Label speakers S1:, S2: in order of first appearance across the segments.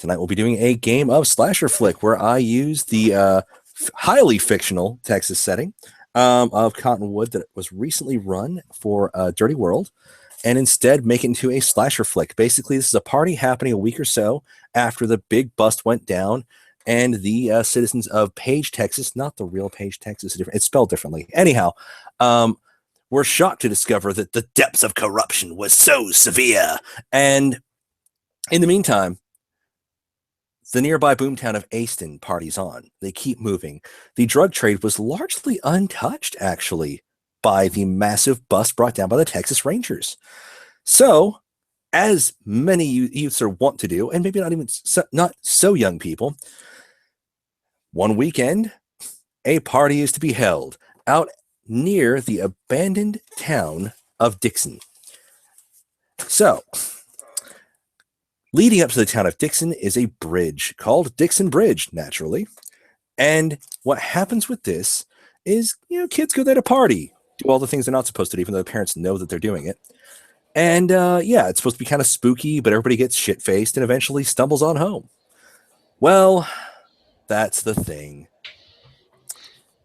S1: Tonight we'll be doing a game of Slasher Flick where I use the highly fictional Texas setting of Cottonwood that was recently run for Dirty World, and instead make it into a slasher flick. Basically, this is a party happening a week or so after the big bust went down, and the citizens of Page, Texas, not the real Page, Texas, it's spelled differently. Anyhow, were shocked to discover that the depths of corruption was so severe. And in the meantime, the nearby boomtown of Aston parties on. They keep moving. The drug trade was largely untouched, actually, by the massive bust brought down by the Texas Rangers. So, as many youths are wont to do, and maybe not so young people, one weekend, a party is to be held out near the abandoned town of Dixon. So, leading up to the town of Dixon is a bridge called Dixon Bridge, naturally. And what happens with this is, kids go there to party, do all the things they're not supposed to do, even though the parents know that they're doing it. And it's supposed to be kind of spooky, but everybody gets shit-faced and eventually stumbles on home. Well, that's the thing.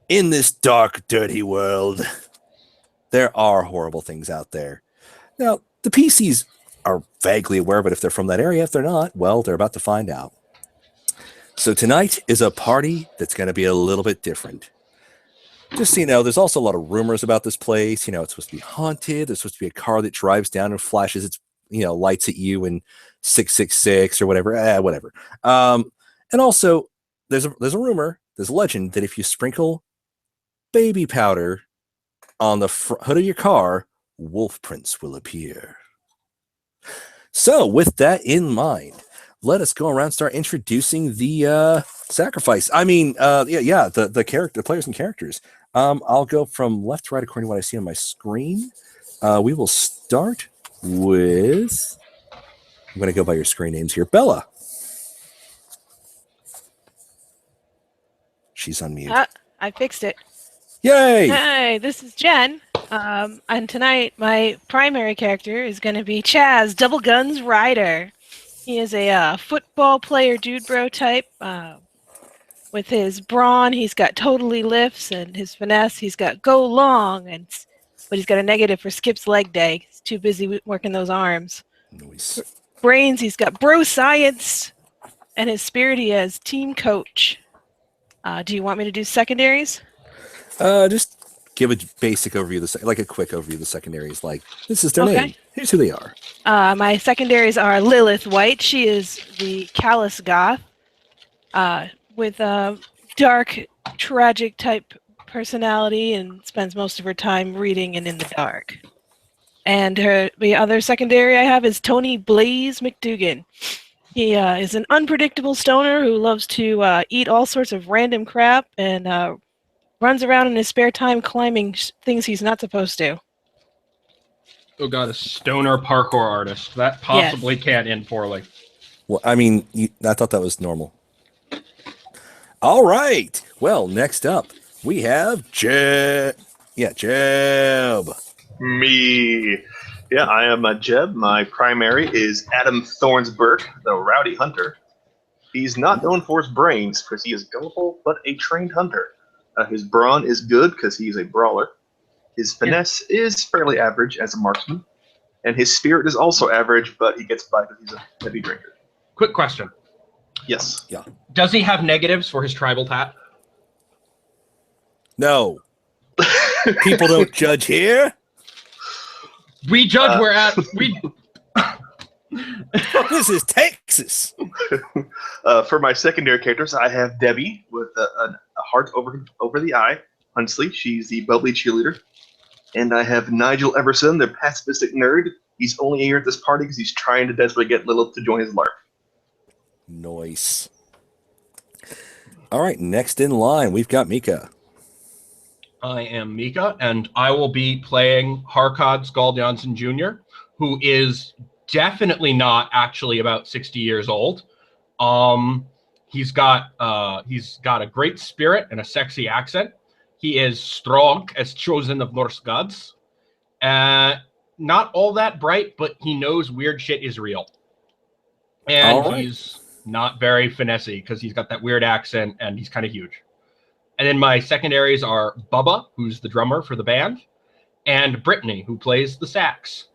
S1: In this dark, dirty world, there are horrible things out there. Now, the PCs are vaguely aware of it if they're from that area. If they're not, well, they're about to find out. So tonight is a party that's going to be a little bit different. Just so you know, there's also a lot of rumors about this place. It's supposed to be haunted. There's supposed to be a car that drives down and flashes its, lights at you in 666 or whatever. Whatever. And also, there's a rumor, there's a legend that if you sprinkle baby powder on the hood of your car, wolf prints will appear. So, with that in mind, let us go around and start introducing the sacrifice. The players and characters. I'll go from left to right according to what I see on my screen. We will start with... I'm going to go by your screen names here. Bella. She's on mute.
S2: I fixed it.
S1: Yay!
S2: Hi, this is Jen. And tonight, my primary character is going to be Chaz, Double Guns Ryder. He is a football player dude bro type. With his brawn, he's got totally lifts, and his finesse, he's got go long, but he's got a negative for Skip's leg day. He's too busy working those arms.
S1: Nice.
S2: Brains, he's got bro science, and his spirit, he has team coach. Do you want me to do secondaries?
S1: Just give a basic overview, like a quick overview of the secondaries. Like, this is their name. Here's who they are.
S2: My secondaries are Lilith White. She is the callous goth with a dark, tragic type personality and spends most of her time reading and in the dark. And the other secondary I have is Tony Blaze McDougan. He is an unpredictable stoner who loves to eat all sorts of random crap and runs around in his spare time climbing things he's not supposed to.
S3: Oh god, a stoner parkour artist. That possibly can't end poorly.
S1: Well, I thought that was normal. All right. Well, next up, we have Jeb. Yeah, Jeb.
S4: Me. Yeah, I am Jeb. My primary is Adam Thornsburg, the rowdy hunter. He's not known for his brains, because he is gullible, but a trained hunter. His brawn is good, because he's a brawler. His finesse is fairly average as a marksman. And his spirit is also average, but he gets by because he's a heavy drinker.
S3: Quick question.
S4: Yes.
S1: Yeah.
S3: Does he have negatives for his tribal tat?
S1: No. People don't judge here.
S3: We judge
S1: This is Texas.
S4: For my secondary characters, I have Debbie with a heart over the eye. Hunsley, she's the bubbly cheerleader. And I have Nigel Everson, the pacifistic nerd. He's only here at this party because he's trying to desperately get Lilith to join his LARP.
S1: Nice. All right, next in line, we've got Mika.
S3: I am Mika, and I will be playing Harkod Skald Janssen Jr., who is definitely not actually about 60 years old. He's got a great spirit and a sexy accent. He is strong as chosen of Norse gods. Not all that bright, but he knows weird shit is real. And not very finessey because he's got that weird accent and he's kind of huge. And then my secondaries are Bubba, who's the drummer for the band, and Brittany, who plays the sax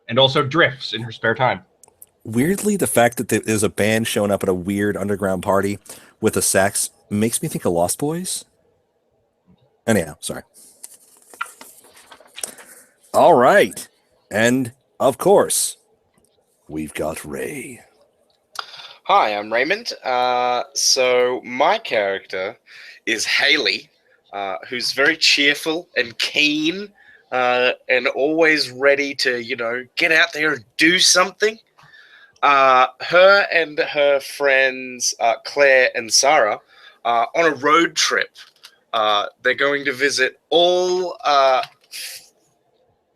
S3: and also drifts in her spare time.
S1: Weirdly, the fact that there's a band showing up at a weird underground party with a sax makes me think of Lost Boys. Anyhow, sorry. All right. And, of course, we've got Ray.
S5: Hi, I'm Raymond. So my character is Haley, who's very cheerful and keen, and always ready to, get out there and do something. Her and her friends, Claire and Sarah, are on a road trip. They're going to visit all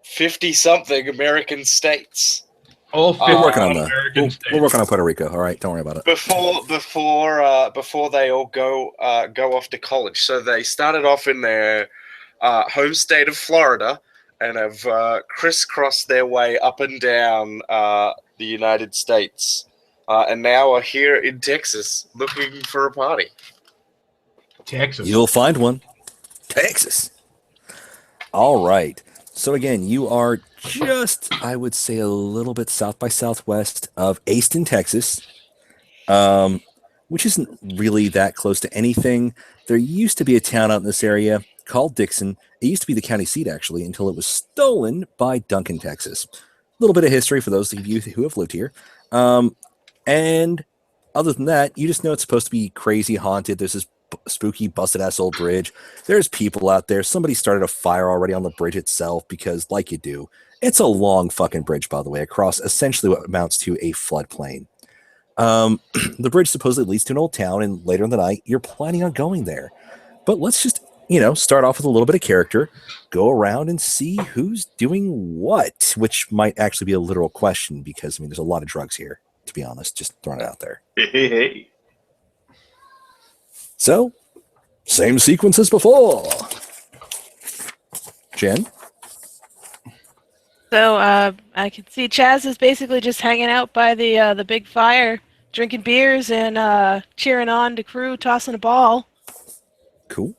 S5: 50-something American states.
S3: All
S1: We're working on
S3: American
S1: we're working on Puerto Rico. All right, don't worry about it.
S5: Before they all go off to college. So they started off in their home state of Florida and have crisscrossed their way up and down the United States, and now are here in Texas looking for a party.
S3: Texas.
S1: You'll find one. Texas. All right. So again, you are just, I would say, a little bit south by southwest of Aston, Texas, which isn't really that close to anything. There used to be a town out in this area called Dixon. It used to be the county seat, actually, until it was stolen by Duncan, Texas. A little bit of history for those of you who have lived here. And other than that, you just know it's supposed to be crazy haunted. There's this spooky, busted-ass old bridge. There's people out there. Somebody started a fire already on the bridge itself because, like you do, it's a long fucking bridge, by the way, across essentially what amounts to a floodplain. The bridge supposedly leads to an old town, and later in the night, you're planning on going there. But let's just, start off with a little bit of character, go around and see who's doing what, which might actually be a literal question because, there's a lot of drugs here, to be honest, just throwing it out there.
S4: Hey.
S1: So, same sequence as before. Jen?
S2: So I can see Chaz is basically just hanging out by the big fire, drinking beers and cheering on the crew, tossing a ball.
S1: Cool.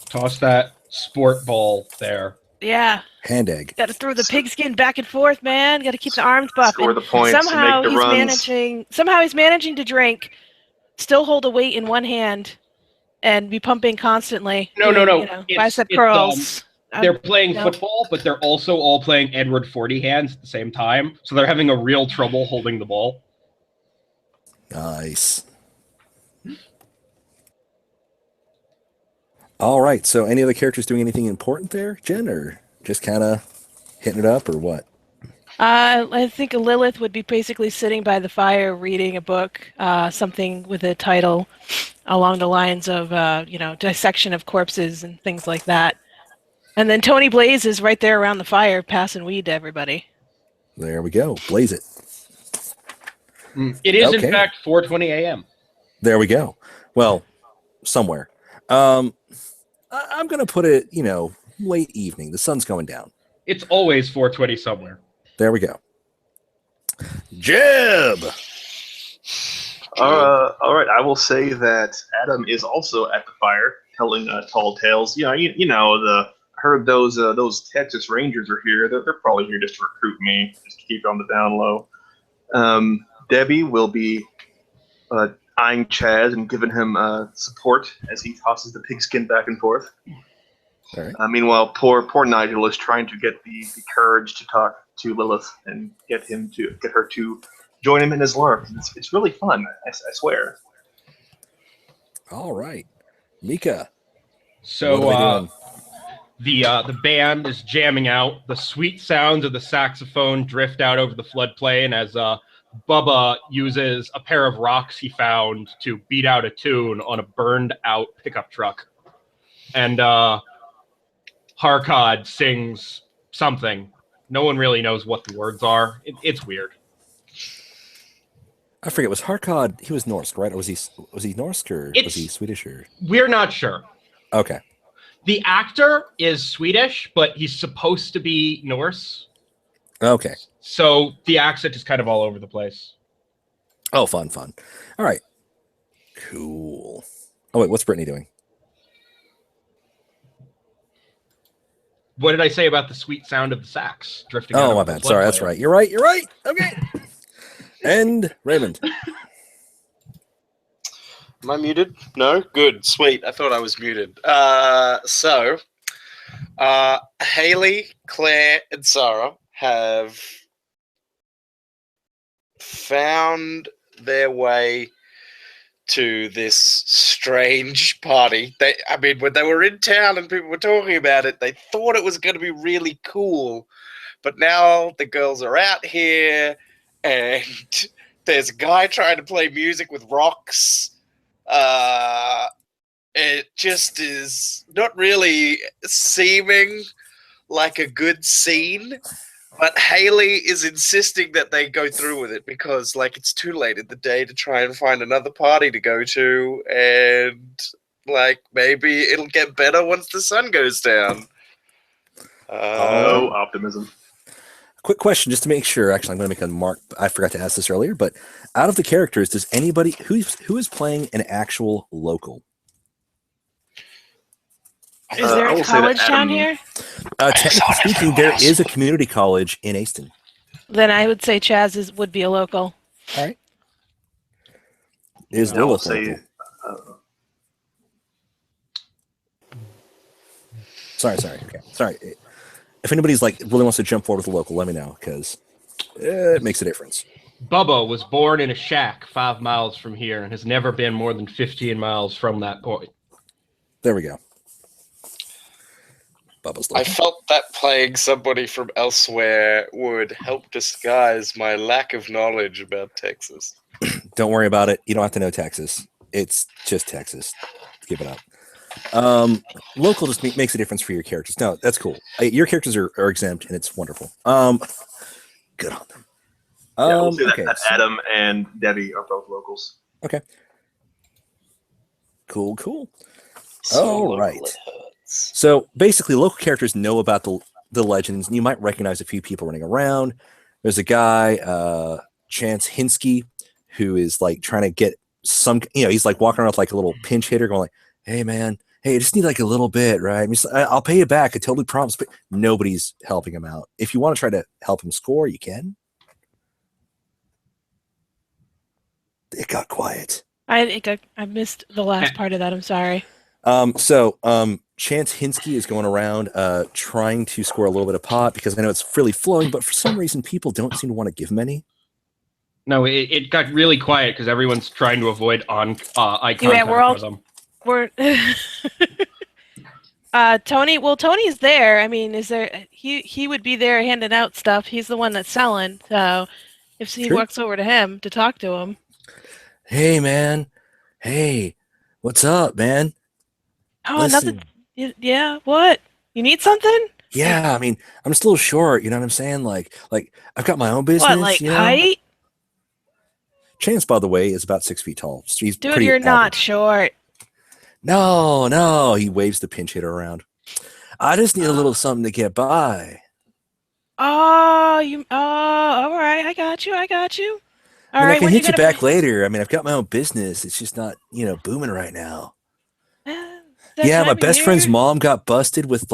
S3: Toss that sport ball there.
S2: Yeah.
S1: Hand egg.
S2: Got to throw the pigskin back and forth, man. Got to keep the arms buffing.
S4: Score the points
S2: Somehow
S4: and make the runs.
S2: Somehow he's managing to drink, still hold a weight in one hand, and be pumping constantly.
S3: No.
S2: Bicep curls.
S3: They're playing football, but they're also all playing Edward 40 hands at the same time. So they're having a real trouble holding the ball.
S1: Nice. All right. So any other characters doing anything important there, Jen, or just kind of hitting it up or what?
S2: I think Lilith would be basically sitting by the fire reading a book, something with a title along the lines of, dissection of corpses and things like that. And then Tony Blaze is right there around the fire passing weed to everybody.
S1: There we go. Blaze it.
S3: It is,
S1: Okay.
S3: in fact, 4:20 a.m.
S1: There we go. Well, somewhere. I'm going to put it, late evening. The sun's going down.
S3: It's always 4:20 somewhere.
S1: There we go. Jeb!
S4: All right. I will say that Adam is also at the fire, telling tall tales. Heard those Texas Rangers are here. They're probably here just to recruit me, just to keep it on the down low. Debbie will be eyeing Chaz and giving him support as he tosses the pigskin back and forth.
S1: All right.
S4: Meanwhile, poor Nigel is trying to get the courage to talk to Lilith and get her to join him in his LARP. It's really fun. I swear.
S1: All right. Mika.
S3: So
S1: what are they doing?
S3: the band is jamming out. The sweet sounds of the saxophone drift out over the floodplain as Bubba uses a pair of rocks he found to beat out a tune on a burned out pickup truck. And Harkod sings something. No one really knows what the words are. It's weird.
S1: I forget. Was Harkod? He was Norse, right? Or was he Norse or was he Swedish? Or
S3: We're not sure.
S1: okay.
S3: The actor is Swedish, but he's supposed to be Norse.
S1: Okay.
S3: So the accent is kind of all over the place.
S1: Oh, fun. All right. Cool. Oh, wait, what's Brittany doing?
S3: What did I say about the sweet sound of the sax drifting out
S1: Oh, my
S3: of the
S1: bad. Sorry, that's
S3: floodplain?
S1: right. You're right. Okay. And Raymond.
S5: Am I muted? No? Good. Sweet. I thought I was muted. Haley, Claire, and Sarah have found their way to this strange party. When they were in town and people were talking about it, they thought it was going to be really cool. But now the girls are out here and there's a guy trying to play music with rocks. It just is not really seeming like a good scene. But Haley is insisting that they go through with it because, like, it's too late in the day to try and find another party to go to, and like maybe it'll get better once the sun goes down.
S4: Oh, optimism.
S1: Quick question, just to make sure. Actually, I'm going to make a mark. I forgot to ask this earlier, but out of the characters, does anybody who is playing an actual local?
S2: Is there
S4: I
S2: a
S4: will say that
S2: college down
S4: Adam-
S2: here?
S1: Technically speaking, there is a community college in Aston.
S2: Then I would say Chaz would be a local.
S1: All right. Is
S4: I will
S1: Lilith
S4: say
S1: local? Sorry. Okay. Sorry. If anybody's like really wants to jump forward with a local, let me know because it makes a difference.
S3: Bubba was born in a shack 5 miles from here and has never been more than 15 miles from that point.
S1: There we go. Bubba's
S5: I
S1: local.
S5: felt that playing somebody from elsewhere would help disguise my lack of knowledge about Texas.
S1: Don't worry about it. You don't have to know Texas. It's just Texas. Give it up. Local just makes a difference for your characters. No, that's cool. Your characters are exempt, and it's wonderful. Good on them.
S4: Yeah, I will say
S1: okay,
S4: that
S1: so-
S4: Adam and Debbie are both locals.
S1: Okay. Cool.
S5: So
S1: All
S5: local
S1: right.
S5: it hurts.
S1: So basically, local characters know about the legends, and you might recognize a few people running around. There's a guy, Chance Hinsky, who is like trying to get some. He's like walking around with like a little pinch hitter, going like, "Hey man, hey, I just need like a little bit, right? I mean, I'll pay you back. I totally promise." But nobody's helping him out. If you want to try to help him score, you can. It got quiet.
S2: I missed the last part of that. I'm sorry.
S1: Chance Hinsky is going around trying to score a little bit of pot because I know it's freely flowing, but for some reason people don't seem to want to give him any.
S3: No, it got really quiet because everyone's trying to avoid eye contact
S2: we're all-
S3: with them.
S2: We're Tony. Well, Tony's there. I mean, is there? He would be there handing out stuff. He's the one that's selling. So if he
S1: Sure.
S2: walks over to him to talk to him,
S1: Hey man, hey, what's up, man?
S2: oh,
S1: Listen,
S2: nothing. Yeah, what? You need something?
S1: yeah, I mean, I'm just a little short. You know what I'm saying? Like I've got my own business.
S2: What, like
S1: you know?
S2: height?
S1: Chance, by the way, is about 6 feet tall. He's
S2: Dude,
S1: pretty
S2: you're not
S1: average.
S2: short.
S1: No, he waves the pinch hitter around. I just need a little something to get by.
S2: Oh, all right. I got you. All
S1: I mean,
S2: right.
S1: I can
S2: when
S1: hit you
S2: gonna
S1: back later. I mean, I've got my own business. It's just not, booming right now.
S2: that
S1: Yeah,
S2: time
S1: my
S2: of
S1: best friend's
S2: year?
S1: mom got busted with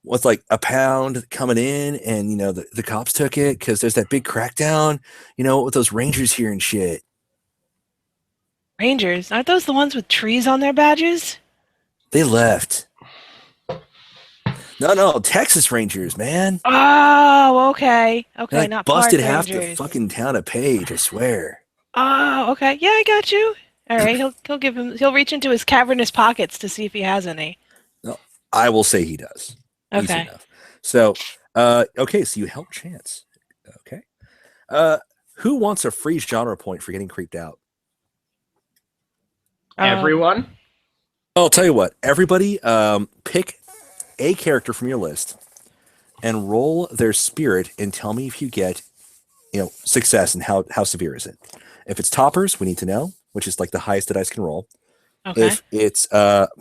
S1: with like a pound coming in, and the cops took it because there's that big crackdown, with those rangers here and shit.
S2: Rangers. Aren't those the ones with trees on their badges?
S1: They left. No, Texas Rangers, man.
S2: Oh, okay. Okay,
S1: They like
S2: not
S1: busted
S2: Park
S1: half the
S2: Rangers.
S1: fucking town of Page, I swear.
S2: Oh, okay. Yeah, I got you. All right, he'll reach into his cavernous pockets to see if he has any.
S1: No, I will say he does. Easy
S2: Okay.
S1: enough. So, okay, so you help Chance. Okay. Who wants a free genre point for getting creeped out?
S3: Everyone?
S1: I'll tell you what. Everybody, pick a character from your list and roll their spirit and tell me if you get, success and how severe is it. If it's toppers, we need to know, which is like the highest the dice can roll.
S2: Okay.
S1: If it's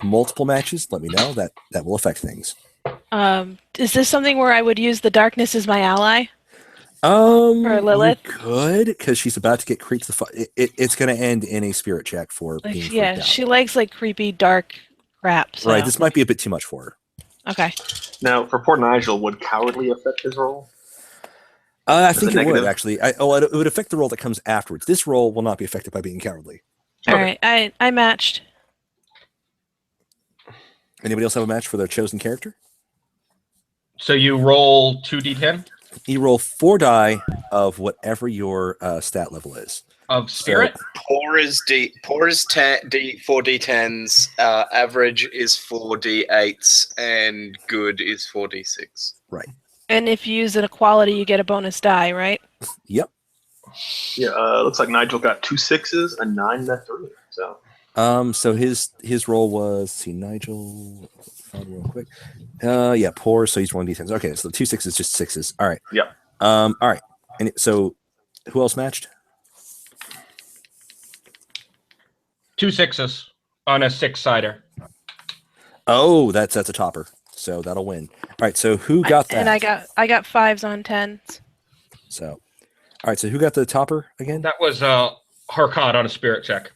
S1: multiple matches, let me know. That will affect things.
S2: Is this something where I would use the darkness as my ally? For Lilith?
S1: You could, because she's about to get creeped the fuck. It's going to end in a spirit check for
S2: Like,
S1: being
S2: yeah,
S1: freaked out.
S2: she likes like creepy, dark crap. So.
S1: Right, this might be a bit too much for her.
S2: Okay.
S4: Now, for poor Nigel, would cowardly affect his role?
S1: I
S4: Is
S1: think
S4: it
S1: it would
S4: negative?
S1: actually. It would affect the roll that comes afterwards. This roll will not be affected by being cowardly.
S2: All
S3: Okay.
S2: right. I matched.
S1: Anybody else have a match for their chosen character?
S3: So you roll 2d10
S1: You roll 4 die of whatever your stat level is.
S3: of spirit.
S5: Poor is 4d10s. Average is 4d8s, and good is 4d6.
S1: Right.
S2: And if you use an equality, you get a bonus die, right?
S1: Yep.
S4: Yeah, looks like Nigel got 2 6s, a 9, and a 3. So
S1: So his roll was, let's see, Nigel, found real quick. Yeah, poor. So he's rolling d10s. Okay, so the 2 6s, just 6s. All right.
S4: Yep.
S1: All right. And so, who else matched?
S3: 2 6s on a 6-sider.
S1: Oh, that's a topper. So that'll win. All right. So who got that?
S2: And I got 5s on 10s.
S1: So, all right. So who got the topper again?
S3: That was Harkad on a spirit check.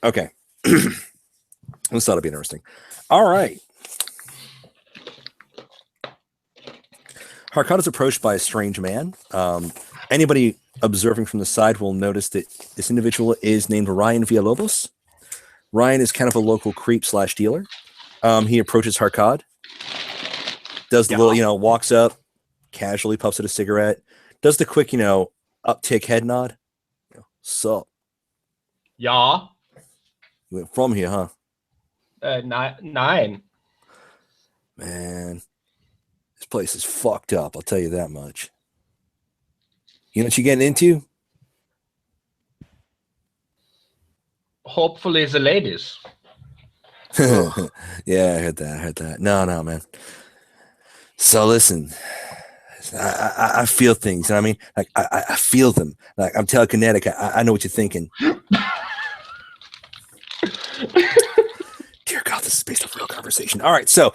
S1: Okay. This ought to be interesting. All right. Harkad is approached by a strange man. Anybody observing from the side will notice that this individual is named Ryan Villalobos. Ryan is kind of a local creep / dealer. He approaches Harkad, does the little, walks up, casually puffs at a cigarette, does the quick, uptick head nod. Sup?
S3: Yeah.
S1: You went from here, huh?
S3: 9.
S1: Man, this place is fucked up. I'll tell you that much. You know what you're getting into?
S3: Hopefully the ladies.
S1: Yeah, I heard that. No, man. So listen, I feel things. You know what I mean? Like I feel them. Like I'm telekinetic. I know what you're thinking. Dear God, this is based off real conversation. All right, so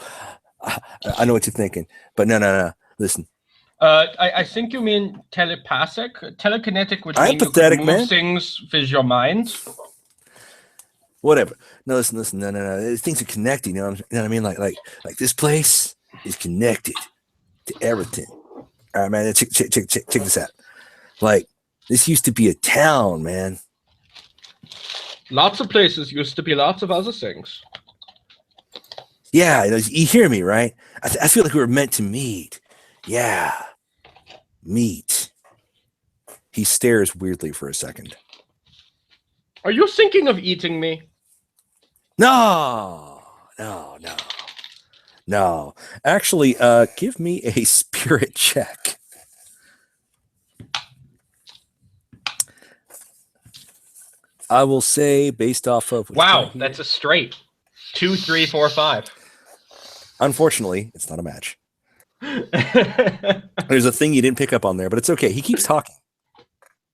S1: I know what you're thinking, but no. Listen,
S3: I think you mean telepathic. Telekinetic would
S1: I'm
S3: mean you
S1: pathetic,
S3: could move
S1: man.
S3: things with your mind.
S1: whatever. No, listen. No. Things are connected. You know what I mean? Like this place is connected to everything. All right, man. Check this out. Like this used to be a town, man.
S3: Lots of places used to be lots of other things.
S1: Yeah, you hear me, right? I feel like we were meant to meet. Yeah, meet. He stares weirdly for a second.
S3: Are you thinking of eating me?
S1: No. Actually, give me a spirit check. I will say, based off of
S3: Wow, that's a straight 2, 3, 4, 5.
S1: Unfortunately, it's not a match. There's a thing you didn't pick up on there, but it's okay. He keeps talking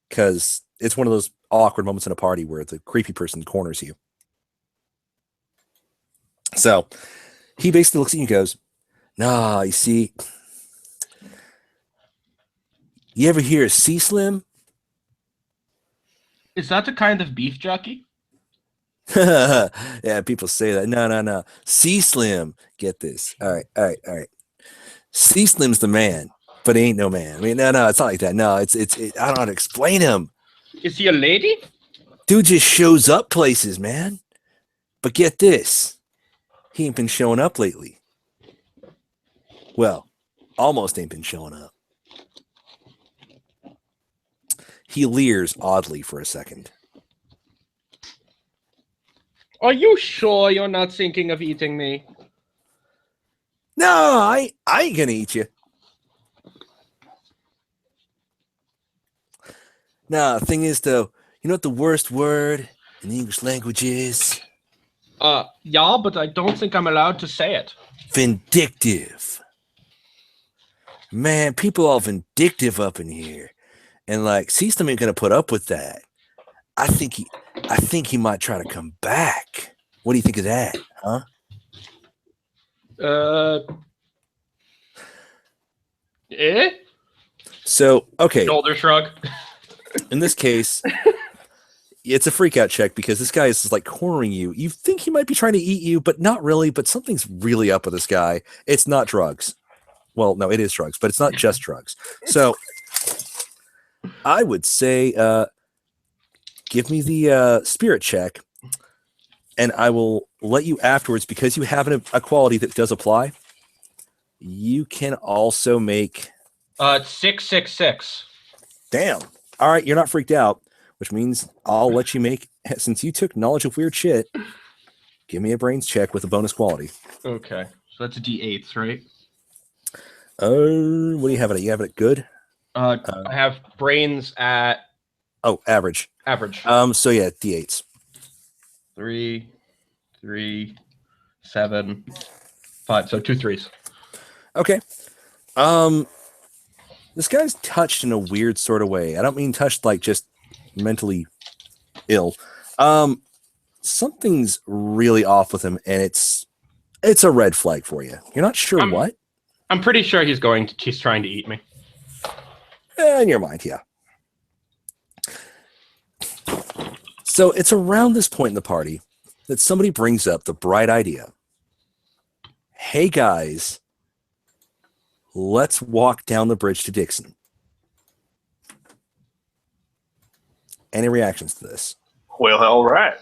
S1: because it's one of those awkward moments in a party where the creepy person corners you. So he basically looks at you and goes, "Nah, you see, you ever hear of C-Slim?"
S3: Is that a kind of beef jockey?
S1: Yeah, people say that. No. C-Slim, get this. All right. C-Slim's the man, but he ain't no man. I mean, no, it's not like that. No, it's I don't know how to explain him.
S3: Is he a lady?
S1: Dude just shows up places, man. But get this. He ain't been showing up lately. Well, almost ain't been showing up. He leers oddly for a second.
S3: Are you sure you're not thinking of eating me?
S1: No, I ain't gonna eat you. Nah, the thing is though, you know what the worst word in the English language is?
S3: Yeah, but I don't think I'm allowed to say it.
S1: Vindictive. Man, people are vindictive up in here. And like, C-Slim ain't gonna put up with that. I think he might try to come back. What do you think of that, huh? So, okay,
S3: Shoulder shrug.
S1: in this case, it's a freak out check because this guy is like cornering you. You think he might be trying to eat you, but not really. But something's really up with this guy. It's not drugs. Well, no, it is drugs, but it's not just drugs. So I would say give me the spirit check, and I will let you afterwards because you have a quality that does apply. You can also make
S3: 666.
S1: damn. All right, you're not freaked out, which means I'll let you make, since you took knowledge of weird shit, give me a brains check with a bonus quality.
S3: Okay, so that's a D8s, right?
S1: What do you have it at? You have it at good?
S3: I have brains at
S1: Average.
S3: average.
S1: So yeah, D8s.
S3: 3, 7, 5. So 2 3s.
S1: Okay. This guy's touched in a weird sort of way. I don't mean touched like just mentally ill. Something's really off with him, and it's a red flag for you. You're not sure what?
S3: I'm pretty sure he's trying to eat me.
S1: In your mind, yeah. So it's around this point in the party that somebody brings up the bright idea. Hey guys, let's walk down the bridge to Dixon. Any reactions to this?
S4: Well, all right.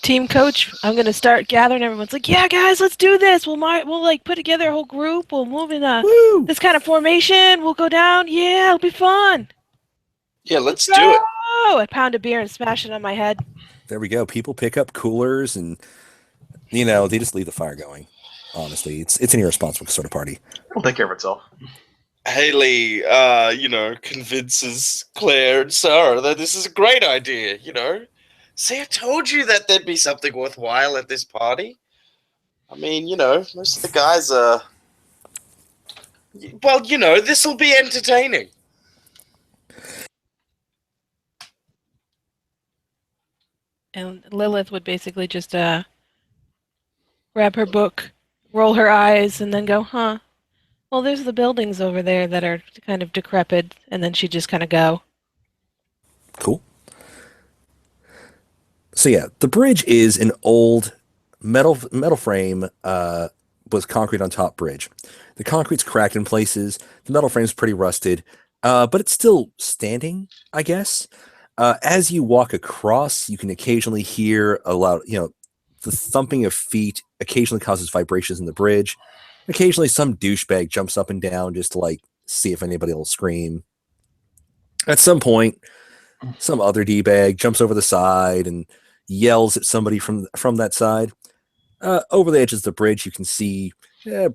S2: Team coach, I'm gonna start gathering. Everyone's like, "Yeah, guys, let's do this. We'll like put together a whole group. We'll move in
S1: Woo!
S2: this kind of formation. We'll go down. Yeah, it'll be fun.
S5: Yeah, let's do it.
S2: Oh, I pound a beer and smash it on my head.
S1: There we go. People pick up coolers and, they just leave the fire going. Honestly, it's an irresponsible sort of party.
S4: It'll take care of itself.
S5: Haley, convinces Claire and Sarah that this is a great idea, See, I told you that there'd be something worthwhile at this party. I mean, most of the guys are... Well, this'll be entertaining.
S2: And Lilith would basically just grab her book, roll her eyes, and then go, "Huh? Well, there's the buildings over there that are kind of decrepit," and then she'd just kind of go.
S1: Cool. So yeah, the bridge is an old metal frame with concrete on top bridge. The concrete's cracked in places. The metal frame's pretty rusted, but it's still standing, I guess. As you walk across, you can occasionally hear a loud, the thumping of feet occasionally causes vibrations in the bridge. Occasionally some douchebag jumps up and down just to see if anybody will scream. At some point, some other D-bag jumps over the side and yells at somebody from that side. Over the edges of the bridge, you can see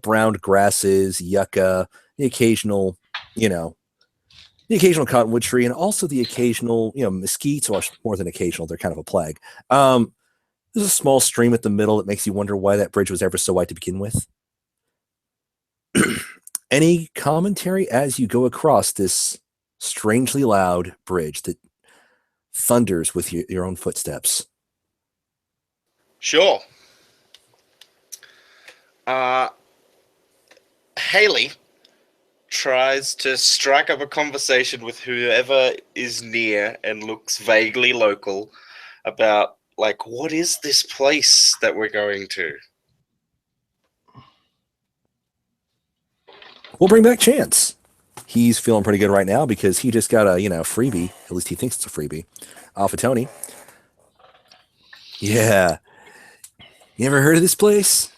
S1: browned grasses, yucca, the occasional cottonwood tree, and also the occasional, mesquites, or more than occasional, they're kind of a plague. There's a small stream at the middle that makes you wonder why that bridge was ever so wide to begin with. Any commentary as you go across this strangely loud bridge that thunders with your own footsteps?
S5: Sure. Haley tries to strike up a conversation with whoever is near and looks vaguely local about, what is this place that we're going to?
S1: We'll bring back Chance. He's feeling pretty good right now because he just got a, freebie. At least he thinks it's a freebie off of Tony. Yeah. You ever heard of this place?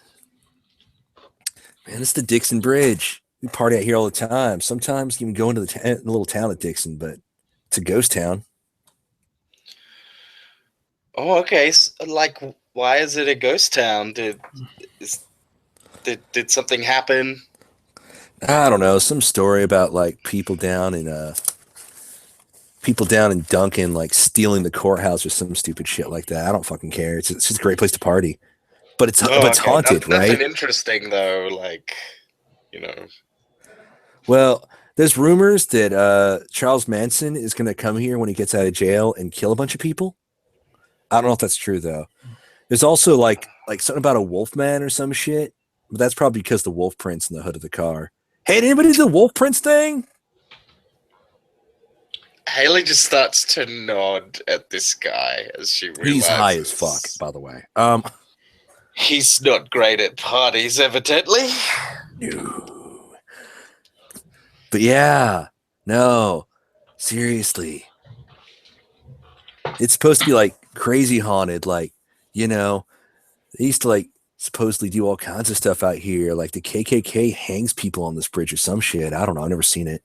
S1: Man, it's the Dixon Bridge. We party out here all the time. Sometimes even go into the little town of Dixon, but it's a ghost town.
S5: Oh, okay. So, why is it a ghost town? Did something happen?
S1: I don't know. Some story about people down in Duncan stealing the courthouse or some stupid shit like that. I don't fucking care. It's just a great place to party. But it's haunted, right?
S5: Nothing interesting though,
S1: Well, there's rumors that Charles Manson is going to come here when he gets out of jail and kill a bunch of people. I don't know if that's true though. There's also something about a wolf man or some shit, but that's probably because the wolf prints in the hood of the car. Hey, did anybody do the wolf prints thing?
S5: Haley just starts to nod at this guy as she realizes
S1: He's high as fuck, by the way.
S5: He's not great at parties, evidently.
S1: No. But yeah, no, seriously. It's supposed to be like crazy haunted, like, you know, they used to like supposedly do all kinds of stuff out here. Like the KKK hangs people on this bridge or some shit. I don't know. I've never seen it.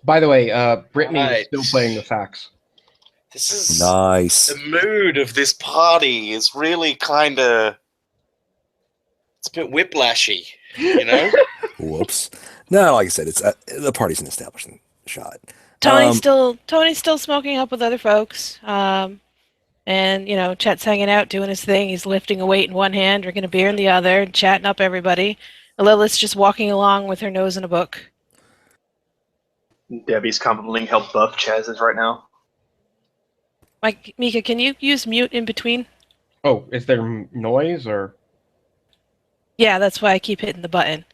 S6: By the way, Brittany is
S5: Right.
S6: still playing the sax.
S5: This is
S1: Nice.
S5: the mood of this party is really kind of. It's a bit whiplashy, you know?
S1: Whoops. No, like I said, it's the party's an established shot.
S2: Tony's still smoking up with other folks. And Chet's hanging out doing his thing. He's lifting a weight in one hand, drinking a beer in the other, and chatting up everybody. And Lilith's just walking along with her nose in a book.
S4: Debbie's complimenting how buff Chaz is right now.
S2: Mika, can you use mute in between?
S6: Oh, is there noise or?
S2: Yeah, that's why I keep hitting the button.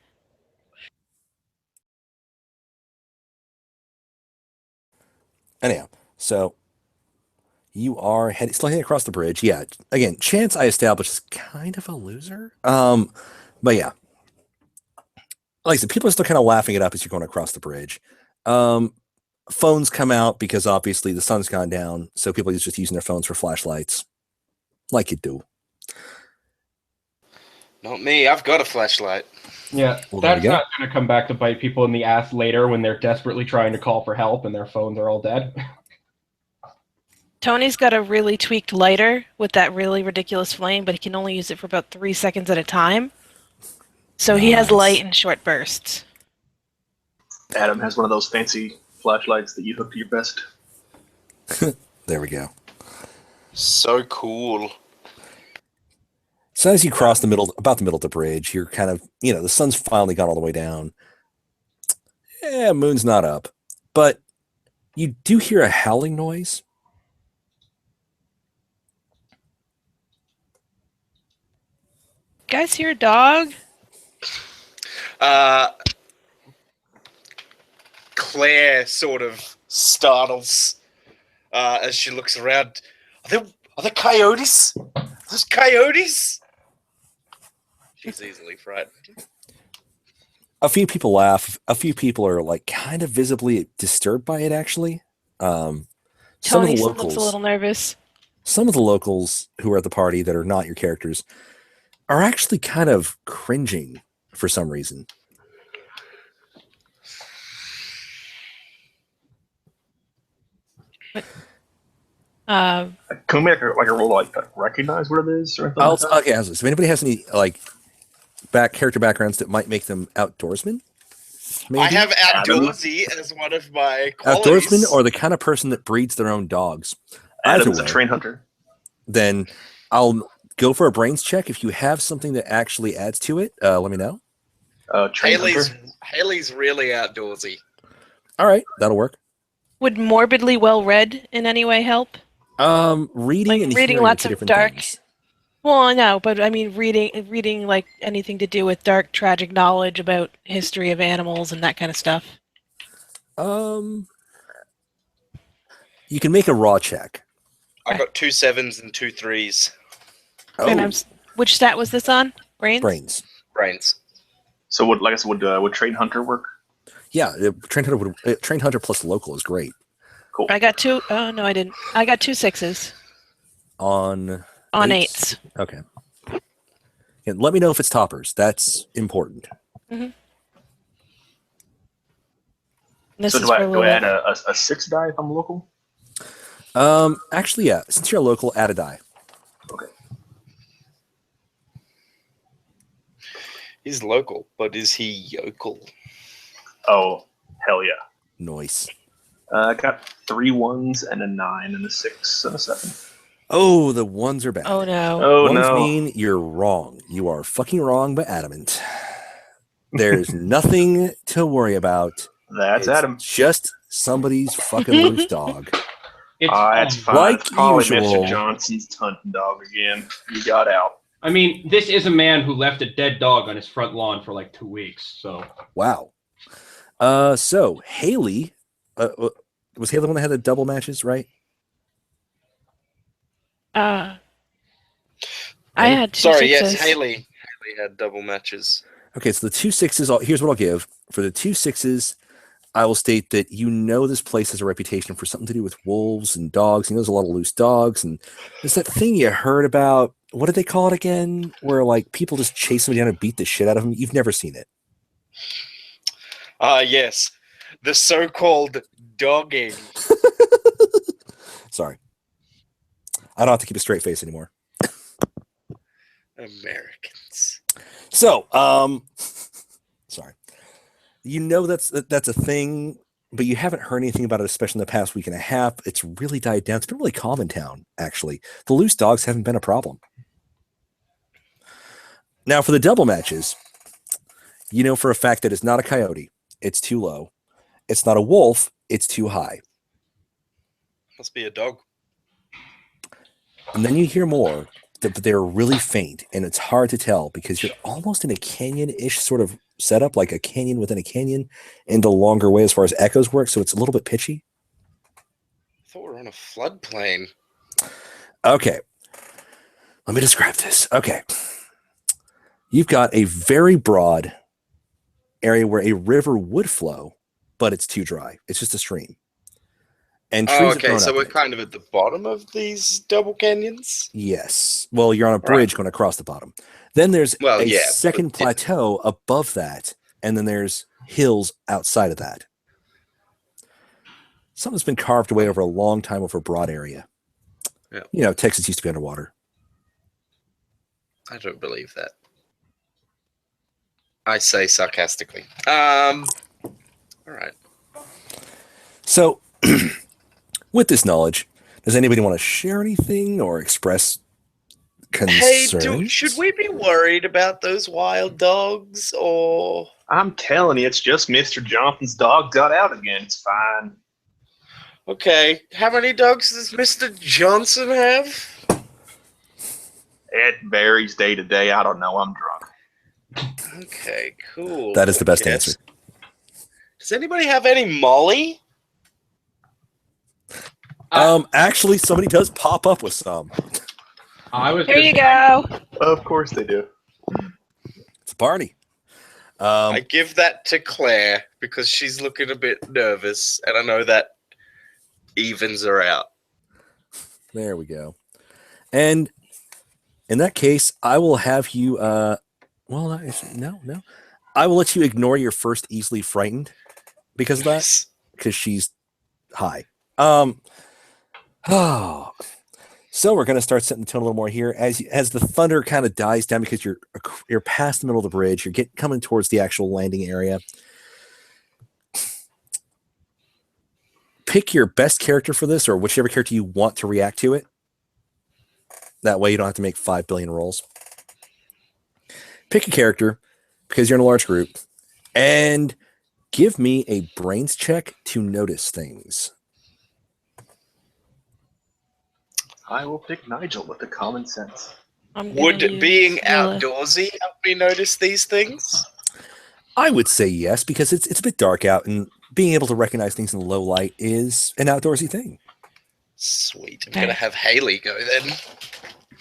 S1: Anyhow, so you are still heading across the bridge. Yeah, again, Chance I established is kind of a loser. But yeah, like I said, people are still kind of laughing it up as you're going across the bridge. Phones come out because obviously the sun's gone down, so people are just using their phones for flashlights, like you do.
S5: Not me. I've got a flashlight.
S6: Yeah,
S1: Well, there
S6: that's
S1: you go.
S6: not going to come back to bite people in the ass later when they're desperately trying to call for help and their phones are all dead.
S2: Tony's got a really tweaked lighter with that really ridiculous flame, but he can only use it for about 3 seconds at a time. So he has
S1: Nice.
S2: light in short bursts.
S4: Adam has one of those fancy flashlights that you hook to your vest.
S1: There we go.
S5: So cool.
S1: So as you cross about the middle of the bridge, you're kind of, the sun's finally gone all the way down. Yeah, moon's not up, but you do hear a howling noise.
S2: Guys hear a dog?
S5: Claire sort of startles as she looks around. Are there coyotes? Are those coyotes? She's easily frightened.
S1: A few people laugh. A few people are like kind of visibly disturbed by it, actually. Some of
S2: Tony
S1: the
S2: looks
S1: locals,
S2: a little nervous.
S1: some of the locals who are at the party that are not your characters are actually kind of cringing for some reason.
S4: Can we make a roll like recognize what it is or anything like that?
S1: Okay, so if anybody has any like character backgrounds that might make them outdoorsmen, maybe?
S5: I have
S4: Adam?
S5: outdoorsy as one of my qualities.
S1: outdoorsmen or the kind of person that breeds their own dogs.
S4: Adam's
S1: Either
S4: a
S1: way,
S4: train hunter.
S1: then I'll go for a brains check. If you have something that actually adds to it, let me know.
S4: Train hunter.
S5: Haley's really outdoorsy.
S1: All right, that'll work.
S2: Would morbidly well read in any way help?
S1: Reading
S2: Like
S1: and
S2: reading
S1: hearing are
S2: lots
S1: two
S2: of
S1: different
S2: dark-
S1: things.
S2: Well, I know, but I mean reading like anything to do with dark, tragic knowledge about history of animals and that kind of stuff.
S1: You can make a raw check.
S5: I got 2 7s and 2 3s.
S2: And which stat was this on? Brains?
S1: brains.
S5: Brains.
S4: So would train hunter work?
S1: Yeah, trained hunter plus local is great.
S4: Cool.
S2: I got 2. Oh no, I didn't. I got 2 6s
S1: On
S2: on
S1: eights?
S2: 8s.
S1: Okay. And let me know if it's toppers. That's important.
S2: This
S4: So
S2: is
S4: do I
S2: for
S4: add
S2: Lilith.
S4: a 6 die if I'm local?
S1: Actually, yeah. Since you're local, add a die.
S4: Okay.
S5: He's local, but is he yokel?
S4: Oh, hell yeah.
S1: Nice.
S4: I got 3 1s and a 9 and a 6 and a 7.
S1: Oh, the ones are bad.
S2: Oh no.
S4: Oh
S1: Ones
S4: no.
S1: mean you're wrong. You are fucking wrong, but adamant. There's nothing to worry about.
S4: That's
S1: It's
S4: Adam.
S1: just somebody's fucking loose dog.
S6: It's
S4: It's fine.
S1: Like
S4: It's probably
S1: usual.
S4: Mr. Johnson's hunting dog again. You got out.
S6: I mean, this is a man who left a dead dog on his front lawn for like 2 weeks. So
S1: Wow. So Haley, was Haley the one that had the double matches, right?
S2: I
S1: Haley?
S2: had two
S5: Sorry,
S2: sixes.
S5: yes, Haley had double matches.
S1: Okay, so the 2 6s. Here's what I'll give for the 2 6s. I will state that this place has a reputation for something to do with wolves and dogs. There's a lot of loose dogs, and there's that thing you heard about. What did they call it again? Where like people just chase somebody down and beat the shit out of them. You've never seen it.
S5: Yes. The so-called dogging.
S1: Sorry, I don't have to keep a straight face anymore.
S5: Americans.
S1: So, sorry. That's a thing, but you haven't heard anything about it, especially in the past week and a half. It's really died down. It's been really calm in town, actually. The loose dogs haven't been a problem. Now, for the double matches, you know for a fact that it's not a coyote. It's too low. It's not a wolf. It's too high.
S5: Must be a dog.
S1: And then you hear more, but they're really faint, and it's hard to tell because you're almost in a canyon-ish sort of setup, like a canyon within a canyon, in the longer way as far as echoes work, so it's a little bit pitchy.
S5: I thought we were on a floodplain.
S1: Okay. Let me describe this. Okay. You've got a very broad area where a river would flow, but it's too dry. It's just a stream. And trees have
S5: okay,
S1: grown
S5: so
S1: up
S5: we're
S1: in it.
S5: kind of at the bottom of these double canyons?
S1: Yes. Well, you're on a bridge going across the bottom. Then there's second plateau above that, and then there's hills outside of that. Something's been carved away over a long time over a broad area.
S5: Yeah.
S1: Texas used to be underwater.
S5: I don't believe that. I say sarcastically. All right.
S1: So, with this knowledge, does anybody want to share anything or express concerns?
S5: Hey, should we be worried about those wild dogs, or?
S4: I'm telling you, it's just Mr. Johnson's dog got out again. It's fine.
S5: Okay, how many dogs does Mr. Johnson have?
S4: It varies day to day. I don't know. I'm drunk.
S5: Okay, cool.
S1: That is the best answer.
S5: Does anybody have any Molly?
S1: Actually, somebody does pop up with some.
S2: Here you go.
S4: Of course they do.
S1: It's a party.
S5: I give that to Claire because she's looking a bit nervous, and I know that evens her out.
S1: There we go. And in that case, I will have you. No. I will let you ignore your first easily frightened because of that, because she's high. So we're going to start setting the tone a little more here as the thunder kind of dies down because you're past the middle of the bridge. You're coming towards the actual landing area. Pick your best character for this, or whichever character you want to react to it. That way you don't have to make 5 billion rolls. Pick a character because you're in a large group, and give me a brains check to notice things.
S4: I will pick Nigel with the common sense.
S5: Would being outdoorsy help me notice these things?
S1: I would say yes, because it's a bit dark out, and being able to recognize things in low light is an outdoorsy thing.
S5: Sweet. I'm going to have Haley go then.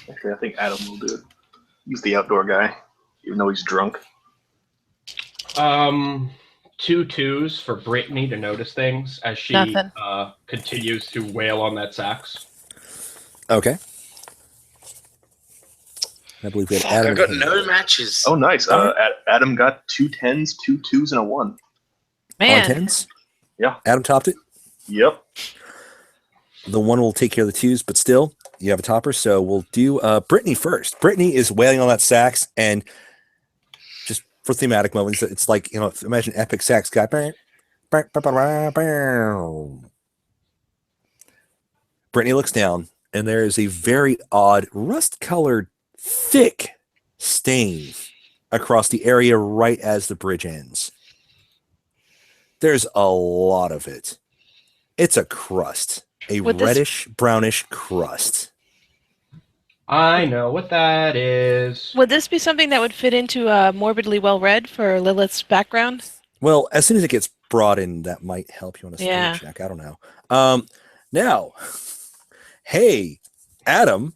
S4: Actually, I think Adam will do it. He's the outdoor guy, even though he's drunk.
S6: 2 2s for Brittany to notice things as she continues to wail on that sax.
S1: Okay. I believe we had Adam.
S5: I got no matches.
S4: Oh, nice. Adam got 2 10s, 2 2s, and a 1.
S2: Man.
S1: On 10s?
S4: Yeah.
S1: Adam topped it?
S4: Yep.
S1: The 1 will take care of the 2s, but still, you have a topper, so we'll do Brittany first. Brittany is wailing on that sax, and just for thematic moments, it's like, imagine epic sax guy. Brittany looks down, and there is a very odd, rust-colored, thick stain across the area right as the bridge ends. There's a lot of it. It's a crust. Reddish, brownish crust.
S6: I know what that is.
S2: Would this be something that would fit into Morbidly Well Read for Lilith's background?
S1: Well, as soon as it gets brought in that might help you on a spirit
S2: Yeah.
S1: check. I don't know. Now, hey, Adam,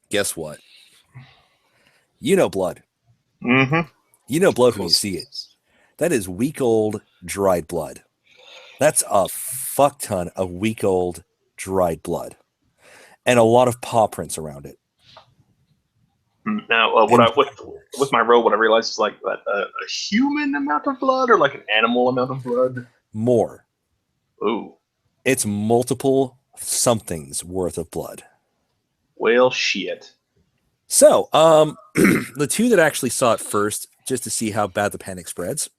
S1: guess what? You know blood.
S4: Mm-hmm.
S1: You know blood when you see it. That is week-old dried blood. That's a fuck ton of week-old dried blood. And a lot of paw prints around it.
S4: Now, with my roll, what I realized is like a human amount of blood or like an animal amount of blood.
S1: More.
S4: Ooh,
S1: It's multiple somethings worth of blood.
S4: well, shit.
S1: So, the two that actually saw it first, just to see how bad the panic spreads,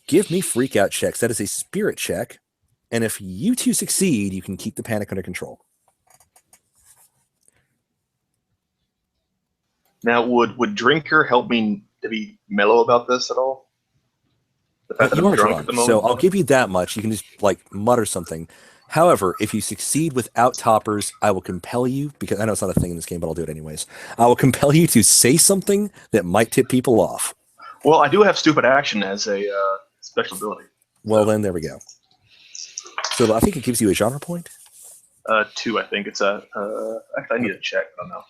S1: give me freak out checks. That is a spirit check. And if you two succeed, you can keep the panic under control.
S4: Now, would Drinker help me to be mellow about this at all? The fact that
S1: You
S4: I'm
S1: are
S4: drunk at
S1: drunk,
S4: the
S1: so
S4: moment?
S1: I'll give you that much. You can just like mutter something. However, if you succeed without toppers, I will compel you, because I know it's not a thing in this game, but I'll do it anyways. I will compel you to say something that might tip people off.
S4: Well, I do have stupid action as a special ability.
S1: Well, then there we go. So I think it gives you a genre point.
S4: 2, I think. It's actually, I need to check. I don't know.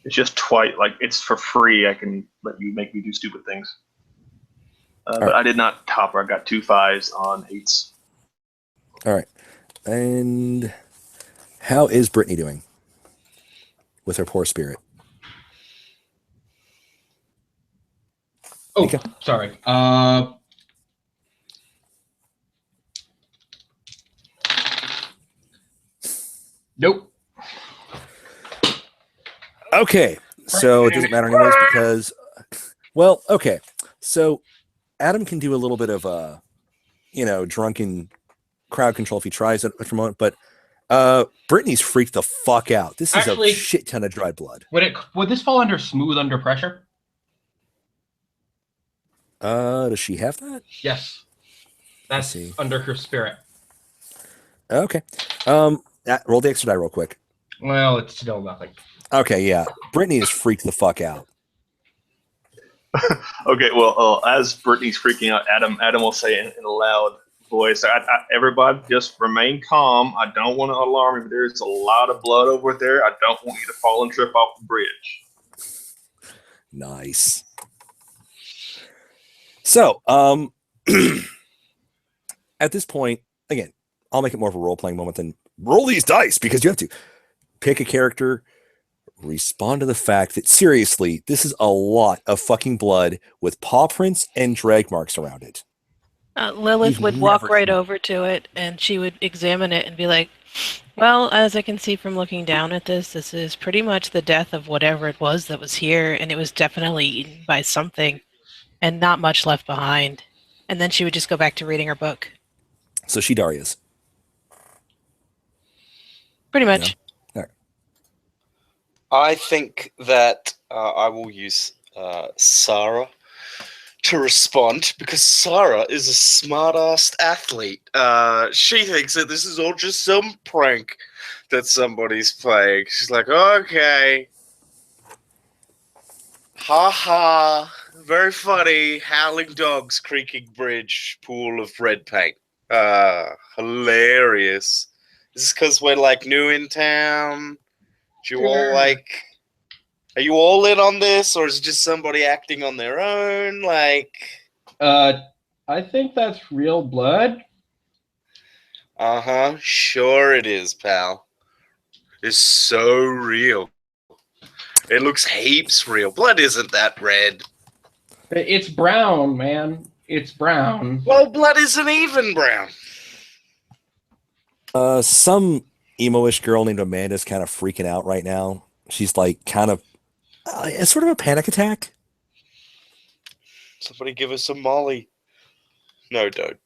S4: It's just twice. Like, it's for free. I can let you make me do stupid things. But
S1: right.
S4: I did not topper. I got 2 5s on 8s.
S1: All right. And how is Brittany doing with her poor spirit?
S6: Oh,
S1: Mika?
S6: sorry. Nope.
S1: Okay. So it doesn't matter anyways because, well, okay. So Adam can do a little bit of drunken crowd control if he tries it for a moment, but Brittany's freaked the fuck out. This is
S6: Actually,
S1: a shit ton of dried blood.
S6: Would this fall under smooth under pressure?
S1: Does she have that?
S6: Yes. That's
S1: see.
S6: under her spirit.
S1: Okay. Roll the extra die real quick.
S6: Well, it's still nothing.
S1: Okay, yeah. Brittany is freaked the fuck out.
S4: Okay, well, as Brittany's freaking out, Adam will say in a loud voice, everybody just remain calm. I don't want to alarm you, but there's a lot of blood over there. I don't want you to fall and trip off the bridge.
S1: Nice. So, at this point, again, I'll make it more of a role-playing moment than roll these dice, because you have to pick a character, respond to the fact that, seriously, this is a lot of fucking blood with paw prints and drag marks around it.
S2: Lilith
S1: You've
S2: would walk
S1: never
S2: right
S1: seen-
S2: over to it, and she would examine it and be like, well, as I can see from looking down at this is pretty much the death of whatever it was that was here, and it was definitely eaten by something, and not much left behind. And then she would just go back to reading her book.
S1: So she Darius.
S2: Pretty much.
S1: Yeah. All right.
S5: I think that I will use Sarah to respond, because Sarah is a smart-ass athlete. She thinks that this is all just some prank that somebody's playing. She's like, okay. Ha ha. Very funny. Howling dogs, creaking bridge, pool of red paint. Hilarious. Is this because we're like new in town? Do you all like... Are you all in on this, or is it just somebody acting on their own? Like...
S6: I think that's real blood.
S5: Uh-huh. Sure it is, pal. It's so real. It looks heaps real. Blood isn't that red.
S6: It's brown, man. It's brown.
S5: Well, blood isn't even brown.
S1: Some emo-ish girl named Amanda's kind of freaking out right now. She's like kind of it's sort of a panic attack.
S5: Somebody give us some Molly. No, don't.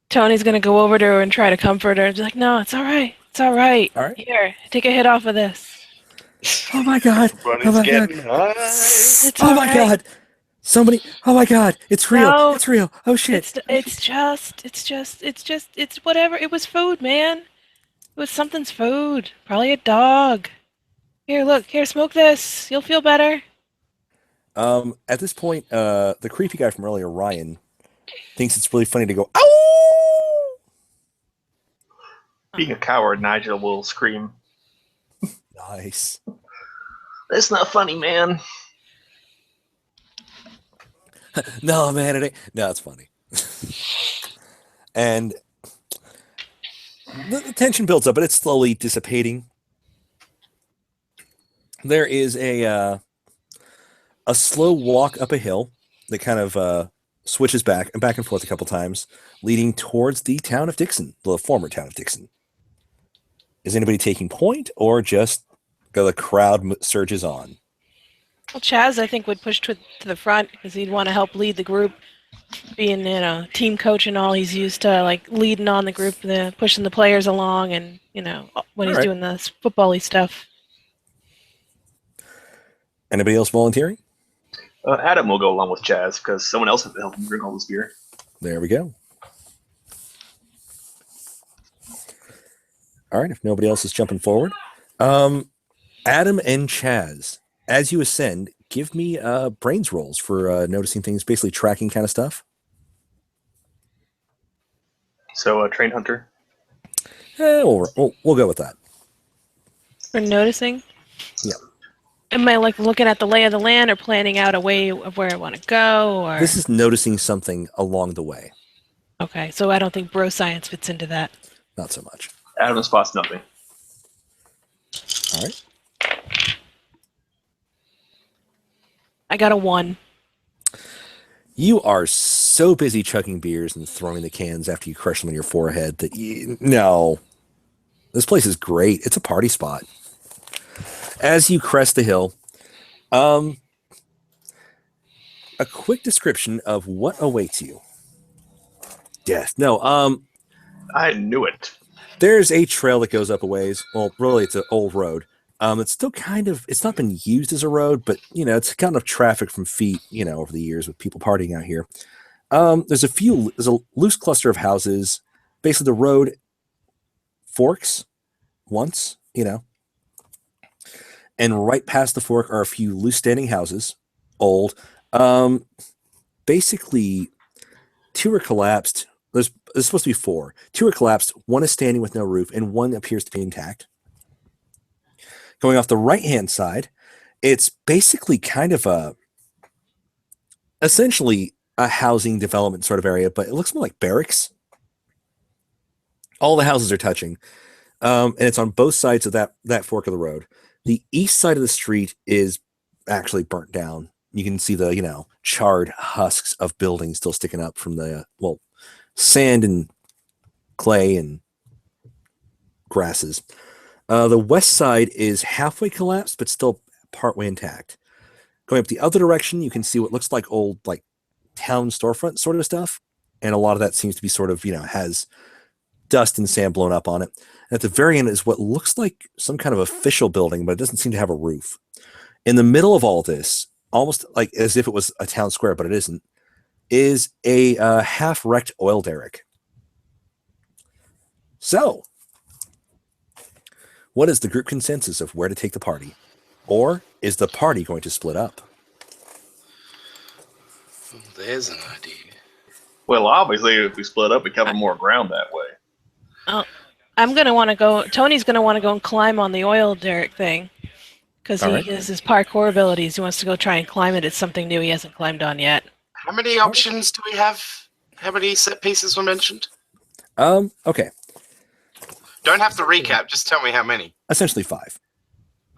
S2: Tony's going to go over to her and try to comfort her. Be like, no, it's all right. It's all right.
S1: All right.
S2: Here, take a hit off of this.
S1: Oh my god.
S5: Everybody's
S1: Oh my
S5: getting
S1: god.
S5: high.
S2: It's
S1: Oh
S2: all
S1: my
S2: right.
S1: god. Somebody. Oh my god. It's real.
S2: No.
S1: It's real. Oh shit.
S2: It's whatever. It was food, man. It was something's food. Probably a dog. Here, look. Here, smoke this. You'll feel better.
S1: At this point, the creepy guy from earlier, Ryan, thinks it's really funny to go, "Ow!"
S4: Being a coward, Nigel will scream,
S1: Nice.
S4: "That's not funny, man."
S1: No, man, it ain't. No, it's funny. And the tension builds up, but it's slowly dissipating. There is a slow walk up a hill that kind of switches back and forth a couple times, leading towards the town of Dixon, the former town of Dixon. Is anybody taking point, or just the crowd surges on?
S2: Well, Chaz, I think, would push to the front because he'd want to help lead the group. Being, team coach and all, he's used to like leading on the group, pushing the players along, and when he's doing this football-y stuff.
S1: Anybody else volunteering?
S4: Adam will go along with Chaz because someone else has to help him drink all this beer.
S1: There we go. All right, if nobody else is jumping forward. Adam and Chaz, as you ascend, give me brains rolls for noticing things, basically tracking kind of stuff.
S4: So, trained hunter.
S1: We'll go with that.
S2: For noticing?
S1: Yeah.
S2: Am I like looking at the lay of the land or planning out a way of where I want to go? Or
S1: This is noticing something along the way.
S2: Okay, so I don't think bro science fits into that.
S1: Not so much.
S4: Adam spots nothing.
S1: All right.
S2: I got a 1.
S1: You are so busy chugging beers and throwing the cans after you crush them on your forehead that no. This place is great. It's a party spot. As you crest the hill, a quick description of what awaits you. Death. No,
S4: I knew it.
S1: there's a trail that goes up a ways. Well, really, it's an old road. It's still it's not been used as a road, but, it's kind of traffic from feet, over the years with people partying out here. There's a loose cluster of houses. Basically, the road forks once, and right past the fork are a few loose standing houses, old. Basically, 2 are collapsed. There's supposed to be 4. 2 are collapsed. 1 is standing with no roof, and 1 appears to be intact. Going off the right-hand side, it's basically kind of essentially a housing development sort of area, but it looks more like barracks. All the houses are touching, and it's on both sides of that fork of the road. The east side of the street is actually burnt down. You can see the, charred husks of buildings still sticking up from the, sand and clay and grasses. The west side is halfway collapsed, but still partway intact. Going up the other direction, you can see what looks like old, town storefront sort of stuff. And a lot of that seems to be sort of, has dust and sand blown up on it. And at the very end is what looks like some kind of official building, but it doesn't seem to have a roof. In the middle of all this, almost like as if it was a town square, but it isn't, is a half-wrecked oil derrick. So, what is the group consensus of where to take the party? Or is the party going to split up?
S5: There's an idea.
S4: Well, obviously, if we split up, we cover more ground that way.
S2: Oh, I'm going to want to go. Tony's going to want to go and climb on the oil derrick thing because he has his parkour abilities. He wants to go try and climb it. It's something new he hasn't climbed on yet.
S5: How many options do we have? How many set pieces were mentioned?
S1: Okay.
S5: Don't have to recap. Just tell me how many.
S1: Essentially 5.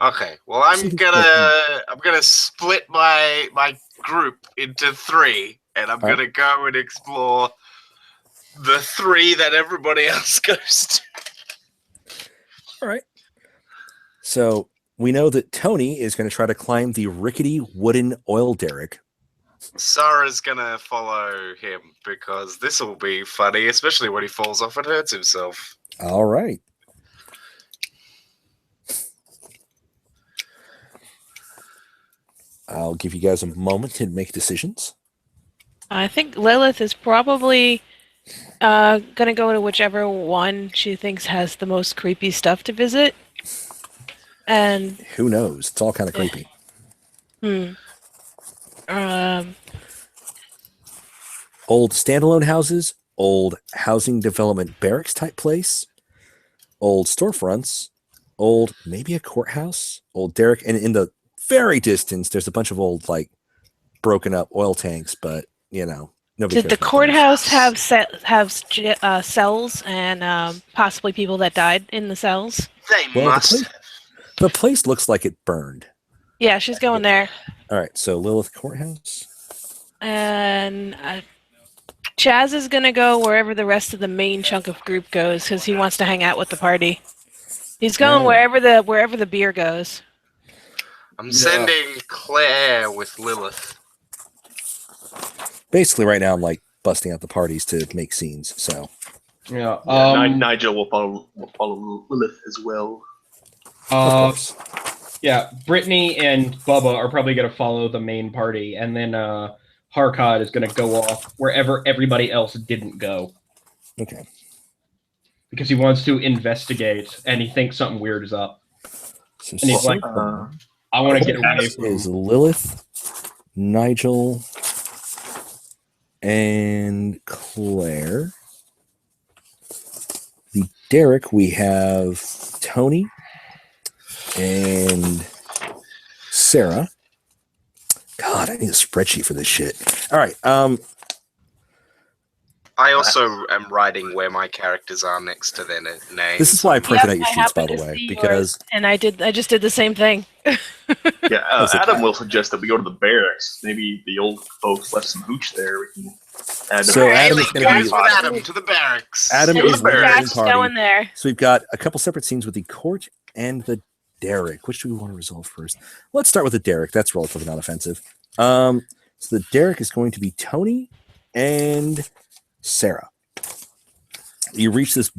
S5: Okay. Well, I'm gonna split my group into 3, and I'm gonna go and explore the 3 that everybody else goes to.
S1: All right. So we know that Tony is going to try to climb the rickety wooden oil derrick.
S5: Sarah's gonna follow him because this will be funny, especially when he falls off and hurts himself.
S1: All right. I'll give you guys a moment to make decisions.
S2: I think Lilith is probably going to go to whichever one she thinks has the most creepy stuff to visit. And
S1: who knows? It's all kind of creepy. Old standalone houses, old housing development barracks type place, old storefronts, old maybe a courthouse, old derrick, and in the very distance, there's a bunch of old like broken up oil tanks, but nobody
S2: Did the
S1: cares about those.
S2: courthouse have cells and possibly people that died in the cells?
S5: They
S1: Well,
S5: must.
S1: the place looks like it burned.
S2: Yeah, she's going there.
S1: All right, so Lilith Courthouse.
S2: And Chaz is going to go wherever the rest of the main chunk of group goes because he wants to hang out with the party. He's going wherever the beer goes.
S5: I'm sending Claire with Lilith.
S1: Basically, right now I'm like busting out the parties to make scenes. So
S6: Yeah.
S4: Nigel will follow Lilith as well.
S1: of course.
S6: Yeah, Brittany and Bubba are probably going to follow the main party, and then Harkod is going to go off wherever everybody else didn't go.
S1: Okay.
S6: Because he wants to investigate, and he thinks something weird is up.
S1: So
S6: And he's like, I want to get away
S1: Courthouse
S6: from...
S1: is Lilith, Nigel, and Claire. The Derek, we have Tony and Sarah. God, I need a spreadsheet for this shit. All right.
S5: I also am writing where my characters are next to their names.
S1: This is why I printed out your
S2: I
S1: sheets, by
S2: happened
S1: the
S2: to
S1: way,
S2: see
S1: because
S2: yours, and I just did the same thing.
S4: Yeah,
S1: That's okay.
S4: Adam will suggest that we go to the barracks. Maybe the old folks left some hooch there. We can add
S1: So
S4: to
S1: Adam
S5: Haley
S1: is gonna
S5: goes
S1: be-
S5: with Adam to the barracks.
S1: Adam
S2: And
S1: is leading the
S2: Chaz is
S1: party.
S2: going there.
S1: So we've got a couple separate scenes with the court and the Derrick. Which do we want to resolve first? Let's start with the Derrick. That's relatively not offensive. So the Derrick is going to be Tony and Sarah. You reach this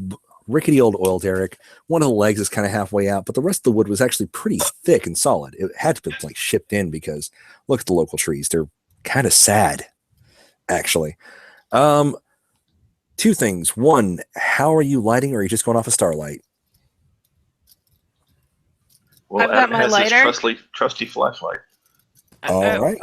S1: rickety old oil derrick. One of the legs is kind of halfway out, but the rest of the wood was actually pretty thick and solid. It had to be like shipped in because look at the local trees. They're kind of sad, actually. Two things. One, how are you lighting, or are you just going off a starlight?
S4: Well,
S2: I've got
S4: Adam
S2: my
S4: has
S2: lighter.
S4: his trusty flashlight.
S1: All right.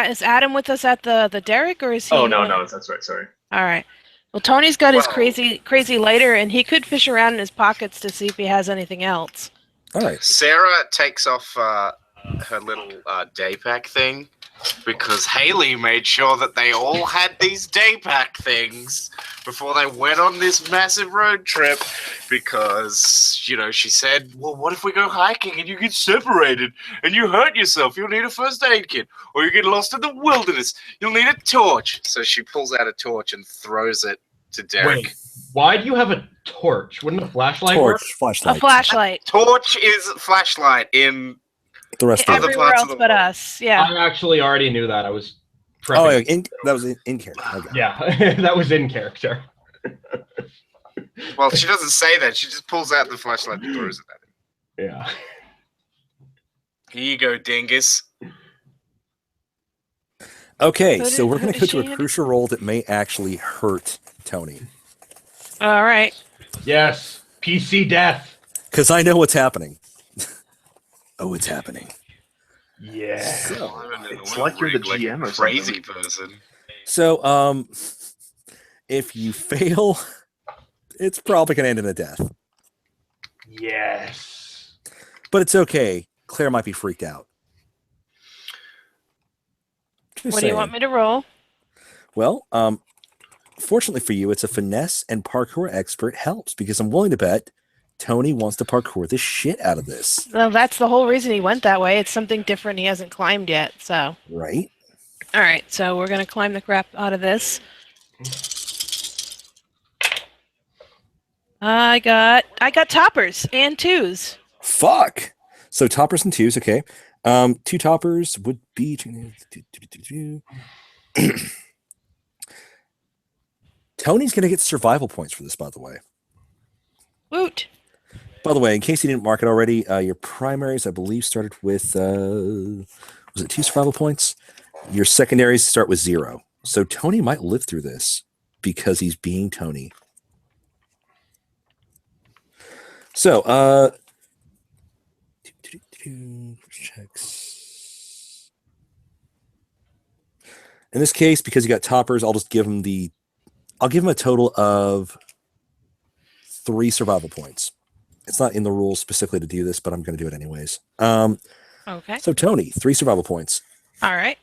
S2: Is Adam with us at the Derrick, or is he?
S4: Oh no, that's right. Sorry.
S2: All right. Well, Tony's got his
S5: Well-
S2: crazy lighter, and he could fish around in his pockets to see if he has anything else.
S1: All right.
S5: Sarah takes off her little day pack thing because Haley made sure that they all had these day pack things before they went on this massive road trip because, she said, well, what if we go hiking and you get separated and you hurt yourself? You'll need a first aid kit, or you get lost in the wilderness. You'll need a torch. So she pulls out a torch and throws it to Derek.
S6: Wait, why do you have a torch? Wouldn't a flashlight work?
S1: Torch, flashlight.
S2: A flashlight.
S5: Torch is flashlight in
S1: The rest of
S5: Other
S1: it.
S2: Everywhere
S5: parts
S2: else
S5: of the
S2: but
S5: world.
S2: us. Yeah.
S6: I actually already knew that. I was prepping.
S1: Oh, yeah, that was in character. Okay.
S6: Yeah, that was in character.
S5: Well, she doesn't say that. She just pulls out the flashlight and throws it at him.
S6: Yeah.
S5: Here you go, dingus.
S1: Okay,
S2: So
S1: so we're going to go
S2: does
S1: to
S2: she
S1: a
S2: have-
S1: crucial role that may actually hurt Tony.
S2: All right.
S6: Yes. PC death.
S1: Because I know what's happening. Oh, it's happening.
S6: Yeah.
S4: It's like you're the GM or
S5: crazy
S4: something.
S5: person.
S1: So, if you fail, it's probably going to end in a death.
S6: Yes.
S1: But it's okay. Claire might be freaked out. Just
S2: What do you
S1: saying.
S2: want me to roll?
S1: Well, fortunately for you, it's a finesse and parkour expert helps because I'm willing to bet Tony wants to parkour the shit out of this.
S2: Well, that's the whole reason he went that way. It's something different he hasn't climbed yet. So,
S1: Right?
S2: all right. So we're gonna climb the crap out of this. I got toppers and twos.
S1: Fuck. So toppers and twos, okay. Two toppers would be Tony's gonna get survival points for this, by the way.
S2: Woot.
S1: By the way, in case you didn't mark it already, your primaries, I believe, started with was it 2 survival points? Your secondaries start with 0. So Tony might live through this because he's being Tony. So, checks. In this case, because you got toppers, I'll give him a total of 3 survival points. It's not in the rules specifically to do this, but I'm going to do it anyways.
S2: Okay.
S1: So Tony, 3 survival points.
S2: All right.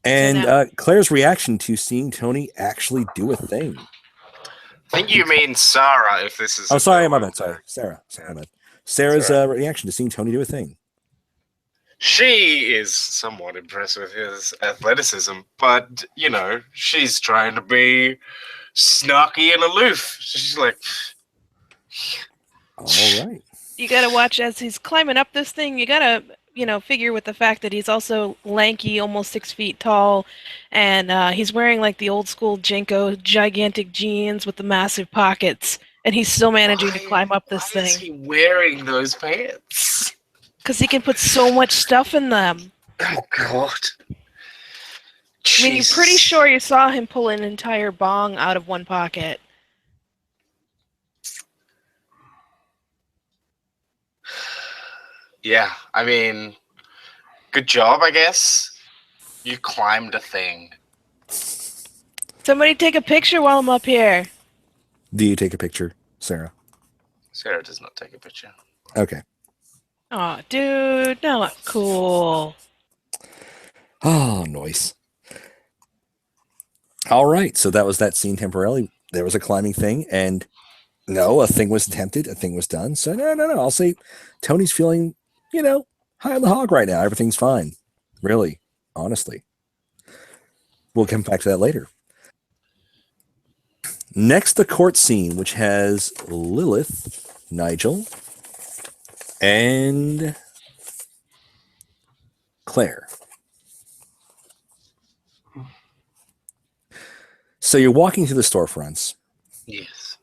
S1: And
S2: now-
S1: Claire's reaction to seeing Tony actually do a thing.
S5: I think you mean Sarah, if this is...
S1: Oh, sorry, my bad. Sorry, Sarah. Sorry, my bad. Sarah's reaction to seeing Tony do a thing.
S5: She is somewhat impressed with his athleticism, but, you know, she's trying to be snarky and aloof. She's like...
S1: All right.
S2: You gotta watch as he's climbing up this thing. You gotta, figure with the fact that he's also lanky, almost 6 feet tall, and he's wearing like the old school Jenko gigantic jeans with the massive pockets, and he's still managing to climb up this
S5: Why is
S2: thing
S5: he wearing those pants?
S2: because he can put so much stuff in them.
S5: Oh, God.
S2: I mean, you're pretty
S5: Jesus.
S2: sure you saw him pull an entire bong out of one pocket.
S5: Yeah, I mean, good job, I guess. You climbed a thing.
S2: Somebody take a picture while I'm up here.
S1: Do you take a picture, Sarah?
S5: Sarah does not take a picture.
S1: Okay.
S2: Oh, dude, no, cool.
S1: Oh, nice. All right. So that was that scene temporarily. There was a climbing thing, and no, a thing was attempted, a thing was done. So no. I'll say Tony's feeling, high on the hog right now. Everything's fine. Really, honestly. We'll come back to that later. Next, the court scene, which has Lilith, Nigel, and Claire. So you're walking through the storefronts.
S5: Yes.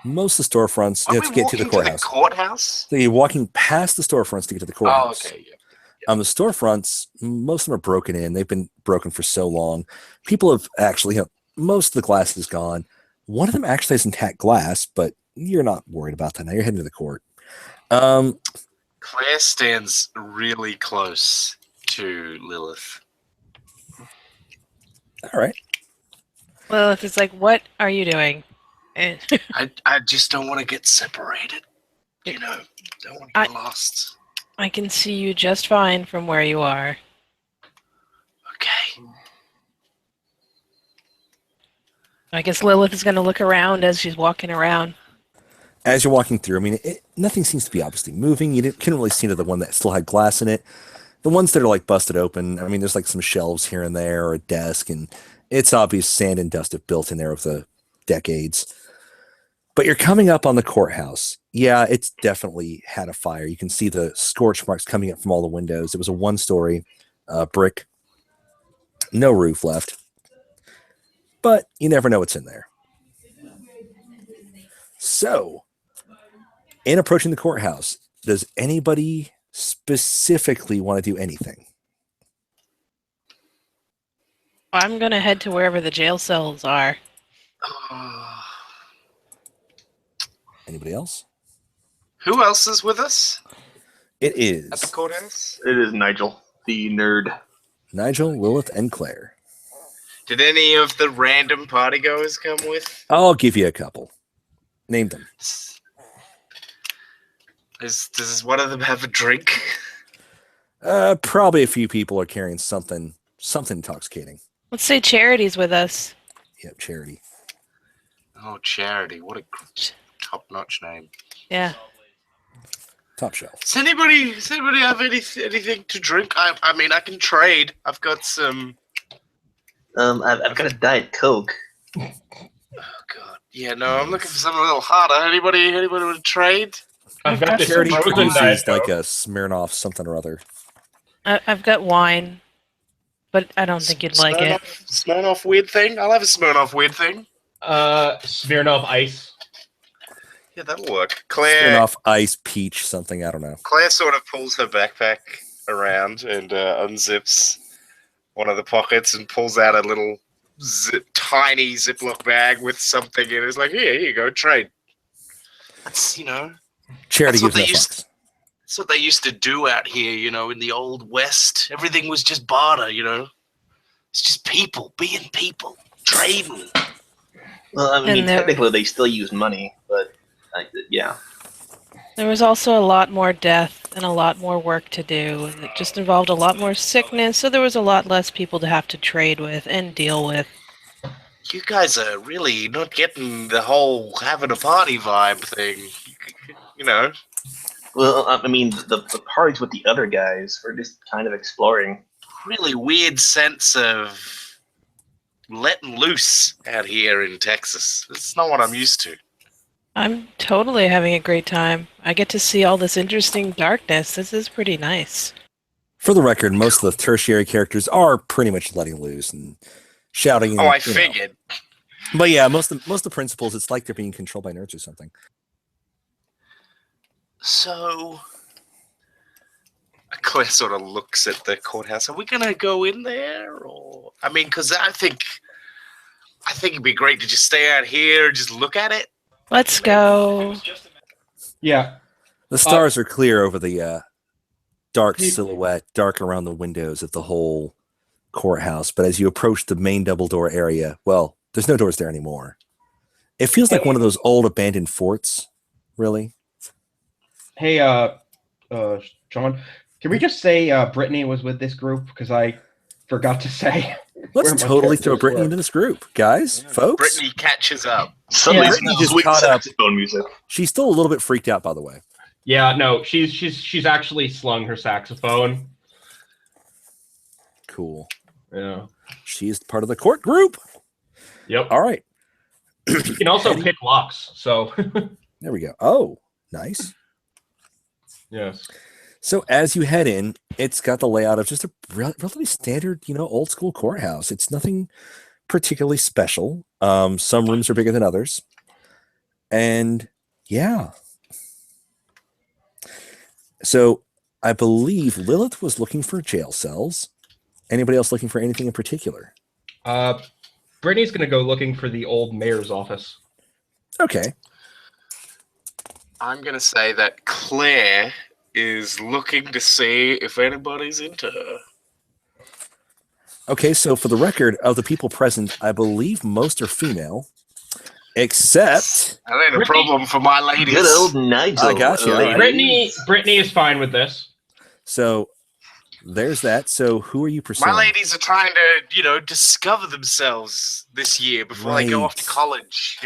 S1: Most of the storefronts
S5: Are
S1: to
S5: we
S1: get to the
S5: walking
S1: courthouse.
S5: courthouse?
S1: So you're walking past the storefronts to get to the courthouse.
S5: Oh, okay. Yeah.
S1: The storefronts, most of them are broken in. They've been broken for so long. People have actually, most of the glass is gone. One of them actually has intact glass, but you're not worried about that now. You're heading to the court.
S5: Claire stands really close to Lilith.
S1: All right.
S2: Well, if it's like, what are you doing? And
S5: I just don't want to get separated. Don't want to get lost.
S2: I can see you just fine from where you are.
S5: Okay.
S2: I guess Lilith is going to look around as she's walking around.
S1: As you're walking through, I mean, nothing seems to be obviously moving. You couldn't really see to the one that still had glass in it. The ones that are like busted open, I mean, there's like some shelves here and there or a desk, and it's obvious sand and dust have built in there over the decades. But you're coming up on the courthouse. Yeah, it's definitely had a fire. You can see the scorch marks coming up from all the windows. It was a one-story brick, no roof left. But you never know what's in there. So, in approaching the courthouse, does anybody specifically want to do anything?
S2: I'm going to head to wherever the jail cells are.
S1: Anybody else?
S5: Who else is with us
S1: It is
S5: at the courthouse?
S4: It is Nigel, the nerd.
S1: Nigel, Lilith, and Claire.
S5: Did any of the random partygoers come with?
S1: I'll give you a couple. Name them.
S5: Does one of them have a drink?
S1: Probably a few people are carrying something intoxicating.
S2: Let's say Charity's with us.
S1: Yep, Charity.
S5: Oh, Charity. What a top-notch name.
S2: Yeah.
S1: Top shelf.
S5: Does anybody have anything to drink? I mean, I can trade. I've got some...
S4: I've got a Diet Coke.
S5: Oh, God. Yeah, no, I'm looking for something a little hotter. Anybody want to trade?
S3: I've got this
S1: Charity
S3: frozen
S1: produces
S3: Diet
S1: like
S3: Coke.
S1: a Smirnoff something or other.
S2: I've got wine, but I don't think you'd like it.
S5: Smirnoff weird thing? I'll have a Smirnoff weird thing.
S3: Smirnoff Ice.
S5: Yeah, that'll work. Claire
S1: Smirnoff Ice Peach something. I don't know.
S5: Claire sort of pulls her backpack around and unzips one of the pockets and pulls out a little tiny Ziploc bag with something in it. It's like, here you go, trade. That's,
S1: Charity
S5: That's what
S1: gives no
S5: they used
S1: fucks.
S5: that's what they used to do out here, in the old West. Everything was just barter, It's just people being people, trading.
S4: Well, I
S2: And
S4: mean,
S2: there-
S4: technically they still use money, but yeah.
S2: There was also a lot more death and a lot more work to do, and it just involved a lot more sickness, so there was a lot less people to have to trade with and deal with.
S5: You guys are really not getting the whole having a party vibe thing. You know,
S4: Well, I mean, the parties with the other guys were just kind of exploring.
S5: really weird sense of letting loose out here in Texas. It's not what I'm used to.
S2: I'm totally having a great time. I get to see all this interesting darkness. This is pretty nice.
S1: For the record, most of the tertiary characters are pretty much letting loose and shouting. And,
S5: Oh, I
S1: you know.
S5: figured.
S1: But yeah, most of the principals, it's like they're being controlled by nerds or something.
S5: So, Claire sort of looks at the courthouse. Are we gonna go in there, or I mean, because I think it'd be great to just stay out here, and just look at it.
S2: Let's go.
S6: Yeah.
S1: The stars are clear over the dark
S6: Hey-
S1: silhouette, dark around the windows of the whole courthouse. But as you approach the main double door area, well, there's no doors there anymore. It feels like one of those old abandoned forts, really.
S6: Hey, John, can we just say Brittany was with this group? Because I forgot to say.
S1: Let's
S6: where my
S1: totally throw
S6: characters
S1: Brittany
S6: were.
S1: into this group, guys, folks.
S5: Brittany catches up.
S4: Suddenly,
S6: Yeah,
S4: some
S1: Brittany just
S4: sweet
S1: caught up.
S4: saxophone music.
S1: She's still a little bit freaked out, by the way.
S6: Yeah, no, she's actually slung her saxophone.
S1: Cool.
S6: Yeah.
S1: She's part of the court group.
S6: Yep.
S1: All right.
S6: You can also pick locks. So.
S1: There we go. Oh, nice.
S6: Yes.
S1: So as you head in, it's got the layout of just a relatively standard, old school courthouse. It's nothing particularly special. Some rooms are bigger than others. And yeah. So I believe Lilith was looking for jail cells. Anybody else looking for anything in particular?
S6: Brittany's gonna go looking for the old mayor's office.
S1: Okay.
S5: I'm gonna say that Claire is looking to see if anybody's into her.
S1: Okay, so for the record of the people present, I believe most are female, except
S5: That ain't a
S6: Brittany-
S5: problem for my ladies.
S4: Good old Nigel.
S1: I got you, all right.
S6: Brittany is fine with this.
S1: so there's that. So who are you pursuing?
S5: My ladies are trying to, discover themselves this year before they go off to
S1: Right.
S5: college.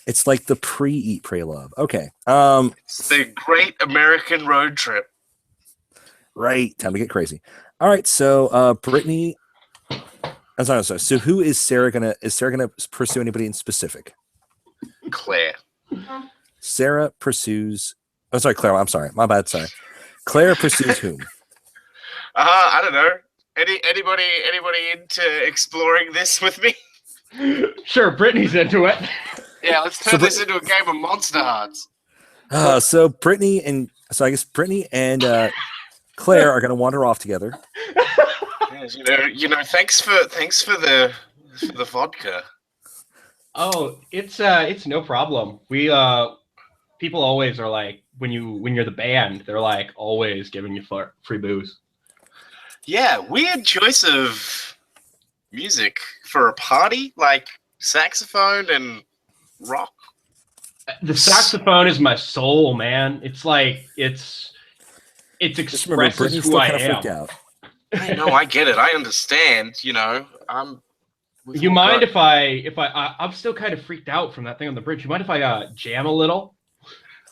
S1: It's like the pre-eat, pray, love. Okay.
S5: It's the great American road trip.
S1: Right. Time to get crazy. All right. So, Brittany. I'm sorry. So, who is Sarah gonna? Is Sarah gonna pursue anybody in specific?
S5: Claire.
S1: Sarah pursues. Oh, sorry, Claire. I'm sorry. My bad. Sorry. Claire pursues whom?
S5: I don't know. Anybody into exploring this with me?
S6: Sure, Brittany's into it.
S5: Yeah, let's turn this into a game of Monster Hearts.
S1: So Brittany and I guess Brittany and Claire are gonna wander off together.
S5: Yes, thanks for the vodka.
S6: Oh, it's no problem. We people always are like when you're the band, they're like always giving you free booze.
S5: Yeah, weird choice of music for a party, like saxophone and rock.
S6: The saxophone is my soul, man. It's like it
S1: Just remember,
S6: expresses
S1: Brittany's
S6: who
S1: still
S6: I
S1: kind of freaked
S6: am.
S1: out.
S5: I know, I get it. I understand.
S6: You mind if I'm still kind of freaked out from that thing on the bridge. You mind if I jam a little?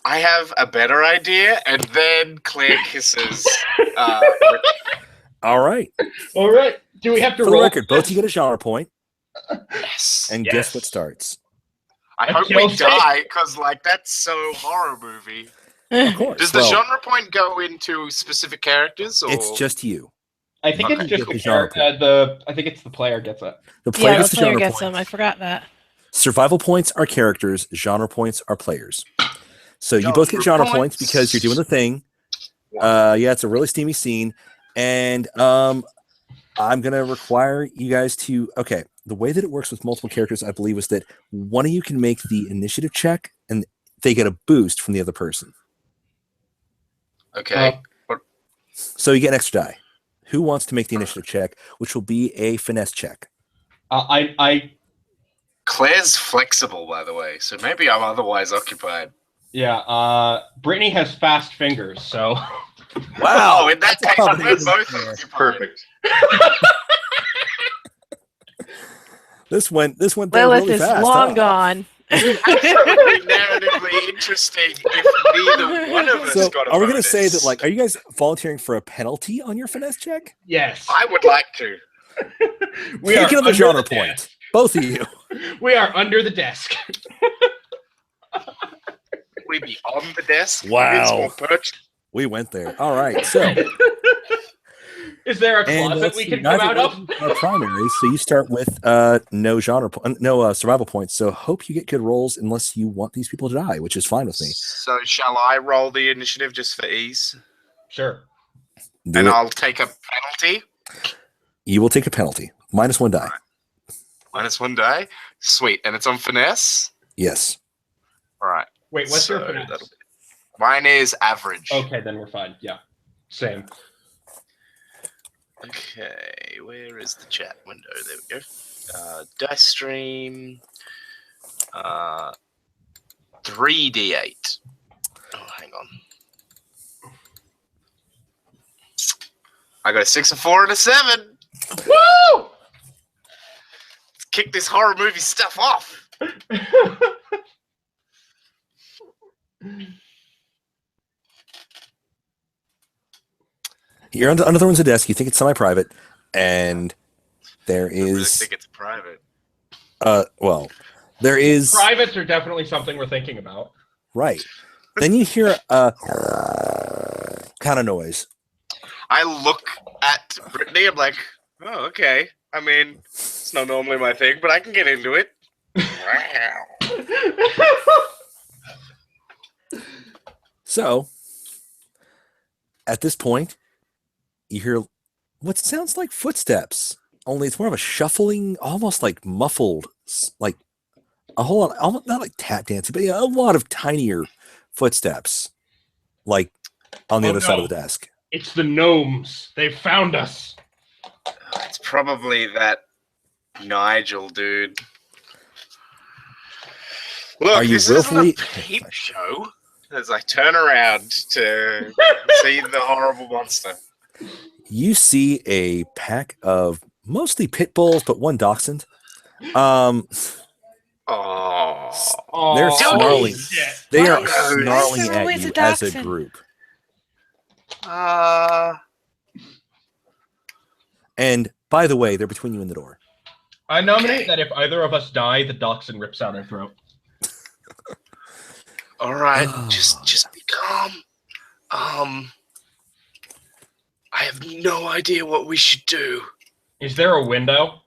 S5: I have a better idea, and then Claire kisses.
S1: All right.
S6: All right. Do we have to
S1: For the
S6: roll?
S1: record, both of you get a genre point,
S5: Yes.
S1: and
S6: Yes.
S1: guess what starts?
S5: I hope we
S6: Kills it.
S5: die, because that's so horror movie.
S1: Of course.
S5: Does the
S1: Well,
S5: genre point go into specific characters, or
S1: it's just you.
S6: I think
S5: Okay.
S6: it's just
S1: Get
S6: the
S1: the genre
S6: character. I think it's the player gets it.
S1: The player
S2: Yeah,
S1: gets
S2: the
S1: the
S2: player
S1: genre
S2: gets
S1: point.
S2: them. I forgot that.
S1: Survival points are characters. Genre points are players. So you both get
S5: Genre
S1: genre points because you're doing the thing. Yeah, it's a really steamy scene, and I'm gonna require you guys to. Okay, the way that it works with multiple characters, I believe, is that one of you can make the initiative check, and they get a boost from the other person.
S5: okay?
S1: So you get an extra die. Who wants to make the initiative check, which will be a finesse check?
S5: Claire's flexible, by the way, so maybe I'm otherwise occupied.
S6: Brittany has fast fingers, so.
S1: Wow.
S5: Oh, in that
S1: That's a
S5: case, we're
S1: combination.
S5: both
S1: Yeah.
S5: occupied.
S4: Perfect.
S1: This went there
S2: Lilith
S1: really
S2: is
S1: fast.
S2: long
S1: huh?
S2: gone.
S5: Absolutely narratively interesting if neither one of us
S1: So,
S5: got a
S1: are we going to
S5: bonus.
S1: say that, like, are you guys volunteering for a penalty on your finesse check?
S6: Yes.
S5: I would like to.
S6: We
S1: Take
S6: are
S1: another
S6: under
S1: genre
S6: the
S1: point.
S6: desk.
S1: Both of you.
S6: We are under the desk.
S5: We be on the desk.
S1: Wow.
S5: Or perched.
S1: We went there. All right. So,
S6: Is there a
S1: and
S6: closet
S1: let's
S6: we
S1: see,
S6: can come
S1: neither
S6: out
S1: one
S6: of?
S1: you are primary. So you start with no survival points. So hope you get good rolls unless you want these people to die, which is fine with me.
S5: So shall I roll the initiative just for ease?
S6: Sure.
S1: Do
S5: And
S1: it.
S5: I'll take a penalty.
S1: You will take a penalty. -1 die.
S5: -1 die. Sweet. And it's on finesse?
S1: Yes.
S5: All right.
S6: Wait, what's your
S5: So
S6: finesse?
S5: Mine is average.
S6: Okay, then we're fine. Yeah. Same.
S5: Okay, where is the chat window? There we go. Dice stream. 3d8. Oh, hang on. I got a 6, a 4, and a 7.
S6: Woo!
S5: Let's kick this horror movie stuff off.
S1: You're under the one's a desk. You think it's semi-private, and there
S5: I really
S1: is
S5: think it's private.
S1: well, there is
S6: Privates are definitely something we're thinking about.
S1: right. Then you hear a kind of noise.
S5: I look at Brittany. I'm like, oh, okay. I mean, it's not normally my thing, but I can get into it.
S1: So, at this point, you hear what sounds like footsteps, only it's more of a shuffling, almost like muffled, like a whole lot, almost not like tap dancing, but a lot of tinier footsteps, like on the
S6: Oh,
S1: other side
S6: no.
S1: of the desk.
S6: It's the gnomes. They've found us.
S5: It's probably that Nigel dude. Look,
S1: Are you
S5: this
S1: willfully-
S5: isn't a peep show. As I turn around to see the horrible monster.
S1: You see a pack of mostly pit bulls, but one dachshund.
S5: Oh,
S1: They're
S6: Oh,
S1: snarling.
S6: shit.
S1: They are
S5: Why is
S1: snarling
S2: there
S1: at
S2: always
S1: you
S2: a
S1: as a
S2: dachshund?
S1: group. And by the way, they're between you and the door.
S6: I nominate that if either of us die, the dachshund rips out our throat.
S5: all right. Just be calm. I have no idea what we should do.
S6: Is there a window?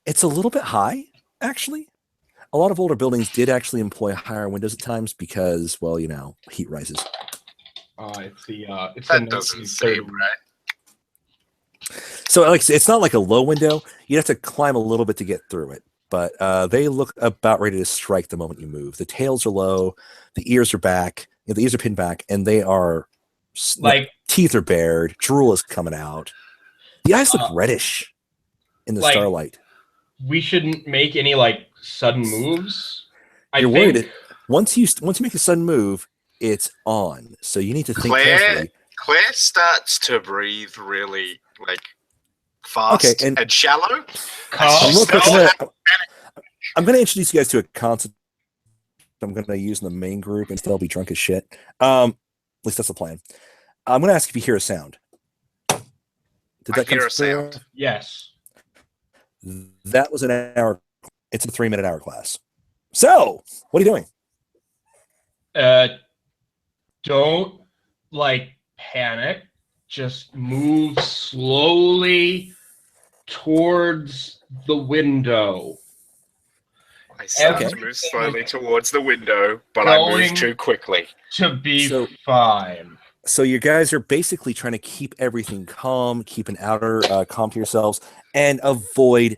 S1: It's a little bit high, actually. A lot of older buildings did actually employ higher windows at times because, well, you know, heat rises.
S6: It's the
S5: That doesn't seem right.
S1: So, like, it's not like a low window. You have to climb a little bit to get through it. But they look about ready to strike the moment you move. The tails are low, the ears are back, the ears are pinned back, and they are
S6: like
S1: teeth are bared, drool is coming out. The eyes look reddish in the
S6: like-
S1: starlight.
S6: we shouldn't make any like sudden moves.
S1: You're worried. Once you make a sudden move, it's on. So you need to think carefully.
S5: Claire starts to breathe really like fast
S1: and-
S5: and shallow.
S1: I'm, real quick,
S5: Smell
S1: I'm gonna introduce you guys to a concept I'm gonna use in the main group, and they'll be drunk as shit. At least that's the plan. I'm gonna ask if you hear a sound. Did
S5: I
S1: that come
S5: hear a
S1: through?
S5: sound.
S6: Yes.
S1: That was an hour. It's a 3-minute hour class. So, what are you doing?
S6: Don't like panic. Just move slowly towards the window.
S5: I start
S1: Okay.
S5: to move slowly towards the window, but I
S6: Going-
S5: move too quickly.
S6: To be
S1: So-
S6: fine.
S1: So you guys are basically trying to keep everything calm, keep an outer calm to yourselves, and avoid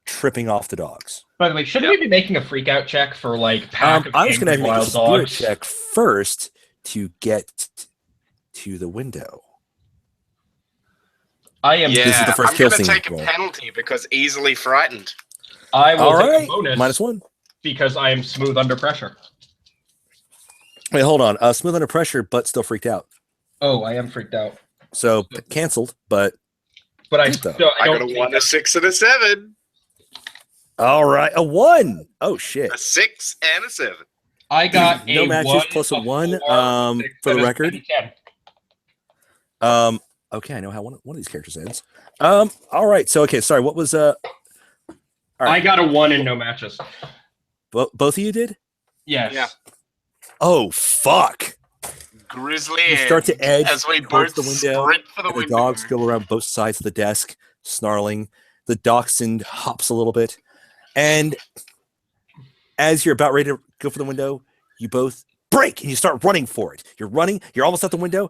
S1: tripping off the dogs.
S6: By the way, shouldn't we be making a freak out check for like pack of
S1: I was going to
S6: angry
S1: make a
S6: wild
S1: spirit
S6: dogs?
S1: check first to get to the window.
S6: I am.
S5: Yeah,
S1: This is the first
S5: I'm
S1: kill
S5: gonna
S1: scene
S5: take a
S1: roll.
S5: penalty because easily frightened.
S6: I will
S1: All
S6: take
S1: right,
S6: a bonus
S1: -1.
S6: because I am smooth under pressure.
S1: Wait, hold on. Smooth under pressure, but still freaked out.
S6: Oh, I am freaked out.
S1: So canceled, but
S6: But I
S1: Good, though.
S6: still, I
S5: I
S6: don't
S5: got a
S6: take
S5: 1, a 6, and a 7.
S1: all right, a 1. Oh shit.
S5: A 6 and a 7.
S6: I got
S1: No
S6: a
S1: matches
S6: 1,
S1: plus a 1,
S6: 4, a 6,
S1: for the
S6: and a
S1: record.
S6: 10.
S1: Okay, I know how one of these characters ends. All right. So okay, sorry. What was all right.
S6: I got a 1 and no matches.
S1: both of you did?
S6: Yes.
S5: Yeah.
S1: Oh fuck.
S5: Grizzly
S1: You start to edge
S5: as we
S1: towards
S5: both
S1: the window,
S5: sprint for the
S1: and the
S5: window.
S1: dogs go around both sides of the desk, snarling. The dachshund hops a little bit, and as you're about ready to go for the window, you both break and you start running for it. You're running. You're almost at the window,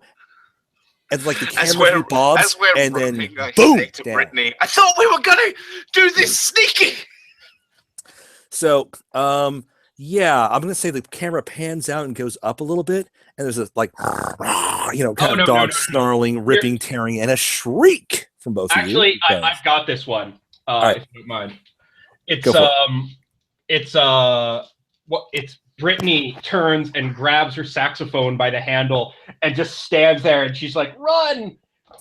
S1: and like the camera bobs, and then
S5: running, I
S1: boom.
S5: say to
S1: Down.
S5: Brittany, I thought we were gonna do this sneaky.
S1: So, yeah, I'm gonna say the camera pans out and goes up a little bit, and there's a like, kind of dog snarling, ripping, tearing, and a shriek from both of you.
S6: Actually, I've got this one.
S1: right.
S6: If you don't mind.
S1: Go for
S6: It's Brittany turns and grabs her saxophone by the handle and just stands there, and she's like, "Run!"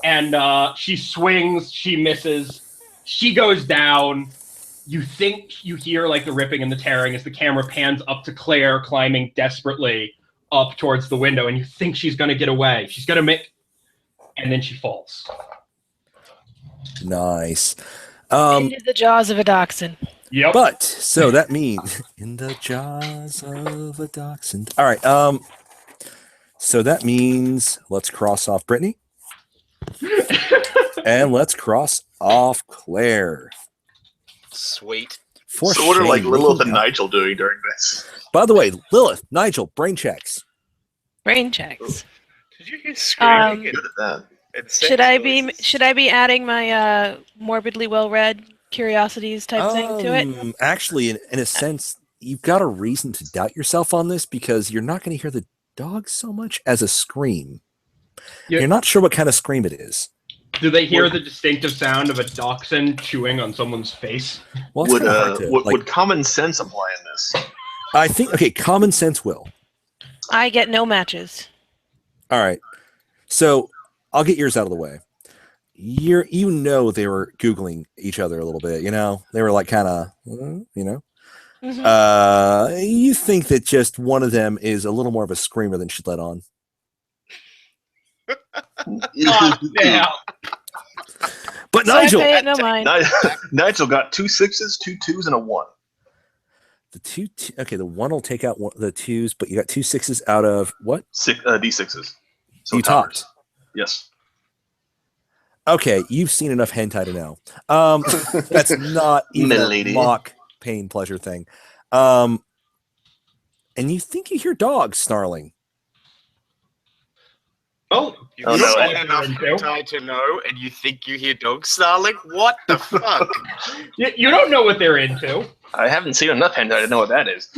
S6: And she swings, she misses, she goes down. You think you hear like the ripping and the tearing as the camera pans up to Claire climbing desperately up towards the window, and you think she's going to get away. She's going to make, and then she falls.
S1: Nice.
S2: Into the jaws of a dachshund.
S6: Yep.
S1: But so that means in the jaws of a dachshund. All right. So that means let's cross off Brittany, and let's cross off Claire.
S5: Sweet.
S1: For
S4: So what are like
S1: shame,
S4: Lilith
S1: making
S4: and
S1: out.
S4: Nigel doing during this?
S1: By the way, Lilith, Nigel, brain checks.
S2: Brain checks.
S5: Did you hear screaming?
S4: Good at that.
S5: and sex noises?
S2: Should I be adding my morbidly well read curiosities type thing to it?
S1: Actually, in a sense, you've got a reason to doubt yourself on this because you're not going to hear the dog so much as a scream.
S6: Yeah.
S1: You're not sure what kind of scream it is.
S6: Do they hear the distinctive sound of a dachshund chewing on someone's face?
S1: Well, it's
S4: Would,
S1: kinda hard to,
S4: would common sense apply in this?
S1: I think, okay, common sense will.
S2: I get no matches.
S1: All right. So I'll get yours out of the way. You they were Googling each other a little bit, They were like kind of,
S2: Mhm.
S1: You think that just one of them is a little more of a screamer than she'd let on.
S6: God damn.
S1: But
S2: So I
S1: Nigel,
S2: pay it no mind.
S4: Nigel got 2 6s, 2 2s, and a 1.
S1: the one will take out the 2s, but you got 2 6s out of what?
S4: D6s. So
S1: You
S4: it covers.
S1: topped.
S4: Yes.
S1: Okay, you've seen enough hentai to know. That's not even
S4: Milady.
S1: a mock pain pleasure thing. And you think you hear dogs snarling.
S6: Oh,
S5: You've
S4: Oh, no,
S5: seen
S6: I-
S5: enough hentai to know, and you think you hear dogs snarling? What the fuck?
S6: you don't know what they're into.
S4: I haven't seen enough hentai to know what that is.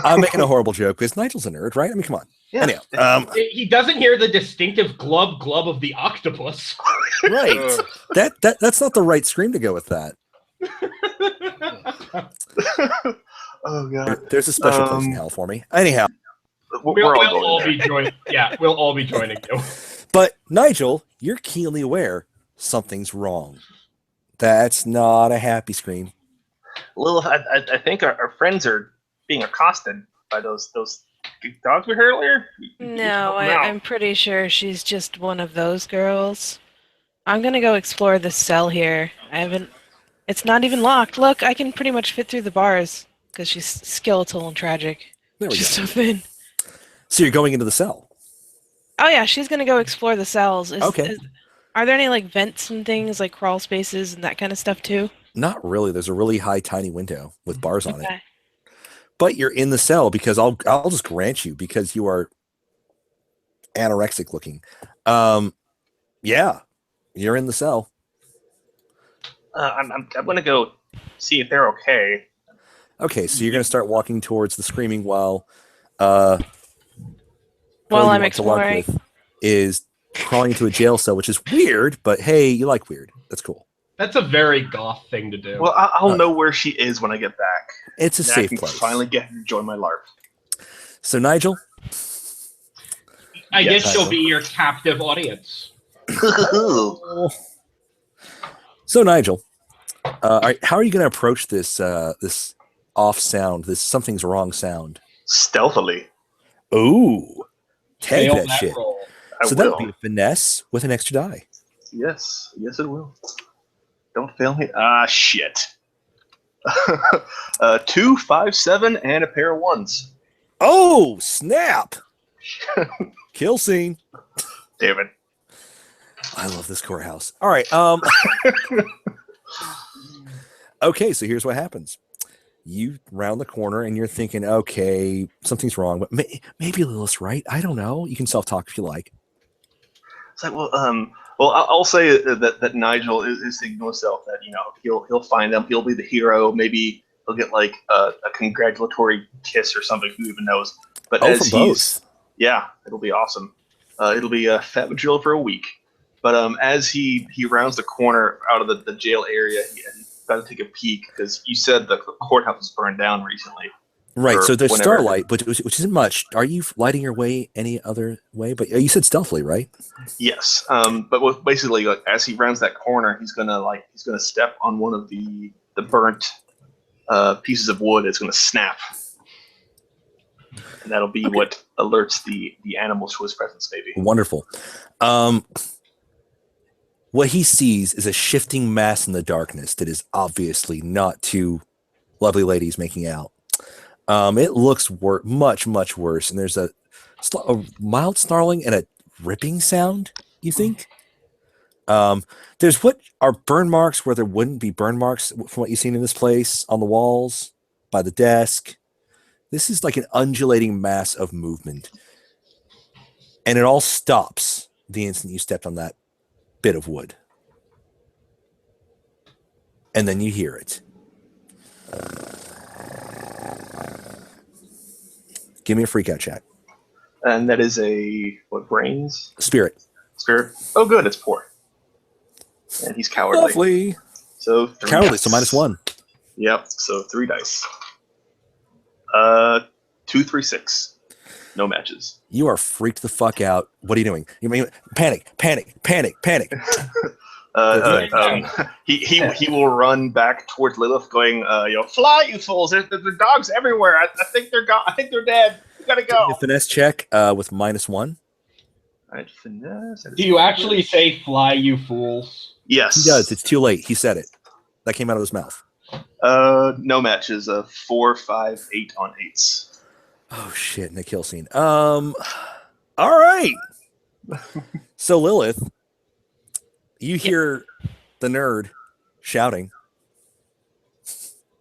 S1: I'm making a horrible joke because Nigel's a nerd, right? I mean, come on.
S4: Yeah.
S1: Anyhow,
S6: He doesn't hear the distinctive glub glub of the octopus.
S1: right.
S5: Ugh.
S1: That's not the right scream to go with that.
S4: Oh god.
S1: There's a special place in hell for me. Anyhow,
S4: We're all going there.
S6: be joining. Yeah, we'll all be joining you.
S1: but Nigel, you're keenly aware something's wrong. That's not a happy scream.
S4: Lilith, I think our friends are being accosted by those dogs we heard earlier. You should
S2: No,
S4: help them out.
S2: I'm pretty sure she's just one of those girls. I'm gonna go explore the cell here. It's not even locked. Look, I can pretty much fit through the bars because she's skeletal and tragic.
S1: There we
S2: She's
S1: go.
S2: so thin.
S1: So you're going into the cell.
S2: Oh yeah, she's gonna go explore the cells.
S1: Okay.
S2: Are there any like vents and things, like crawl spaces and that kind of stuff too?
S1: Not really. There's a really high, tiny window with bars on it.
S2: Okay.
S1: But you're in the cell because I'll just grant you because you are anorexic looking. Yeah, you're in the cell.
S4: I'm gonna go see if they're okay.
S1: Okay, so you're gonna start walking towards the screaming while
S2: While
S1: girl you
S2: I'm
S1: want to lark
S2: exploring.
S1: with is crawling into a jail cell, which is weird, but hey, you like weird. That's cool.
S6: That's a very goth thing to do.
S4: Well, I'll know where she is when I get back.
S1: It's a
S4: Then I
S1: safe
S4: can
S1: place.
S4: finally get her to join my LARP.
S1: So, Nigel?
S6: I
S4: Yes.
S6: guess she'll be your captive audience.
S1: So, Nigel, all right, how are you going to approach this this off sound, this something's wrong sound?
S4: Stealthily.
S1: Ooh, tag
S6: Fail
S1: that
S6: that
S1: shit.
S6: roll.
S4: I
S1: So
S4: will.
S1: that'll be a finesse with an extra die.
S4: Yes, it will. Don't fail me. Ah, shit. 2, 5, 7, and a pair of ones.
S1: Oh, snap! Kill scene.
S4: Damn it.
S1: I love this courthouse. All right. Okay, so here's what happens. You round the corner and you're thinking, okay, something's wrong, but maybe Lilith's right. I don't know. You can self-talk if you like.
S4: It's like, well, I'll say that Nigel is thinking to himself that he'll find them. He'll be the hero. Maybe he'll get like a congratulatory kiss or something. Who even knows? But
S1: Oh,
S4: as
S1: from both.
S4: yeah, it'll be awesome. It'll be a fat drill for a week. But as he rounds the corner out of the jail area, he's got to take a peek because you said the courthouse was burned down recently.
S1: Right.
S4: Or
S1: So there's
S4: whenever.
S1: starlight, which isn't much. Are you lighting your way any other way? But you said stealthily, right?
S4: Yes. But basically, like, as he rounds that corner, he's gonna step on one of the burnt pieces of wood. It's gonna snap, and that'll be what alerts the animals to his presence. Maybe.
S1: Wonderful. What he sees is a shifting mass in the darkness that is obviously not two lovely ladies making out. It looks much, much worse. And there's a mild snarling and a ripping sound, you think? There's what are burn marks where there wouldn't be burn marks from what you've seen in this place on the walls, by the desk. This is like an undulating mass of movement. And it all stops the instant you stepped on that bit of wood. And then you hear it. Give me a freak out check.
S4: And that is what, brains?
S1: Spirit.
S4: Spirit? Oh, good, it's poor. And he's cowardly.
S1: Lovely.
S4: So 3
S1: Cowardly,
S4: dice.
S1: so -1.
S4: Yep, so 3 dice. 2, 3, 6. No matches.
S1: You are freaked the fuck out. What are you doing? You mean panic.
S4: He will run back towards Lilith, going, fly, you fools! There's dogs everywhere. I think they're I think they're dead. We gotta
S1: Give me
S4: go.
S1: a finesse check with -1.
S4: All right, finesse.
S6: Do you actually say "fly, you fools"?
S4: Yes.
S1: He does. It's too late. He said it. That came out of his mouth.
S4: No matches. 4, 5, 8 on 8s.
S1: Oh shit! In the kill scene. All right. So Lilith, you hear the nerd shouting,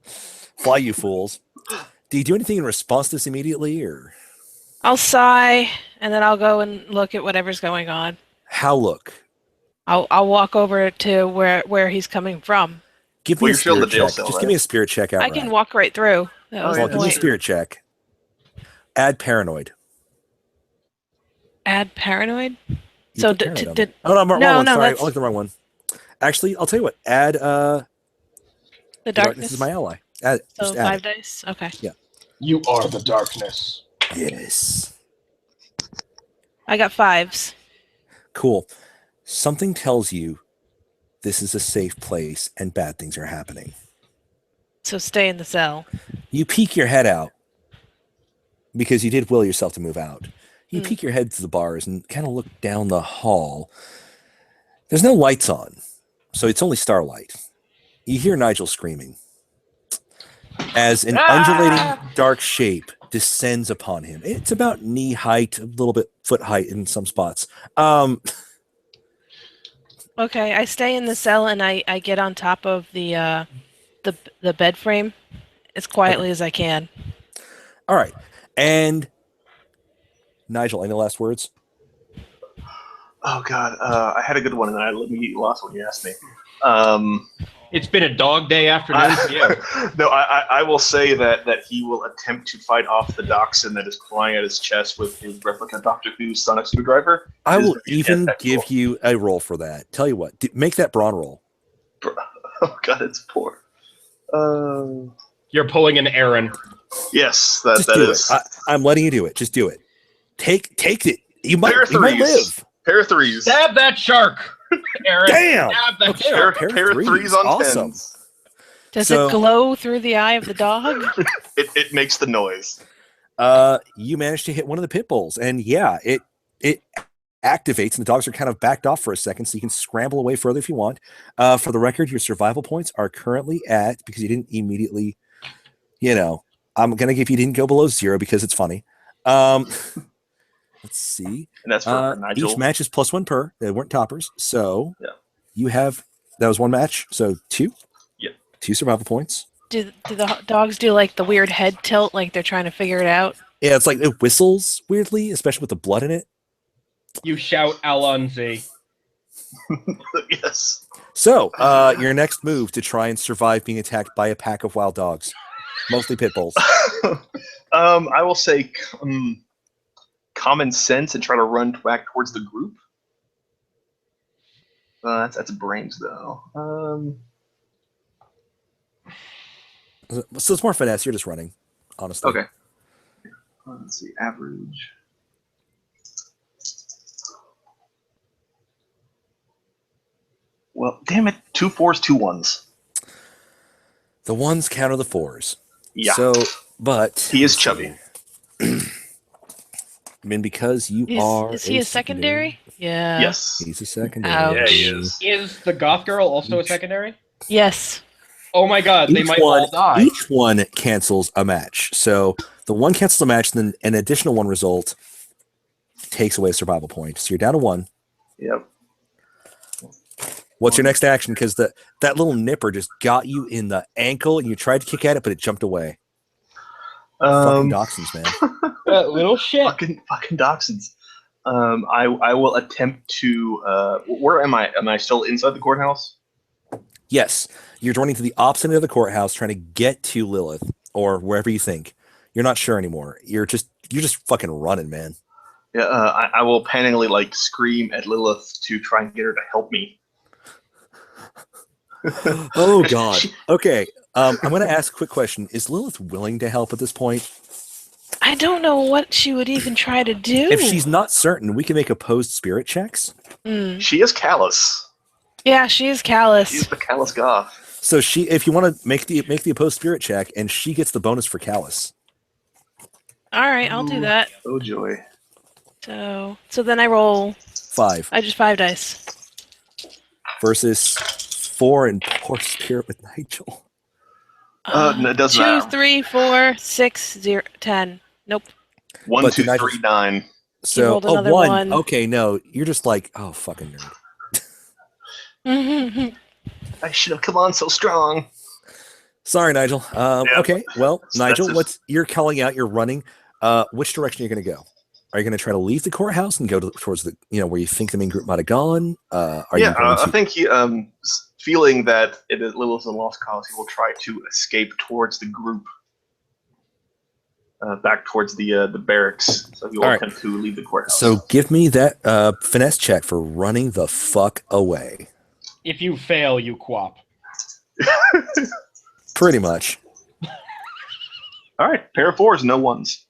S1: "Fly, you fools!" Do you do anything in response to this immediately, or
S2: I'll sigh, and then I'll go and look at whatever's going on.
S1: how look?
S2: I'll walk over to where he's coming from.
S1: Give
S4: Well,
S1: me a
S4: you're still in the
S1: spirit
S4: jail
S1: check.
S4: cell,
S1: Just
S4: right?
S1: give me a spirit check
S2: I
S1: outright.
S2: can walk right through. That was
S1: Well,
S2: the
S1: give me a
S2: point.
S1: spirit check. Add paranoid.
S2: Add paranoid.
S1: You
S2: So
S1: put paranoid on
S2: did
S1: there. Oh no, wrong
S2: no,
S1: one.
S2: no,
S1: Sorry,
S2: that's-
S1: I looked at the wrong one. Actually, I'll tell you what. Add
S2: the darkness?
S1: is my ally. Add,
S2: So
S1: just add
S2: 5 dice. Okay.
S6: You are the darkness.
S1: it. Yes.
S2: I got 5s.
S1: Cool. Something tells you this is a safe place and bad things are happening.
S2: So stay in the cell.
S1: You peek your head out because you did will yourself to move out. You peek your head to the bars and kind of look down the hall. There's no lights on, so it's only starlight. You hear Nigel screaming as an undulating dark shape descends upon him. It's about knee height, a little bit foot height in some spots.
S2: Okay, I stay in the cell and I get on top of the bed frame as quietly as I can.
S1: All right. And Nigel, any last words?
S4: Oh God, I had a good one and then I immediately lost when you asked me.
S6: It's been a dog day afternoon for you.
S4: No, I will say that he will attempt to fight off the dachshund that is clawing at his chest with his replica Doctor Who sonic screwdriver.
S1: I
S4: It is
S1: will
S4: very
S1: even
S4: technical.
S1: give you a roll for that. Tell you what, make that brawn roll.
S4: Oh god, it's poor.
S6: You're pulling an Aaron.
S4: Yes, that
S1: Just do
S4: is
S1: it. I'm letting you do it. Just do it. Take it. You
S4: pair of
S1: might
S4: threes.
S1: live.
S4: Pair of threes.
S6: Stab that shark, Aaron.
S1: Damn.
S6: Stab that
S1: Okay.
S6: shark.
S4: Pair of threes on
S1: Awesome.
S4: tens.
S2: Does
S1: So-
S2: it glow through the eye of the dog?
S4: It makes the noise.
S1: You managed to hit one of the pit bulls, and yeah, it activates, and the dogs are kind of backed off for a second, so you can scramble away further if you want. For the record, your survival points are currently at, because you didn't immediately, I'm gonna give you didn't go below 0 because it's funny. Let's see.
S4: And that's for Nigel.
S1: Each match is +1 per. They weren't toppers, so
S4: Yeah.
S1: you have that was one match, so 2.
S4: Yeah.
S1: 2 survival points.
S2: Do the dogs do like the weird head tilt, like they're trying to figure it out?
S1: Yeah, it's like it whistles weirdly, especially with the blood in it.
S6: You shout Alonzi.
S4: Yes.
S1: So, your next move to try and survive being attacked by a pack of wild dogs, mostly pit bulls.
S4: I will say common sense and try to run back towards the group. That's brains though.
S1: So it's more finesse. You're just running, honestly.
S4: Okay. Let's see, average. Well, damn it, 2 4s, 2 1s.
S1: The ones counter the 4s.
S4: Yeah.
S1: So, but
S4: He is chubby.
S1: I mean, because you are.
S2: Is he a secondary? Yeah.
S4: Yes.
S1: He's a secondary.
S2: Ouch.
S4: Yeah, he is.
S6: Is the goth girl also a secondary?
S2: Yes.
S6: Oh my god, they might all die.
S1: Each one cancels a match. So the one cancels a match, and then an additional one result takes away a survival point. So you're down to 1.
S4: Yep.
S1: What's your next action? Because that little nipper just got you in the ankle, and you tried to kick at it, but it jumped away. Fucking dachshunds, man.
S6: Little shit.
S4: Fucking dachshunds. I will attempt to. Where am I? Am I still inside the courthouse?
S1: Yes, you're running to the opposite end of the courthouse, trying to get to Lilith or wherever you think. You're not sure anymore. You're just fucking running, man.
S4: Yeah. I will panickingly scream at Lilith to try and get her to help me.
S1: Oh God. Okay. I'm going to ask a quick question. Is Lilith willing to help at this point?
S2: I don't know what she would even try to do.
S1: If she's not certain, we can make opposed spirit checks.
S4: She is callous.
S2: Yeah, she is callous.
S4: She's the callous goth.
S1: So if you want to make the opposed spirit check, and she gets the bonus for callous.
S2: All right, I'll do that.
S4: Oh joy.
S2: So then I roll
S1: 5
S2: I just 5 dice.
S1: versus 4 and poor spirit with Nigel.
S4: No, it doesn't
S2: 2,
S4: matter.
S2: 3, 4, 6, 0, 10. Nope.
S4: 1,
S1: But
S4: 2,
S1: the
S4: 3, 9.
S1: So
S2: rolled another
S1: 1.
S2: one.
S1: Okay, no, you're just like, oh fucking nerd.
S4: I should have come on so strong.
S1: Sorry, Nigel. Okay, well,
S4: That's
S1: Nigel,
S4: just-
S1: you're calling out? You're running. Which direction are you going to go? Are you going to try to leave the courthouse and go towards the where you think the main group might have gone? Are you going
S4: I
S1: to?
S4: think he feeling that it is Lilith's a lost cause, he will try to escape towards the group, back towards the barracks. So he will
S1: All right.
S4: attempt to leave the courthouse.
S1: So give me that finesse check for running the fuck away.
S6: If you fail, you quap.
S1: Pretty much.
S4: All right, pair of 4s, no 1s.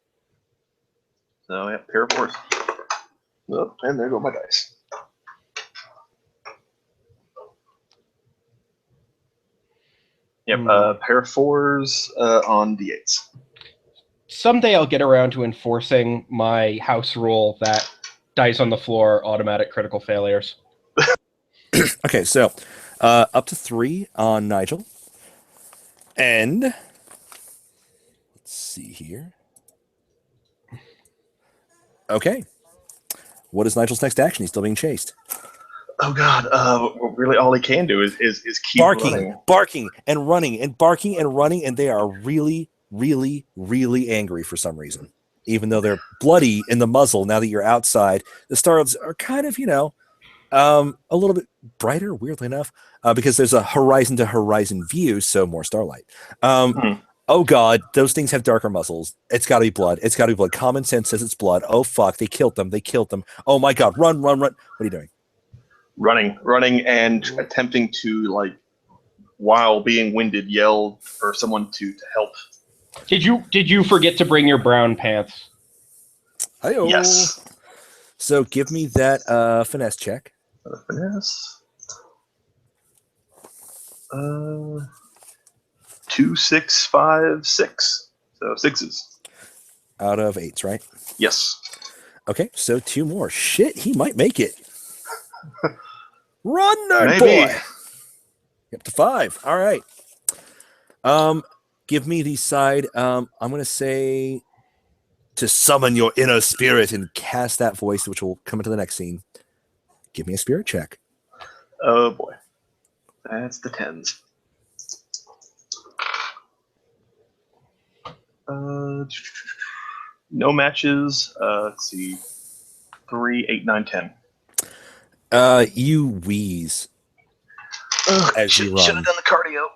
S4: So yeah, pair of 4s. Oh, and there go my dice. Yep, pair of 4s on d8s.
S6: Someday I'll get around to enforcing my house rule that dice on the floor are automatic critical failures.
S1: Okay, so up to 3 on Nigel. And let's see here. Okay. What is Nigel's next action? He's still being chased.
S4: Oh god, really all he can do is keep running.
S1: barking and running and barking and running, and they are really, really, really angry for some reason. Even though they're bloody in the muzzle now that you're outside, the stars are kind of, a little bit brighter, weirdly enough. because there's a horizon to horizon view, so more starlight.
S4: Hmm.
S1: Oh God, those things have darker muscles. It's got to be blood. It's got to be blood. Common sense says it's blood. Oh fuck, they killed them. They killed them. Oh my God, run, run, run. What are you doing?
S4: Running, and attempting to, like, while being winded, yell for someone to help.
S6: Did you forget to bring your brown pants?
S1: Hi-yo.
S4: Yes.
S1: So give me that finesse check.
S4: Finesse. 2, 6, 5, 6. So 6s.
S1: Out of 8s, right?
S4: Yes.
S1: Okay, so 2 more. Shit, he might make it. Run, nerd
S4: Maybe.
S1: boy. Up to 5. All right. Give me the side. I'm gonna say to summon your inner spirit and cast that voice, which will come into the next scene. Give me a spirit check.
S4: Oh boy. That's the 10s. No matches. Let's see. 3, 8, 9, 10.
S1: You wheeze as you
S4: Should
S1: run.
S4: have done the cardio.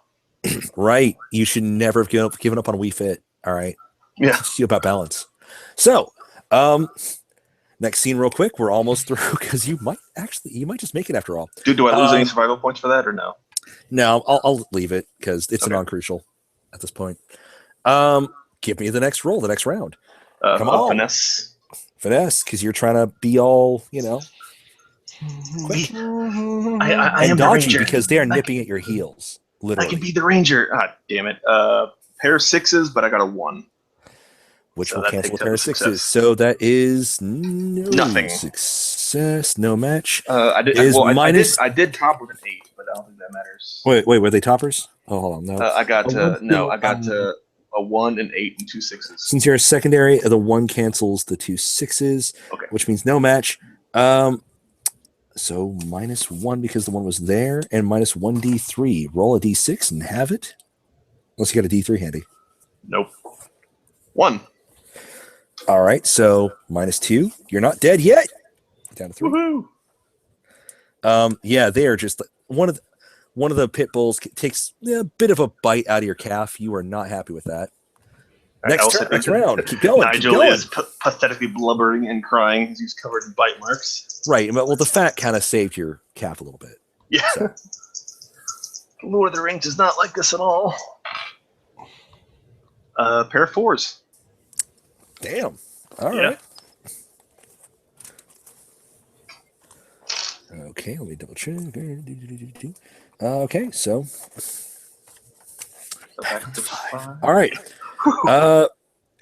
S1: Right. You should never have given up on Wii Fit. All right.
S4: Yeah.
S1: Teaches you about balance. So, next scene, real quick. We're almost through because you might just make it after all.
S4: Dude, do I lose any survival points for that or no?
S1: No, I'll leave it because it's
S4: Okay.
S1: non-crucial at this point. Give me the next roll, the next round. Come
S4: A
S1: on.
S4: finesse.
S1: Because you're trying to be all, quick.
S4: I
S1: And
S4: am the
S1: dodgy
S4: ranger.
S1: because they are nipping at your heels.
S4: I
S1: Literally.
S4: can be the ranger. Ah, damn it. Pair of 6s, but I got a 1.
S1: Which
S4: So
S1: will
S4: that
S1: cancel a
S4: takes
S1: pair
S4: out
S1: of
S4: the
S1: 6s.
S4: success.
S1: So that is no
S4: Nothing.
S1: success, no match.
S4: I did.
S1: Is
S4: Well,
S1: minus-
S4: I did top with an 8, but I don't think that matters.
S1: Wait, were they toppers? Oh, hold on. No.
S4: I got
S1: Oh,
S4: I got a 1, an 8, and 2 6s.
S1: Since you're a secondary, the 1 cancels the 2 6s,
S4: Okay.
S1: which means no match. So -1 because the 1 was there, and minus 1d3. Roll a d6 and have it. Unless you got a d3 handy.
S4: Nope. 1.
S1: All right, so -2. You're not dead yet. Down to 3.
S4: Woohoo!
S1: Yeah, they are just one of the pit bulls takes a bit of a bite out of your calf. You are not happy with that. Next round. Keep going.
S4: Nigel
S1: keep going.
S4: is pathetically blubbering and crying as he's covered in bite marks.
S1: Right. Well, the fat kind of saved your calf a little bit.
S4: Yeah.
S1: So.
S4: Lord of the Rings is not like this at all. Pair of 4s.
S1: Damn. All
S4: Yeah.
S1: right. Okay, let me double check. Okay, so
S4: So back to 5.
S1: all right.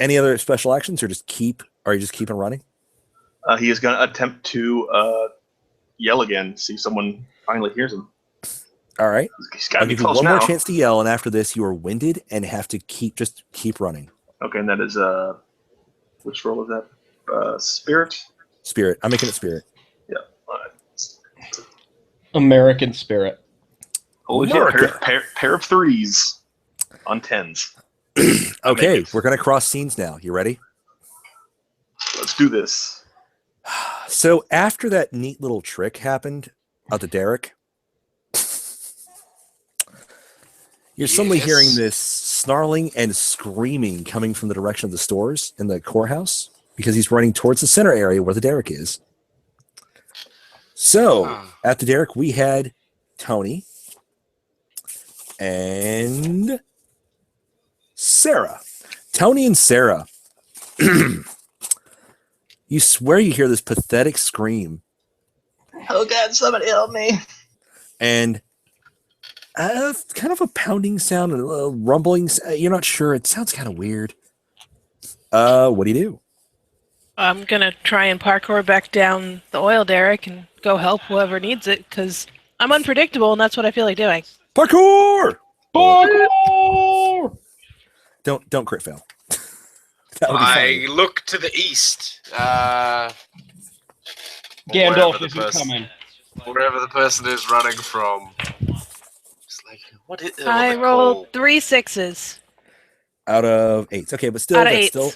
S1: Any other special actions, or are you just keeping running?
S4: He is going to attempt to yell again, see if someone finally hears him.
S1: All right.
S4: He's got
S1: I'll
S4: to be
S1: give you
S4: close
S1: one
S4: now.
S1: more chance to yell, and after this, you are winded and have to keep running.
S4: Okay, and that is which roll is that? Spirit.
S1: Spirit. I'm making it spirit.
S4: Yeah. All right.
S6: American spirit.
S4: Holy shit!
S1: America.
S4: Pair of 3s on 10s.
S1: Okay,
S4: it.
S1: we're gonna cross scenes now. You ready?
S4: Let's do this.
S1: So after that neat little trick happened out to Derek, you're suddenly
S5: Yes.
S1: hearing this snarling and screaming coming from the direction of the stores in the courthouse because he's running towards the center area where the Derek is. So at the Derek, we had Tony and Sarah. Tony and Sarah. You swear you hear this pathetic scream.
S4: Oh God! Somebody help me!
S1: And kind of a pounding sound and a rumbling. You're not sure. It sounds kind of weird. What do you do?
S2: I'm gonna try and parkour back down the oil derrick and go help whoever needs it because I'm unpredictable and that's what I feel like doing.
S1: Parkour!
S6: Parkour!
S1: Don't crit fail. That would be
S5: I
S1: funny.
S5: look to the east.
S6: Gandalf
S5: wherever the
S6: isn't
S5: person-
S6: coming.
S5: Wherever the person is running from. It's like, what is
S2: I rolled 3 6s.
S1: Out of 8s. Okay, but still,
S2: Out of
S1: that's
S2: 8s.
S1: still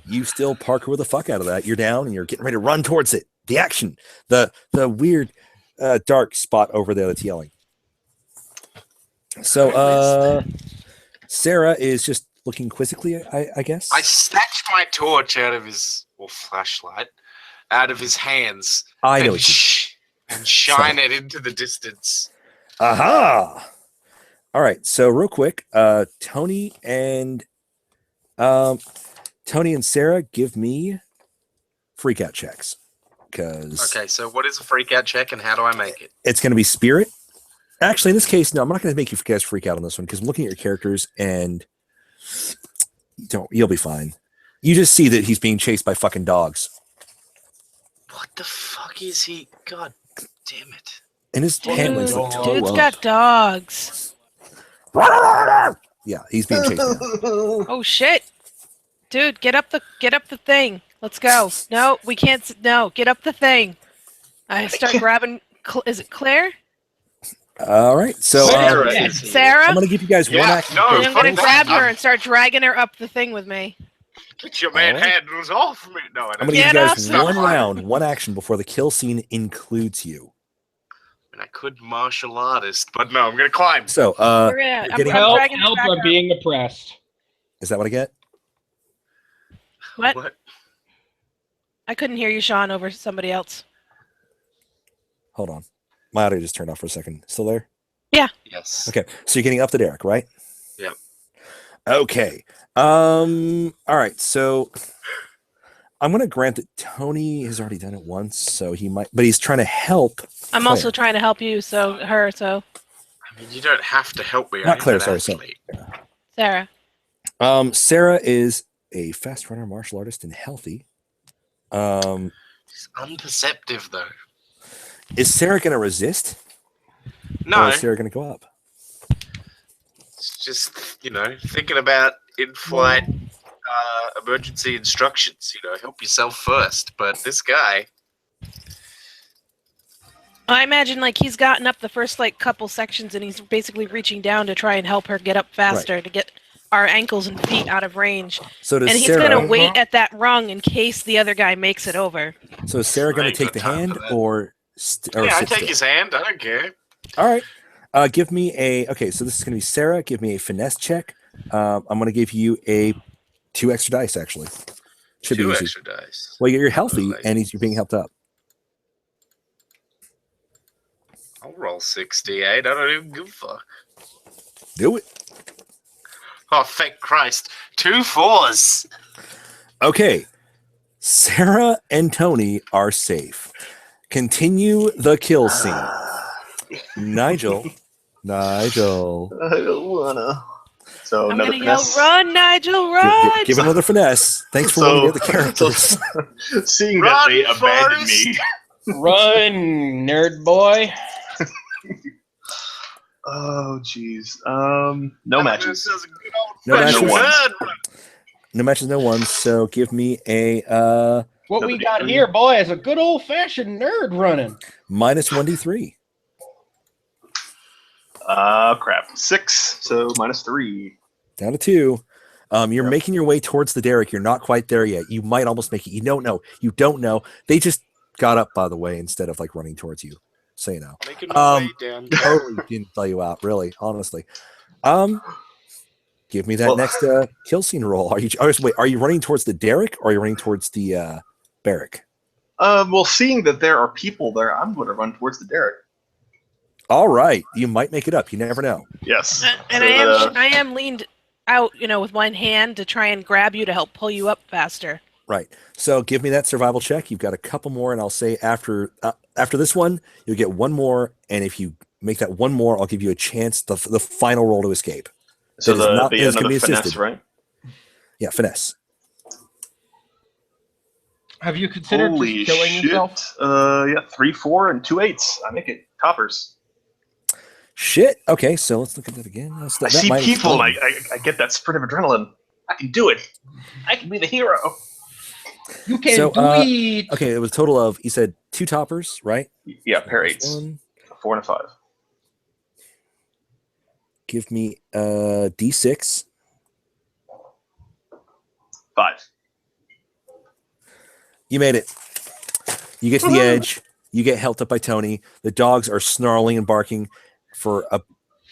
S1: you still parkour the fuck out of that. You're down and you're getting ready to run towards it. The action, the weird dark spot over there that's yelling. So, Sarah is just looking quizzically, I guess.
S5: I snatch my torch out of his, or flashlight, out of his hands.
S1: I know
S5: and,
S1: what you
S5: and shine it into the distance.
S1: Aha! All right. So real quick, Tony and Sarah, give me freak out checks because
S5: Okay, so what is a freak out check and how do I make it?
S1: it's going to be spirit. Actually, in this case, no, I'm not going to make you guys freak out on this one because I'm looking at your characters and you'll be fine. You just see that he's being chased by fucking dogs.
S5: What the fuck is he? God damn it.
S1: And his handling's like,
S2: Dude's got dogs.
S1: yeah, he's being chased now.
S2: Oh shit. Dude, get up the thing. Let's go. No, we can't. No, get up the thing. I start grabbing. Is it Claire?
S1: All right. So
S4: Sarah
S6: yeah.
S4: is here.
S2: Sarah?
S1: I'm going to give you guys one action.
S5: no,
S2: And I'm gonna
S5: fuck
S2: grab
S5: that.
S2: her and start dragging her up the thing with me.
S5: Get your man handles off me. No, I
S1: I'm
S5: don't.
S1: going to give you
S2: Get
S1: guys
S2: up.
S1: one round, one action before the kill scene includes you.
S5: I could martial artist, but no, I'm gonna climb.
S1: So,
S2: We're gonna, I'm
S1: getting-
S2: I'm
S6: Help,
S2: dragging her
S6: help,
S2: back
S6: I'm
S2: up.
S6: being oppressed.
S1: is that what I get?
S2: What? I couldn't hear you, Sean, over somebody else.
S1: Hold on. My audio just turned off for a second. Still there?
S5: Yes.
S1: Okay. So you're getting up the Derek, right?
S5: Yep.
S1: Okay. All right. So I'm going to grant that Tony has already done it once, so he might, but he's trying to help.
S2: I'm
S1: Claire.
S2: also trying to help you, so her, so
S5: I mean, you don't have to help me.
S1: Not
S5: I'm
S1: Claire,
S5: an
S1: sorry,
S5: athlete.
S2: Sarah.
S1: Sarah is a fast runner, martial artist, and healthy.
S5: She's unperceptive though.
S1: Is Sarah going to resist? Or
S5: No,
S1: is Sarah going to go up?
S5: it's just thinking about in-flight emergency instructions. Help yourself first. But this guy,
S2: I imagine like he's gotten up the first like couple sections and he's basically reaching down to try and help her get up faster to get our ankles and feet out of range.
S1: So does
S2: And he's
S1: Sarah?
S2: gonna wait at that rung in case the other guy makes it over.
S1: So is Sarah going
S5: I
S1: to
S5: ain't
S1: take the
S5: got time
S1: hand
S5: for that.
S1: or
S5: yeah, I
S1: sit
S5: take
S1: still?
S5: his hand. I don't care.
S1: All right. Give me a. Okay, so this is going to be Sarah. Give me a finesse check. I'm going to give you a 2 extra dice. Actually, should be
S5: 2
S1: easy.
S5: extra dice.
S1: Well, you're healthy
S5: Nice.
S1: and you're being helped up.
S5: I'll roll 68. I don't even give a fuck.
S1: Do it.
S5: Oh, thank Christ. 2 4s.
S1: Okay. Sarah and Tony are safe. Continue the kill scene. Nigel.
S4: I don't wanna. So
S2: I'm
S4: another
S2: gonna yell,
S4: finesse.
S2: "Run, Nigel, run!"
S1: Give another finesse. Thanks for looking at the characters.
S4: Seeing
S5: Run,
S4: that they abandoned
S5: Forrest!
S4: me.
S6: Run, nerd boy.
S4: Oh, jeez. No matches.
S5: This is a good old
S1: No
S5: fashioned
S1: matches.
S5: word.
S1: No matches, no ones. So give me a
S6: What we
S4: Nobody
S6: got
S4: agree.
S6: here, boy, is a good old fashioned nerd running.
S1: minus 1d3.
S4: Crap. 6, so -3.
S1: Down to 2. You're making your way towards the Derrick. You're not quite there yet. You might almost make it. You don't know. You don't know. They just got up, by the way, instead of like running towards you. So you know.
S5: Making my way down.
S1: Totally didn't tell you out, really, honestly. Give me that
S4: Well-
S1: next kill scene roll. Are you running towards the Derrick or are you running towards the barrack?
S4: Well, seeing that there are people there, I'm going to run towards the Derrick.
S1: All right. You might make it up. You never know.
S4: Yes.
S2: And
S4: So,
S2: I am leaned out, with one hand to try and grab you to help pull you up faster.
S1: Right. So give me that survival check. You've got a couple more, and I'll say after this one, you'll get one more. And if you make that one more, I'll give you a chance, the final roll to escape.
S4: so
S1: that is not-
S4: the
S1: that is gonna
S4: another
S1: be
S4: finesse,
S1: assisted.
S4: right?
S1: Yeah, finesse.
S6: Have you considered
S4: Holy
S6: just killing
S4: shit.
S6: yourself?
S4: Yeah, 3, 4, and 2 8s. I make it toppers.
S1: Shit. Okay, so let's look at that again. That's-
S4: I
S1: that
S4: see
S1: might
S4: people, and
S1: explain.
S4: I get that sprint of adrenaline. I can do it. I can be the hero.
S6: You can
S1: So,
S6: do it.
S1: Okay, it was a total of, you said 2 toppers, right?
S4: Yeah, pair 8s.
S1: 1.
S4: 4 and a 5.
S1: Give me a D6.
S4: 5.
S1: You made it. You get to the edge. You get helped up by Tony. The dogs are snarling and barking for a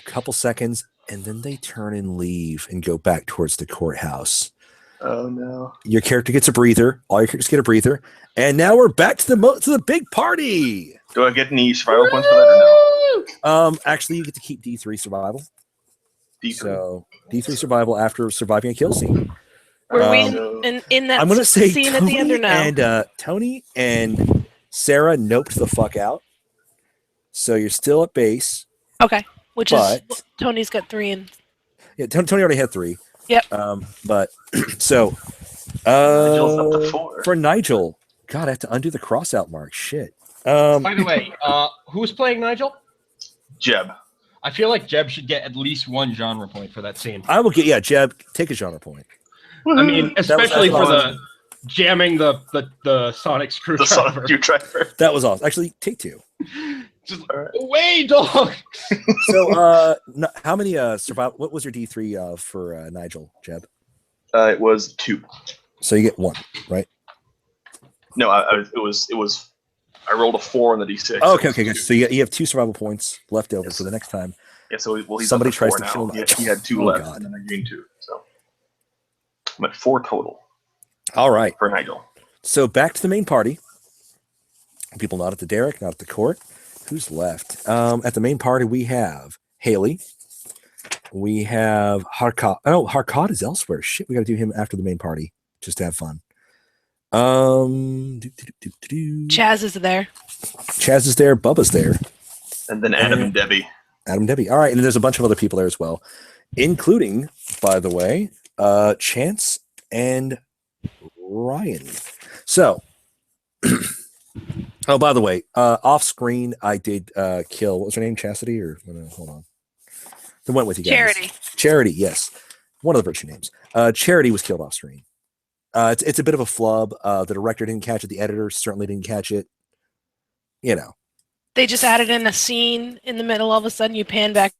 S1: couple seconds, and then they turn and leave and go back towards the courthouse.
S4: Oh no.
S1: Your character gets a breather. All your characters get a breather. And now we're back to the big party.
S4: Do I get any survival points for that or no?
S1: Actually, you get to keep D3 survival.
S4: D3.
S1: So D3 survival after surviving a kill scene.
S2: Were we
S4: so-
S2: in that
S1: I'm gonna say
S2: scene at the end or no?
S1: Tony and Sarah noped the fuck out. So you're still at base.
S2: Okay, which
S1: But-
S2: is Tony's got 3 and
S1: Yeah, Tony already had 3.
S2: Yep.
S1: But so
S4: Nigel's up to 4.
S1: for Nigel, God, I have to undo the crossout mark. Shit.
S6: By the way, who's playing Nigel?
S4: Jeb.
S6: I feel like Jeb should get at least 1 genre point for that scene.
S1: I will get Jeb, take a genre point.
S6: I mean, especially for
S1: awesome.
S6: the jamming the sonic
S4: The
S6: screwdriver.
S4: Sonic Screwdriver.
S1: That was awesome. Actually, take 2.
S6: Just
S4: Alright.
S6: away, dog.
S1: So how many survival? What was your D3 for Nigel, Jeb?
S4: It was 2.
S1: So you get 1, right?
S4: No, it was. I rolled a 4 on the D6.
S1: Oh, okay, good. So you have 2 survival points left over
S4: Yes.
S1: for the next time.
S4: Yeah, so he's
S1: Somebody
S4: up to
S1: tries
S4: 4
S1: to
S4: now.
S1: kill
S4: He had 2
S1: Oh,
S4: left,
S1: God.
S4: and then I gained 2. So I'm at 4 total
S1: All right.
S4: for Nigel.
S1: So back to the main party. People not at the Derrick, not at the court. Who's left? At the main party, we have Haley. We have Harkat. Oh, Harkat is elsewhere. Shit, we got to do him after the main party just to have fun.
S2: Chaz is there.
S1: Chaz is there. Bubba's there.
S4: And then Adam and Debbie.
S1: Adam, Debbie. All right, and there's a bunch of other people there as well, including, by the way, Chance and Ryan. So, oh, by the way, off screen, I did kill. What was her name? Chastity, or hold on. The went with you guys. Charity. Yes, one of the virtue names. Charity was killed off screen. It's a bit of a flub. The director didn't catch it. The editor certainly didn't catch it. You know.
S2: They just added in a scene in the middle. All of a sudden, you pan back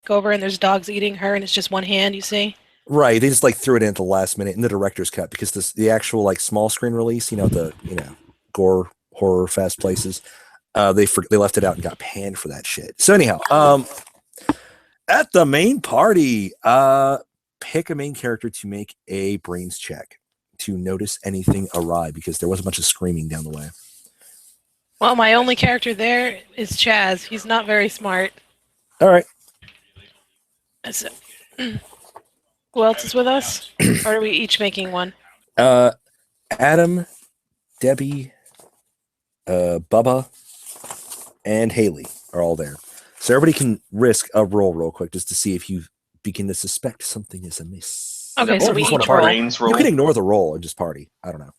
S2: over, and there's dogs eating her, and it's just one hand. You see?
S1: Right. They just threw it in at the last minute in the director's cut because the actual small screen release, the gore horror fest places, they left it out and got panned for that shit. So anyhow, at the main party, pick a main character to make a brains check to notice anything awry because there was a bunch of screaming down the way.
S2: Well, my only character there is Chaz. He's not very smart.
S1: All right.
S2: So, who else is with us? Or are we each making one?
S1: Adam, Debbie, Bubba, and Haley are all there. So everybody can risk a roll real quick just to see if you begin to suspect something is amiss.
S2: Okay,
S1: Or
S2: so
S1: if
S2: we
S1: you just wanna
S2: each
S1: party.
S2: roll.
S4: Brains roll.
S1: You can ignore the roll and just party. I don't know.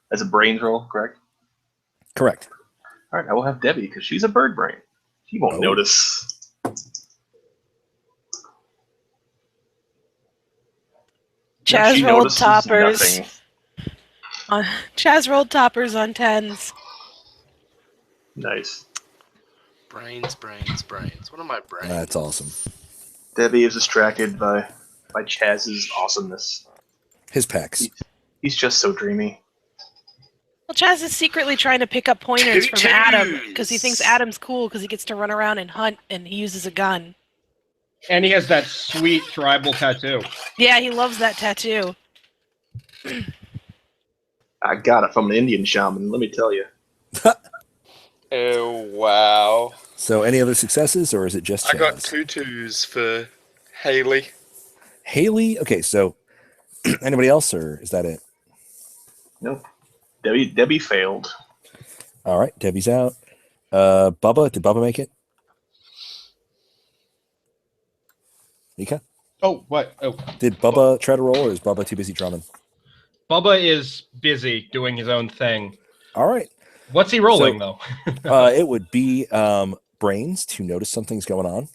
S4: As a brains roll, correct?
S1: Correct.
S4: All right, I will have Debbie because she's a bird brain. She won't
S1: Oh.
S4: notice.
S2: Chaz
S4: She
S2: rolled
S4: notices
S2: toppers.
S4: nothing.
S2: Chaz rolled toppers on 10s.
S4: Nice.
S5: Brains. What am I brains?
S1: That's awesome.
S4: Debbie is distracted by Chaz's awesomeness.
S1: His pecs.
S4: He's just so dreamy.
S2: Well, Chaz is secretly trying to pick up pointers from
S5: Toot-toot.
S2: Adam because he thinks Adam's cool because he gets to run around and hunt and he uses a gun.
S6: And he has that sweet tribal tattoo.
S2: Yeah, he loves that tattoo.
S4: I got it from an Indian shaman, let me tell you.
S5: Oh, wow.
S1: So any other successes or is it just
S5: I got
S1: Chaz?
S5: 2 2s for Haley.
S1: Haley? Okay, so anybody else or is that it?
S4: Nope. Debbie failed.
S1: All right, Debbie's out. Bubba, did Bubba make it? Mika?
S6: Oh, what? Oh,
S1: Did Bubba try to roll or is Bubba too busy drumming?
S6: Bubba is busy doing his own thing.
S1: All right.
S6: What's he rolling, though?
S1: It would be brains to notice something's going on.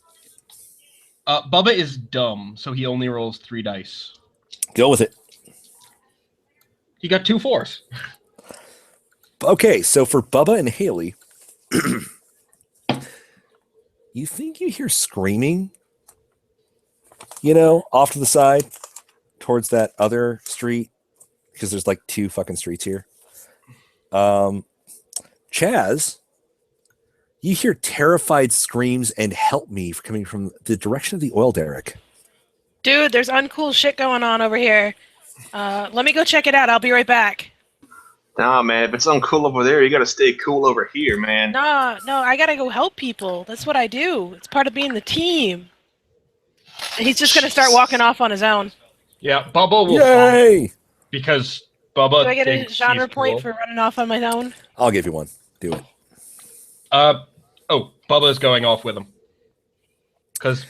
S6: Bubba is dumb, so he only rolls 3 dice.
S1: Go with it.
S6: He got 2 4s.
S1: Okay, so for Bubba and Haley, you think you hear screaming, off to the side towards that other street because there's 2 fucking streets here. Chaz, You hear terrified screams and help me coming from the direction of the oil derrick.
S2: Dude, there's uncool shit going on over here. Let me go check it out. I'll be right back.
S4: Nah, man, if it's uncool over there, you gotta stay cool over here, man.
S2: No, I gotta go help people. That's what I do. It's part of being the team. And he's just gonna start walking off on his own.
S3: Yeah, Bubba will follow
S1: Yay!
S3: because Bubba
S2: Do I get a
S3: thinks
S2: genre
S3: he's
S2: point
S3: cool.
S2: for running off on my own?
S1: I'll give you one. Do it.
S3: Bubba's going off with him because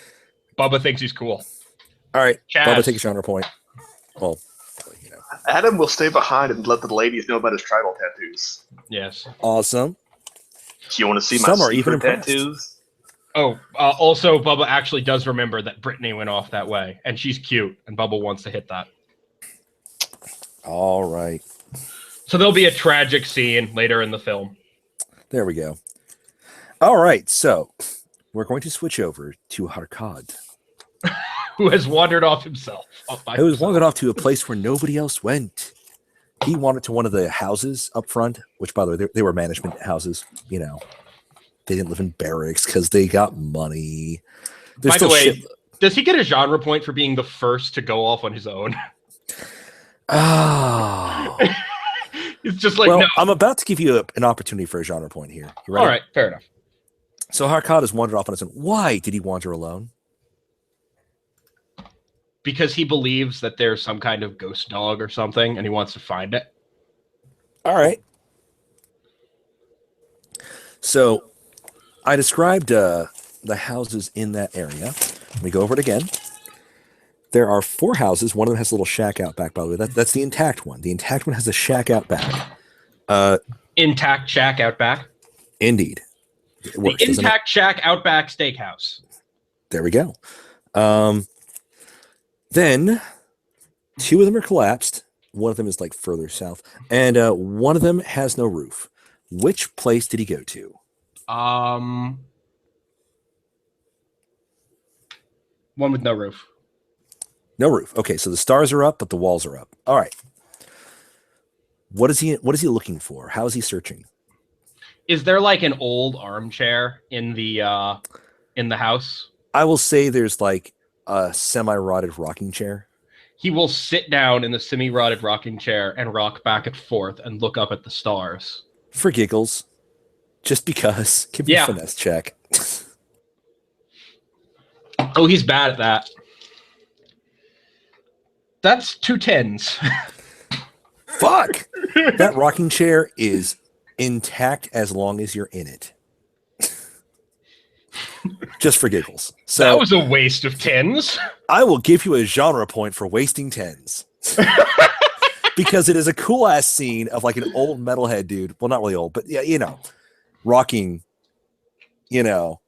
S3: Bubba thinks he's cool.
S1: All right.
S3: Chaz.
S1: Bubba, take a genre point. Well, you know.
S4: Adam will stay behind and let the ladies know about his tribal tattoos.
S3: Yes.
S1: Awesome.
S4: Do you want to see
S1: Some
S4: my
S1: are even
S4: secret
S1: impressed.
S4: tattoos?
S3: Also, Bubba actually does remember that Brittany went off that way, and she's cute, and Bubba wants to hit that.
S1: All right.
S3: So there'll be a tragic scene later in the film.
S1: There we go. All right. So we're going to switch over to Harkad,
S3: Who has wandered off himself.
S1: who was wandered off to a place where nobody else went. He wandered to one of the houses up front, which, by the way, they were management houses. You know, they didn't live in barracks because they got money. There's
S3: By the
S1: still
S3: way,
S1: shit.
S3: does he get a genre point for being the first to go off on his own?
S1: Oh.
S3: It's just like,
S1: Well,
S3: no.
S1: I'm about to give you an opportunity for a genre point here. You ready?
S3: All right, fair enough.
S1: So Harkad has wandered off on his own. Why did he wander alone?
S3: Because he believes that there's some kind of ghost dog or something, and he wants to find it.
S1: All right. So I described the houses in that area. Let me go over it again. There are 4 houses. One of them has a little shack out back, by the way. That's the intact one. The intact one has a shack out back.
S3: Intact shack out back.
S1: Indeed. It works,
S3: The
S1: doesn't it?
S3: intact shack Outback Steakhouse.
S1: There we go. Then 2 of them are collapsed. One of them is like further south. And one of them has no roof. Which place did he go to?
S3: One with no roof.
S1: No roof. Okay, so the stars are up, but the walls are up. All right. What is he looking for? How is he searching?
S3: Is there like an old armchair in the house?
S1: I will say there's like a semi-rotted rocking chair.
S3: He will sit down in the semi-rotted rocking chair and rock back and forth and look up at the stars.
S1: For giggles. Just because. Give me a finesse check.
S3: Oh, he's bad at that. That's 2 10s.
S1: Fuck! That rocking chair is intact as long as you're in it. Just for giggles. So
S3: That was a waste of 10s.
S1: I will give you a genre point for wasting 10s. Because it is a cool ass scene of like an old metalhead dude. Well, not really old, but yeah, you know, rocking, you know,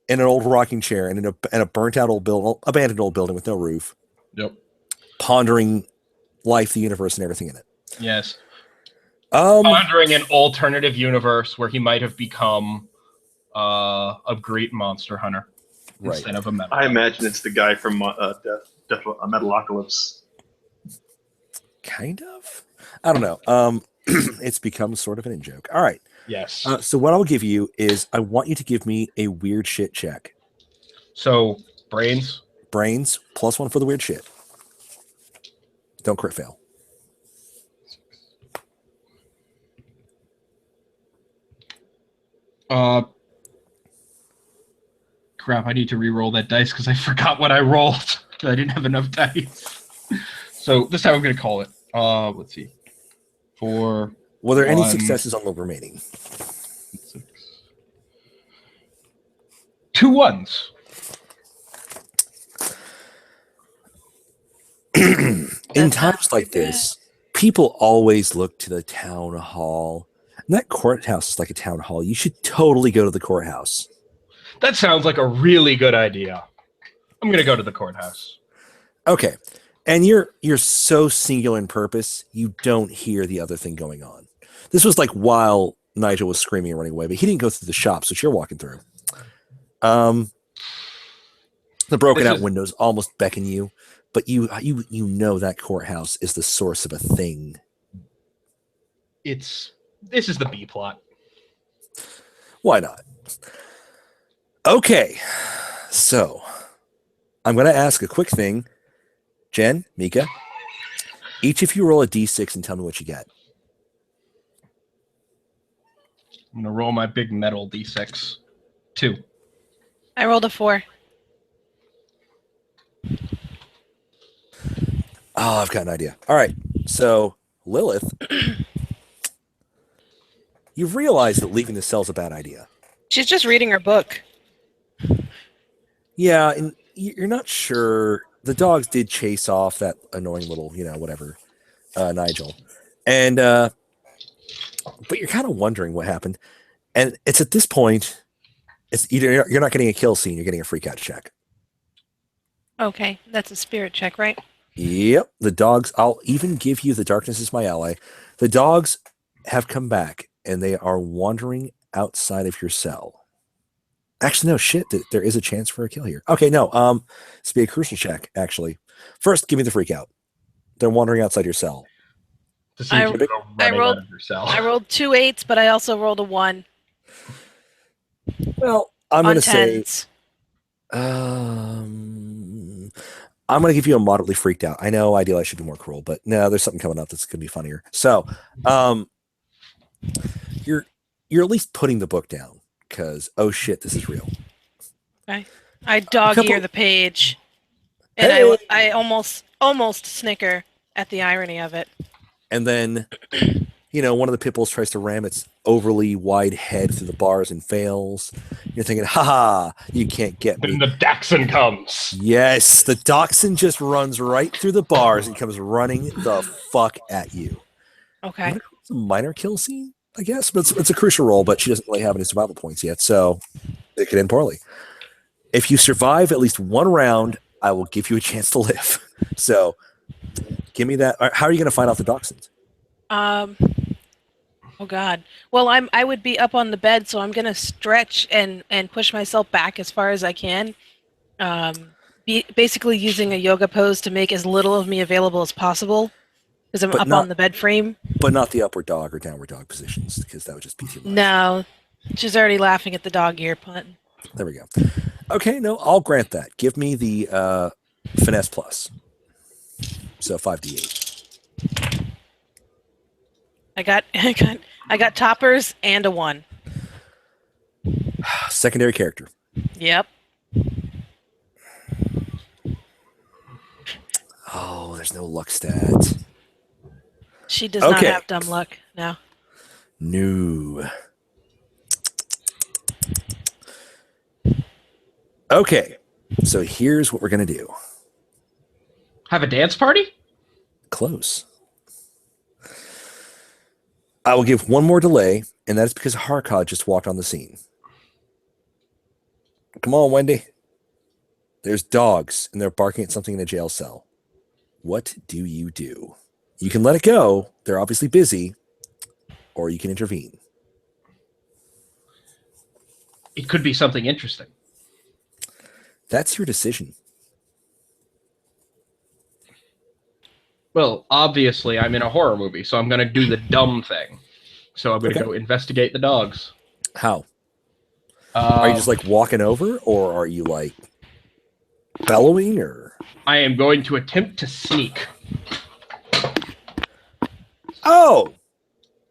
S1: in an old rocking chair and in a burnt out old building, abandoned old building with no roof.
S3: Yep.
S1: Pondering life, the universe, and everything in it.
S3: Yes.
S1: Pondering
S3: an alternative universe where he might have become a great monster hunter instead of a metal.
S4: I imagine it's the guy from Metalocalypse.
S1: Kind of. I don't know. It's become sort of an in-joke. All right.
S3: Yes.
S1: So what I'll give you is I want you to give me a weird shit check.
S3: So brains.
S1: Brains +1 for the weird shit. Don't crit fail.
S3: Crap, I need to re-roll that dice because I forgot what I rolled. I didn't have enough dice. So this time I'm going to call it. Let's see. 4.
S1: Were there any
S3: 1,
S1: successes on the remaining?
S3: 6. 2 1s.
S1: In times like this, people always look to the town hall. And that courthouse is like a town hall. You should totally go to the courthouse.
S3: That sounds like a really good idea. I'm going to go to the courthouse.
S1: Okay. And you're so singular in purpose, you don't hear the other thing going on. This was like while Nigel was screaming and running away, but he didn't go through the shops, which you're walking through. The broken out windows almost beckon you, but you know that courthouse is the source of a thing.
S3: This is the B plot.
S1: Why not? Okay, so I'm going to ask a quick thing. Jen, Mika, each of you roll a d6 and tell me what you get.
S3: I'm gonna roll my big metal d6. 2.
S2: I rolled a 4.
S1: Oh, I've got an idea. All right, so Lilith, you've realized that leaving the cell's a bad idea.
S2: She's just reading her book.
S1: Yeah, and you're not sure. The dogs did chase off that annoying little, whatever, Nigel. And, but you're kind of wondering what happened. And it's at this point, it's either you're not getting a kill scene, you're getting a freak out check.
S2: Okay, that's a spirit check, right?
S1: Yep. The dogs, I'll even give you the darkness is my ally. The dogs have come back and they are wandering outside of your cell. Actually, no, shit. There is a chance for a kill here. Okay, no. This be a crucial check, actually. First, give me the freak out. They're wandering outside your cell.
S3: To see if you go running out of your cell.
S2: I rolled 2 8s, but I also rolled a 1.
S1: Well, I'm going to say,
S2: tens.
S1: I'm going to give you a moderately freaked out. I know ideally I should be more cruel, but no, there's something coming up that's going to be funnier. So, you're at least putting the book down because, oh shit, this is real.
S2: Okay. I dog ear the page, and
S1: Hey!
S2: I almost snicker at the irony of it.
S1: And then, one of the pit bulls tries to ram its overly wide head through the bars and fails. You're thinking, haha, you can't get me.
S3: Then the Dachshund comes.
S1: Yes, the dachshund just runs right through the bars and comes running the fuck at you.
S2: Okay.
S1: It's a minor kill scene, I guess, but it's a crucial role, but she doesn't really have any survival points yet, so it could end poorly. If you survive at least one round, I will give you a chance to live. So give me that. How are you going to find out the dachshund?
S2: Oh God. Well, I would be up on the bed, so I'm gonna stretch and push myself back as far as I can. Basically using a yoga pose to make as little of me available as possible, because I'm up on the bed frame.
S1: But not the upward dog or downward dog positions, because that would just be too much.
S2: No, she's already laughing at the dog ear pun.
S1: There we go. Okay, no, I'll grant that. Give me the finesse plus. So 5d8.
S2: I got toppers and a 1.
S1: Secondary character.
S2: Yep.
S1: Oh, there's no luck stat.
S2: She does not have dumb luck now.
S1: No. Okay, so here's what we're going to do.
S6: Have a dance party?
S1: Close. I will give one more delay, and that's because Harkod just walked on the scene. Come on, Wendy. There's dogs, and they're barking at something in a jail cell. What do? You can let it go. They're obviously busy, or you can intervene.
S6: It could be something interesting.
S1: That's your decision.
S6: Well, obviously, I'm in a horror movie, so I'm going to do the dumb thing. So I'm going to go investigate the dogs.
S1: How? Are you just like walking over, or are you like bellowing, or?
S6: I am going to attempt to sneak.
S1: Oh!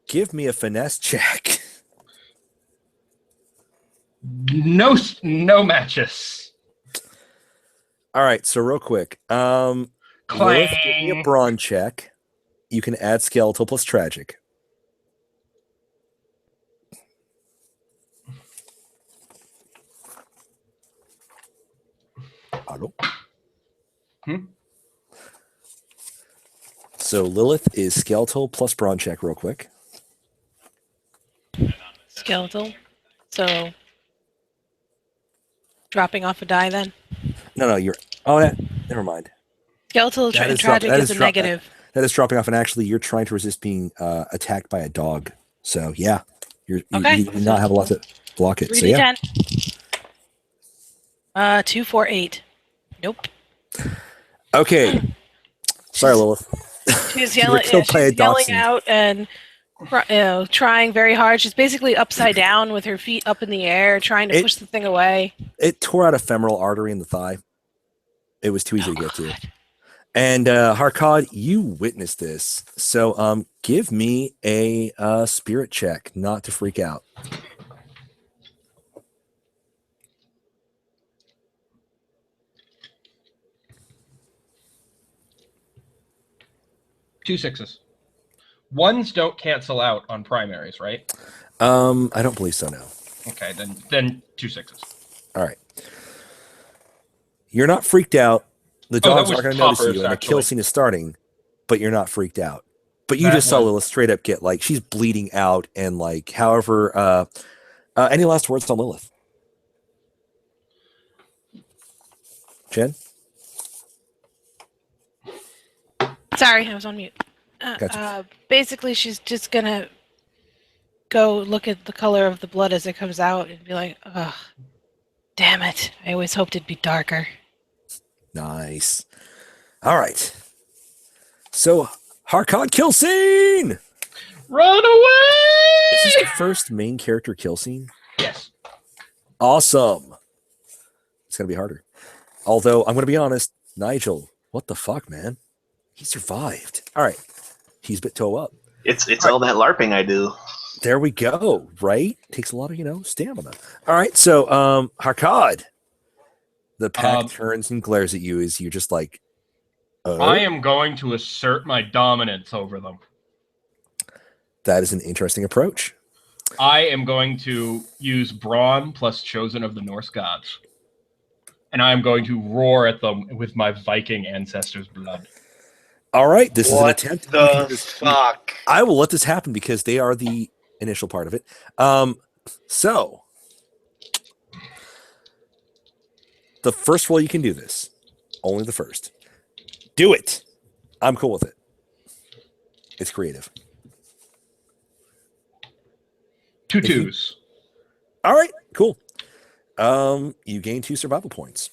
S1: Give me a finesse check.
S6: No matches.
S1: All right, so real quick. Lilith, give me a brawn check. You can add skeletal plus tragic. Hello. So Lilith is skeletal plus brawn check real quick.
S2: Skeletal. So dropping off a die then?
S1: No, you're... Oh, yeah, never mind.
S2: Skeletal and tragic is a negative.
S1: That is dropping off, and actually you're trying to resist being attacked by a dog. So, yeah. You do not have a lot to block it.
S2: 3d10.
S1: So, yeah.
S2: 2, 4, 8. Nope.
S1: Okay. Sorry, Lilith.
S2: She's yelling out, and trying very hard. She's basically upside down with her feet up in the air, trying to push the thing away.
S1: It tore out a femoral artery in the thigh. It was too easy to get to. And Harkad, you witnessed this. So give me a spirit check, not to freak out.
S3: Two sixes. Ones don't cancel out on primaries, right?
S1: I don't believe so, no.
S3: Okay, then two sixes.
S1: All right. You're not freaked out. The dogs
S3: was
S1: are going to notice
S3: toppers,
S1: you, and the kill
S3: actually.
S1: scene is starting, but you're not freaked out. But you
S3: That
S1: just saw
S3: one.
S1: Lilith straight up get, like, she's bleeding out, and, like, however, any last words on Lilith? Jen?
S2: Sorry, I was on mute.
S1: Gotcha.
S2: Basically, she's just gonna go look at the color of the blood as it comes out and be like, "Ugh, damn it! I always hoped it'd be darker."
S1: Nice. All right. So, Harkad kill scene!
S3: Run away!
S1: Is this the first main character kill scene?
S3: Yes.
S1: Awesome. It's going to be harder. Although, I'm going to be honest, Nigel, what the fuck, man? He survived. All right. He's bit toe up.
S4: It's all that LARPing I do.
S1: There we go, right? Takes a lot of, stamina. All right, so, Harkad, the pack turns and glares at you as you're just like, oh,
S3: I am going to assert my dominance over them.
S1: that is an interesting approach.
S3: I am going to use Brawn plus Chosen of the Norse Gods. And I am going to roar at them with my Viking ancestors' blood.
S1: All right, this is an
S5: What
S1: attempt.
S5: the fuck?
S1: I will let this happen because they are the initial part of it. So the first roll you can do this. Only the first. Do it. I'm cool with it. It's creative.
S3: Two twos.
S1: All right, cool. You gain 2 survival points.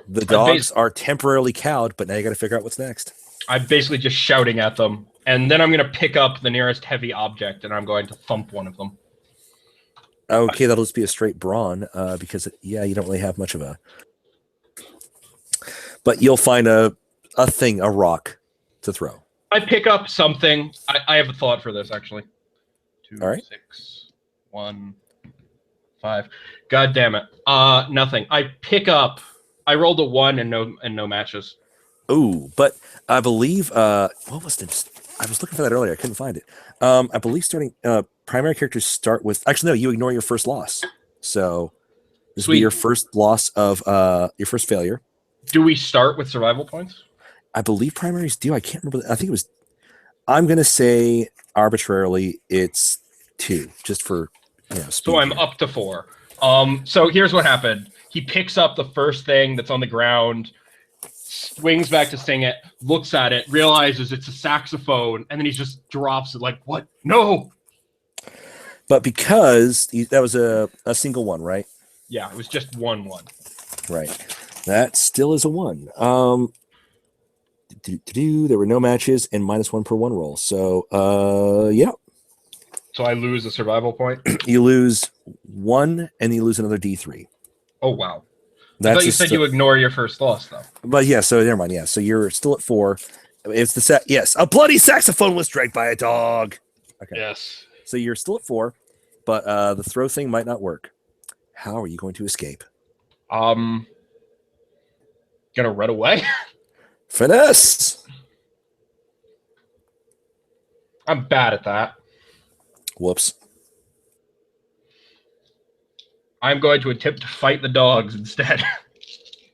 S1: The dogs are temporarily cowed, but now you got to figure out what's next.
S3: I'm basically just shouting at them. And then I'm going to pick up the nearest heavy object and I'm going to thump one of them.
S1: Okay, that'll just be a straight brawn because, you don't really have much of a... But you'll find a thing, a rock to throw.
S3: I pick up something. I have a thought for this, actually. 2,
S1: All right.
S3: 6, 1, 5. God damn it. Nothing. I pick up... I rolled a 1 and no matches.
S1: Ooh, but I believe what was this? I was looking for that earlier. I couldn't find it. I believe starting primary characters start with actually no, you ignore your first loss. So this will be your first loss of your first failure.
S3: Do we start with survival points?
S1: I believe primaries do. I can't remember. I think it was. I'm gonna say arbitrarily it's 2, just for speed.
S3: So I'm up to 4. So here's what happened. He picks up the first thing that's on the ground, swings back to sing it, looks at it, realizes it's a saxophone, and then he just drops it like, what? No!
S1: But because that was a single one, right?
S3: Yeah, it was just 1-1.
S1: Right. That still is a 1. There were no matches and -1 per 1 roll. So, yeah.
S3: So I lose a survival point?
S1: You lose 1 and you lose another D3.
S3: Oh, wow.
S1: That's
S3: I thought you said you ignore your first loss, though.
S1: But yeah, so never mind. Yeah, so you're still at 4. It's the yes, a bloody saxophone was struck by a dog. Okay.
S3: Yes.
S1: So you're still at 4, but the throw thing might not work. How are you going to escape?
S3: Gonna run away?
S1: Finesse.
S3: I'm bad at that.
S1: Whoops.
S3: I'm going to attempt to fight the dogs instead.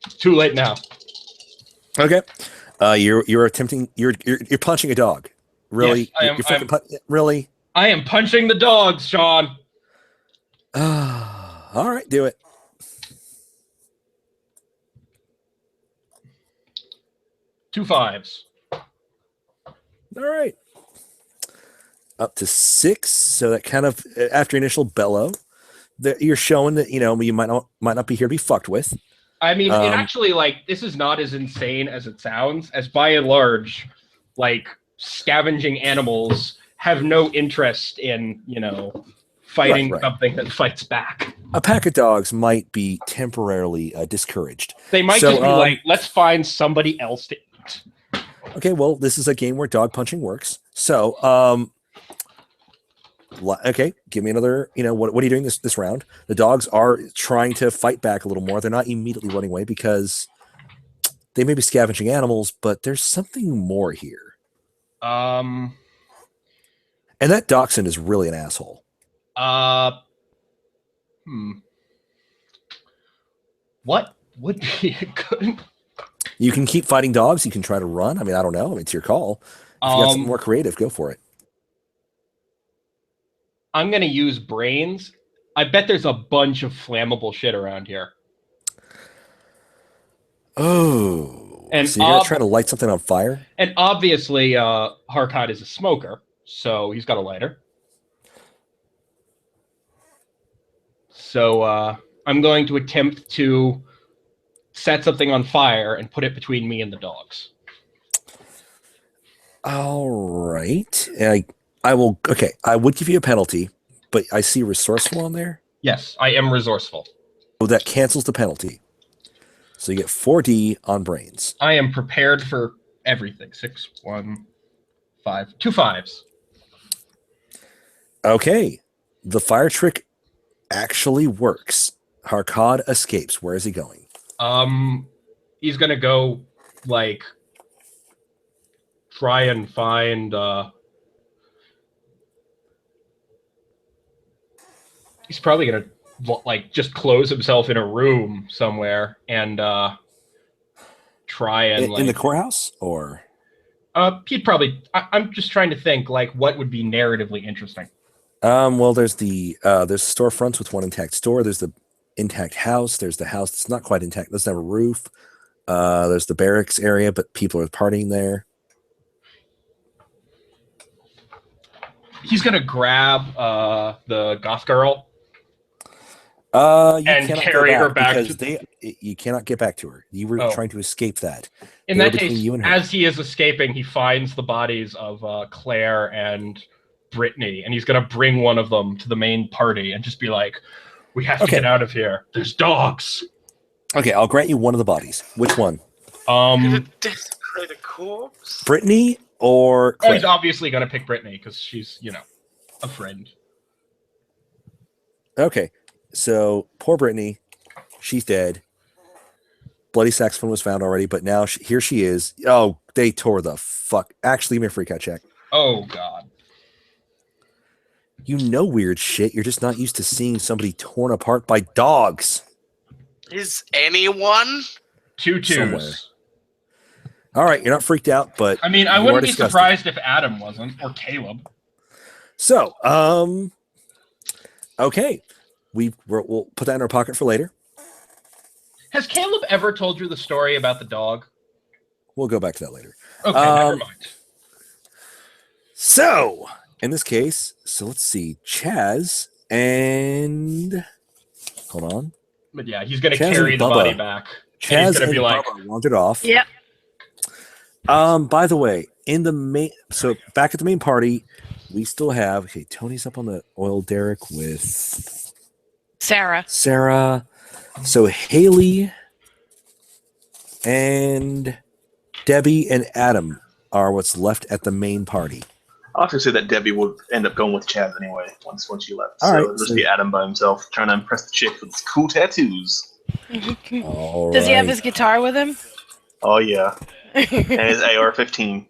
S3: It's too late now.
S1: Okay. You're attempting. You're punching a dog. Really?
S3: Yes,
S1: really?
S3: I am punching the dogs, Sean.
S1: All right, do it.
S3: Two 5s.
S1: All right. Up to 6. So that kind of after initial bellow, you're showing that you might not be here to be fucked with.
S3: I mean, it actually this is not as insane as it sounds. As by and large, scavenging animals
S6: have no interest in, fighting
S1: Right.
S6: something that fights back.
S1: A pack of dogs might be temporarily discouraged.
S6: They might
S1: So,
S6: just be like, let's find somebody else to eat.
S1: Okay, well, this is a game where dog punching works. So, okay, give me another. What are you doing this round? The dogs are trying to fight back a little more. They're not immediately running away because they may be scavenging animals, but there's something more here. And that dachshund is really an asshole.
S6: What would be a good?
S1: You can keep fighting dogs. You can try to run. I mean, I don't know. It's your call. If you got something more creative, go for it.
S6: I'm gonna use brains. I bet there's a bunch of flammable shit around here.
S1: Oh,
S6: And
S1: so you're gonna try to light something on fire?
S6: And obviously, Harkot is a smoker, so he's got a lighter. So I'm going to attempt to set something on fire and put it between me and the dogs.
S1: All right. I will. Okay, I would give you a penalty, but I see resourceful on there.
S6: Yes, I am resourceful.
S1: So that cancels the penalty. So you get 4D on brains.
S6: I am prepared for everything. 6, 1, 5, 2 5s.
S1: Okay, the fire trick actually works. Harkad escapes. Where is he going?
S6: He's gonna go try and find. He's probably gonna just close himself in a room somewhere and try and
S1: in the courthouse, or
S6: he'd probably. I'm just trying to think what would be narratively interesting.
S1: Well, there's storefronts with one intact store. There's the intact house. There's the house that's not quite intact. Doesn't have a roof. There's the barracks area, but people are partying there.
S6: He's gonna grab the goth girl
S1: and
S6: carry her back
S1: because you cannot get back to her. You were trying to escape that.
S6: In that case, as he is escaping, he finds the bodies of Claire and Brittany, and he's gonna bring one of them to the main party and just be like, "We have to get out of here. There's dogs."
S1: Okay, I'll grant you one of the bodies. Which one?
S5: Desecrate a corpse?
S1: Brittany or Claire?
S6: Oh, he's obviously gonna pick Brittany because she's, a friend.
S1: Okay, so poor Brittany, she's dead. Bloody saxophone was found already, but now here she is. Oh, they tore the fuck. Actually, give me a freak out check.
S6: Oh God.
S1: You know weird shit. You're just not used to seeing somebody torn apart by dogs.
S5: Is anyone?
S6: 2 2s.
S1: Somewhere. All right, you're not freaked out, but
S6: I mean, I wouldn't be surprised if Adam wasn't, or Caleb.
S1: So, okay, we'll put that in our pocket for later.
S6: Has Caleb ever told you the story about the dog?
S1: We'll go back to that later.
S6: Okay, never mind.
S1: So, in this case, let's see, Chaz and hold on.
S6: But yeah, he's gonna carry the body back.
S1: Chaz
S6: and he's gonna be
S1: Bubba wandered off.
S2: Yep.
S1: By the way, back at the main party, we still have Tony's up on the oil derrick with
S2: Sarah.
S1: So Haley and Debbie and Adam are what's left at the main party.
S4: I'll actually say that Debbie would end up going with Chaz anyway once she left.
S1: All
S4: so
S1: right,
S4: it'll just be Adam by himself trying to impress the chick with his cool tattoos.
S2: Does he have his guitar with him?
S4: Oh yeah, and his AR-15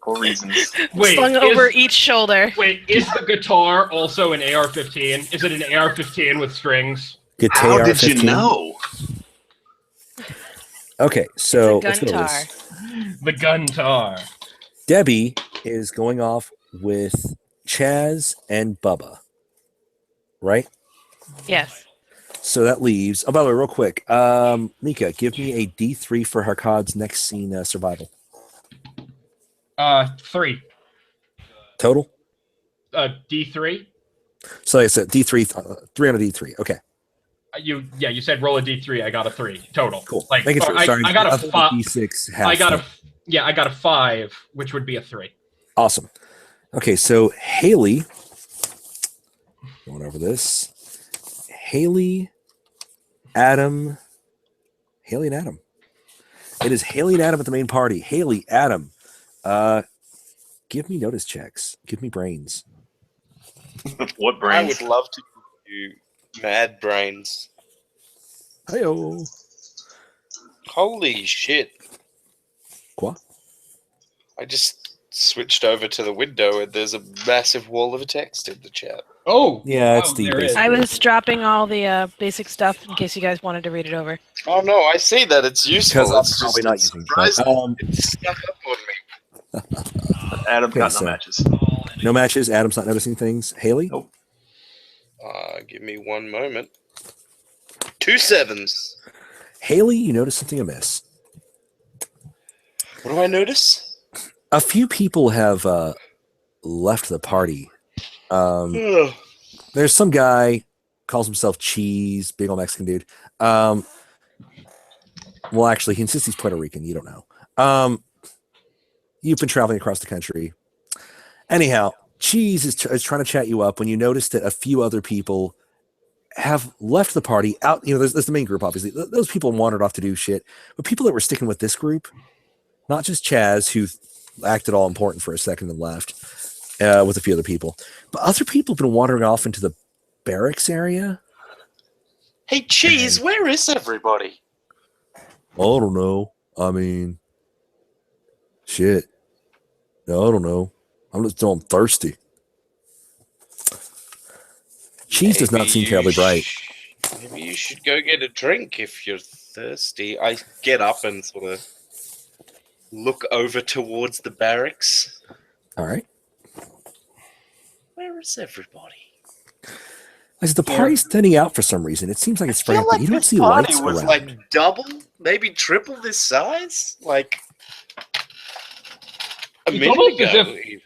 S4: for reasons.
S2: Wait, slung over each shoulder.
S6: Wait, is the guitar also an AR-15? Is it an AR-15 with strings?
S4: How did you know?
S1: Okay, so
S2: it's a gun-tar.
S6: The gun-tar.
S1: Debbie is going off with Chaz and Bubba, right?
S2: Yes.
S1: So that leaves. Oh, by the way, real quick, Mika, give me a D3 for Harkad's next scene survival.
S6: 3.
S1: Total?
S6: D3.
S1: So it's a D3, 3 on a D3. Okay.
S6: You said roll a D3. I got a 3 total.
S1: Cool.
S6: Like,
S1: Make it sorry.
S6: I got a 5.
S1: D6.
S6: I got a 5, which would be a 3.
S1: Awesome. Okay, so Haley, going over this. Haley, Adam. Haley and Adam. It is Haley and Adam at the main party. Haley, Adam, give me notice checks. Give me brains.
S4: What
S5: I
S4: brains?
S5: would love to give you mad brains.
S1: Hey-o.
S5: Holy shit.
S1: Quoi?
S5: I just switched over to the window and there's a massive wall of text in the chat.
S6: Oh,
S1: Yeah, it's
S6: wow,
S1: the
S6: there is.
S1: basic-
S2: I was dropping all the basic stuff in case you guys wanted to read it over.
S5: Oh no, I see that. It's useful.
S1: Because I'm
S5: It's
S1: probably
S5: just
S1: not
S5: it's
S1: using
S5: surprising.
S1: it.
S5: It snuck up on me.
S4: Adam's
S1: Okay,
S4: got
S1: so-
S4: no matches.
S1: No matches. Adam's not noticing things. Haley?
S4: Nope.
S5: Give me one moment. 2 7s.
S1: Haley, you notice something amiss.
S5: What do I notice?
S1: A few people have left the party.
S5: Ugh.
S1: There's some guy, calls himself Cheese, big old Mexican dude. Well, actually, he insists he's Puerto Rican. You don't know. You've been traveling across the country. Anyhow, Cheese is trying to chat you up when you notice that a few other people have left the party out. You know, there's the main group, obviously. Those people wandered off to do shit. But people that were sticking with this group, not just Chaz, who acted all important for a second and left with a few other people, but other people have been wandering off into the barracks area.
S5: Hey, Cheese, where is everybody?
S1: I don't know. I mean, shit. No, I don't know. I'm just feeling thirsty. Cheese does not
S5: Maybe
S1: seem
S5: you
S1: terribly bright.
S5: Maybe you should go get a drink if you're thirsty. I get up and sort of look over towards the barracks.
S1: All right.
S5: Where is everybody?
S1: As the party's thinning out for some reason, it seems like it's
S5: I feel
S1: spreading out, but you don't
S5: this
S1: see
S5: party
S1: lights
S5: was
S1: around.
S5: like double, maybe triple this size. Like a
S6: It's
S5: minute
S6: almost
S5: ago.
S6: as if-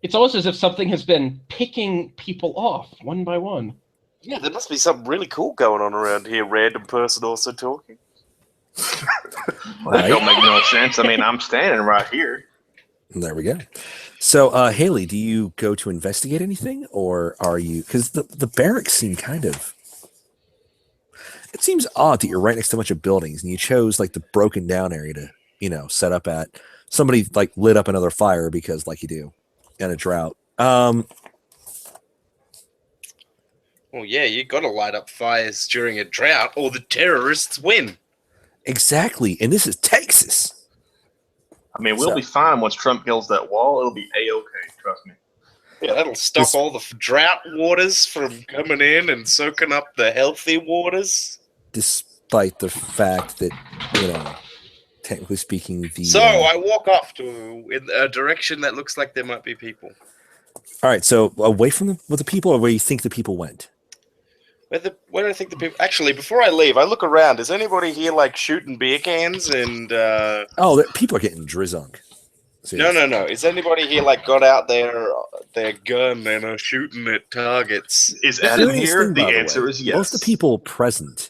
S6: It's almost as if something has been picking people off one by one.
S5: Yeah, there must be something really cool going on around here. Random person also talking.
S4: Well, that don't make no sense. I mean, I'm standing right here.
S1: There we go. So, Haley, do you go to investigate anything, or are you? Because the barracks seem kind of. It seems odd that you're right next to a bunch of buildings, and you chose like the broken down area to, set up at. Somebody like lit up another fire because, like you do, in a drought.
S5: Well, yeah, you got to light up fires during a drought, or the terrorists win.
S1: Exactly, and this is Texas.
S4: I mean, we'll
S1: So-
S4: be fine once Trump kills that wall. It'll be A-OK, trust me.
S5: Yeah, that'll stop
S1: This-
S5: all the drought waters from coming in and soaking up the healthy waters.
S1: Despite the fact that, technically speaking, the
S5: So I walk off in a direction that looks like there might be people.
S1: all right. So away from the people, or where you think the people went.
S5: Where do I think the people? Actually, before I leave, I look around. Is anybody here like shooting beer cans and?
S1: Oh, people are getting drizzunk.
S5: No. Is anybody here like got out their gun and are shooting at targets?
S4: Is
S1: The
S4: Adam
S1: curious
S4: here?
S1: thing,
S4: The
S1: by
S4: answer
S1: way,
S4: is yes.
S1: Most of the people present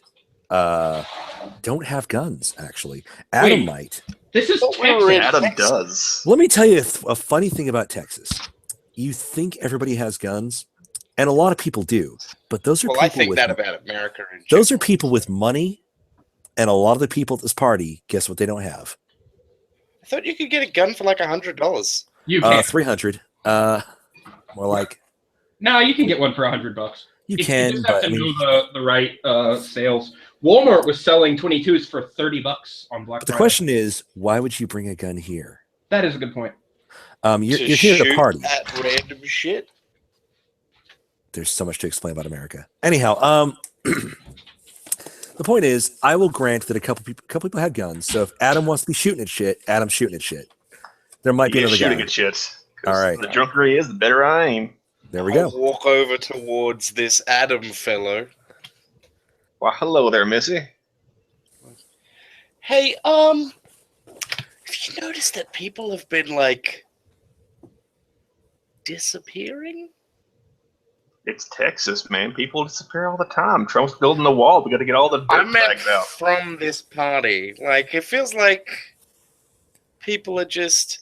S1: don't have guns, actually. Adam
S6: Wait.
S1: might.
S6: This is
S5: But we were in
S6: Texas.
S4: Adam does.
S1: Let me tell you a funny thing about Texas. You think everybody has guns, and a lot of people do, but those are
S5: Well,
S1: people
S5: I think
S1: with
S5: that about America. In
S1: those are
S5: general.
S1: people with money, and a lot of the people at this party, guess what they don't have?
S5: I thought you could get a gun for like $100.
S6: You can.
S1: 300. More like
S6: No, you can get one for $100.
S1: you
S6: You
S1: can,
S6: just have
S1: but
S6: to
S1: I mean,
S6: know the right sales. Walmart was selling 22s for $30 on Black
S1: but the
S6: Friday.
S1: question is, why would you bring a gun here?
S6: That is a good point.
S1: You're
S5: To
S1: here at a
S5: shoot
S1: party.
S5: at random shit.
S1: There's so much to explain about America. Anyhow, the point is, I will grant that a couple people had guns. So if Adam wants to be shooting at shit, Adam's shooting at shit. There might be
S4: Yeah,
S1: another
S4: shooting
S1: guy.
S4: at shit.
S1: All right.
S4: The drunker he is, the better I aim.
S1: There we
S5: I'll
S1: go.
S5: walk over towards this Adam fellow.
S4: Why, hello there, Missy.
S5: Hey, have you noticed that people have been like disappearing?
S4: It's Texas, man. People disappear all the time. Trump's building the wall. We got to get all the dirt
S5: I meant
S4: bags out.
S5: from this party. Like, it feels like people are just.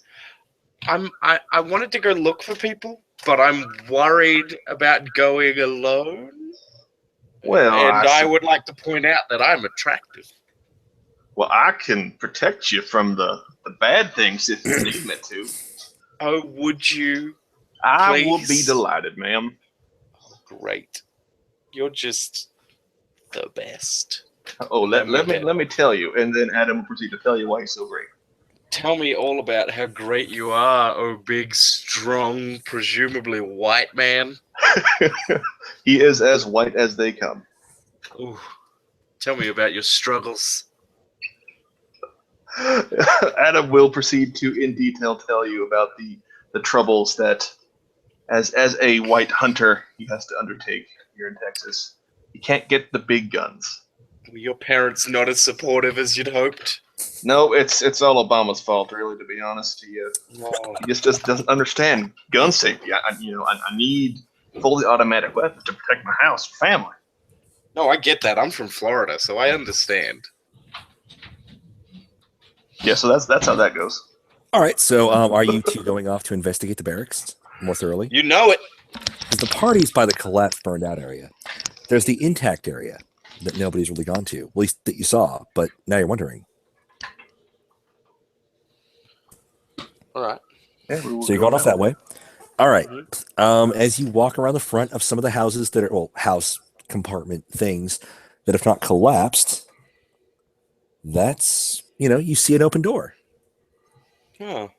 S5: I wanted to go look for people, but I'm worried about going alone.
S4: Well,
S5: And I would like to point out that I'm attractive.
S4: Well, I can protect you from the bad things if you need me to.
S5: Oh, would you?
S4: I will be
S5: Please?
S4: delighted, ma'am.
S5: Great. You're just the best.
S4: Oh, let me tell you, and then Adam will proceed to tell you why he's so great.
S5: Tell me all about how great you are, oh big, strong, presumably white man.
S4: He is as white as they come.
S5: Ooh. Tell me about your struggles.
S4: Adam will proceed to, in detail, tell you about the troubles that, as a white hunter, he has to undertake here in Texas. He can't get the big guns.
S5: Were your parents not as supportive as you'd hoped?
S4: No, it's all Obama's fault, really. To be honest, he just doesn't understand gun safety. I need fully automatic weapons to protect my house, family.
S5: No, I get that. I'm from Florida, so I understand.
S4: Yeah, so that's how that goes.
S1: All right. So, are you two going off to investigate the barracks more thoroughly?
S5: You know it.
S1: Because the party's by the collapsed, burned out area. There's the intact area that nobody's really gone to, at least that you saw. But now you're wondering.
S5: All right.
S4: Yeah,
S1: So you're going off that way. All right. As you walk around the front of some of the houses that are house compartment things that have not collapsed, that's you see an open door.
S5: Oh.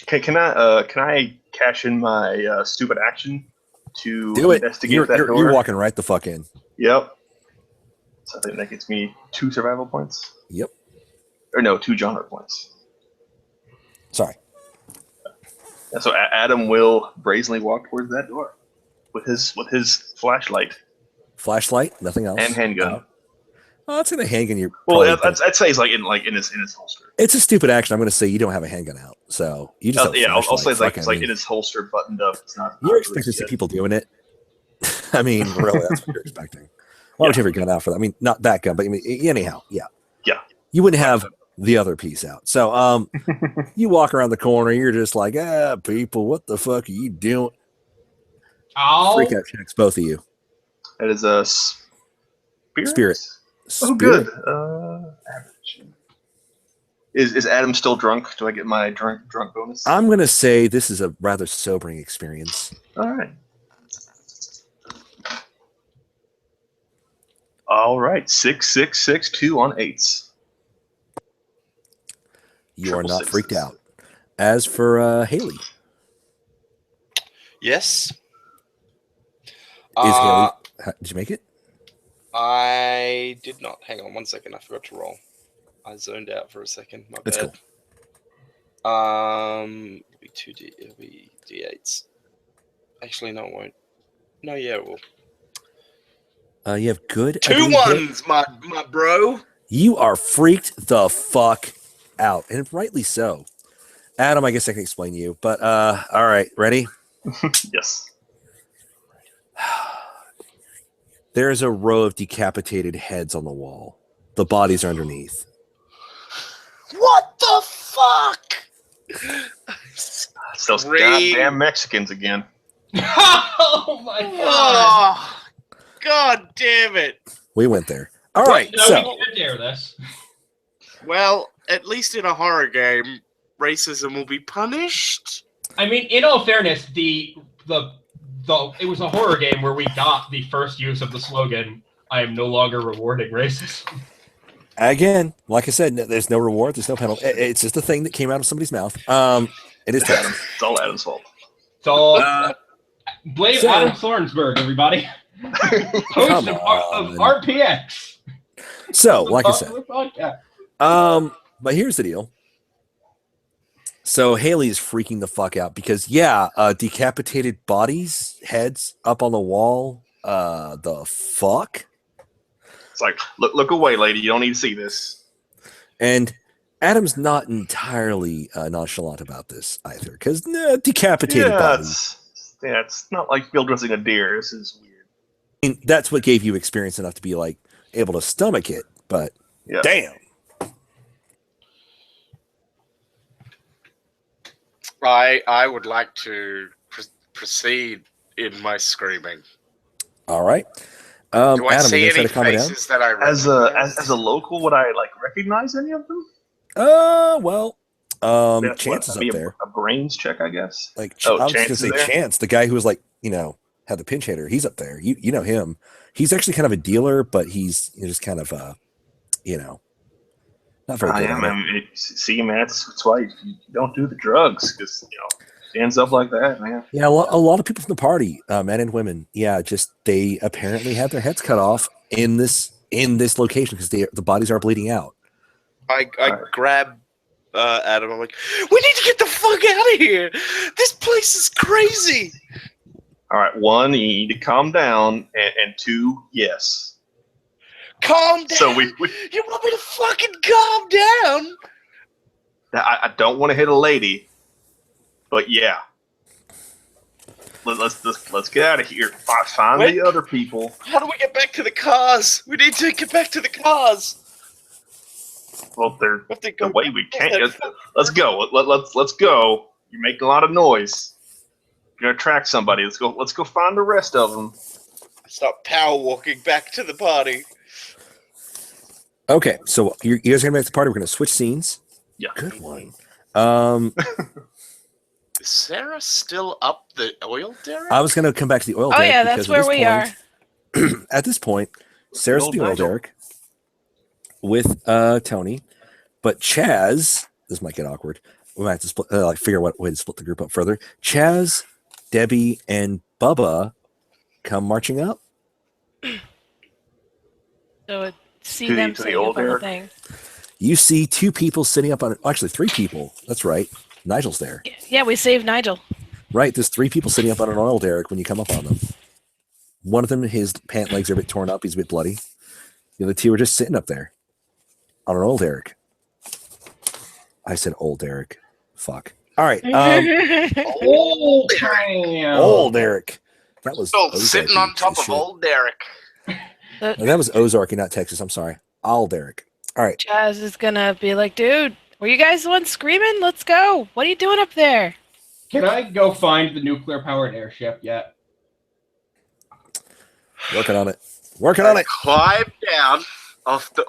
S4: Can I cash in my stupid action to
S1: Do it.
S4: investigate that door?
S1: You're walking right the fuck in.
S4: Yep. So I think that gets me 2 survival points.
S1: Yep.
S4: Or no, 2 genre points.
S1: Sorry.
S4: And so Adam will brazenly walk towards that door with his flashlight
S1: Flashlight, nothing else.
S4: and handgun.
S1: It's in a handgun.
S4: I'd say he's like in his holster.
S1: It's a stupid action. I'm going to say you don't have a handgun out, so you just.
S4: I'll say it's like in his holster, buttoned up. It's not.
S1: You're expecting to see people doing it. I mean, really, that's what you're expecting. Why would you have your gun out for that? I mean, not that gun, but I mean, anyhow, yeah.
S4: Yeah.
S1: You wouldn't have the other piece out. So, you walk around the corner, you're just like, people, what the fuck are you doing? Freak out checks, both of you.
S4: That is a spirit. Oh, good. Average. Is Adam still drunk? Do I get my drunk bonus?
S1: I'm gonna say this is a rather sobering experience.
S4: All right. 6, 6, 6, 2 on 8s.
S1: You are not freaked out. As for Haley,
S5: Yes.
S1: Haley? Did you make it?
S5: I did not. Hang on 1 second. I forgot to roll. I zoned out for a second. My
S1: That's
S5: bad.
S1: cool.
S5: It'll be D8s. Actually, no, it won't. No, yeah, it will.
S1: You have good.
S5: 2 ones, my bro.
S1: You are freaked the fuck out, and rightly so. Adam, I guess I can explain you, but all right, ready?
S4: Yes.
S1: There's a row of decapitated heads on the wall. The bodies are underneath.
S5: What the fuck?
S4: It's those goddamn Mexicans again.
S6: Oh my god!
S5: Oh, god damn it!
S1: We went there. All right,
S6: No,
S1: so
S6: we can't dare this.
S5: Well, at least in a horror game, racism will be punished.
S6: I mean, in all fairness, it was a horror game where we got the first use of the slogan, "I am no longer rewarding racism."
S1: again, like I said, there's no reward, there's no penalty. It's just a thing that came out of somebody's mouth. It is Adam.
S4: It's all Adam's fault.
S6: So blame Adam Thornsberg, everybody. Host of RPX.
S1: So, like I said, but here's the deal. So Haley is freaking the fuck out because decapitated bodies, heads up on the wall. The fuck?
S4: It's like, look away, lady. You don't need to see this.
S1: And Adam's not entirely nonchalant about this either, because decapitated bodies.
S4: It's not like field dressing a deer. This is weird.
S1: I mean, that's what gave you experience enough to be like able to stomach it. but
S4: Yeah.
S1: damn.
S5: I would like to proceed in my screaming.
S1: All right.
S5: Do I
S1: Adam, are
S5: see
S1: you gonna try
S5: any
S1: to calm it down?
S5: faces that I
S4: As
S5: recognize?
S4: a local, would I like recognize any of them?
S1: Well,
S4: Yeah,
S1: Chance is up there.
S4: A brains check, I guess.
S1: Like,
S4: Oh,
S1: I was
S4: Chance
S1: just
S4: is
S1: gonna say
S4: there?
S1: Chance, the guy who was like, had the pinch hitter. He's up there. You know him. He's actually kind of a dealer, but he's just kind of not very good
S4: Yeah,
S1: at it.
S4: man. See, man, that's why you don't do the drugs, because stands up like that, man.
S1: Yeah, a lot of people from the party, men and women, just they apparently had their heads cut off in this location because the bodies are bleeding out.
S5: I
S4: Alright.
S5: grab Adam. I'm like, we need to get the fuck out of here. This place is crazy.
S4: All right, one, you need to calm down, and two, yes.
S5: Calm down.
S4: So
S5: You want me to fucking calm down?
S4: I don't want to hit a lady, but yeah. Let's get out of here. Find
S5: Wait.
S4: the other people.
S5: How do we get back to the cars? We need to get back to the cars.
S4: Well, they're
S5: We have to go
S4: the way we can't.
S5: back.
S4: Let's go. Let's go. You're making a lot of noise. You're gonna attract somebody. Let's go find the rest of them.
S5: Start power walking back to the party.
S1: Okay, so you guys are gonna make the party. We're gonna switch scenes.
S4: Yeah.
S1: Good one.
S5: Is Sarah still up the oil derrick?
S1: I was gonna come back to the oil
S2: Oh
S1: derrick.
S2: yeah,
S1: because
S2: that's where we are.
S1: At this point, Sarah's at the oil
S4: Nigel.
S1: derrick with Tony, but Chaz. This might get awkward. We might have to split, figure out what way to split the group up further. Chaz, Debbie, and Bubba come marching up.
S2: So see
S4: To the-
S2: them
S4: to the
S2: setting
S4: old
S2: up on the
S4: derrick?
S2: thing.
S1: You see two people sitting up on. Actually, three people. That's right. Nigel's there.
S2: Yeah, we saved Nigel.
S1: Right. There's three people sitting up on an oil derrick when you come up on them. One of them, his pant legs are a bit torn up. He's a bit bloody. The other two are just sitting up there on an oil derrick. I said old derrick. Fuck. All right.
S6: Old man.
S1: Old Derrick. That was
S5: Oh,
S1: Ozark-y
S5: sitting on top of
S1: shit.
S5: old Derek.
S1: No, that was Ozark, not Texas. I'm sorry. Old Derrick. All right.
S2: Chaz is gonna be like, dude, were you guys the ones screaming? Let's go. What are you doing up there?
S6: Can I go find the nuclear-powered airship yet?
S1: Working on it. Working on it.
S5: Climb down off the.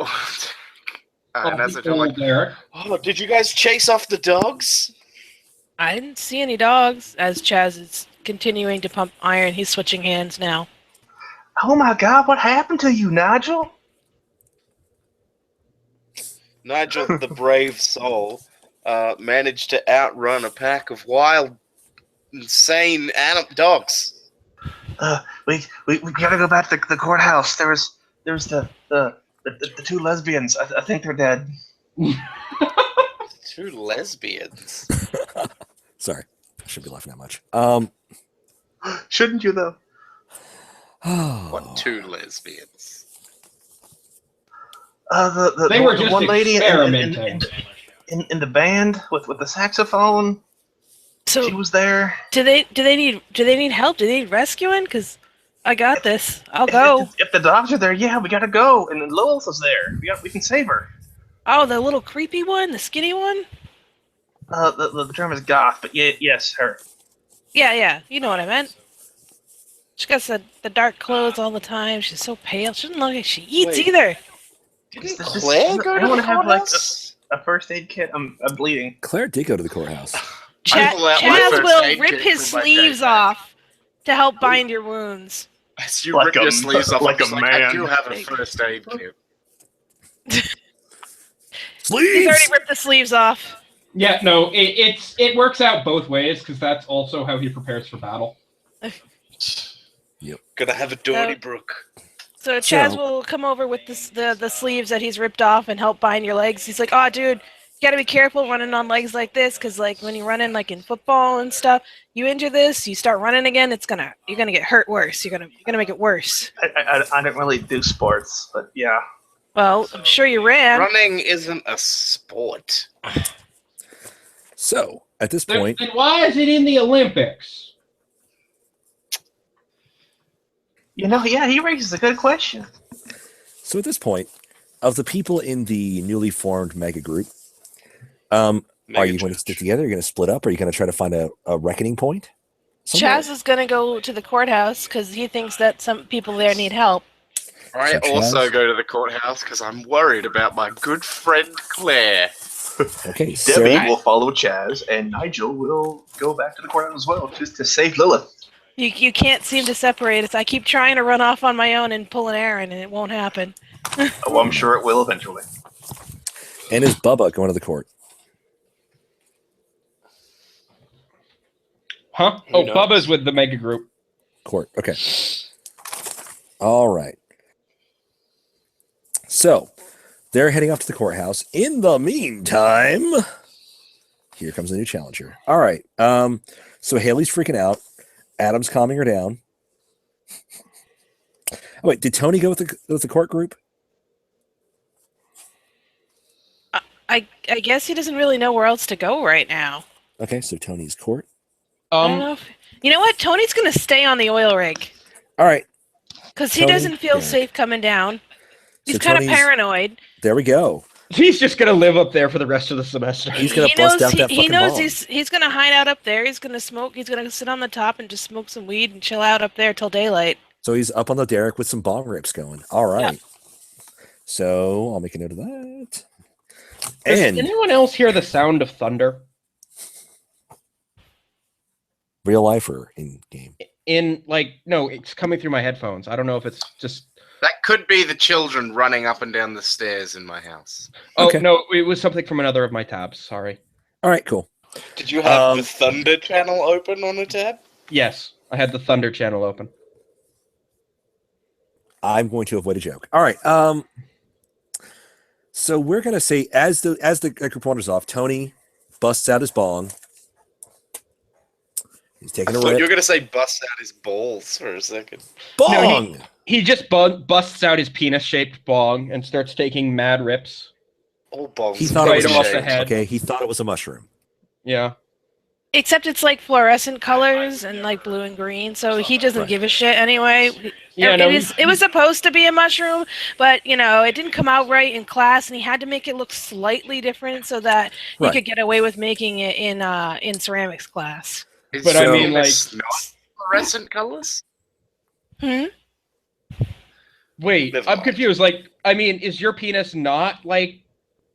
S5: And as I
S6: Old
S5: do, like,
S6: Derek.
S5: oh, did you guys chase off the dogs?
S2: I didn't see any dogs. As Chaz is continuing to pump iron, he's switching hands now.
S4: Oh my God! What happened to you, Nigel?
S5: Nigel, the brave soul, managed to outrun a pack of wild, insane dogs.
S4: We gotta go back to the courthouse. There's the two lesbians. I think they're dead.
S5: Two lesbians.
S1: Sorry. I shouldn't be laughing that much.
S4: Shouldn't you though?
S5: What two lesbians?
S6: They were
S4: the
S6: just
S4: one lady
S6: experimenting.
S4: in the band with the saxophone.
S2: So
S4: She was there.
S2: do they need help? Do they need rescuing? Because I got this. I'll go.
S4: If the dogs are there, yeah, we gotta go. And then Lilith was there. We can save her.
S2: Oh, the little creepy one, the skinny one.
S4: The term is goth, but yes, her.
S2: Yeah, you know what I meant. She got the dark clothes all the time. She's so pale. She doesn't look like she eats
S5: Wait.
S2: either.
S5: Didn't
S4: This-
S5: Claire go
S4: I
S5: to
S4: wanna
S5: the
S4: have, like,
S5: courthouse?
S4: A first aid kit. I'm bleeding.
S1: Claire did go to the courthouse.
S5: pull out my
S2: Chaz
S5: first
S2: will
S5: aid
S2: rip
S5: kit
S2: his
S5: from my
S2: sleeves
S5: backpack.
S2: off to help bind your wounds.
S5: As you
S4: Like
S5: rip
S4: a-
S5: your sleeves off,
S4: like
S5: I'm just
S4: a
S5: like, I
S4: man.
S5: do have a first aid kit.
S2: He's already
S1: Sleeves.
S2: ripped the sleeves off.
S6: Yeah, no, it works out both ways because that's also how he prepares for battle.
S5: Gonna have a Donnybrook.
S2: So Chaz
S1: So-
S2: will come over with the sleeves that he's ripped off and help bind your legs. He's like, "Oh, dude, you gotta be careful running on legs like this, because like when you're running like in football and stuff, you injure this, you start running again, you're gonna get hurt worse. You're gonna make it worse."
S4: I don't really do sports, but yeah.
S2: Well, I'm sure you ran.
S5: Running isn't a sport.
S1: So at this
S6: Then,
S1: point,
S6: then why is it in the Olympics?
S4: Yeah, he raises a good question.
S1: So at this point, of the people in the newly formed mega group, are you going to stick together? Are you going to split up? Are you going to try to find a reckoning point? somewhere?
S2: Chaz is going to go to the courthouse because he thinks that some people there need help.
S5: I
S1: So
S5: also
S1: Chaz-
S5: go to the courthouse because I'm worried about my good friend Claire.
S1: Okay,
S4: Debbie
S1: Sarah.
S4: will follow Chaz, and Nigel will go back to the courthouse as well, just to save Lilith.
S2: You can't seem to separate us. I keep trying to run off on my own and pull an errand, and it won't happen.
S4: Oh, I'm sure it will eventually.
S1: And is Bubba going to the court?
S6: Huh?
S5: Who
S6: Oh,
S5: knows?
S6: Bubba's with the mega group.
S1: Court. Okay. All right. So they're heading up to the courthouse. In the meantime, here comes a new challenger. All right. So Haley's freaking out. Adam's calming her down. Oh, wait, did Tony go with the court group?
S2: I guess he doesn't really know where else to go right now.
S1: Okay, so Tony's court.
S2: I don't know. You know what? Tony's going to stay on the oil rig
S1: All right.
S2: because he
S1: Tony,
S2: doesn't feel
S1: yeah.
S2: safe coming down. He's
S1: So
S2: kind of
S1: Tony's-
S2: paranoid.
S1: There we go.
S6: He's just gonna live up there for the rest of the semester.
S1: He's gonna
S2: He
S1: bust
S2: knows
S1: out that
S2: he
S1: fucking
S2: knows
S1: bomb.
S2: he's going to hide out up there. He's going to smoke. He's going to sit on the top and just smoke some weed and chill out up there till daylight.
S1: So he's up on the derrick with some bomb rips going. All right. So I'll make a note of that.
S6: Does
S1: And
S6: anyone else hear the sound of thunder?
S1: real lifer in game.
S6: No, it's coming through my headphones. I don't know if it's just.
S5: That could be the children running up and down the stairs in my house.
S6: Oh
S1: Okay.
S6: no, it was something from another of my tabs. Sorry.
S1: All right, cool.
S5: Did you have
S1: Um,
S5: the Thunder channel open on a tab?
S6: Yes, I had the thunder channel open.
S1: I'm going to avoid a joke. All right. So we're gonna say as the group wanders off, Tony busts out his bong. He's
S5: I
S1: taking a
S5: thought you were
S1: rip.
S5: going to say bust out his balls for a second.
S1: Bong.
S6: He just busts out his penis-shaped bong and starts taking mad rips.
S5: All balls.
S1: He thought it was
S6: Right
S1: a
S6: off the
S1: mushroom.
S6: head.
S1: Okay, he thought it was a mushroom.
S6: Yeah.
S2: Except it's like fluorescent colors and like blue and green, so he doesn't
S1: Right.
S2: give a shit anyway.
S6: Yeah, no,
S2: It was supposed to be a mushroom, but it didn't come out right in class, and he had to make it look slightly different so that he
S1: Right.
S2: could get away with making it in ceramics class.
S6: But I mean,
S5: it's not fluorescent colors?
S2: Hmm?
S6: Wait,
S5: Never
S6: I'm
S5: mind.
S6: confused. Is your penis not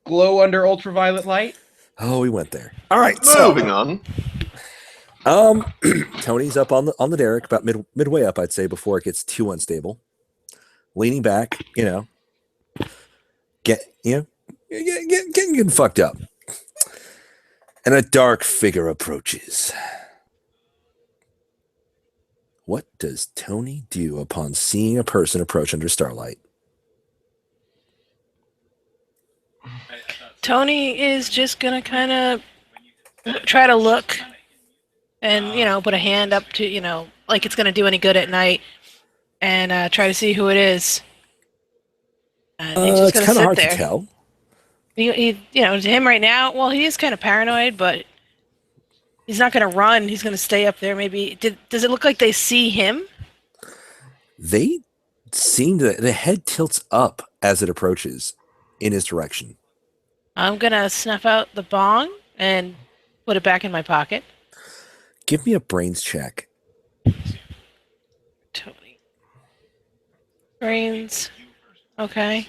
S6: glow under ultraviolet light?
S1: Oh, we went there. All right. So
S4: Moving on.
S1: Tony's up on the derrick, about midway up, I'd say, before it gets too unstable. Leaning back, getting fucked up. And a dark figure approaches. What does Tony do upon seeing a person approach under starlight?
S2: Tony is just gonna kind of try to look and put a hand up to like it's gonna do any good at night and try to see who it is. And he's just
S1: It's
S2: gonna
S1: kind of
S2: sit
S1: hard
S2: there.
S1: to tell.
S2: To him right now, well, he is kind of paranoid, but he's not gonna run. He's gonna stay up there. Maybe does it look like they see him?
S1: They seem to, the head tilts up as it approaches in his direction.
S2: I'm gonna snuff out the bong and put it back in my pocket.
S1: Give me a brains check.
S2: Tony. Brains. Okay.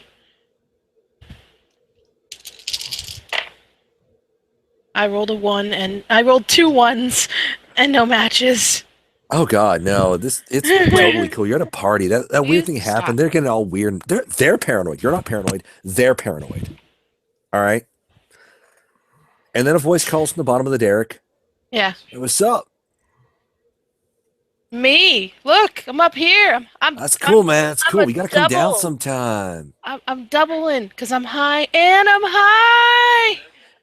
S2: I rolled a 1 and I rolled 2 ones and no matches.
S1: Oh God, no! It's totally cool. You're at a party. That weird thing
S2: Stop.
S1: happened. They're getting all weird. They're paranoid. You're not paranoid. They're paranoid. All right. And then a voice calls from the bottom of the derrick.
S2: Yeah.
S1: Hey, what's up?
S2: Me. Look, I'm up here. I'm
S1: That's cool,
S2: I'm,
S1: man. That's
S2: I'm
S1: cool.
S2: a
S1: We gotta come down
S2: double.
S1: sometime.
S2: I'm doubling because I'm high and I'm high.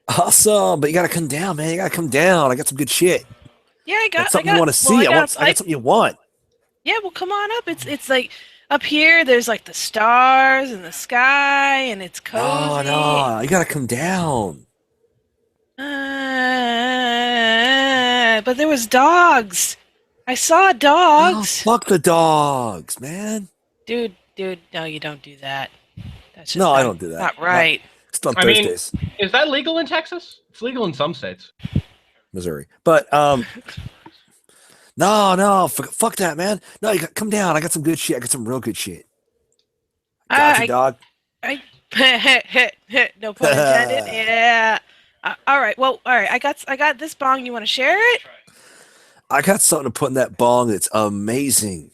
S1: Awesome, but you gotta come down, man. You gotta come down. I got some good shit.
S2: Yeah, I got
S1: That's something
S2: I got,
S1: you want to
S2: well,
S1: see.
S2: I
S1: I
S2: got
S1: want.
S2: a
S1: I got
S2: pipe.
S1: something you want.
S2: Yeah, well, come on up. It's like up here. There's like the stars and the sky, and it's cozy.
S1: Oh no, you gotta come down.
S2: But there was dogs. I saw
S1: Oh,
S2: dogs.
S1: fuck the dogs, man.
S2: Dude, no, you don't do that. That's just
S1: No, I don't do that.
S2: Not right.
S1: It's on
S3: I mean-
S1: Thursdays,
S3: Is that legal in Texas? It's legal in some states.
S1: Missouri. But no, fuck that, man. No, come down. I got some good shit. I got some real good shit. Gotcha, dog.
S2: No pun intended. Yeah. All right. Well, all right. I got this bong. You want to share it?
S1: I got something to put in that bong that's amazing.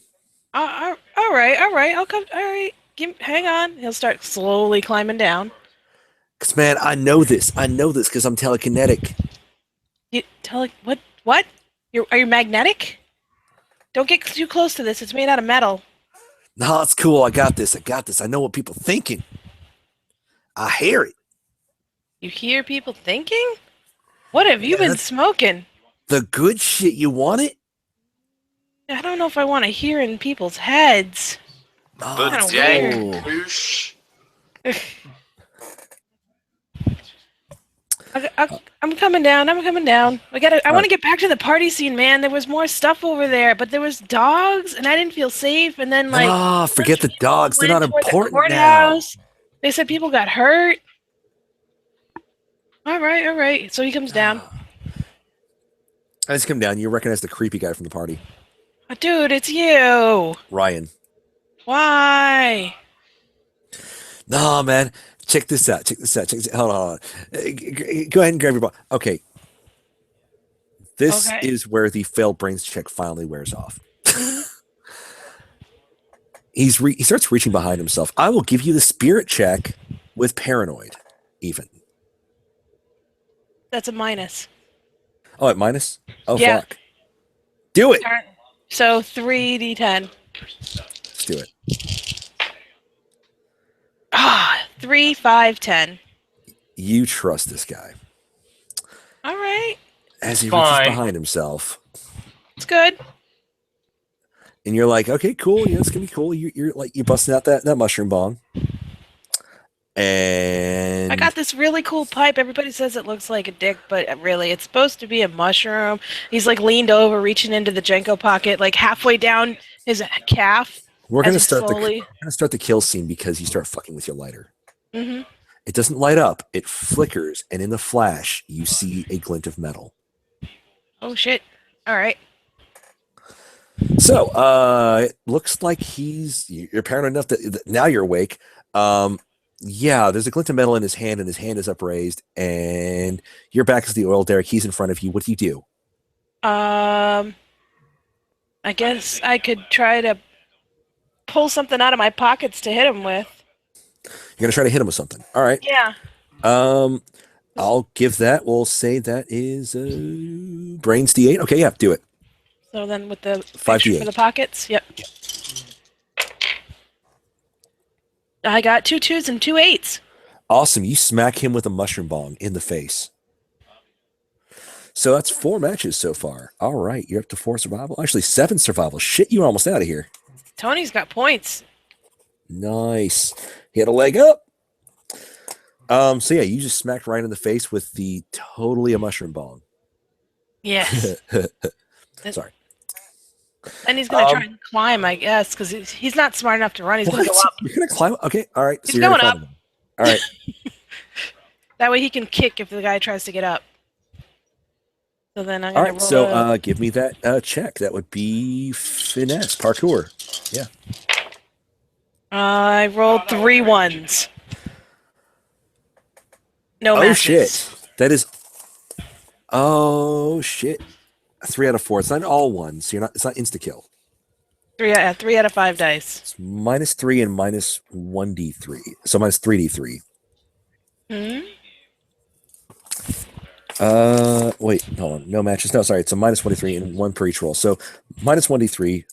S2: All right. All right. I'll come. All right. Hang on. He'll start slowly climbing down.
S1: Cause man, I know this. I know this because I'm telekinetic.
S2: What? What? Are you magnetic? Don't get too close to this. It's made out of metal.
S1: No, it's cool. I got this. I know what people thinking. I hear it.
S2: You hear people thinking? What have you been smoking?
S1: The good shit. You want it?
S2: I don't know if I want to hear in people's heads.
S1: Oh,
S5: The
S2: kinda
S5: dank
S2: weird.
S5: boosh.
S2: I'm coming down. I'm coming down. I want to get back to the party scene, man. There was more stuff over there, but there was dogs, and I didn't feel safe. And then, like,
S1: forget the dogs. They're not
S2: went toward the
S1: important now.
S2: courthouse. They said people got hurt. All right, all right. So he comes down.
S1: I just come down. You recognize the creepy guy from the party,
S2: Dude, it's you.
S1: Ryan.
S2: Why?
S1: No, man. Check this out. Hold on. Go ahead and grab your ball. Okay. This
S2: Okay.
S1: is where the failed brains check finally wears off. He starts reaching behind himself. I will give you the spirit check with paranoid, even.
S2: That's a minus.
S1: Oh, at minus? Oh,
S2: Yeah.
S1: fuck. Do it.
S2: So 3d10.
S1: Let's do it.
S2: 3, 5, 10.
S1: You trust this guy.
S2: All right.
S1: As he
S3: Fine.
S1: reaches behind himself,
S2: It's good.
S1: and you're like, okay, cool. Yeah, it's gonna be cool. You're busting out that mushroom bong. And
S2: I got this really cool pipe. Everybody says it looks like a dick, but really, it's supposed to be a mushroom. He's like leaned over, reaching into the Jenko pocket, like halfway down his calf.
S1: we're
S2: as
S1: gonna
S2: he
S1: start
S2: slowly.
S1: the kill scene because you start fucking with your lighter.
S2: Mm-hmm.
S1: It doesn't light up, it flickers, and in the flash, you see a glint of metal.
S2: Oh shit! All right.
S1: So, it looks like you're paranoid enough that now you're awake. Yeah, there's a glint of metal in his hand, and his hand is upraised, and your back is the oil derrick. He's in front of you. What do you do?
S2: I guess I could try to pull something out of my pockets to hit him with.
S1: You're gonna try to hit him with something. All right.
S2: Yeah.
S1: I'll give that. We'll say that is brains D8. Okay, yeah, do it.
S2: So then with the
S1: 5d8.
S2: extra for the pockets, yep. I got 2 2s and 2 8s.
S1: Awesome. You smack him with a mushroom bong in the face. So that's 4 matches so far. All right, you're up to 4 survival. Actually, 7 survival. Shit, you're almost out of here.
S2: Tony's got points.
S1: Nice. He had a leg up. So yeah, you just smacked Ryan in the face with the totally a mushroom bong.
S2: Yes.
S1: Sorry.
S2: And he's gonna try and climb, I guess, because he's not smart enough to run. He's gonna go
S1: What?
S2: up.
S1: You're gonna climb? Okay, all right.
S2: He's
S1: you're gonna
S2: going
S1: climb him. All right.
S2: That way he can kick if the guy tries to get up. So then I'm
S1: All
S2: gonna
S1: right.
S2: roll.
S1: So give me that check. That would be finesse, parkour. Yeah.
S2: I rolled 3 1s. No
S1: Oh
S2: matches.
S1: shit. That is. Oh shit. 3 out of 4. It's not all ones. So it's not insta kill.
S2: 3 out of 5 dice.
S1: It's -3 and -1d3. So -3d3.
S2: Hmm?
S1: Wait, hold on. No matches. No, sorry. It's a -1d3 and 1 per each roll. So -1d3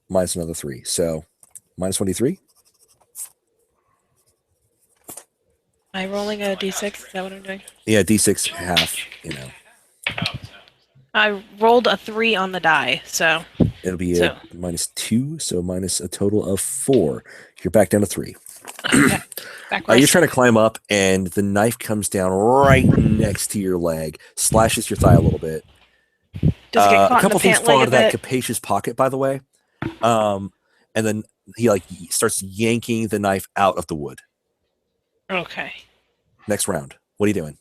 S1: minus another 3. So -1d3.
S2: Am I rolling a d6? Is that what I'm doing?
S1: Yeah, d6 half. You know,
S2: I rolled a 3 on the die, so
S1: it'll be
S2: So-
S1: a -2. So minus a total of 4. You're back down to 3.
S2: back
S1: You're
S2: west.
S1: trying to climb up, and the knife comes down right next to your leg, slashes your thigh a little bit.
S2: Does it get caught
S1: A
S2: in
S1: couple
S2: the
S1: things
S2: pant
S1: fall
S2: leg
S1: out
S2: a
S1: of that
S2: bit?
S1: capacious pocket, by the way. And then he starts yanking the knife out of the wood.
S2: Okay.
S1: Next round. What are you doing?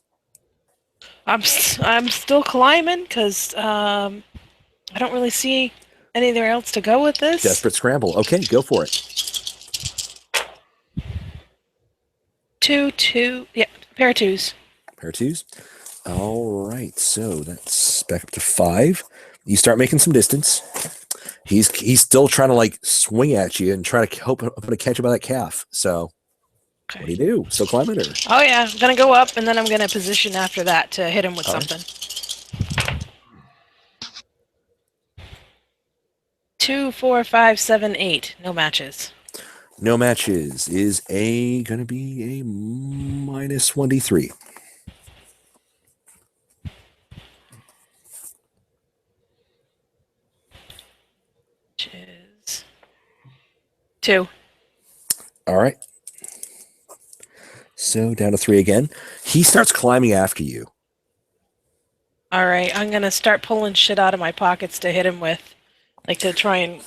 S2: I'm still climbing because I don't really see anywhere else to go with this.
S1: Desperate scramble. Okay, go for it.
S2: 2, 2. Yeah, pair of twos.
S1: Pair of twos. All right, so that's back up to 5. You start making some distance. He's still trying to like swing at you and try to hope to catch you by that calf. So
S2: Okay.
S1: what do you do? Still climbing or?
S2: Oh yeah, I'm gonna go up and then I'm gonna position after that to hit him with
S1: All right.
S2: something. 2, 4, 5, 7, 8. No matches.
S1: No matches is going to be a minus 1d3.
S2: Which is 2.
S1: All right. So down to 3 again. He starts climbing after you.
S2: All right, I'm gonna start pulling shit out of my pockets to hit him with, like to try and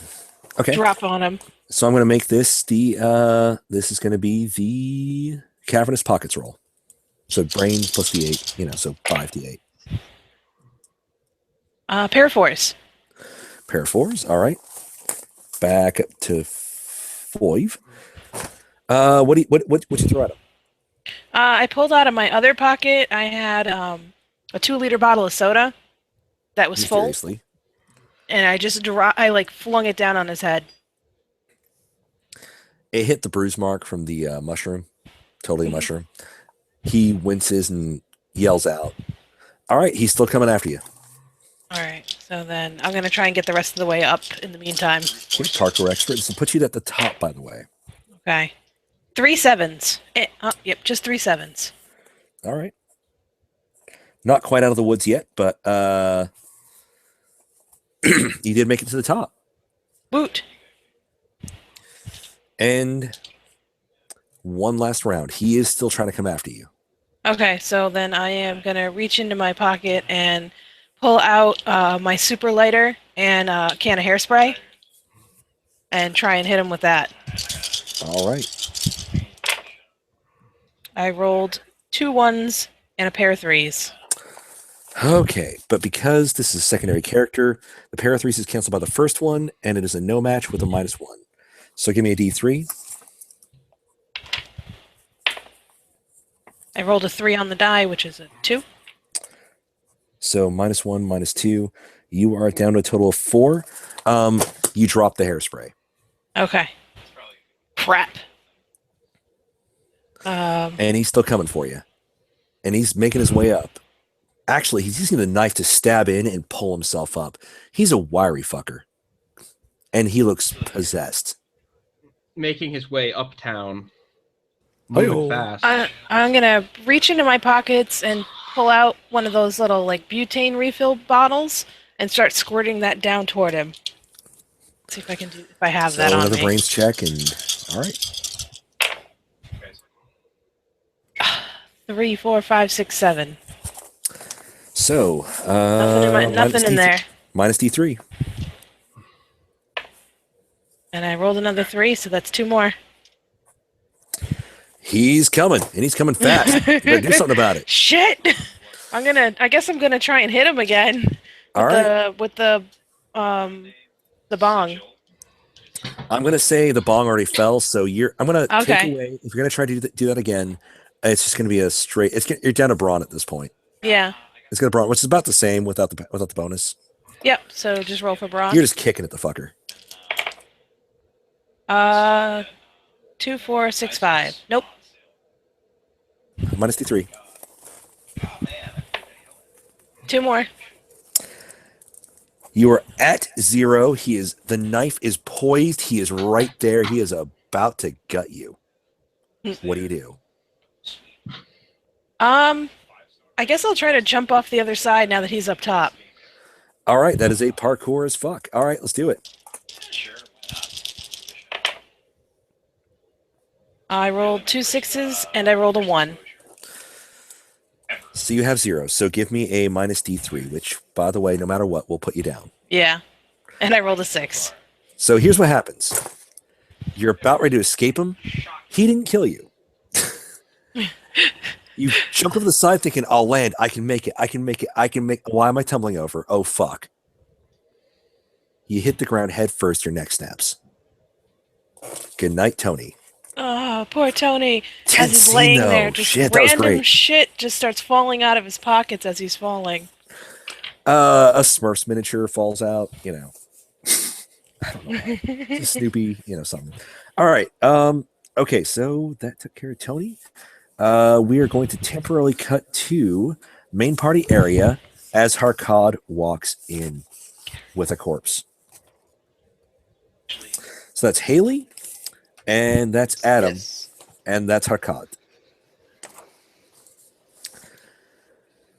S1: Okay.
S2: drop on him.
S1: So I'm going to make this this is going to be the cavernous pockets roll. So brains plus d8, so 5d8.
S2: Pair of 4s.
S1: Pair of 4s. All right. Back up to 5. What you throw at him?
S2: I pulled out of my other pocket. I had a 2-liter bottle of soda that was full,
S1: Mysteriously.
S2: and I like flung it down on his head.
S1: It hit the bruise mark from the mushroom. Totally a mushroom. He winces and yells out. All right, he's still coming after you.
S2: All right, so then I'm gonna try and get the rest of the way up in the meantime.
S1: Okay, parkour expert. This will put you at the top, by the way.
S2: Okay, 3 7s. Yep, just 3 7s.
S1: All right. Not quite out of the woods yet, but you did make it to the top.
S2: Woot.
S1: And one last round. He is still trying to come after you.
S2: Okay, so then I am gonna reach into my pocket and pull out my super lighter and a can of hairspray and try and hit him with that.
S1: All right.
S2: I rolled 2 1s and a pair of 3s.
S1: Okay, but because this is a secondary character, the pair of 3s is canceled by the first one, and it is a no match with a -1. So give me a d3.
S2: I rolled a 3 on the die, which is a 2.
S1: So -1, -2. You are down to a total of 4. You drop the hairspray.
S2: Okay. Crap.
S1: And he's still coming for you. And he's making his way up. Actually, he's using the knife to stab in and pull himself up. He's a wiry fucker. And he looks possessed.
S6: Making his way uptown. Moving fast.
S2: I'm gonna reach into my pockets and pull out one of those little like butane refill bottles and start squirting that down toward him. See if I can if I have that on
S1: another
S2: me.
S1: brains check, and all right.
S2: 3, 4, 5, 6, 7.
S1: So
S2: Nothing in there.
S1: Minus D3.
S2: And I rolled another 3, so that's 2 more.
S1: He's coming, and he's coming fast. You better do something about it.
S2: Shit! I guess I'm gonna try and hit him again. With the bong.
S1: I'm gonna say the bong already fell, so I'm gonna take
S2: Okay.
S1: away. If you're gonna try to do that again, it's just gonna be a straight. You're down to brawn at this point.
S2: Yeah.
S1: It's gonna brawn, which is about the same without the bonus.
S2: Yep. So just roll for brawn.
S1: You're just kicking at the fucker.
S2: 2, 4, 6, 5. Nope.
S1: Minus D3.
S2: 2 more.
S1: You are at 0. The knife is poised. He is right there. He is about to gut you. What do you do?
S2: I guess I'll try to jump off the other side now that he's up top.
S1: All right, that is a parkour as fuck. All right, let's do it.
S2: I rolled 2 6s and I rolled a 1.
S1: So you have 0. So give me a minus D3, which, by the way, no matter what, will put you down.
S2: Yeah. And I rolled a 6.
S1: So here's what happens. You're about ready to escape him. He didn't kill you. You jump over the side thinking, I'll land. I can make it. I can make it. I can make. Why am I tumbling over? Oh, fuck. You hit the ground head first. Your neck snaps. Good night, Tony.
S2: Oh, poor Tony. As
S1: Tense
S2: he's
S1: scene,
S2: laying
S1: though.
S2: there, just
S1: Shit, that was
S2: random
S1: great.
S2: shit just starts falling out of his pockets as he's falling.
S1: A Smurfs miniature falls out. You know. I don't know. It's a Snoopy, something. All right. Okay, so that took care of Tony. We are going to temporarily cut to main party area as Harkad walks in with a corpse. So that's Haley, and that's Adam,
S5: Yes.
S1: and that's Harkad.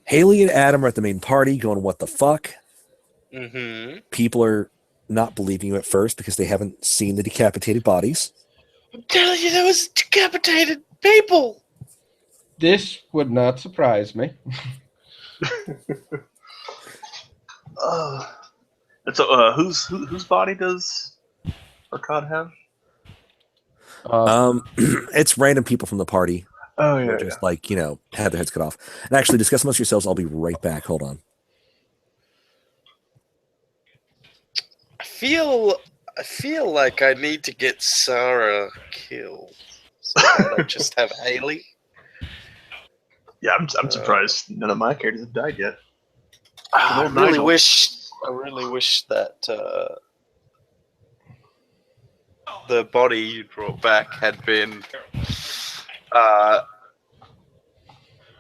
S1: Haley and Adam are at the main party going, what the fuck?
S5: Mm-hmm.
S1: People are not believing you at first because they haven't seen the decapitated bodies.
S5: I'm telling you, there was decapitated people.
S6: This would not surprise me.
S4: And so, whose body does Arcad have?
S1: It's random people from the party.
S4: Oh
S1: Who are just had their heads cut off. And actually, discuss amongst yourselves. I'll be right back. Hold on.
S5: I feel like I need to get Sarah killed. So why not just have Haley?
S4: Yeah, I'm surprised none of my characters have died yet.
S5: I
S4: Old
S5: really
S4: Nigel.
S5: wish that the body you brought back had been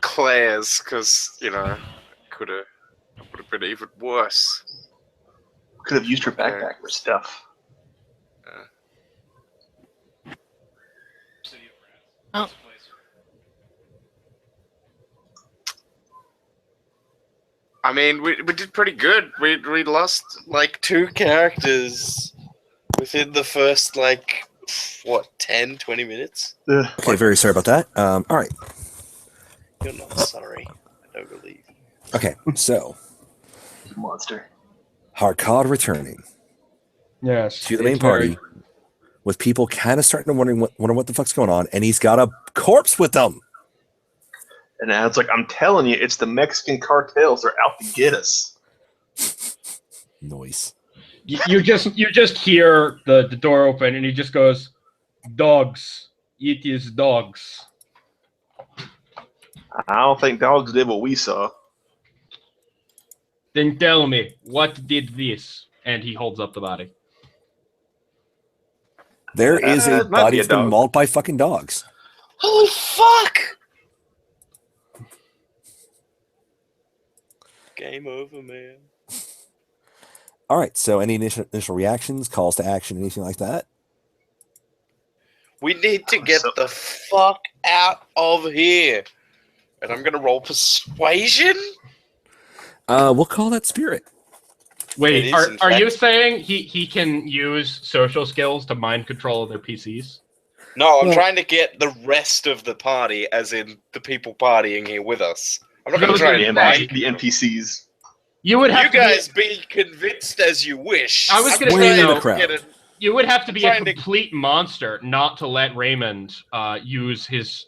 S5: Claire's, because would have been even worse.
S4: Could have used her backpack for stuff.
S2: Oh.
S5: I mean, we did pretty good. We lost like 2 characters within the first 10, 20 minutes.
S1: Okay, very sorry about that. All right.
S5: You're not sorry. I don't believe you.
S1: Okay, so
S4: Monster.
S1: Harkad returning
S6: Yes.
S1: to the main
S6: it's very-
S1: party with people kind of starting to wonder what the fuck's going on, and he's got a corpse with them.
S4: And it's like, I'm telling you, it's the Mexican cartels. They're out to get us.
S1: Noise.
S6: You just hear the door open and he just goes, "Dogs. It is dogs."
S4: I don't think dogs did what we saw.
S6: Then tell me, what did this? And he holds up the body.
S1: There is a
S4: It might
S1: body
S4: be a
S1: that's been
S4: dog.
S1: mauled by fucking dogs.
S5: Holy fuck! Game over, man.
S1: All right, so any initial reactions, calls to action, anything like that?
S5: We need to get the fuck out of here. And I'm gonna roll persuasion?
S1: We'll call that spirit.
S5: It
S6: Wait,
S5: is, in
S6: are you
S5: fact.
S6: saying he can use social skills to mind control their PCs?
S5: No, I'm
S1: Well-
S5: trying to get the rest of the party, as in the people partying here with us. I'm not
S6: I
S5: gonna
S6: was
S5: try
S6: gonna
S5: and
S6: say-
S5: mind
S4: The NPCs.
S6: You would have
S5: You
S6: to
S5: guys be convinced as you wish.
S6: I was
S5: I'm
S6: gonna
S5: trying
S6: say,
S5: to
S6: though,
S1: crowd.
S5: get it-
S6: you would have to be a
S5: trying to-
S6: complete monster not to let Raymond use his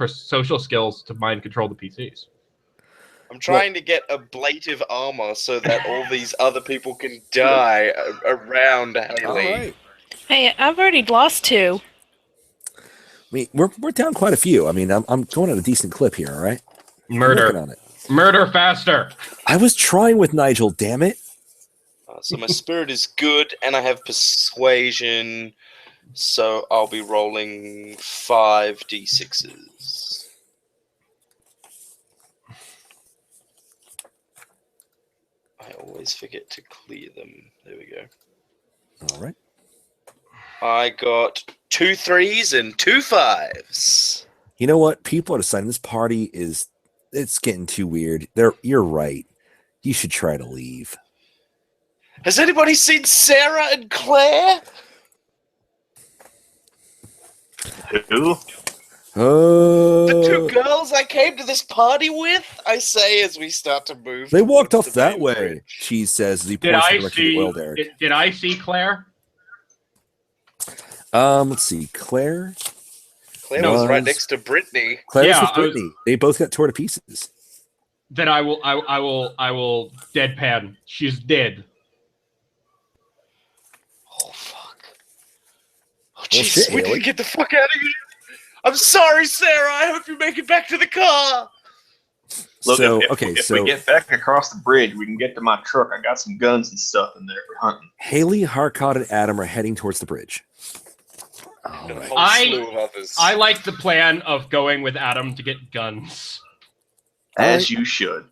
S6: social skills to mind control the PCs.
S5: I'm trying to get ablative armor so that all these other people can die around Haley.
S1: All right.
S2: Hey, I've already lost 2.
S1: I mean, we're down quite a few. I mean, I'm going at a decent clip here. All right. I'm
S6: Murder.
S1: working on it.
S6: Murder faster.
S1: I was trying with Nigel. Damn it.
S5: So my spirit is good, and I have persuasion, so I'll be rolling 5d6s. I always forget to clear them. There we go.
S1: All right.
S5: I got 2 3s and 2 5s.
S1: You know what? People are deciding this party it's getting too weird. You're right. You should try to leave.
S5: Has anybody seen Sarah and Claire?
S4: Who?
S5: The 2
S1: Oh,
S5: girls I came to this party with? I say as we start to move.
S1: they walked
S5: towards
S1: off
S5: the
S1: that
S5: main
S1: way.
S5: bridge.
S1: Cheese says as he
S6: Did
S1: points in
S6: I
S1: the direction of the
S6: see?
S1: oil derrick.
S6: Did I see Claire?
S1: Let's see. Claire.
S5: Claire was right
S1: Was-
S5: next to Brittany.
S1: Claire was
S6: Yeah,
S1: with
S6: I was-
S1: Brittany. They both got torn to pieces.
S6: Then I will deadpan. She's dead.
S5: Oh fuck! Oh
S1: Well,
S5: Jesus,
S1: shit,
S5: we
S1: Haley.
S5: didn't get the fuck out of here. I'm sorry, Sarah. I hope you make it back to the car.
S4: Look,
S1: So
S4: if we get back across the bridge, we can get to my truck. I got some guns and stuff in there for hunting.
S1: Haley, Harkot, and Adam are heading towards the bridge. All
S5: And a
S1: right.
S5: whole
S6: I-
S5: slew of others.
S6: I like the plan of going with Adam to get guns.
S4: As you should.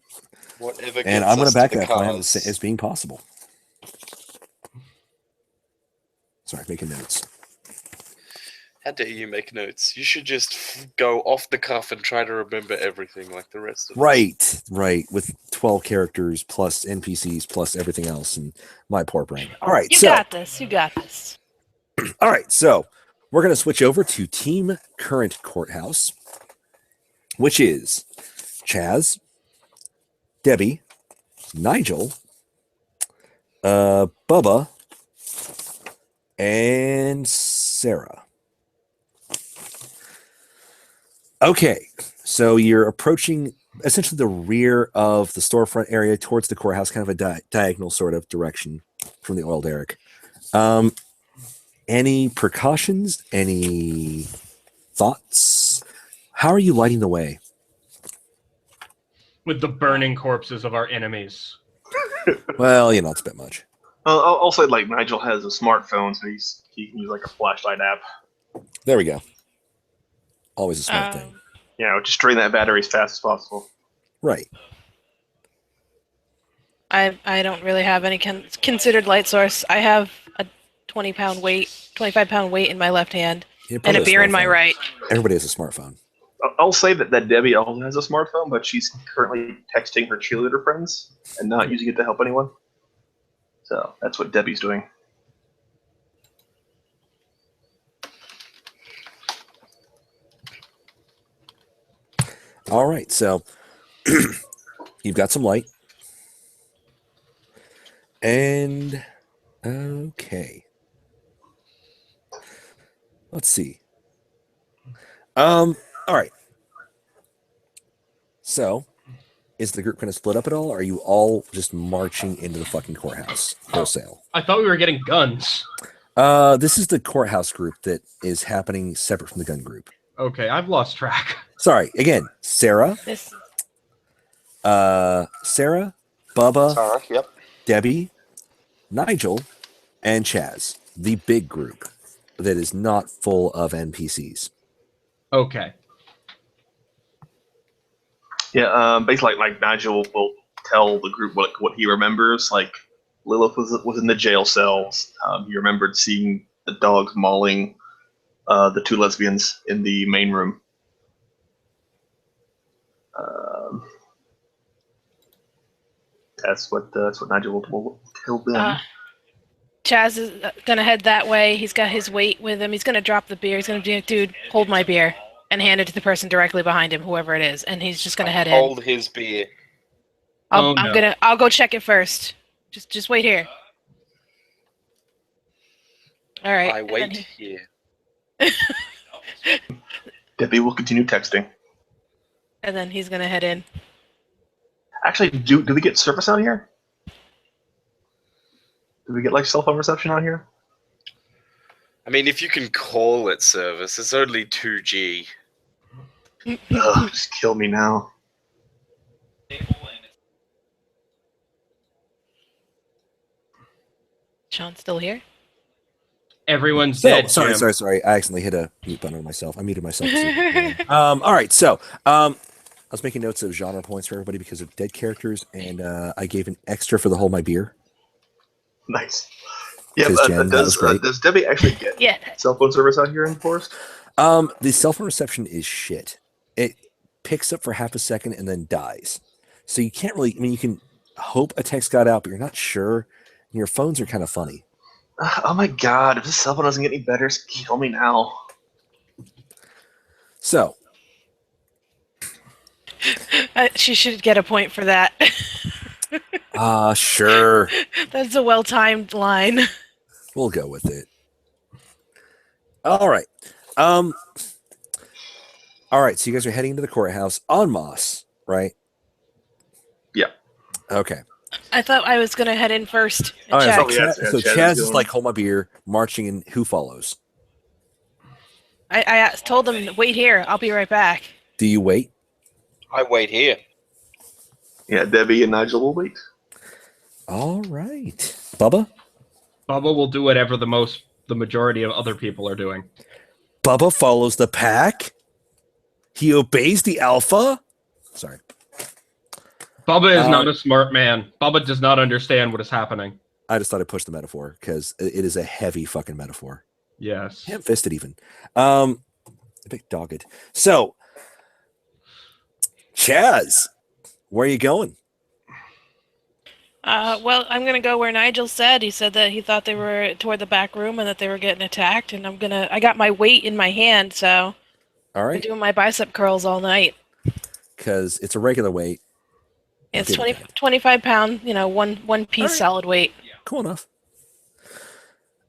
S5: Whatever
S1: And
S5: gets
S1: I'm going
S5: us
S1: to back
S5: the
S1: that plan
S5: cars.
S1: as being possible. Sorry, making notes.
S5: How dare you make notes? You should just go off the cuff and try to remember everything like the rest of us.
S1: Right. With 12 characters plus NPCs plus everything else, and my poor brain. All right,
S2: You
S1: so
S2: got this. You got this.
S1: all right, so we're going to switch over to Team Current Courthouse, which is Chaz, Debbie, Nigel, Bubba, and Sarah. Okay, so you're approaching essentially the rear of the storefront area towards the courthouse, kind of a diagonal sort of direction from the oil derrick. Any precautions? Any thoughts? How are you lighting the way?
S6: With the burning corpses of our enemies.
S1: Well, it's a bit much.
S4: I'll say like Nigel has a smartphone, so he can use like a flashlight app.
S1: There we go. Always a smart thing.
S4: Just drain that battery as fast as possible.
S1: Right.
S2: I don't really have any considered light source. I have a 25 pound weight in my left hand,
S1: Yeah,
S2: and
S1: probably
S2: a beer in my
S1: smartphone.
S2: right.
S1: Everybody has a smartphone.
S4: I'll say that Debbie also has a smartphone, but she's currently texting her cheerleader friends and not using it to help anyone. So that's what Debbie's doing.
S1: All right, so you've got some light. And okay. Let's see. All right. So, is the group going to split up at all? Or are you all just marching into the fucking courthouse wholesale?
S6: I thought we were getting guns.
S1: This is the courthouse group that is happening separate from the gun group.
S6: Okay, I've lost track.
S1: Sorry, again, Sarah,
S2: This
S1: Bubba,
S5: Sarah, yep.
S1: Debbie, Nigel, and Chaz, the big group that is not full of NPCs.
S6: Okay.
S4: Yeah, basically like Nigel will tell the group what he remembers. Like Lilith was in the jail cells. He remembered seeing the dogs mauling the two lesbians in the main room. That's what Nigel will tell them.
S2: Chaz is gonna head that way. He's got his weight with him. He's gonna drop the beer. He's gonna be like, dude, hold my beer, and hand it to the person directly behind him, whoever it is, and he's just gonna head in.
S5: Hold his beer.
S2: I'll go check it first. Just wait here. All right.
S5: I
S2: and
S5: wait
S2: then
S5: here.
S4: Debbie will continue texting.
S2: and then he's gonna head in.
S4: Actually, do we get service out here? Do we get like cell phone reception out here?
S5: I mean, if you can call it service, it's only 2G.
S4: Ugh, just kill me now.
S2: Sean's still here.
S6: Everyone's
S1: So,
S6: dead.
S1: sorry. I accidentally hit a mute button on myself. I muted myself. All right, so I was making notes of genre points for everybody because of dead characters, and I gave an extra for the hold my beer.
S4: Nice. Yeah,
S1: 'Cause Jen, that was great.
S4: does Debbie actually get
S2: Yeah.
S4: cell phone service out here in the forest?
S1: The cell phone reception is shit. It picks up for half a second and then dies. So you can't really, you can hope a text got out, but you're not sure. And your phones are kind of funny.
S4: Oh my god, if this cell phone doesn't get any better, just kill me now.
S1: So,
S2: She should get a point for that.
S1: sure.
S2: That's a well-timed line.
S1: We'll go with it. All right. All right, so you guys are heading to the courthouse en masse, right?
S4: Yeah.
S1: Okay.
S2: I thought I was gonna head in first and
S1: All right,
S2: check.
S4: Oh, yeah,
S1: so
S4: Chaz
S1: Chaz
S4: is
S1: is
S4: going.
S1: like, hold my beer, marching, and who follows?
S2: I told him, wait here. I'll be right back.
S1: Do you wait?
S5: I wait here.
S4: Yeah, Debbie and Nigel will wait.
S1: All right. Bubba?
S6: Bubba will do whatever the majority of other people are doing.
S1: Bubba follows the pack. He obeys the alpha. Sorry.
S6: Bubba is not a smart man. Bubba does not understand what is happening.
S1: I just thought I'd push the metaphor because it is a heavy fucking metaphor.
S6: Yes.
S1: Ham-fisted even. A bit dogged. So, Chaz, where are you going?
S2: Well, I'm gonna go where Nigel said. He said that he thought they were toward the back room and that they were getting attacked. And I got my weight in my hand, so
S1: All
S2: I've
S1: right.
S2: been doing my bicep curls all night.
S1: Because it's a regular weight.
S2: It's
S1: Okay.
S2: 25 pound, one piece
S1: All right.
S2: solid weight.
S1: Cool enough.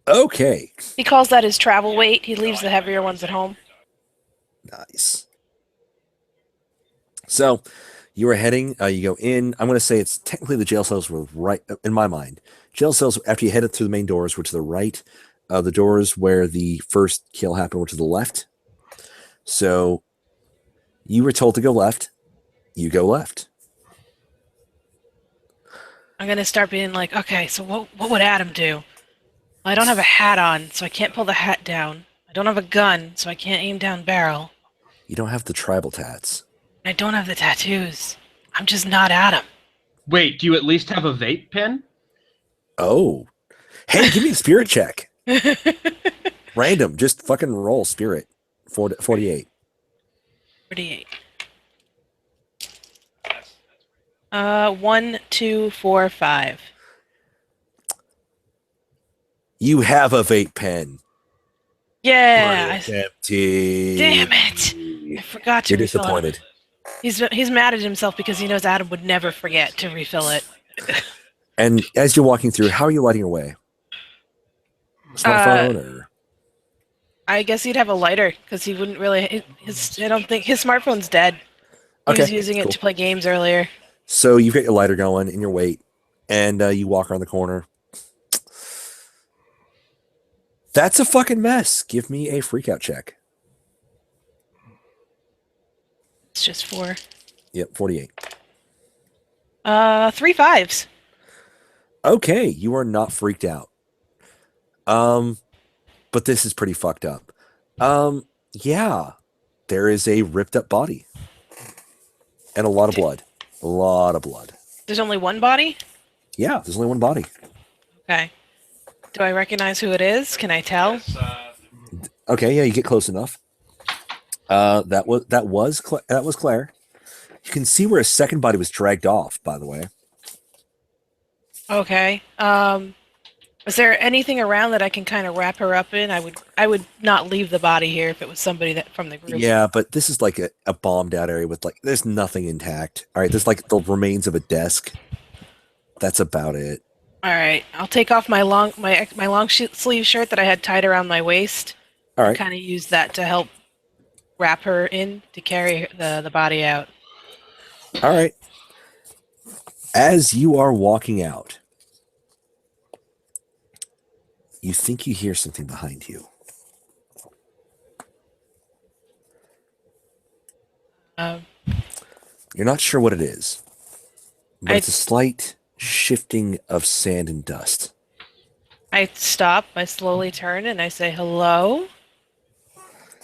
S1: Okay.
S2: He calls that his travel weight. He leaves the heavier ones at home.
S1: Nice. So, you are heading, you go in. I'm going to say it's technically the jail cells were right, in my mind. Jail cells, after you headed through the main doors, were to the right. The doors where the first kill happened were to the left. So, you were told to go left. You go left.
S2: I'm gonna start being like, okay, so what would Adam do? Well, I don't have a hat on, so I can't pull the hat down. I don't have a gun, so I can't aim down barrel.
S1: You don't have the tribal tats.
S2: I don't have the tattoos. I'm just not Adam.
S6: Wait, do you at least have a vape pen?
S1: Oh. Hey, give me a spirit check. Random. Just fucking roll spirit. 48.
S2: 48. 1, 2, 4, 5.
S1: You have a vape pen.
S2: Yeah.
S1: It's empty.
S2: Damn it! I forgot to
S1: You're
S2: refill it.
S1: disappointed.
S2: He's mad at himself because he knows Adam would never forget to refill it.
S1: And as you're walking through, how are you lighting your way? Smartphone or?
S2: I guess he'd have a lighter because he wouldn't really. I don't think his smartphone's dead. He was using it to play games earlier.
S1: So you've got your lighter going in your weight, and you walk around the corner. That's a fucking mess. Give me a freakout check.
S2: It's just 4.
S1: Yep, 48.
S2: 3 5s.
S1: Okay, you are not freaked out. But this is pretty fucked up. Yeah, there is a ripped up body and a lot of blood. A lot of blood.
S2: There's only one body?
S1: Yeah, there's only one body.
S2: Okay. Do I recognize who it is? Can I tell?
S1: Okay, yeah, you get close enough. That was Claire. You can see where a second body was dragged off, by the way.
S2: Okay. Is there anything around that I can kind of wrap her up in? I would not leave the body here if it was somebody that from the group.
S1: Yeah, but this is like a bombed out area with there's nothing intact. All right, there's like the remains of a desk. That's about it.
S2: All right, I'll take off my long sleeve shirt that I had tied around my waist.
S1: All right.
S2: Kind of use that to help wrap her in to carry the body out.
S1: All right. As you are walking out, you think you hear something behind you. You're not sure what it is, but it's a slight shifting of sand and dust.
S2: I stop, I slowly turn, and I say, hello?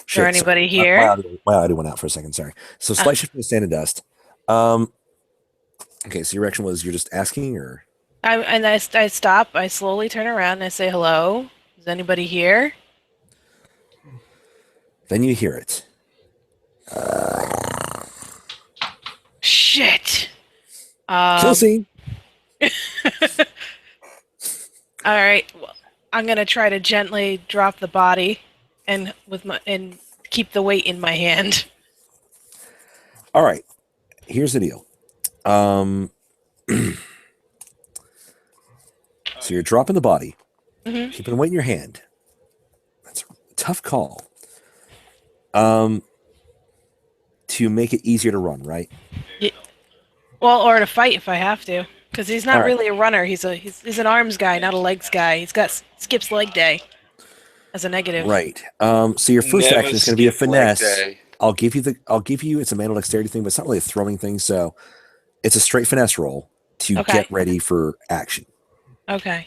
S2: Is there anybody here?
S1: My audio went out for a second, sorry. So slight shifting of sand and dust. Okay, so your reaction was you're just asking, or?
S2: I stop, I slowly turn around, and I say, hello? Is anybody here?
S1: Then you hear it.
S2: Shit.
S1: Kill scene.
S2: All right, well, I'm gonna try to gently drop the body, and keep the weight in my hand.
S1: All right, here's the deal. So you're dropping the body, keeping the weight in your hand. 'That's a tough call. to make it easier to run, right?
S2: Well, or to fight if I have to, because he's not
S1: All right.
S2: really a runner. He's an arms guy, not a legs guy. He's got skips leg day as a negative.
S1: Right. So your first
S5: Never
S1: action is going to be a
S5: skip leg
S1: finesse.
S5: day.
S1: I'll give you it's a manual dexterity thing, but it's not really a throwing thing. So it's a straight finesse roll to
S2: Okay.
S1: get ready for action.
S2: Okay.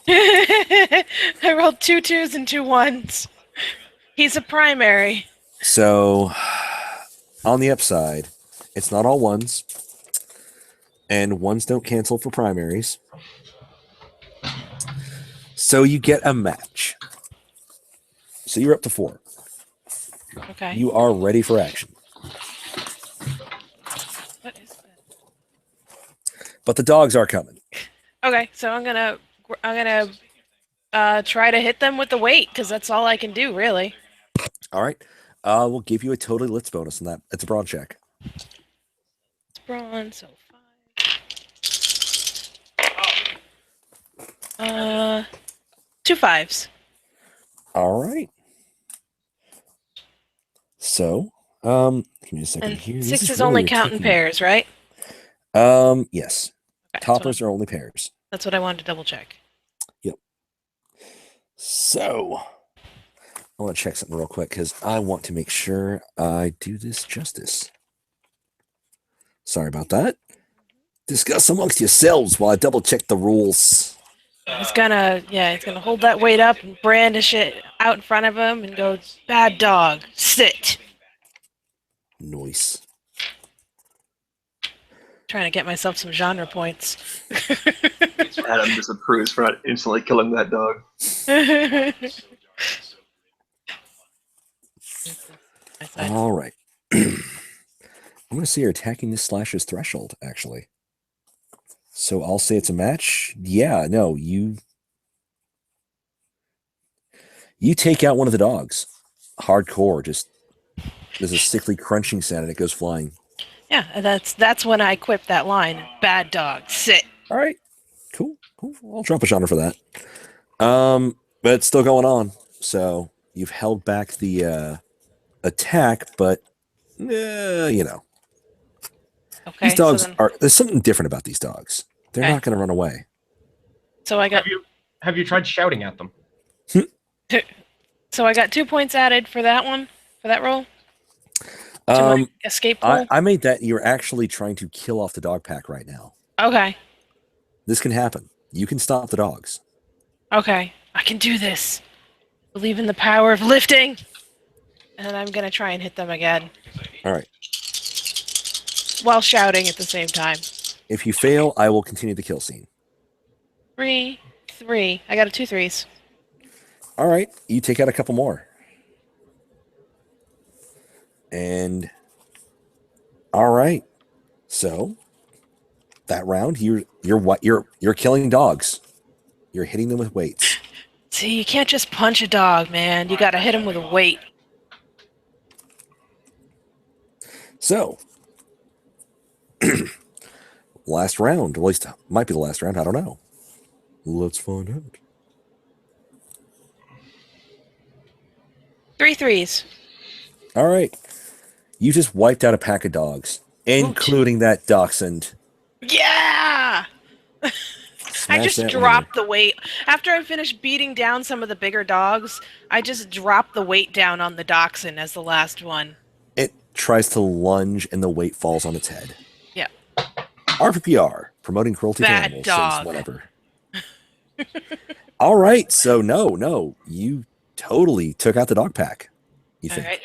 S2: I rolled 2 2s and 2 1s. He's a primary.
S1: So on the upside, it's not all ones, and ones don't cancel for primaries. So you get a match. So you're up to 4.
S2: Okay.
S1: You are ready for action.
S2: What is that?
S1: But the dogs are coming.
S2: Okay, so I'm gonna try to hit them with the weight because that's all I can do really.
S1: All right. We'll give you a totally lits bonus on that. It's a brawn check.
S2: It's brawn, so 5. 2 5s.
S1: All right. So, give me a second
S2: And
S1: here. This
S2: 6 is
S1: really
S2: only counting
S1: taking-
S2: pairs, right?
S1: Yes.
S2: Okay,
S1: Toppers are only pairs.
S2: that's what I wanted to double check.
S1: So, I want to check something real quick because I want to make sure I do this justice. Sorry about that. Discuss amongst yourselves while I double check the rules.
S2: He's gonna hold that weight up and brandish it out in front of him and go, "Bad dog, sit."
S1: Nice.
S2: Trying to get myself some genre points.
S4: Adam disapproves for not instantly killing that dog.
S1: All right. I'm going to say you're attacking this slasher's threshold, actually. So I'll say it's a match. Yeah, no, you take out one of the dogs. Hardcore, just there's a sickly crunching sound and it goes flying.
S2: Yeah, and that's when I quip that line. "Bad dog, sit."
S1: All right. Cool. I'll drop a genre for that. But it's still going on. So you've held back the attack, but you know.
S2: Okay.
S1: These dogs
S2: so,
S1: there's something different about these dogs. They're
S2: Okay.
S1: not going to run away.
S2: so I got
S3: Have you tried shouting at them?
S2: 2 points added for that one, for that roll. To my escape pool.
S1: I made that you're actually trying to kill off the dog pack right now.
S2: Okay.
S1: This can happen. You can stop the dogs.
S2: Okay. I can do this. Believe in the power of lifting. And I'm gonna try and hit them again
S1: All right.
S2: while shouting at the same time.
S1: If you fail, I will continue the kill scene.
S2: 3, 3. I got a 2 3s.
S1: All right. You take out a couple more. And all right. So that round, you're killing dogs. You're hitting them with weights.
S2: See, you can't just punch a dog, man. You gotta hit him with a weight.
S1: So last round, at least might be the last round. I don't know. Let's find out.
S2: 3 3s.
S1: All right. You just wiped out a pack of dogs, including that dachshund.
S2: Yeah! I
S1: Smash
S2: just
S1: that
S2: dropped the weight. After I finished beating down some of the bigger dogs, I just dropped the weight down on the dachshund as the last one.
S1: It tries to lunge and the weight falls on its head.
S2: Yeah.
S1: RPPR, promoting cruelty to
S2: Bad
S1: animals
S2: dog.
S1: since whenever. All right. So no, you totally took out the dog pack. You
S2: All
S1: think?
S2: right.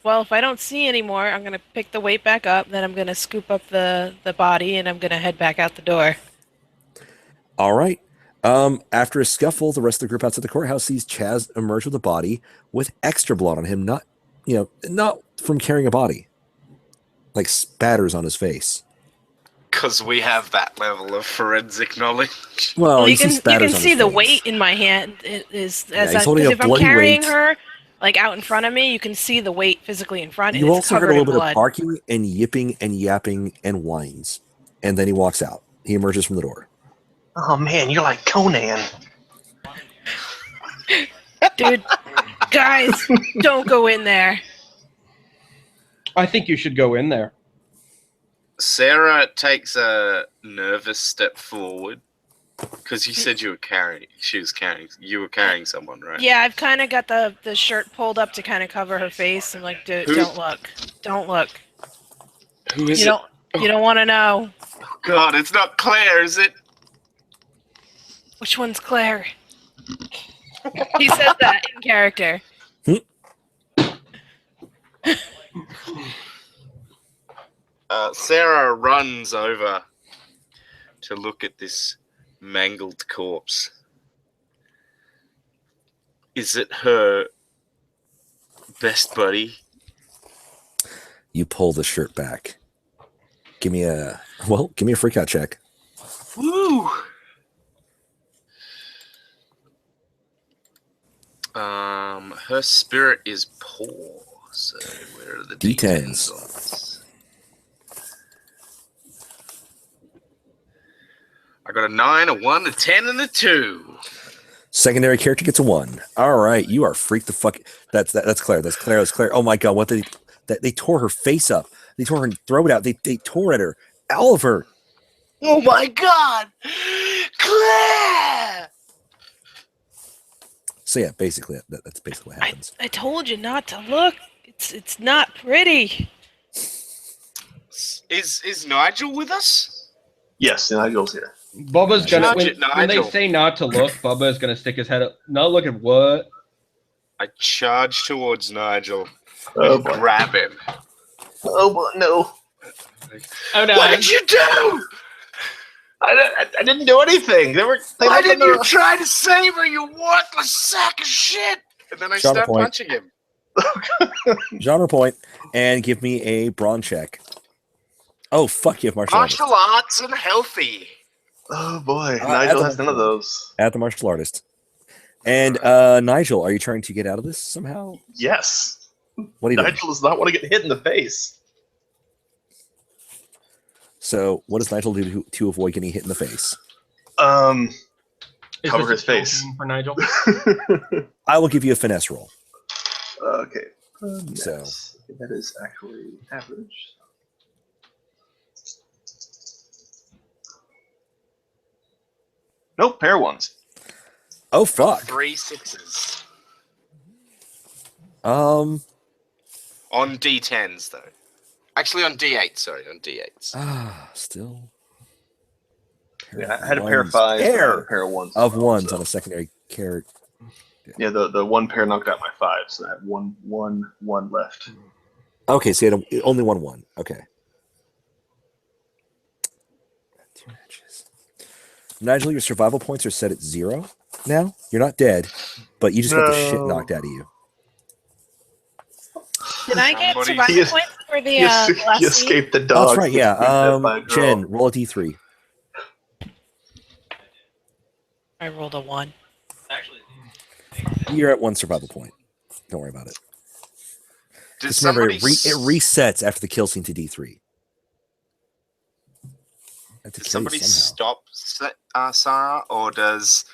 S2: Well, if I don't see any more, I'm going to pick the weight back up, then I'm going to scoop up the body, and I'm going to head back out the door.
S1: All right. After a scuffle, the rest of the group outside the courthouse sees Chaz emerge with a body with extra blood on him, not from carrying a body. Like spatters on his face.
S5: Because we have that level of forensic knowledge.
S1: Well,
S2: you can
S1: spatters on
S2: see
S1: his
S2: the
S1: face.
S2: weight in my hand is
S1: he's
S2: as
S1: holding a
S2: if I'm
S1: bloody
S2: carrying
S1: weight.
S2: her like out in front of me, you can see the weight physically in front. And
S1: You
S2: it's
S1: also heard a
S2: covered in
S1: little bit
S2: blood.
S1: of barking and yipping and yapping and whines. And then he walks out. He emerges from the door.
S4: Oh man, you're like Conan.
S2: Dude, guys, don't go in there.
S6: I think you should go in there.
S5: Sarah takes a nervous step forward because you said you were carrying. You were carrying someone, right?
S2: Yeah, I've kind of got the shirt pulled up to kind of cover her face. I'm like, dude,
S5: Who-
S2: don't look. Don't look.
S5: Who is
S2: You
S5: it?
S2: don't want to know.
S5: Oh, God, it's not Claire, is it?
S2: Which one's Claire? He says that in character.
S5: Sarah runs over to look at this mangled corpse. Is it her best buddy?
S1: You pull the shirt back. Give me a freak out check.
S5: Woo! Her spirit is poor. So where are the
S1: D10s.
S5: D10s on this? I got a 9, a 1, a 10, and a 2.
S1: Secondary character gets a 1. All right, you are freaked the fuck. That's Claire. That's Claire. That's Claire. Oh my god, what they tore her face up. They tore her throat out. They tore at her. Oliver.
S5: Oh my God, Claire!
S1: So yeah, basically that's basically what happens.
S2: I told you not to look. It's not pretty.
S5: Is Nigel with us?
S4: Yes, Nigel's here.
S6: Bubba's gonna
S5: Charge it,
S6: when they
S5: Nigel.
S6: say not to look, Bubba is gonna stick his head up. Not look at what?
S5: I charge towards Nigel
S4: Oh
S5: and
S4: boy.
S5: grab him.
S4: Oh boy, no.
S6: Oh no!
S5: What did you do?
S4: I didn't do anything.
S5: Why didn't you try to save her, you worthless sack of shit? And then I
S1: Genre
S5: start
S1: point.
S5: punching him.
S1: Genre point, and give me a brawn check. Oh fuck, you have martial artist.
S5: Martial arts and healthy.
S4: Oh boy,
S1: at
S4: Nigel
S1: the
S4: has none of those.
S1: At the martial artist. And Nigel, are you trying to get out of this somehow?
S4: Yes.
S1: What are you doing?
S4: Nigel does not want to get hit in the face.
S1: So what does Nigel do to avoid getting hit in the face?
S6: Is
S4: Cover
S6: this
S4: his
S6: a kill
S4: face.
S6: scene for Nigel?
S1: I will give you a finesse roll.
S4: Okay.
S1: So-
S4: Yes. That is actually average. Nope, pair ones.
S1: Oh fuck.
S5: 3 6s.
S1: Um
S5: On D10s, though. Actually, on D8s, sorry, on D8s.
S1: Still.
S4: Yeah, I had a pair of
S1: Ones.
S4: fives. I had a
S1: Pair
S4: pair of ones.
S1: of
S4: as well,
S1: ones
S4: so-
S1: on a secondary character.
S4: Yeah, the one pair knocked out my five, so I have one left.
S1: Okay, so you had only 1-1. Okay. 2 matches. Nigel, your survival points are set at 0 now. You're not dead, but you just got the shit
S4: No.
S1: knocked out of you.
S2: Did I get
S5: Somebody-
S2: survival
S4: He es-
S2: points for the
S4: You,
S2: last
S4: you
S2: scene?
S4: escaped the
S1: Oh,
S4: dog.
S1: that's right, yeah.
S4: By a girl.
S1: Jen, roll a d3.
S2: I rolled a 1.
S1: You're at 1 survival point. Don't worry about it.
S5: Did
S1: Just remember, it
S5: somebody
S1: resets after the kill scene to d3. I have to
S5: Does
S1: kill you
S5: somebody
S1: somehow.
S5: stop Sarah, or does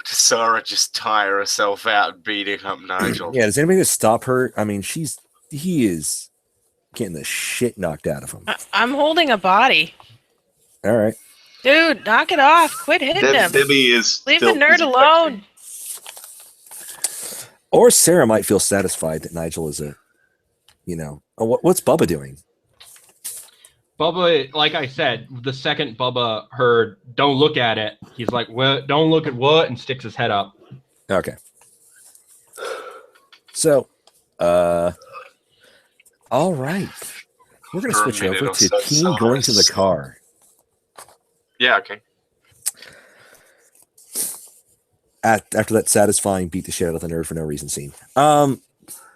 S5: Sarah just tire herself out beating up Nigel?
S1: Yeah, does anybody just stop her? I mean, he is getting the shit knocked out of him.
S2: I'm holding a body.
S1: All right.
S2: Dude, knock it off. Quit hitting him.
S4: Bibby is.
S2: Leave the
S4: still
S2: nerd
S4: busy
S2: alone.
S1: Or Sarah might feel satisfied that Nigel is what's Bubba doing?
S6: Bubba, like I said, the second Bubba heard "Don't look at it," he's like, "What? Don't look at what?" and sticks his head up.
S1: Okay. So, all right. We're going to
S5: For a
S1: switch
S5: minute
S1: over
S5: or
S1: to
S5: so,
S1: Team going to the
S5: Cyrus.
S1: car.
S5: Yeah, okay.
S1: After that satisfying beat the shit out of the nerd for no reason scene.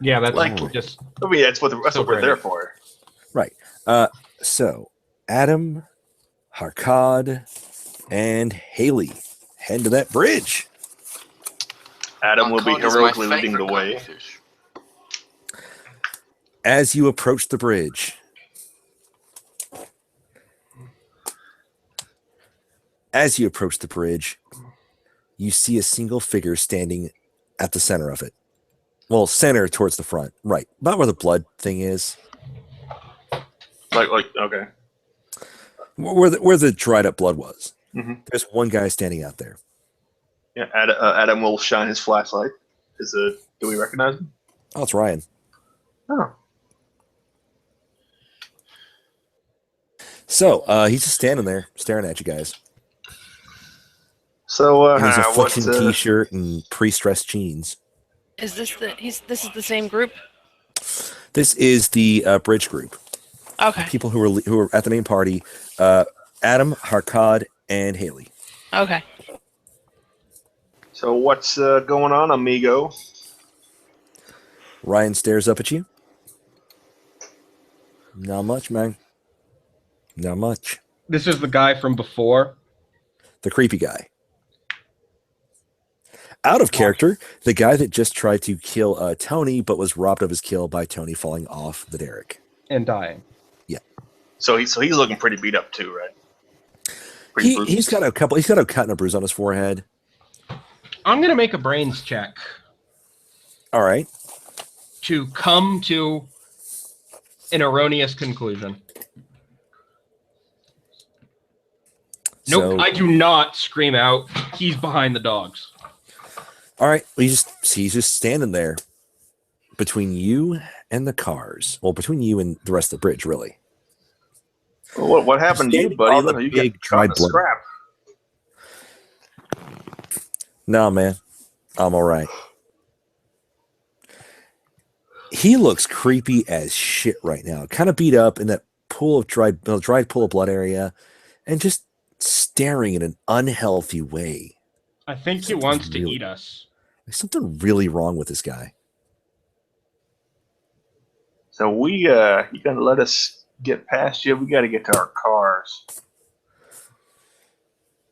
S6: Yeah, that's
S4: Like-
S6: just
S4: I mean, that's what
S6: So
S4: we're
S6: great.
S4: there for.
S1: So Adam, Harkad, and Haley head to that bridge.
S4: Adam will be
S5: Arcon is my
S4: heroically leading the
S5: favorite
S4: way.
S5: cuttlefish.
S1: As you approach the bridge, you see a single figure standing at the center of it. Well, center towards the front, right? About where the blood thing is.
S4: Like okay.
S1: Where the dried up blood was.
S4: Mhm.
S1: There's one guy standing out there.
S4: Yeah, Adam will shine his flashlight. Do we recognize him?
S1: Oh, it's Ryan.
S4: Oh.
S1: So he's just standing there staring at you guys.
S4: So
S1: In his
S4: what?
S1: affliction t-shirt and pre-stressed jeans.
S2: Is this this is the same group?
S1: This is the bridge group.
S2: Okay.
S1: People who are at the main party. Adam, Harkad, and Haley.
S2: Okay.
S4: So what's going on, amigo?
S1: Ryan stares up at you. Not much, man. Not much.
S6: This is the guy from before.
S1: The creepy guy. Out of character, the guy that just tried to kill Tony, but was robbed of his kill by Tony falling off the derrick.
S6: And dying.
S4: So he's looking pretty beat up too, right?
S1: He's got a couple. He's got a cut and a bruise on his forehead.
S3: I'm gonna make a brains check
S1: All right.
S3: to come to an erroneous conclusion. Nope,
S1: So-
S3: I do not scream out. He's behind the dogs.
S1: All right. Well, he's just standing there between you and the cars. Well, between you and the rest of the bridge, really.
S4: Well, what happened to you,
S1: Standing
S4: buddy?
S1: on the
S4: Look, you
S1: big
S4: got caught in
S1: dried
S4: a
S1: blood.
S4: scrap.
S1: No, man. I'm all right. He looks creepy as shit right now. Kind of beat up in that pool of dried pool of blood area, and just staring in an unhealthy way.
S6: I think he
S1: Something's
S6: wants to
S1: really-
S6: eat us.
S1: There's something really wrong with this guy.
S4: So you gonna let us get past you? We got to get to our cars.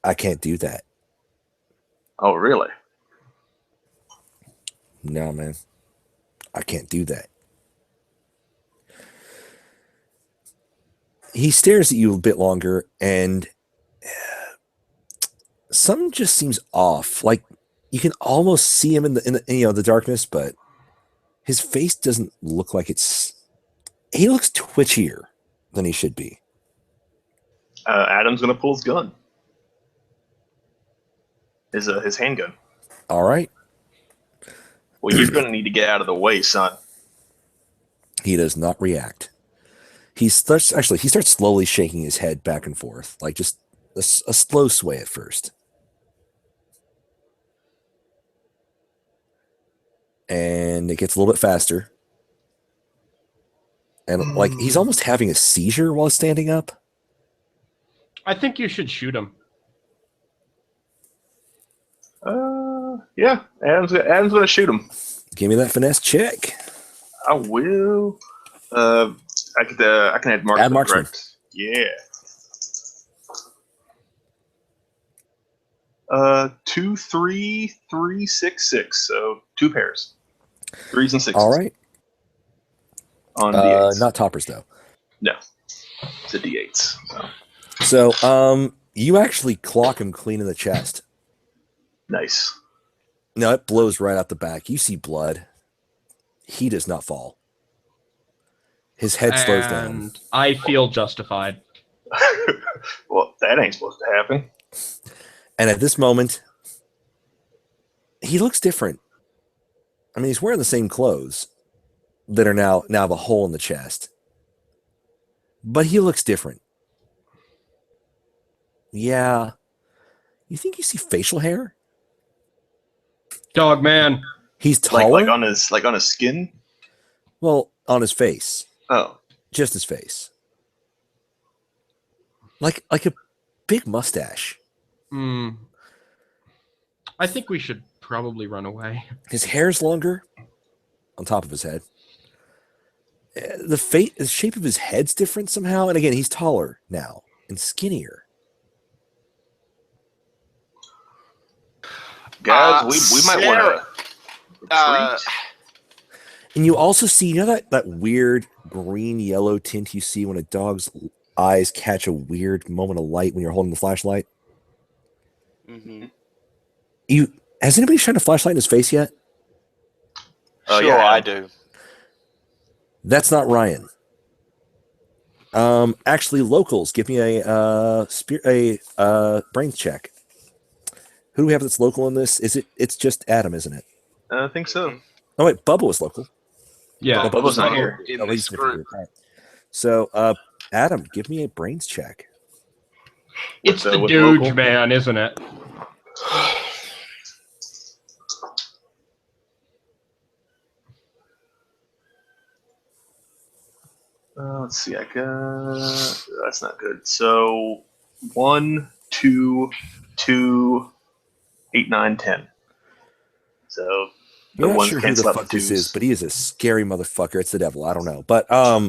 S1: I can't do that.
S4: Oh, really?
S1: No, man. I can't do that. He stares at you a bit longer, and something just seems off. Like you can almost see him in the darkness, but his face doesn't look like it's. He looks twitchier than he should be.
S4: Adam's gonna pull his gun. His handgun.
S1: All right.
S4: Well, you're gonna need to get out of the way, son.
S1: He does not react. He starts slowly shaking his head back and forth, like just a slow sway at first. And it gets a little bit faster. And like he's almost having a seizure while standing up.
S6: I think you should shoot him.
S4: Yeah. Adam's gonna shoot him.
S1: Give me that finesse check.
S4: I will. I can add marksman.
S1: Add marksman.
S4: Correct? Yeah. 2, 3, 3, 6, 6. So 2 pairs. 3s and 6s.
S1: All right.
S4: On D8s.
S1: Not toppers though.
S4: No. It's a D8s. So.
S1: So you actually clock him clean in the chest.
S4: Nice.
S1: No, it blows right out the back. You see blood. He does not fall. His head slows down.
S6: And I feel justified.
S4: Well, that ain't supposed to happen.
S1: And at this moment, he looks different. I mean, he's wearing the same clothes that are now have a hole in the chest. But he looks different. Yeah. You think you see facial hair?
S6: Dog man.
S1: He's taller.
S4: Like on his skin.
S1: Well, on his face.
S4: Oh.
S1: Just his face. Like a big mustache.
S6: I think we should probably run away.
S1: His hair's longer on top of his head. The shape of his head's different somehow. And again, he's taller now and skinnier.
S4: Guys, we might want to retreat.
S1: And you also see, you know that weird green-yellow tint you see when a dog's eyes catch a weird moment of light when you're holding the flashlight?
S5: Mm-hmm.
S1: Has anybody shined a flashlight in his face yet?
S5: Sure,
S4: yeah,
S5: I
S4: Adam.
S5: do.
S1: That's not Ryan. Actually, locals, give me a brains check. Who do we have that's local in this? It's just Adam, isn't it?
S4: I think so.
S1: Oh wait, Bubba was local.
S6: Yeah.
S4: Bubba's not
S5: not
S4: here.
S5: in
S1: Oh, he's
S5: this
S1: a different
S5: group.
S1: All right. So, Adam, give me a brains check.
S6: It's the
S4: with
S6: Doge
S4: local?
S6: man, isn't it?
S4: Let's see. I got. That's not good. So 1, 2, 2, 8, 9, 10. So
S1: You're not
S4: ones
S1: sure who
S4: cancel
S1: the
S4: out
S1: fuck
S4: the
S1: this
S4: twos.
S1: is, but he is a scary motherfucker. It's the devil. I don't know, but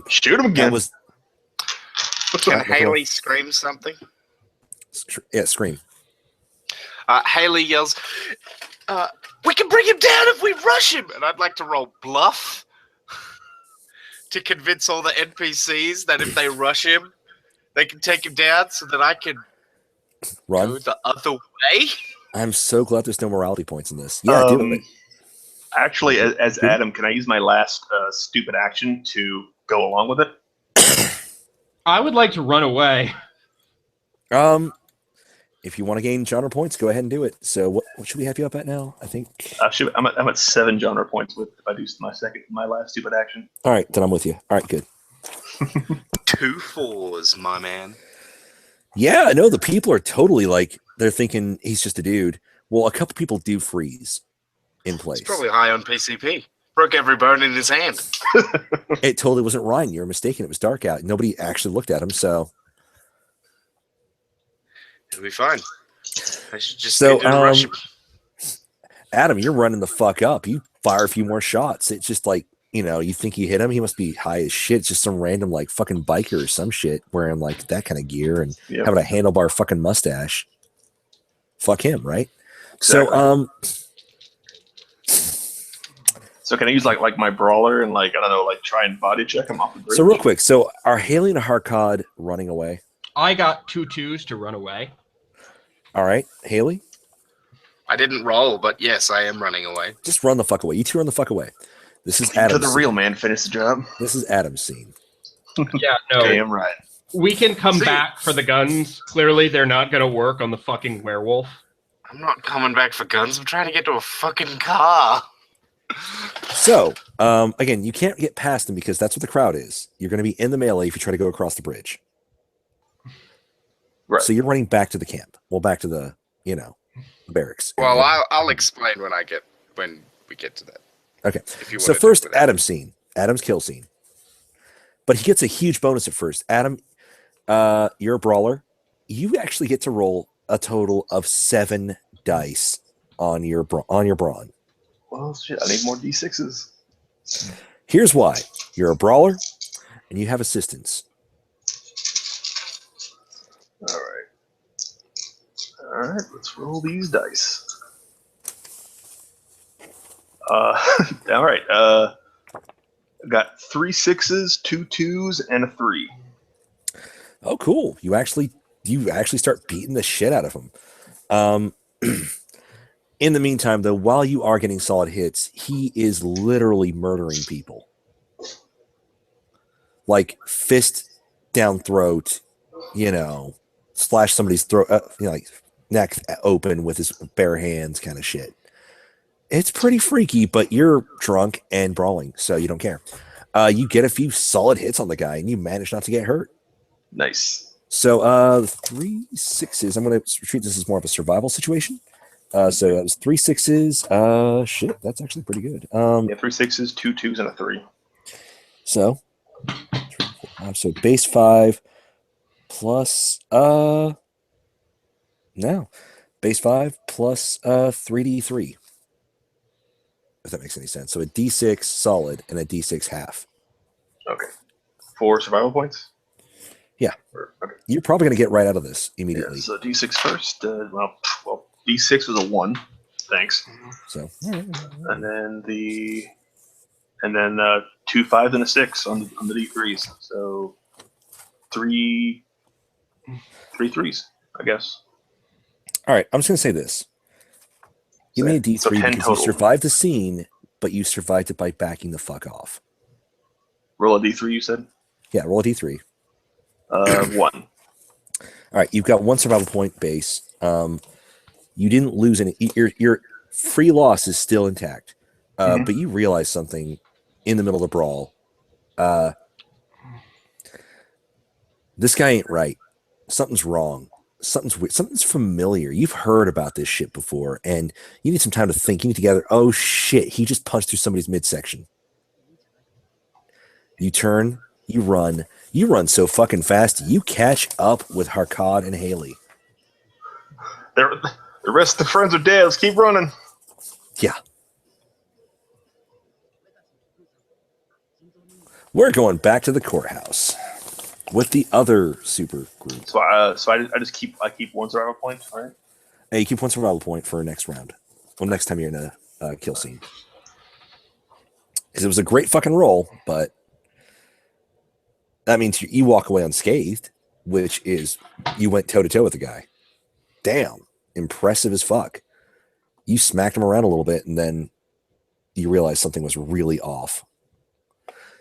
S4: Shoot him
S1: that
S4: again.
S1: was
S5: Can
S1: look
S5: Haley scream something?
S1: yeah, scream.
S5: Haley yells, "We can bring him down if we rush him!" And I'd like to roll bluff to convince all the NPCs that if they rush him, they can take him down so that I can
S1: Run.
S5: go the other way.
S1: I'm so glad there's no morality points in this. Yeah, do it.
S4: Actually, as
S1: Who?
S4: Adam, can I use my last stupid action to go along with it?
S6: I would like to run away.
S1: If you want to gain genre points, go ahead and do it. So what should we have you up at now? I think.
S4: I'm at 7 genre points with if I do my last stupid action.
S1: All right, then I'm with you. All right, good.
S5: 2 4s, my man.
S1: Yeah, no, the people are totally like they're thinking he's just a dude. Well, a couple people do freeze in place.
S5: He's probably high on PCP. Broke every bone in his hand.
S1: It totally wasn't Ryan. You're mistaken. It was dark out. Nobody actually looked at him. So
S5: It'll be fine. I should just
S1: So,
S5: need to rush him.
S1: Adam, you're running the fuck up. You fire a few more shots. It's just like, you think you hit him. He must be high as shit. It's just some random like fucking biker or some shit wearing like that kind of gear and
S4: Yep.
S1: having a handlebar fucking mustache. Fuck him, right?
S4: Exactly. So can I use like my brawler and I don't know, try and body check him off the bridge?
S1: So real quick, so are Haley and Harkod running away?
S6: I got 2 2s to run away.
S1: All right, Haley,
S5: I didn't roll, but yes, I am running away.
S1: just run the fuck away. You two run the fuck away. This is
S4: to
S1: Adam's
S4: the
S1: scene.
S4: real man finish the job.
S1: This is Adam's scene.
S6: Yeah, no.
S4: Damn right.
S6: We can come
S5: See-
S6: back for the guns. Clearly, they're not going to work on the fucking werewolf.
S5: I'm not coming back for guns. I'm trying to get to a fucking car.
S1: So, again, you can't get past them because that's what the crowd is. You're going to be in the melee if you try to go across the bridge.
S4: Right.
S1: So you're running back to the camp. Well, back to the, barracks.
S5: Well, I'll explain when we get to that.
S1: Okay.
S5: If you
S1: So
S5: wanna
S1: first,
S5: do that.
S1: Adam's scene. Adam's kill scene. But he gets a huge bonus at first. Adam, you're a brawler. You actually get to roll a total of 7 dice on your brawn.
S4: Well, shit, I need more D6s.
S1: Here's why. You're a brawler, and you have assistance.
S4: All right, let's roll these dice. All right. I got 3 6s, 2 2s, and a 3.
S1: Oh, cool. You actually start beating the shit out of him. In the meantime, though, while you are getting solid hits, he is literally murdering people. Like fist down throat, slash somebody's throat, like neck open with his bare hands kind of shit. It's pretty freaky, but you're drunk and brawling, so you don't care. You get a few solid hits on the guy, and you manage not to get hurt.
S4: Nice.
S1: So 3 6s. I'm going to treat this as more of a survival situation. So that was 3 6s. Shit, that's actually pretty good.
S4: Yeah, 3 6s, 2 2s, and a 3.
S1: So, so base 5 plus base 5 plus 3d3. If that makes any sense. So a d6 solid and a d6 half.
S4: Okay. 4 survival points?
S1: Yeah.
S4: Okay.
S1: You're probably going to get right out of this
S4: Yeah,
S1: immediately.
S4: so D6 first. Well, D6 was a 1. Thanks.
S1: So,
S4: And then 2 5s and a 6 on the D3s. So 3 3s, I guess.
S1: all right. I'm just going to say this. Give me a d3
S4: So 10
S1: because
S4: total.
S1: you survived the scene, but you survived it by backing the fuck off.
S4: Roll a d3, you said?
S1: Yeah, roll a d3.
S4: 1.
S1: All right, you've got 1 survival point base. You didn't lose any. Your free loss is still intact, but you realize something in the middle of the brawl. This guy ain't right. Something's wrong. Something's weird. Something's familiar. You've heard about this shit before, and you need some time to think. You need to gather. Oh shit! He just punched through somebody's midsection. You turn. You run. You run so fucking fast. You catch up with Harkad and Haley.
S4: The rest of the friends are dead. Let's keep running.
S1: Yeah. We're going back to the courthouse with the other super group.
S4: So I just keep 1 survival point, all right?
S1: Hey, you keep 1 survival point for next round. Well, next time you're in a kill scene. Because it was a great fucking roll, but that means you walk away unscathed, which is you went toe-to-toe with the guy. Damn. Impressive as fuck. You smacked him around a little bit, and then you realize something was really off.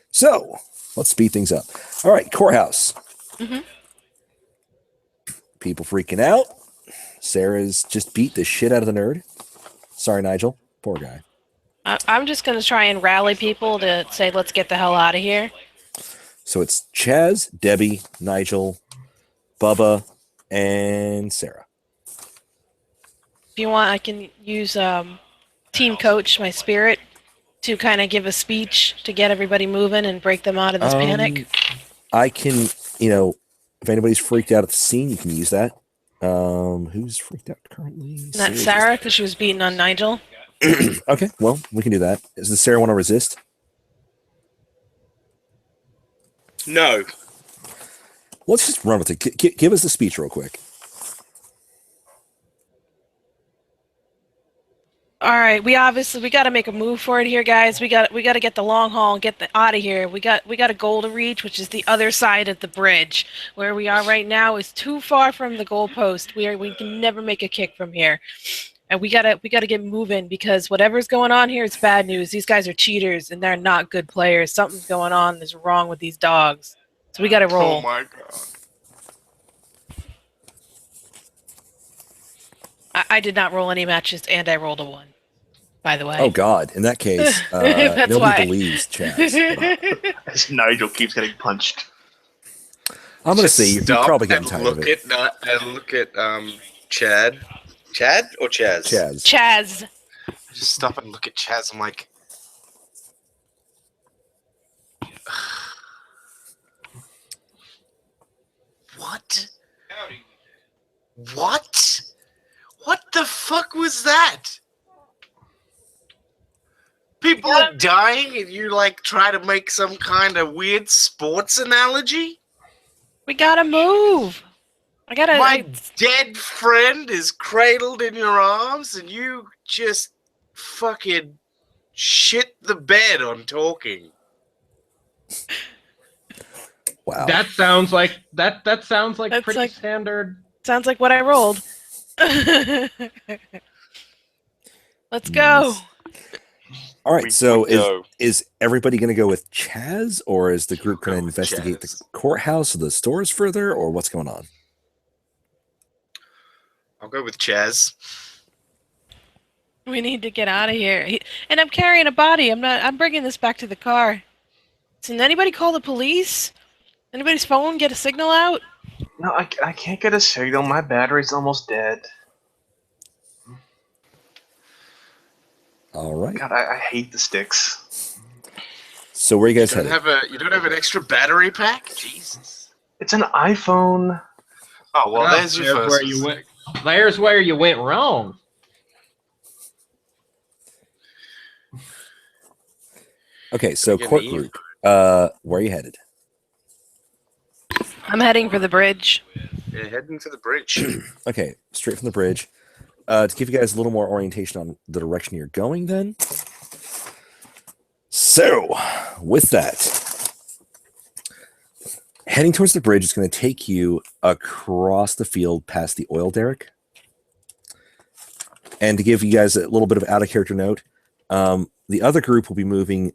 S1: So, let's speed things up. All right, courthouse.
S2: Mm-hmm.
S1: People freaking out. Sarah's just beat the shit out of the nerd. Sorry, Nigel. Poor guy.
S2: I'm just going to try and rally people to say, let's get the hell out of here.
S1: So it's Chaz, Debbie, Nigel, Bubba, and Sarah.
S2: If you want, I can use team coach, my spirit, to kind of give a speech to get everybody moving and break them out of this panic.
S1: I can, if anybody's freaked out at the scene, you can use that. Who's freaked out currently?
S2: Isn't that Sarah, because she was beating on Nigel?
S1: Okay, well, we can do that. Does Sarah want to resist?
S5: No.
S1: Let's just run with it. Give us the speech real quick.
S2: All right, we got to make a move for it here, guys. We got to get the long haul and get out of here. We got a goal to reach, which is the other side of the bridge. Where we are right now is too far from the goalpost. We can never make a kick from here, and we gotta get moving because whatever's going on here is bad news. These guys are cheaters and they're not good players. Something's going on that's wrong with these dogs. So we got to roll.
S5: Oh my god.
S2: I did not roll any matches, and I rolled a 1. By the way.
S1: Oh God! In that case, nobody
S2: why.
S1: believes Chaz.
S4: As Nigel keeps getting punched.
S1: I'm gonna say you're
S5: Stop
S1: probably getting
S5: and
S1: tired of
S5: look
S1: it.
S5: look at Chad. Chad or Chaz?
S1: Chaz.
S2: Chaz.
S5: I just stop and look at Chaz. I'm like, what? What? What the fuck was that? People are dying and you like try to make some kind of weird sports analogy?
S2: We gotta move.
S5: My dead friend is cradled in your arms and you just fucking shit the bed on talking.
S1: Wow.
S6: That sounds like that sounds like
S2: That's
S6: pretty
S2: like-
S6: standard.
S2: Sounds like what I rolled. Let's go.
S1: All right.
S5: We
S1: So
S5: go.
S1: is everybody going to go with Chaz, or is the group going to
S5: Go with
S1: investigate
S5: Chaz.
S1: the courthouse or the stores further, or what's going on?
S5: I'll go with Chaz.
S2: We need to get out of here. And I'm carrying a body. I'm bringing this back to the car. Can anybody call the police? Anybody's phone get a signal out?
S4: No, I can't get a signal. My battery's almost dead.
S1: All right.
S4: God, I hate the sticks.
S1: So where are you guys
S5: You don't
S1: headed?
S5: have an extra battery pack? Jesus.
S4: It's an iPhone.
S5: Oh well, there's your first.
S6: where you went. There's where you went wrong.
S1: Okay. So
S5: Give
S1: court
S5: me-
S1: group. Where are you headed?
S2: I'm heading for the bridge.
S5: Yeah, heading to the bridge.
S1: Okay. Straight from the bridge. To give you guys a little more orientation on the direction you're going, then. So, with that, heading towards the bridge is going to take you across the field past the oil derrick. And to give you guys a little bit of out of character note, the the other group will be moving.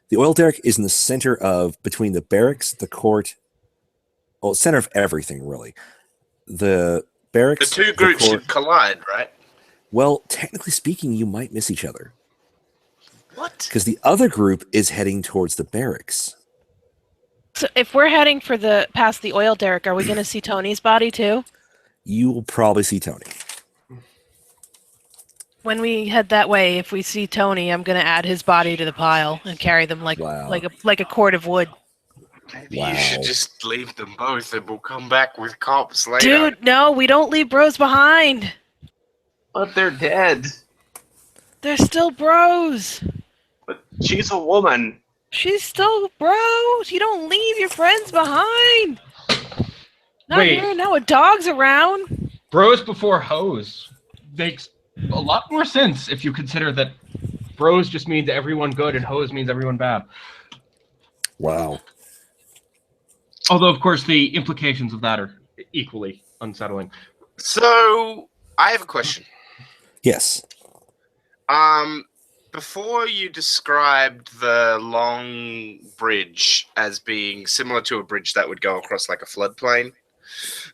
S1: The oil derrick is in the center of between the barracks, the court. Well, center of everything, really. The barracks.
S5: The two groups
S1: court,
S5: should collide, right?
S1: well, technically speaking, you might miss each other
S5: What?
S1: because the other group is heading towards the barracks.
S2: So if we're heading for the past the oil derrick, are we going to see Tony's body too?
S1: You will probably see Tony.
S2: When we head that way, if we see Tony, I'm going to add his body to the pile and carry them like
S1: Wow.
S2: like a cord of wood.
S5: Maybe
S1: Wow.
S5: you should just leave them both and we'll come back with cops later.
S2: Dude, no, we don't leave bros behind.
S4: But they're dead.
S2: They're still bros.
S4: But she's a woman.
S2: She's still bros. You don't leave your friends behind. Not
S6: Wait.
S2: here now with dogs around.
S6: Bros before hoes makes a lot more sense if you consider that bros just means everyone good and hoes means everyone bad.
S1: Wow.
S6: Although, of course, the implications of that are equally unsettling.
S5: So, I have a question.
S1: Yes.
S5: Before you described the long bridge as being similar to a bridge that would go across like a floodplain.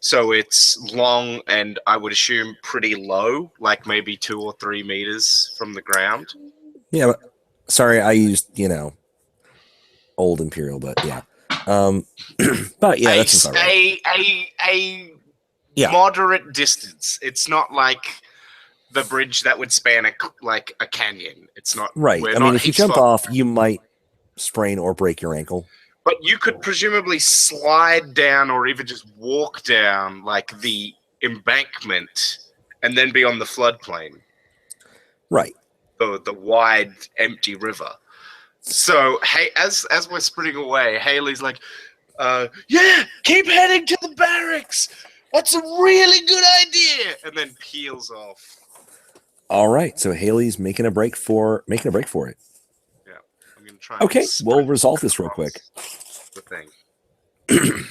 S5: So it's long and I would assume pretty low, like maybe 2 or 3 meters from the ground.
S1: Yeah. But, sorry, I used old Imperial, but yeah. But yeah, that's about right.
S5: A
S1: Yeah.
S5: moderate distance. It's not like the bridge that would span a canyon. It's not
S1: Right.
S5: we're
S1: I
S5: not
S1: mean, if you
S5: heaps
S1: jump
S5: far-
S1: off, you might sprain or break your ankle.
S5: But you could presumably slide down or even just walk down like the embankment and then be on the floodplain,
S1: Right.
S5: the wide, empty river. So, hey, as we're sprinting away, Haley's like, yeah, keep heading to the barracks. That's a really good idea. And then peels off.
S1: All right. So Haley's making a break for it.
S5: Yeah, I'm gonna try.
S1: Okay,
S5: and
S1: we'll
S5: sprint
S1: resolve this real quick.
S5: across the thing.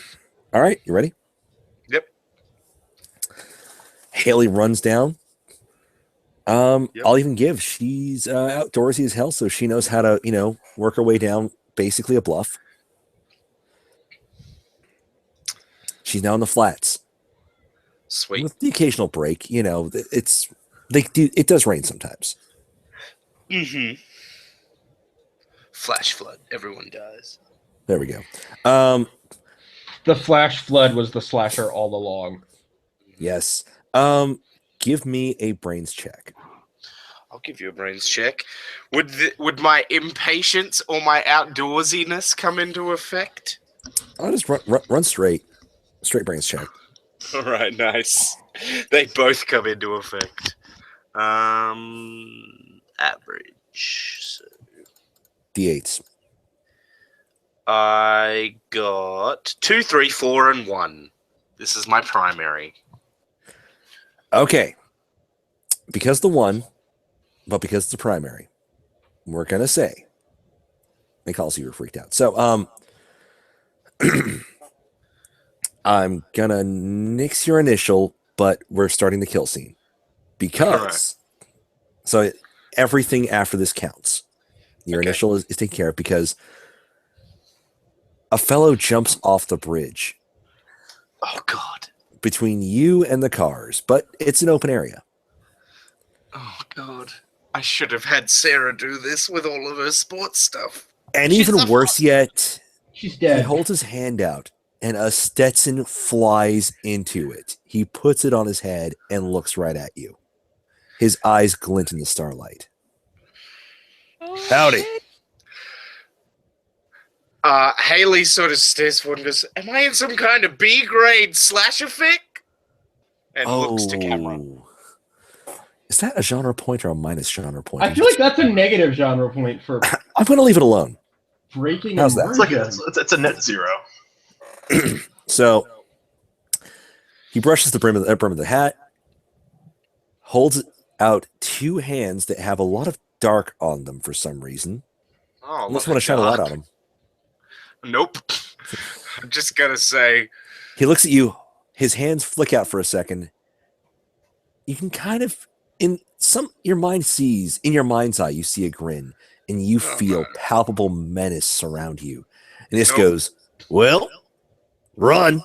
S1: All right, you ready?
S5: Yep.
S1: Haley runs down.
S5: Yep.
S1: I'll even give. She's outdoorsy as hell, so she knows how to, work her way down basically a bluff. She's now in the flats.
S5: Sweet.
S1: With the occasional break, it does rain sometimes.
S5: Mm-hmm. Flash flood. Everyone dies.
S1: There we go.
S6: The flash flood was the slasher all along.
S1: Yes. Give me a brains check.
S5: I'll give you a brains check. Would my impatience or my outdoorsiness come into effect?
S1: I'll just run straight brains check.
S5: All right, nice. They both come into effect. Average. So
S1: D8s.
S5: I got 2, 3, 4, and 1. This is my primary.
S1: Okay. Because the one, but because it's a primary, we're gonna say. They call us you were freaked out. So I'm gonna nix your initial, but we're starting the kill scene. Because so everything after this counts. Your
S5: Okay.
S1: initial is taken care of because a fellow jumps off the bridge
S5: Oh, God.
S1: between you and the cars, but it's an open area.
S5: Oh, God. I should have had Sarah do this with all of her sports stuff.
S1: And
S6: She's
S1: even
S6: a
S1: worse yet,
S6: She's
S1: he
S6: dead.
S1: holds his hand out and a Stetson flies into it. He puts it on his head and looks right at you. His eyes glint in the starlight.
S2: Oh,
S1: Howdy.
S2: shit.
S5: Haley sort of stares forward and goes, am I in some kind of B-grade slasher fic? And looks to camera.
S1: Is that a genre point or a minus genre point?
S6: I feel like that's a negative genre point for
S1: I'm going to leave it alone.
S6: breaking
S1: How's that?
S4: It's like
S6: immersion.
S4: it's a net zero.
S1: So he brushes the brim of the hat, holds out 2 hands that have a lot of dark on them for some reason.
S5: Oh,
S1: Unless you want to shine a light on them.
S5: Nope. I'm just gonna say,
S1: He looks at you. His hands flick out for a second. You can kind of in your mind's eye, you see a grin, and you feel
S5: no.
S1: palpable menace surround you. And this
S5: Nope.
S1: goes, well, run.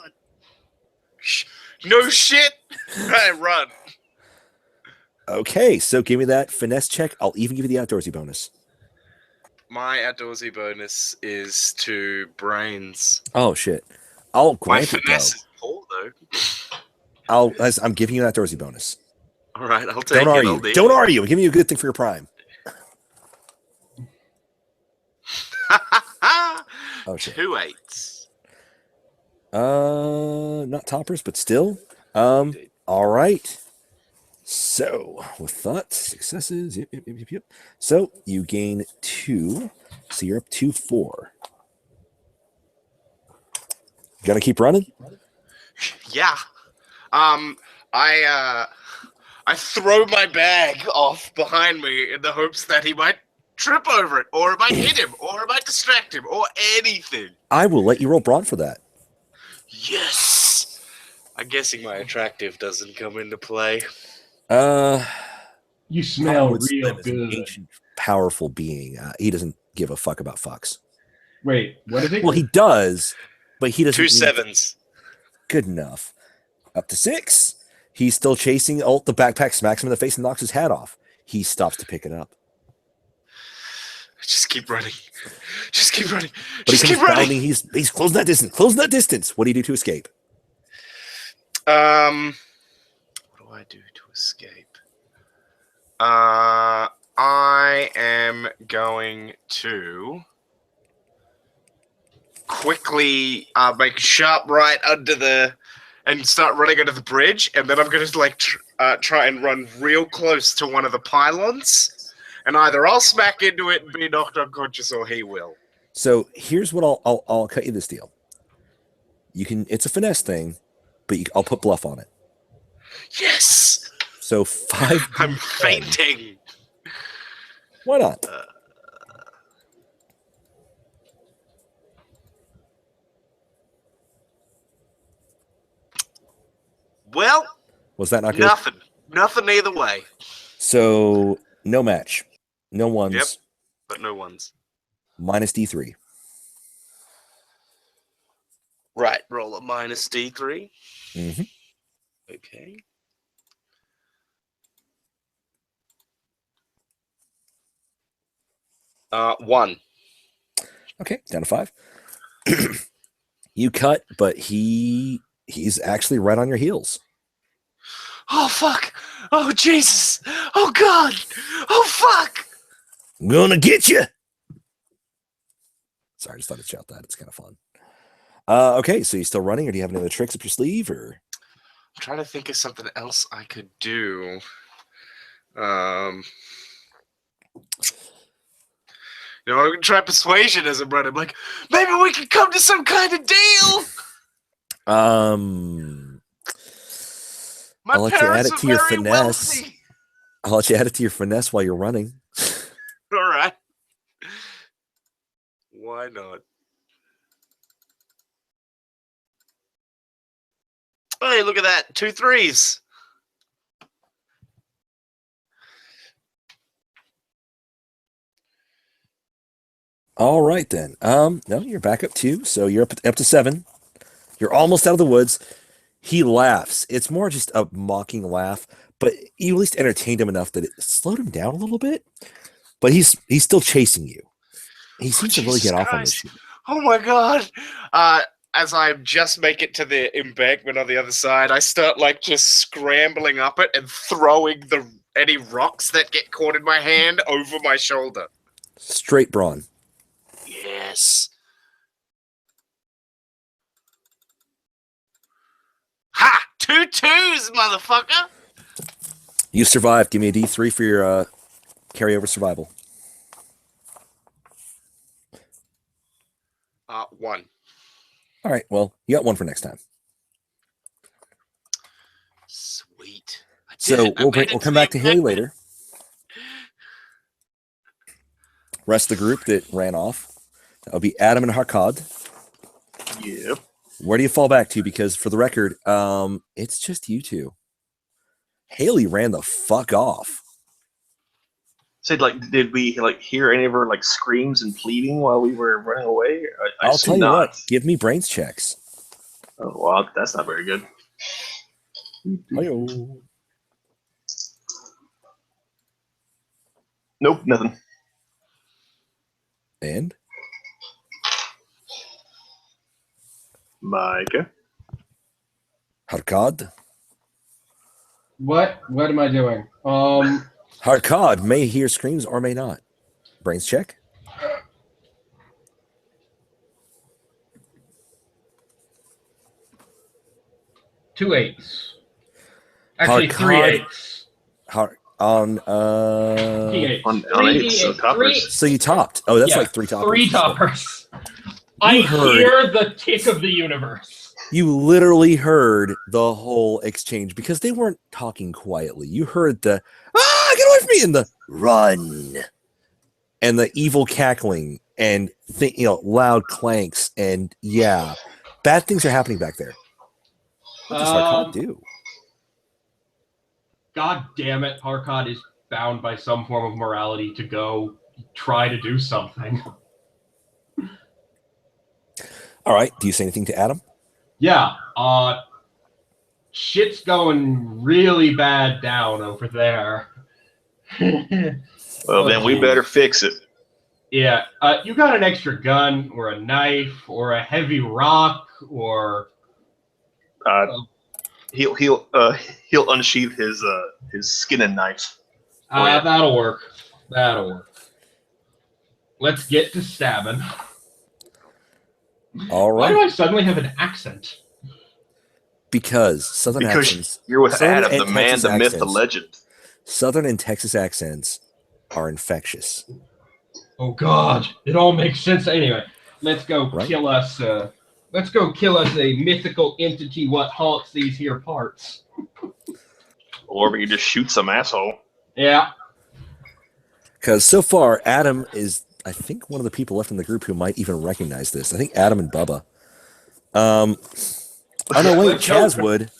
S5: No shit. I run.
S1: Okay, so give me that finesse check. I'll even give you the outdoorsy bonus.
S5: My outdoorsy bonus is to brains.
S1: Oh shit! I'll
S5: My
S1: grant it though.
S5: finesse is poor though.
S1: I'm giving you an outdoorsy bonus.
S5: All right, I'll take
S1: Don't
S5: it.
S1: argue.
S5: I'll deal
S1: Don't
S5: it.
S1: argue. I'm giving you a good thing for your prime. Oh shit.
S5: 2 8s.
S1: Not toppers, but still. All right. So with that, successes. Yep. So you gain 2. So you're up to 4. You gotta keep running.
S5: Yeah. I throw my bag off behind me in the hopes that he might trip over it, or it might hit him, or it might distract him, or anything.
S1: I will let you roll brawn for that.
S5: Yes. I'm guessing my attractive doesn't come into play.
S6: You smell
S1: Cottonwood
S6: real
S1: Slim is an
S6: good.
S1: ancient, powerful being. He doesn't give a fuck about fucks.
S6: Wait, what is it?
S1: Well, he does, but he doesn't.
S5: 2
S1: need-
S5: 7s.
S1: Good enough. Up to 6. He's still chasing. The backpack smacks him in the face and knocks his hat off. He stops to pick it up.
S5: Just keep running. Just keep running.
S1: But
S5: Just
S1: he
S5: keep
S1: comes
S5: running.
S1: bounding. He's closing that distance. Closing that distance. What do you do to escape?
S5: What do I do to escape? I am going to quickly make a sharp right and start running under the bridge, and then I'm going to try and run real close to one of the pylons, and either I'll smack into it and be knocked unconscious, or he will.
S1: So here's what I'll cut you this deal. You can. It's a finesse thing, but I'll put bluff on it.
S5: Yes,
S1: So 5.
S5: I'm fainting.
S1: Why not?
S5: Well,
S1: Was that not good?
S5: nothing either way,
S1: So no match, no ones.
S5: Yep. but no ones.
S1: Minus D3.
S5: Right, roll a minus D3.
S1: Mm-hmm.
S5: Okay. One.
S1: Okay, down to 5. You cut, but he's actually right on your heels.
S5: Oh fuck! Oh Jesus! Oh God! Oh fuck!
S1: I'm gonna get you. Sorry, I just thought I'd shout that. It's kind of fun. Okay, so you still running, or do you have any other tricks up your sleeve, or?
S5: I'm trying to think of something else I could do. I'm gonna try persuasion as I'm running. Like, maybe we could come to some kind of deal. My
S1: I'll let you add
S5: parents
S1: it
S5: are
S1: to your
S5: very
S1: finesse.
S5: wealthy.
S1: I'll let you add it to your finesse while you're running.
S5: All right. Why not? Hey, look at that. 2 3s.
S1: All right then. No, you're back up 2, so you're up to 7. You're almost out of the woods. He laughs. It's more just a mocking laugh, but you at least entertained him enough that it slowed him down a little bit. But he's still chasing you. He seems to really
S5: Jesus
S1: get off on this
S5: Christ.
S1: shit.
S5: Oh my God. As I just make it to the embankment on the other side, I start just scrambling up it and throwing any rocks that get caught in my hand over my shoulder.
S1: Straight brawn.
S5: Yes. Ha! 2 2s, motherfucker!
S1: You survived. Give me a D3 for your carryover survival.
S5: 1.
S1: All right. Well, you got 1 for next time.
S5: Sweet. I did
S1: So
S5: it. I
S1: we'll
S5: made it
S1: come
S5: the
S1: back to Haley
S5: embankment.
S1: later. Rest of the group that ran off. That'll be Adam and Harkad.
S4: Yep.
S1: Where do you fall back to? Because for the record, it's just you two. Haley ran the fuck off.
S4: Said, like, did we hear any of her screams and pleading while we were running away? I
S1: I'll
S4: assume
S1: tell you
S4: not.
S1: what. Give me brains checks.
S4: Oh, well, that's not very good.
S1: Hi-yo.
S4: Nope, nothing.
S1: And
S4: Micah.
S1: Harkad.
S6: What am I doing?
S1: Harkad may hear screams or may not. Brains check.
S6: Two 8s. Actually,
S1: Harkad-
S6: 3 8s.
S1: On
S6: D8s.
S4: On
S6: Three
S4: 8s, so
S6: D8s.
S4: toppers.
S1: so you topped. Oh, that's
S6: Yeah,
S1: like 3 toppers.
S6: 3 toppers. I
S1: heard-
S6: hear the tick of the universe.
S1: You literally heard the whole exchange because they weren't talking quietly. You heard the get away from me and the run and the evil cackling and loud clanks and bad things are happening back there. What does Harkad do?
S6: God damn it, Harkad is bound by some form of morality to go try to do something.
S1: All right. Do you say anything to Adam?
S6: Yeah, shit's going really bad down over there.
S4: Well, then we better fix it.
S6: Yeah, you got an extra gun or a knife or a heavy rock or
S4: He'll unsheath his skinning knife. Yeah.
S6: That'll work. Let's get to stabbing.
S1: All
S6: Why
S1: right.
S6: do I suddenly have an accent?
S1: Because Southern
S4: Because
S1: accents,
S4: you're with
S1: Southern
S4: Adam, the
S1: and
S4: man,
S1: Texas
S4: the myth, the
S1: accents.
S4: legend.
S1: Southern and Texas accents are infectious.
S6: Oh God, it all makes sense. Anyway, let's go
S1: Right.
S6: kill us. Let's go kill us a mythical entity what haunts these here parts.
S4: Or we can just shoot some asshole.
S6: Yeah.
S1: Because so far, Adam is, I think, one of the people left in the group who might even recognize this. I think Adam and Bubba. Oh no, wait,
S6: Let's go.
S1: Chaz would.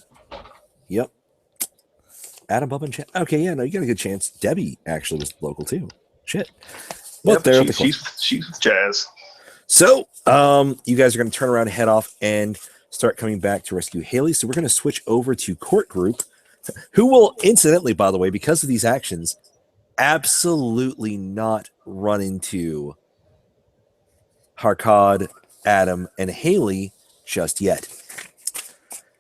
S1: Yep. Adam, Bubba, and Chaz. Okay, yeah, no, you got a good chance. Debbie actually was local too. Shit. But
S4: Yep,
S1: they're at the
S4: she's with Jazz.
S1: So, you guys are going to turn around and head off and start coming back to rescue Haley. So we're going to switch over to Court Group, who will, incidentally, by the way, because of these actions, absolutely not run into Harkad, Adam, and Haley just yet.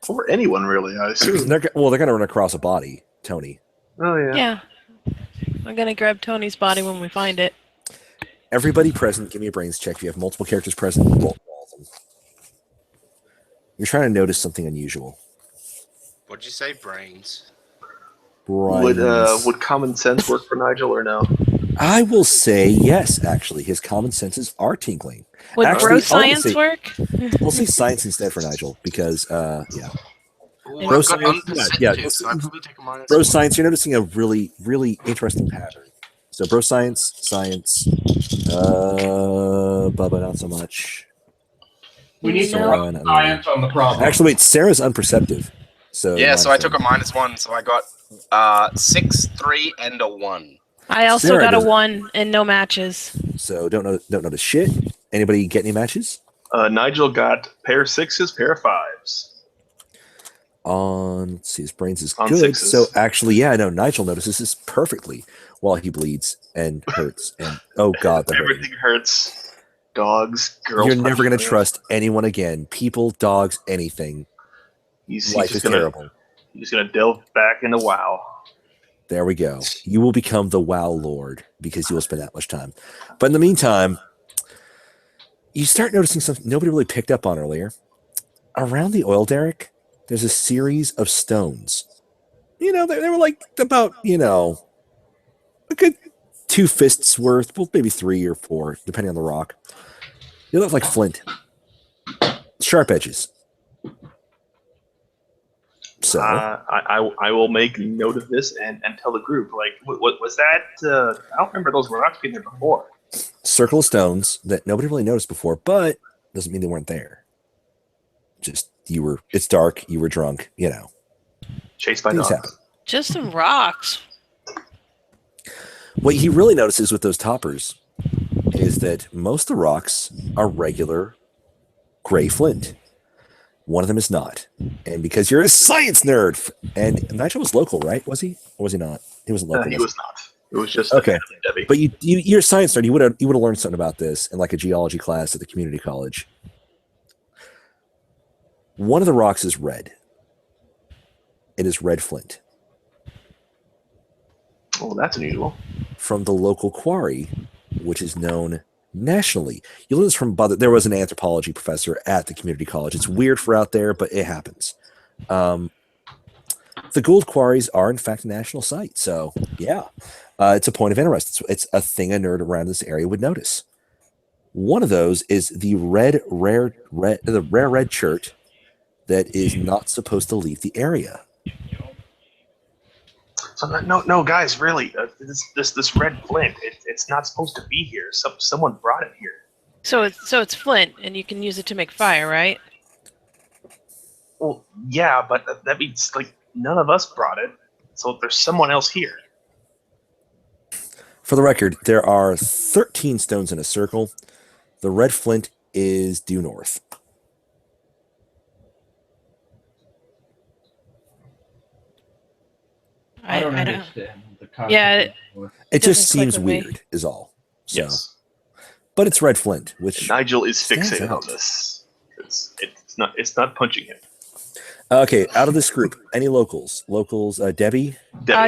S4: Or anyone, really, I assume.
S1: They're going to run across a body, Tony.
S4: Oh, yeah.
S2: Yeah. I'm gonna grab Tony's body when we find it.
S1: Everybody present, give me a brains check. If you have multiple characters present, roll all of them. You're trying to notice something unusual.
S5: What'd you say, brains?
S1: Brains.
S4: Would common sense work for Nigel or no?
S1: I will say yes, actually. His common senses are tinkling.
S2: Would
S1: Actually,
S2: bro
S1: I'll
S2: science
S1: say-
S2: work?
S1: We'll say science instead for Nigel because, yeah.
S5: Ooh,
S1: Bro
S5: I've got
S1: science-
S5: unperceptive,
S1: yeah,
S5: so I'd probably take a minus.
S1: Bro science, you're noticing a really, really interesting pattern. So bro science, Bubba, not so much.
S6: We need to
S1: Sarah,
S6: run
S1: not
S6: science on the problem.
S1: Actually, wait, Sarah's unperceptive. So
S5: Yeah, so I
S1: minus
S5: took a
S1: one.
S5: -1, so I got 6, 3, and a 1.
S2: I also
S1: Sarah
S2: got a
S1: doesn't-
S2: 1 and no matches.
S1: So don't notice shit. Anybody get any matches?
S4: Nigel got pair of 6s, pair of 5s.
S1: On, let's see, his brains is
S4: On
S1: good.
S4: 6s.
S1: So actually, yeah, no, Nigel notices this perfectly while he bleeds and hurts. And oh god, the hurting.
S4: Everything hurts. Dogs, girls.
S1: You're never going to trust anyone again. People, dogs, anything.
S4: He's
S1: Life is
S4: just gonna,
S1: terrible.
S4: He's gonna delve back into WoW.
S1: There we go. You will become the WoW Lord because you will spend that much time. But in the meantime, you start noticing something nobody really picked up on earlier. Around the oil derrick, there's a series of stones. They were like about, a good 2 fists worth, well, maybe 3 or 4, depending on the rock. They look like flint. Sharp edges. So,
S4: I will make note of this and tell the group. Like, what was that? I don't remember those rocks being there before.
S1: circle of stones that nobody really noticed before, but doesn't mean they weren't there. Just it's dark, you were drunk,
S4: Chased by
S1: things
S4: dogs.
S1: happen.
S2: Just some rocks.
S1: What he really notices with those toppers is that most of the rocks are regular gray flint. One of them is not. And because you're a science nerd, and Nigel was local, right? Was he? Or was he not? He wasn't local.
S4: He
S1: was
S4: was not. It was just
S1: Okay.
S4: Debbie.
S1: But you're a science nerd. You would have learned something about this in like a geology class at the community college. One of the rocks is red. It is red flint.
S4: Oh, that's unusual.
S1: From the local quarry, which is known nationally. You learn this from there was an anthropology professor at the community college. It's weird for out there, but it happens. The Gould quarries are in fact a national site. So yeah, it's a point of interest. It's a thing a nerd around this area would notice. One of those is the rare red chert that is not supposed to leave the area.
S4: So no, guys, really, this red flint, it's not supposed to be here. Someone brought it here.
S2: So it's flint, and you can use it to make fire, right?
S4: Well, yeah, but that means like none of us brought it. So there's someone else here.
S1: For the record, there are 13 stones in a circle. The red flint is due north.
S6: I don't understand the concept.
S2: Yeah,
S1: It just
S2: doesn't click
S1: seems
S2: with me.
S1: weird, is all. So,
S4: Yes.
S1: But it's red flint, which
S4: Nigel is
S1: stands
S4: fixated on
S1: out.
S4: this. It's not punching him.
S1: Okay, out of this group, any locals? Debbie,
S4: Debbie.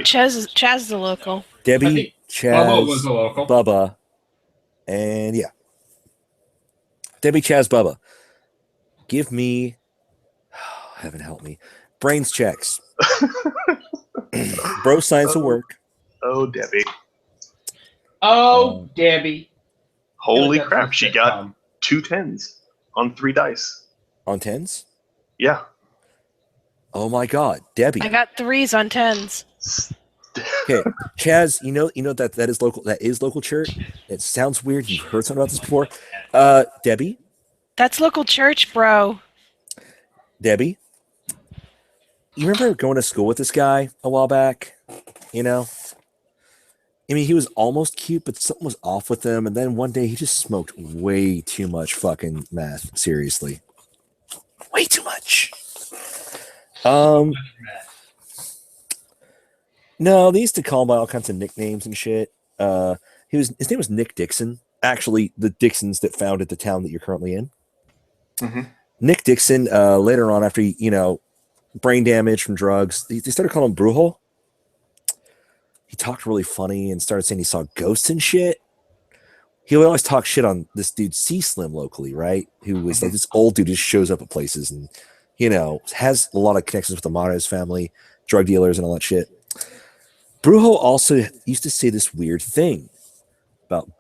S2: Chaz is a local.
S6: I
S1: Debbie,
S6: think
S1: Chaz,
S6: Bubba was a local.
S1: Bubba, and yeah. Debbie, Chaz, Bubba. Give me, heaven help me, brains checks. Bro science will work.
S4: Oh, Debbie.
S6: Oh, Debbie.
S4: Holy
S6: That's
S4: crap,
S6: a
S4: she got
S6: sitcom.
S4: 2 10s on 3 dice.
S1: On tens?
S4: Yeah.
S1: Oh my god, Debbie.
S2: I got 3s on 10s.
S1: Okay, Chaz, you know that is local. That is local church. It sounds weird. You've heard something about this before. Debbie,
S2: That's local church, bro.
S1: Debbie, you remember going to school with this guy a while back? You know, I mean, he was almost cute, but something was off with him. And then one day, he just smoked way too much fucking meth. Seriously, way too much. No, they used to call him by all kinds of nicknames and shit. His name was Nick Dixon. Actually, the Dixons that founded the town that you're currently in.
S4: Mhm.
S1: Nick Dixon. Later on, after brain damage from drugs, they started calling him Brujo. He talked really funny and started saying he saw ghosts and shit. He would always talk shit on this dude C Slim locally, right? Who was like this old dude who just shows up at places and has a lot of connections with the Mares family, drug dealers, and all that shit. Brujo also used to say this weird thing about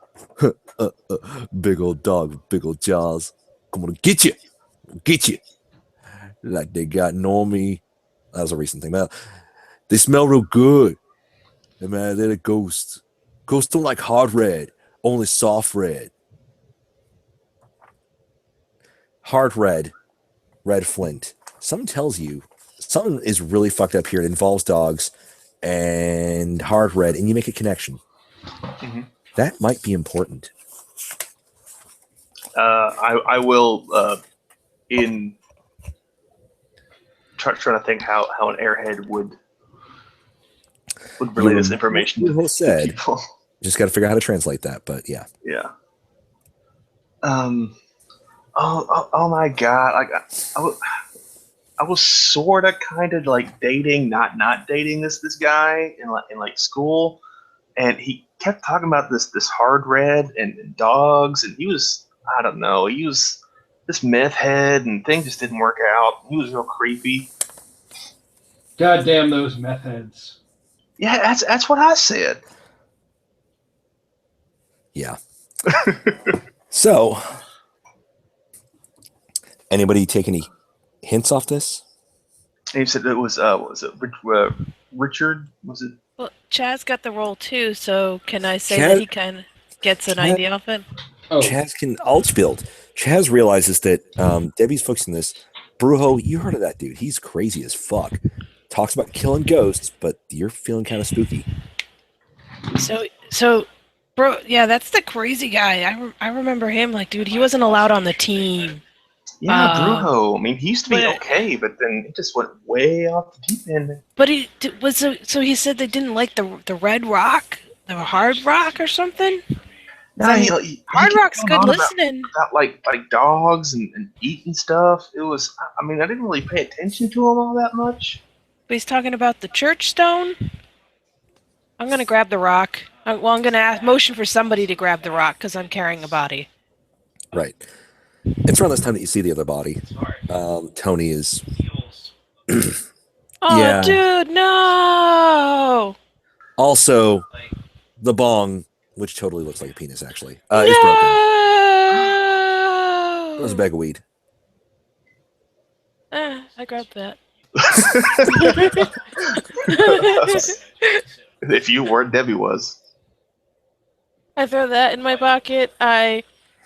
S1: big old dog with big old jaws. I'm gonna get you. Like they got on me. That was a recent thing. Man, they smell real good. And man, they're a ghost. Ghosts don't like hard red, only soft red. Hard red, red flint. Something tells you something is really fucked up here. It involves dogs and hard red, and you make a connection.
S4: Mhm.
S1: That might be important.
S4: I will in trying to think how an airhead would relay this information
S1: Brujo
S4: to
S1: said.
S4: people.
S1: Just got to figure out how to translate that, but yeah.
S4: Yeah. Oh my god! I was sort of kind of like dating, not dating this guy in like school, and he kept talking about this hard red and dogs, and he was, I don't know, he was this meth head, and things just didn't work out. He was real creepy.
S6: God damn those meth heads.
S4: Yeah, that's what I said.
S1: Yeah. So, anybody take any hints off this?
S4: And he said it was Richard? Was it?
S2: Well, Chaz got the role too, so can I say
S1: Chaz-
S2: that he kind of gets an
S1: Chaz-
S2: idea off it?
S6: Oh,
S1: Chaz can build. Chaz realizes that Debbie's focusing this. Brujo, you heard of that dude. He's crazy as fuck. talks about killing ghosts, but you're feeling kind of spooky.
S2: So, bro, yeah, that's the crazy guy. I remember him. Like, dude, he wasn't allowed on the team.
S4: Yeah, Brujo. I mean, he used to be
S2: but-
S4: okay, but then it just went way off the deep end.
S2: But he was so he said they didn't like the red rock, the hard rock or something.
S4: No,
S2: I mean,
S4: he
S2: Hard
S4: kept
S2: rock's
S4: going
S2: good
S4: on
S2: listening.
S4: about like dogs and eating stuff. It was. I mean, I didn't really pay attention to him all that much.
S2: But he's talking about the church stone. I'm gonna grab the rock. I'm gonna motion for somebody to grab the rock because I'm carrying a body.
S1: Right. It's around this time that you see the other body. Tony is.
S2: Oh,
S1: Yeah.
S2: dude, no!
S1: Also, the bong, which totally looks like a penis, actually, is broken.
S2: No!
S1: It was a bag of weed.
S2: I grabbed that.
S4: If you weren't, Debbie was.
S2: I throw that in my pocket. I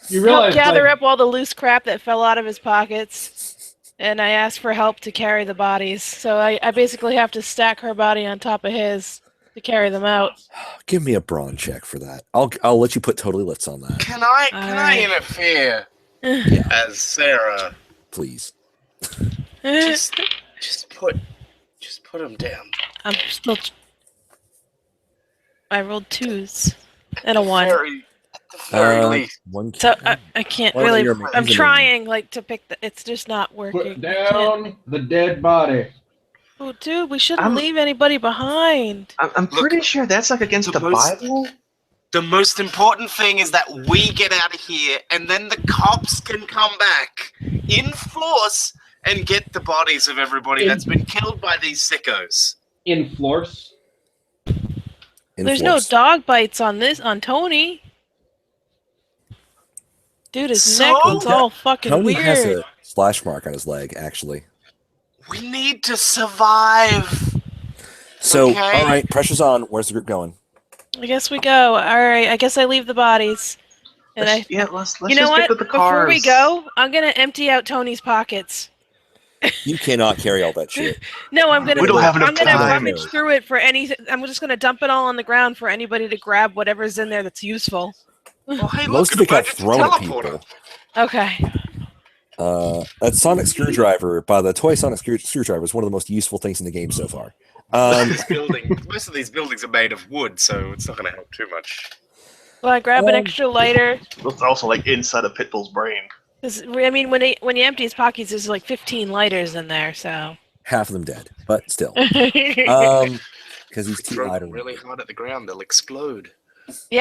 S6: You
S2: help
S6: realize,
S2: gather
S6: like,
S2: up all the loose crap that fell out of his pockets, and I ask for help to carry the bodies. So I basically have to stack her body on top of his to carry them out.
S1: Give me a brawn check for that. I'll let you put totally lits on that,
S5: Can I
S2: Alright.
S5: interfere
S1: Yeah.
S5: as Sarah?
S1: please.
S5: Just put him down.
S2: I'm still. I rolled 2s and a 1.
S5: At the very least.
S1: One.
S2: So I can't
S1: Well,
S2: really.
S1: you're
S2: I'm
S1: amazing.
S2: trying like to pick the. It's just not working.
S6: put down the dead body.
S2: Oh, dude, we shouldn't
S4: I'm-
S2: leave anybody behind.
S4: I'm pretty sure that's like against the
S5: Suppose-
S4: Bible.
S5: The most important thing is that we get out of here, and then the cops can come back in force and get the bodies of everybody that's been killed by these sickos.
S6: In floors.
S2: There's no dog bites on Tony. Dude, his
S5: So?
S2: neck looks all fucking
S1: Tony
S2: weird.
S1: has a splash mark on his leg, actually.
S5: We need to survive.
S1: So,
S5: Okay.
S1: all right, pressure's on. Where's the group going?
S2: I guess we go. All right, I guess I leave the bodies. And
S4: Let's
S2: you know
S4: just
S2: what?
S4: get to the
S2: Before
S4: cars.
S2: we go, I'm gonna empty out Tony's pockets.
S1: You cannot carry all that shit.
S2: No, I'm gonna.
S4: We don't have enough
S2: I'm gonna
S4: time.
S2: rummage through it for any. I'm just gonna dump it all on the ground for anybody to grab whatever's in there that's useful.
S5: Well, hey,
S1: Most
S5: look,
S1: of it got
S5: emergency
S1: thrown at
S5: teleporter.
S1: people.
S2: Okay.
S1: That sonic screwdriver, by the toy sonic screwdriver, is one of the most useful things in the game so far.
S5: Most of these buildings are made of wood, so it's not going to help too much.
S2: Well, I grab an extra lighter.
S4: It's also like inside of Pitbull's brain.
S2: 'Cause, I mean, when you empty his pockets, there's like 15 lighters in there. So.
S1: Half of them dead, but still,
S2: Yep.
S1: because he's too
S5: Throw
S1: light.
S5: them really hard at the ground, they'll explode.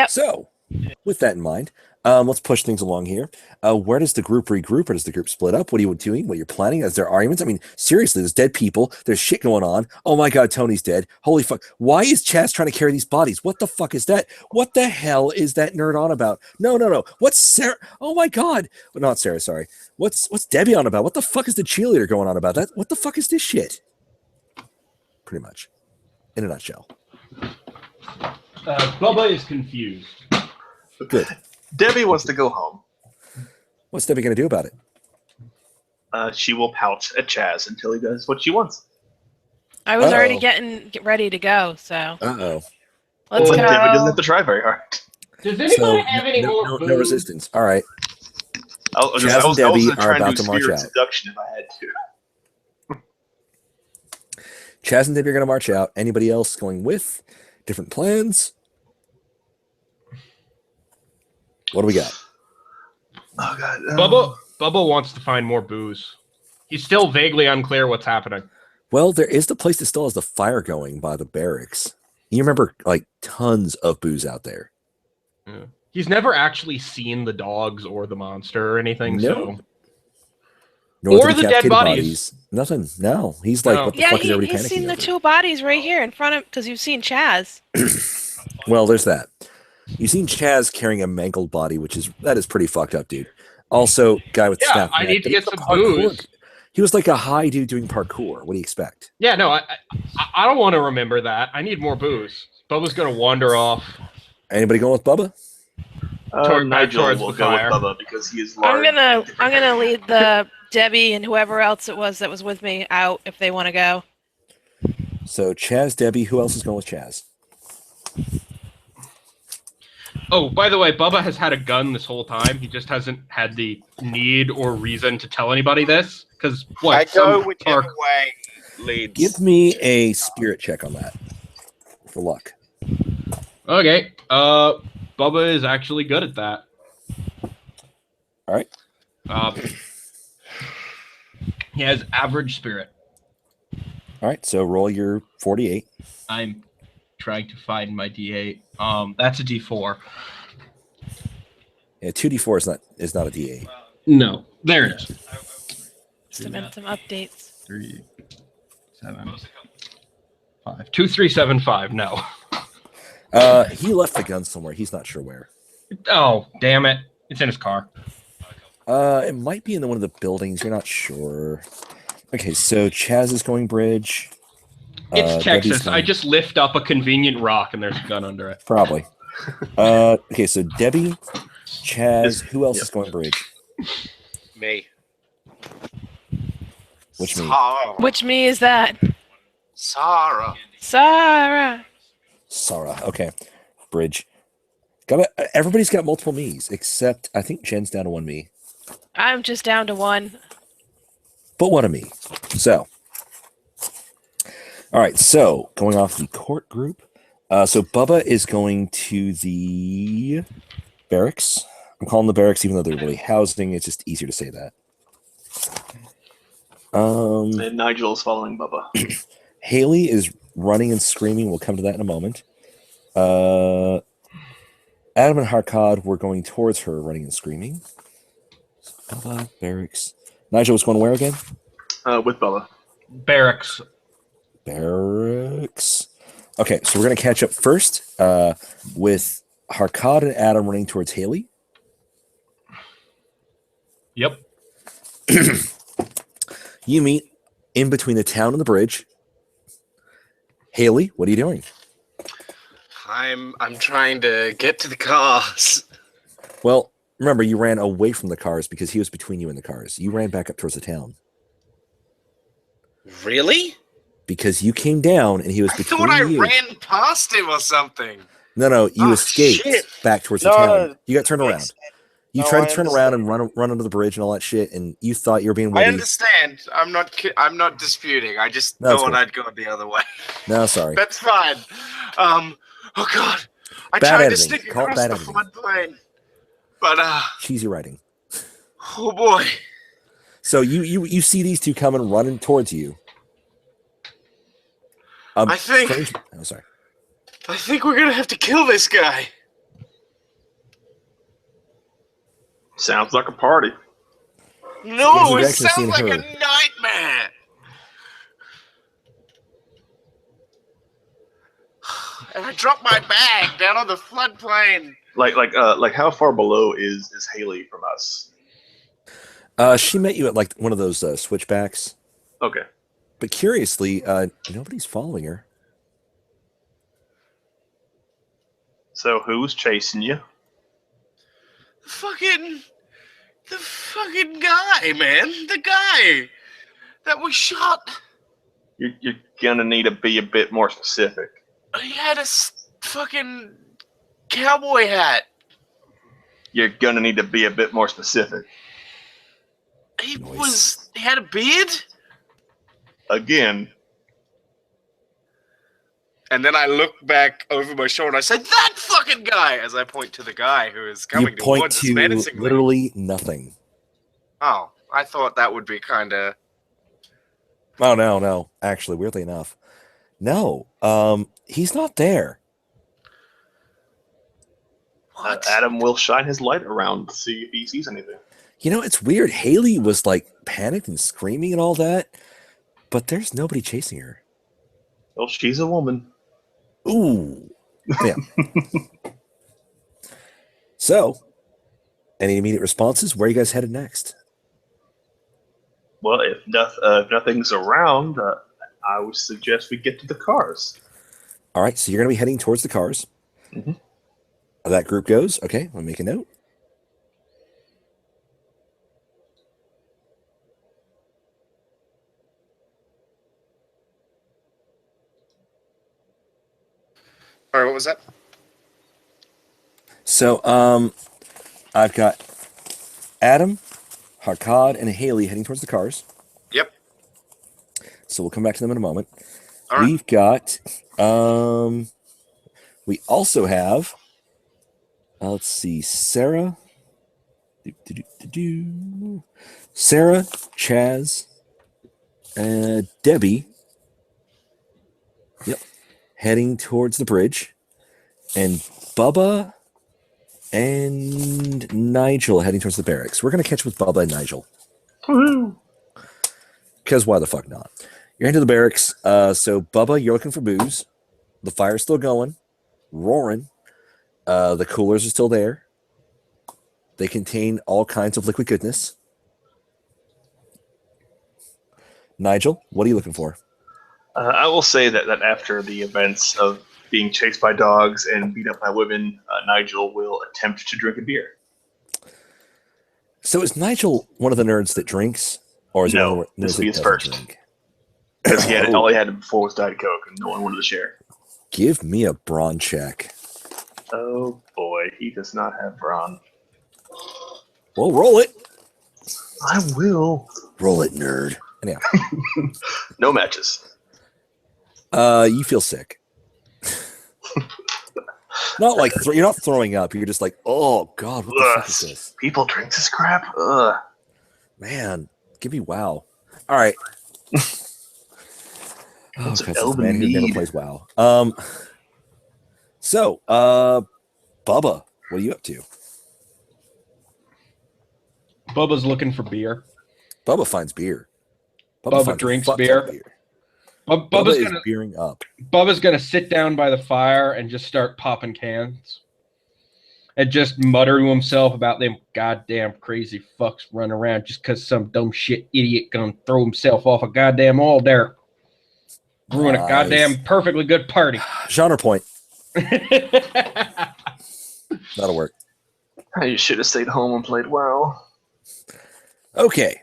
S1: So, with that in mind, let's push things along here. Where does the group regroup, or does the group split up? What are you doing? What you're planning? Is there arguments? I mean, seriously, there's dead people. There's shit going on. Oh my god, Tony's dead. Holy fuck. Why is Chaz trying to carry these bodies? What the fuck is that? What the hell is that nerd on about? No. What's Sarah? Oh my god. Well, not Sarah, sorry. What's Debbie on about? What the fuck is the cheerleader going on about? That? What the fuck is this shit? Pretty much. In a nutshell.
S6: Bubba is confused.
S1: Good.
S4: Debbie wants to go home.
S1: What's Debbie going to do about it?
S4: She will pout at Chaz until he does what she wants.
S2: I was already
S1: Uh-oh.
S2: get ready to go. So
S1: Uh-oh.
S2: let's
S4: But
S2: go.
S4: Debbie doesn't have to try very hard.
S6: Does anybody
S1: So,
S6: have any more
S1: no
S6: booze?
S1: resistance. All right.
S4: I was
S1: Chaz and Debbie are
S4: trying
S1: about
S4: to
S1: to march
S4: spear
S1: out.
S4: seduction if I had to.
S1: Chaz and Debbie are going to march out. Anybody else going with? Different plans? What do we got?
S4: Oh god.
S3: Bubba wants to find more booze. He's still vaguely unclear what's happening.
S1: Well, there is the place that still has the fire going by the barracks. You remember, like, tons of booze out there.
S3: Yeah. He's never actually seen the dogs or the monster or anything.
S1: No.
S3: So
S1: Nor
S3: Or the dead
S1: decapitated
S3: bodies.
S1: Nothing. No. He's like,
S3: No.
S1: what the
S2: Yeah,
S1: fuck is everybody
S2: he's
S1: panicking
S2: seen the
S1: over?
S2: 2 bodies right here in front of because you've seen Chaz.
S1: Well, there's that. You've seen Chaz carrying a mangled body, that is pretty fucked up, dude. Also, guy with
S3: Yeah,
S1: snap
S3: I
S1: neck,
S3: need to
S1: but
S3: get
S1: he's a
S3: some
S1: parkour
S3: booze.
S1: guy. He was like a high dude doing parkour. What do you expect?
S3: yeah, no, I don't want to remember that. I need more booze. Bubba's gonna wander off.
S1: Anybody going with Bubba?
S3: Back
S4: Nigel
S3: towards
S4: will
S3: the
S4: go with
S3: fire.
S4: Bubba because he is large.
S2: I'm gonna lead the Debbie and whoever else it was that was with me out if they want to go.
S1: So Chaz, Debbie, who else is going with Chaz?
S3: Oh, by the way, Bubba has had a gun this whole time. He just hasn't had the need or reason to tell anybody this. Because what?
S5: I go
S3: some
S5: whichever
S3: park-
S5: way leads.
S1: Give me a spirit check on that for luck.
S3: Okay. Bubba is actually good at that.
S1: All right.
S3: He has average spirit.
S1: All right. So roll your 48.
S3: I'm trying to find my D8. That's a D4.
S1: Yeah, 2d4 is not a d8.
S3: No, there it is.
S2: Some updates.
S3: 3, 7, 5. 2, 3, 7, 5. No.
S1: He left the gun somewhere. He's not sure where.
S3: Oh, damn it! It's in his car.
S1: It might be in one of the buildings. You're not sure. Okay, so Chaz is going bridge.
S3: It's
S1: Debbie's
S3: Texas.
S1: going-
S3: I just lift up a convenient rock and there's a gun under it.
S1: Probably. Okay, so Debbie, Chaz, who else is going bridge?
S5: Me.
S1: Which me?
S5: Sarah.
S2: Which me is that?
S5: Sarah.
S2: Sarah.
S1: Sarah. Okay, bridge. Everybody's got multiple me's except I think Jen's down to one me,
S2: I'm just down to one.
S1: but one of me. So, all right. So going off the court group. So Bubba is going to the barracks. I'm calling the barracks, even though they're really housing. It's just easier to say that.
S4: And Nigel's following Bubba.
S1: Haley is running and screaming. We'll come to that in a moment. Adam and Harkad were going towards her, running and screaming. Bubba, barracks. Nigel was going where again?
S4: With Bubba.
S3: Barracks.
S1: Barracks. Okay, so we're going to catch up first with Harkad and Adam running towards Haley.
S3: Yep.
S1: You meet in between the town and the bridge. Haley, what are you doing?
S5: I'm trying to get to the cars.
S1: Well, remember, you ran away from the cars because he was between you and the cars. You ran back up towards the town
S5: Really?
S1: because you came down and he was
S5: I
S1: between
S5: thought I
S1: you.
S5: ran past him or something.
S1: No, you
S5: Oh,
S1: escaped
S5: shit.
S1: back towards the
S5: No,
S1: town. You got turned around.
S5: it's-
S1: You
S5: No,
S1: tried
S5: I
S1: to turn around and run under the bridge and all that shit, and you thought you were being
S5: I
S1: witty.
S5: understand. I'm not disputing. I just
S1: No, it's
S5: thought
S1: cool.
S5: I'd go the other way.
S1: No, sorry.
S5: That's fine. Oh god. I
S1: Bad
S5: tried to
S1: editing.
S5: sneak
S1: Call it
S5: across
S1: bad
S5: the
S1: editing.
S5: floodplain. But
S1: Cheesy writing.
S5: oh boy.
S1: So you see these two coming running towards you.
S5: I think
S1: Oh, sorry.
S5: we're gonna have to kill this guy.
S4: Sounds like a party.
S5: No,
S1: There's
S5: it
S1: a
S5: sounds like
S1: vacancy
S5: a
S1: in her.
S5: nightmare. And I dropped my bag down on the floodplain.
S4: Like how far below is Haley from us?
S1: She met you at like one of those switchbacks.
S4: Okay.
S1: But curiously, nobody's following her.
S4: So who's chasing you?
S5: The fucking guy, man. The guy that was shot.
S4: You're gonna need to be a bit more specific.
S5: He had a fucking cowboy hat.
S4: You're gonna need to be a bit more specific.
S5: He
S1: Nice.
S5: had a beard.
S4: Again,
S5: And then I look back over my shoulder and I said, "That fucking guy!" as I point to the guy who is
S1: You
S5: coming
S1: point
S5: towards us
S1: to
S5: menacingly.
S1: literally nothing.
S5: Oh, I thought that would be kind of.
S1: Oh no. Actually, weirdly enough, no. He's not there.
S5: What?
S4: Adam will shine his light around to see if he sees anything.
S1: You know, it's weird. Haley was like panicked and screaming and all that, but there's nobody chasing her.
S4: Well, she's a woman.
S1: Ooh. Yeah. So, any immediate responses? Where are you guys headed next?
S4: Well, if nothing's around, I would suggest we get to the cars.
S1: All right, so you're going to be heading towards the cars.
S4: Mhm.
S1: That group goes. Okay, let me make a note.
S5: Sorry, what was that?
S1: So, I've got Adam, Harkad, and Haley heading towards the cars.
S5: Yep.
S1: So we'll come back to them in a moment.
S5: All right.
S1: We've got, we also have, let's see, Sarah, Sarah, Chaz, Debbie, yep, heading towards the bridge, and Bubba and Nigel heading towards the barracks. We're going to catch with Bubba and Nigel. Because why the fuck not? You're heading to the barracks. So, Bubba, you're looking for booze. The fire's still going, roaring. The coolers are still there. They contain all kinds of liquid goodness. Nigel, what are you looking for?
S4: I will say that after the events of being chased by dogs and beat up by women, Nigel will attempt to drink a beer.
S1: So is Nigel one of the nerds that drinks? Or is he one
S4: No,
S1: of the
S4: this
S1: nerds
S4: will be
S1: that
S4: his
S1: doesn't
S4: first.
S1: drink?
S4: Because all he had before was Diet Coke, and no one wanted to share.
S1: Give me a brawn check.
S4: Oh boy, he does not have brawn.
S1: Well, roll it.
S4: I will.
S1: Roll it, nerd. Anyhow,
S4: No matches.
S1: you feel sick. Not like you're not throwing up. You're just like, oh god, what the fuck is this?
S4: People drink this crap? Ugh.
S1: Man, give me WoW. All right. Oh,
S4: What's
S1: God,
S4: an
S1: this
S4: elven
S1: man who never
S4: need?
S1: plays WoW. So, Bubba, what are you up to?
S6: Bubba's looking for beer.
S1: Bubba finds beer.
S6: Bubba
S1: finds a
S6: drinks
S1: fuck ton
S6: beer.
S1: of beer.
S6: Bubba's
S1: Bubba is
S6: gonna
S1: beering up.
S6: Bubba's gonna sit down by the fire and just start popping cans. And just mutter to himself about them goddamn crazy fucks running around just because some dumb shit idiot gonna throw himself off a goddamn wall there. Ruin a
S1: Nice.
S6: goddamn perfectly good party.
S1: Genre point. That'll work.
S4: You should have stayed home and played WoW.
S1: Okay.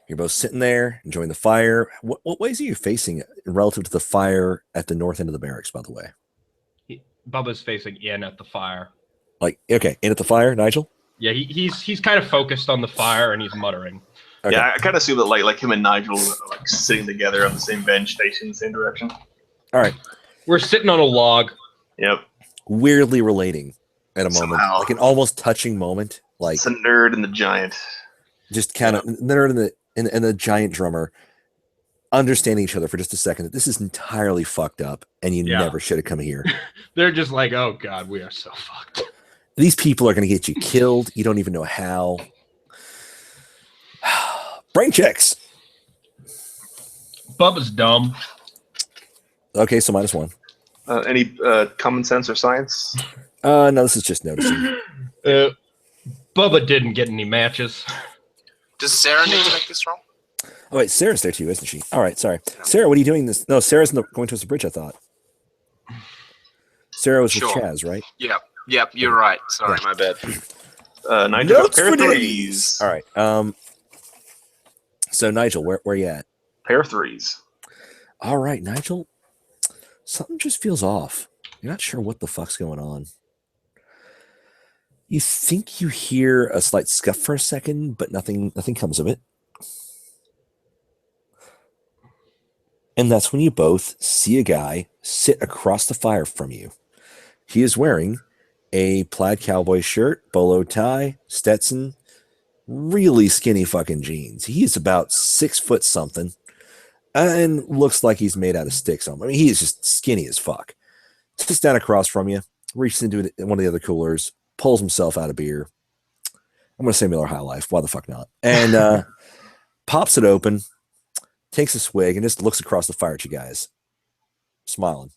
S1: You're both sitting there, enjoying the fire. What ways are you facing relative to the fire at the north end of the barracks, by the way?
S3: Bubba's facing in at the fire.
S1: Like, okay, in at the fire, Nigel?
S3: Yeah, he's kind of focused on the fire and he's muttering.
S1: Okay.
S4: Yeah, I kind of assume that like him and Nigel are like sitting together on the same bench, facing the same direction.
S1: All right.
S3: We're sitting on a log.
S4: Yep.
S1: Weirdly relating at a moment.
S4: Somehow.
S1: Like an almost touching moment. Like
S4: It's a nerd and the giant.
S1: just kind of the nerd and the giant drummer understanding each other for just a second that this is entirely fucked up and you
S3: Yeah.
S1: never should have come here.
S3: They're just like, oh god, we are so fucked.
S1: These people are going to get you killed. You don't even know how. Brain checks.
S3: Bubba's dumb.
S1: Okay, so -1.
S4: Any common sense or science?
S1: No, this is just noticing.
S3: Bubba didn't get any matches.
S5: Does Sarah need to make this roll?
S1: Oh, wait, Sarah's there too, isn't she? All right, sorry. Sarah, what are you doing this? No, Sarah's going towards the bridge, I thought. Sarah was
S5: Sure.
S1: with Chaz, right?
S5: Yep, you're right. Sorry, my bad.
S4: Nigel,
S1: Notes
S4: pair
S1: for
S4: threes.
S1: All right. So Nigel, where you at?
S4: Pair threes.
S1: All right, Nigel. Something just feels off. You're not sure what the fuck's going on. You think you hear a slight scuff for a second, but nothing comes of it. And that's when you both see a guy sit across the fire from you. He is wearing a plaid cowboy shirt, bolo tie, Stetson, really skinny fucking jeans. He is about 6 foot something and looks like he's made out of sticks. I mean, he is just skinny as fuck. Sits down across from you, reaches into one of the other coolers, pulls himself out a beer. I'm going to say Miller High Life. Why the fuck not? And pops it open, takes a swig, and just looks across the fire at you guys, smiling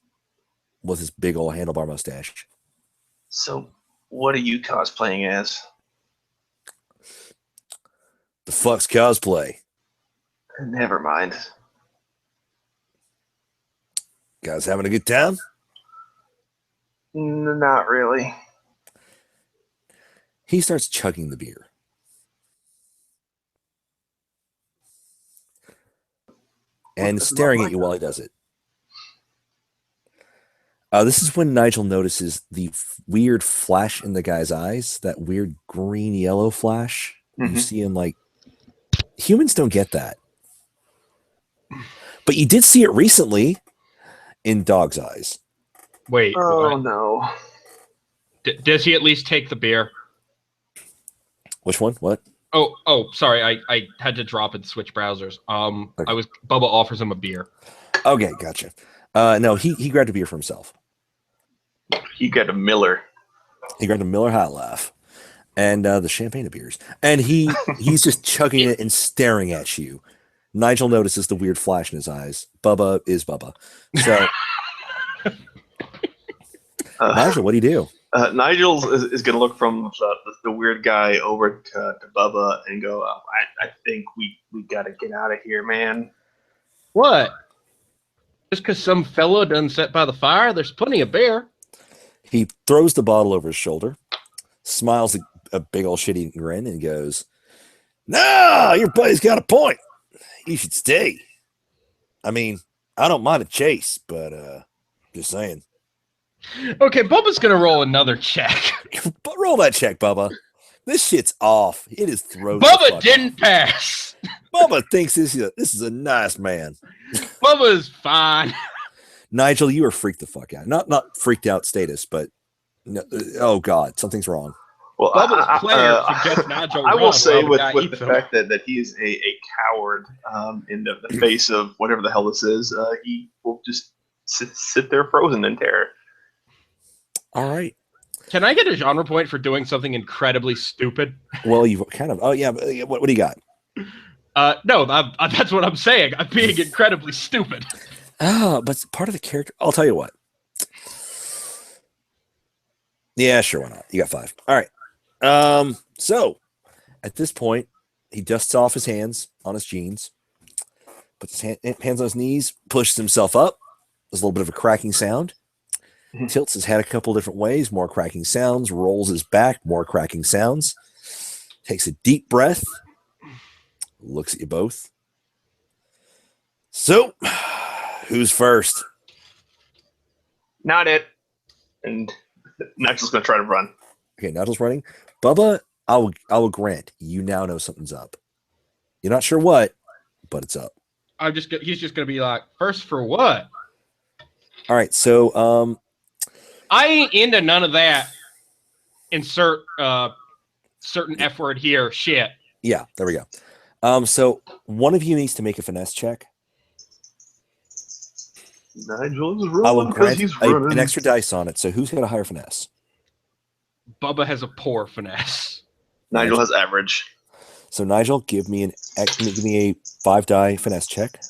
S1: with his big old handlebar mustache.
S4: So, what are you cosplaying as?
S1: The fuck's cosplay?
S4: Never mind.
S1: Guys having a good time?
S4: Not really.
S1: He starts chugging the beer. And
S4: That's
S1: staring
S4: not
S1: at you while he does it. This is when Nigel notices the weird flash in the guy's eyes, that weird green-yellow flash. You
S4: Mhm.
S1: see him like... Humans don't get that. But you did see it recently in Dog's eyes.
S3: Wait,
S4: Oh
S3: what?
S4: no.
S3: Does he at least take the beer?
S1: Which one? What?
S3: Oh, sorry. I had to drop and switch browsers.
S1: Okay.
S3: Bubba offers him a beer.
S1: Okay, gotcha. No, he grabbed a beer for himself.
S4: He got a Miller.
S1: He grabbed a Miller High Life and the champagne beers, and he's just chugging it and staring at you. Nigel notices the weird flash in his eyes. Bubba is Bubba. So, Nigel, what do you do?
S4: Nigel is going to look from the weird guy over to Bubba and go, I think we got to get out of here, man.
S3: What? Just because some fellow done sat by the fire, there's plenty of beer.
S1: He throws the bottle over his shoulder, smiles a big old shitty grin, and goes, "Nah, your buddy's got a point. You should stay. I mean, I don't mind a chase, but just saying."
S3: Okay, Bubba's gonna roll another check.
S1: But roll that check, Bubba. This shit's off. It is thrown.
S3: Bubba didn't pass.
S1: Bubba thinks this is a nice man.
S3: Bubba's fine.
S1: Nigel, you are freaked the fuck out. Not freaked out status, but no, oh god, something's wrong.
S4: Well,
S3: Bubba's player suggests Nigel
S4: I will
S3: run
S4: say
S3: while the
S4: with
S3: guy
S4: the
S3: eats him.
S4: fact that he is a coward in the face of whatever the hell this is, he will just sit there frozen in terror.
S1: All right.
S3: Can I get a genre point for doing something incredibly stupid?
S1: Well, you've kind of. Oh yeah. What do you got?
S3: No, that's what I'm saying. I'm being incredibly stupid.
S1: Oh, but it's part of the character. I'll tell you what. Yeah, sure. Why not? You got 5. All right. So at this point, he dusts off his hands on his jeans, puts his hands on his knees, pushes himself up. There's a little bit of a cracking sound. Tilts his head a couple different ways, more cracking sounds, rolls his back, more cracking sounds, takes a deep breath, looks at you both. So, who's first?
S4: Not it. And Nigel's going to try to run.
S1: Okay, Nigel's running. Bubba, I will grant you now know something's up. You're not sure what, but it's up.
S3: He's just gonna be like, first for what?
S1: All right, so
S3: I ain't into none of that. Insert certain F word here. Shit.
S1: yeah, there we go. So one of you needs to make a finesse check.
S4: Nigel is
S1: I will
S4: rolling because
S1: grant
S4: he's running.
S1: an extra dice on it. So who's got a higher finesse?
S3: Bubba has a poor finesse.
S4: Nigel has average.
S1: So Nigel, give me a 5-die finesse check.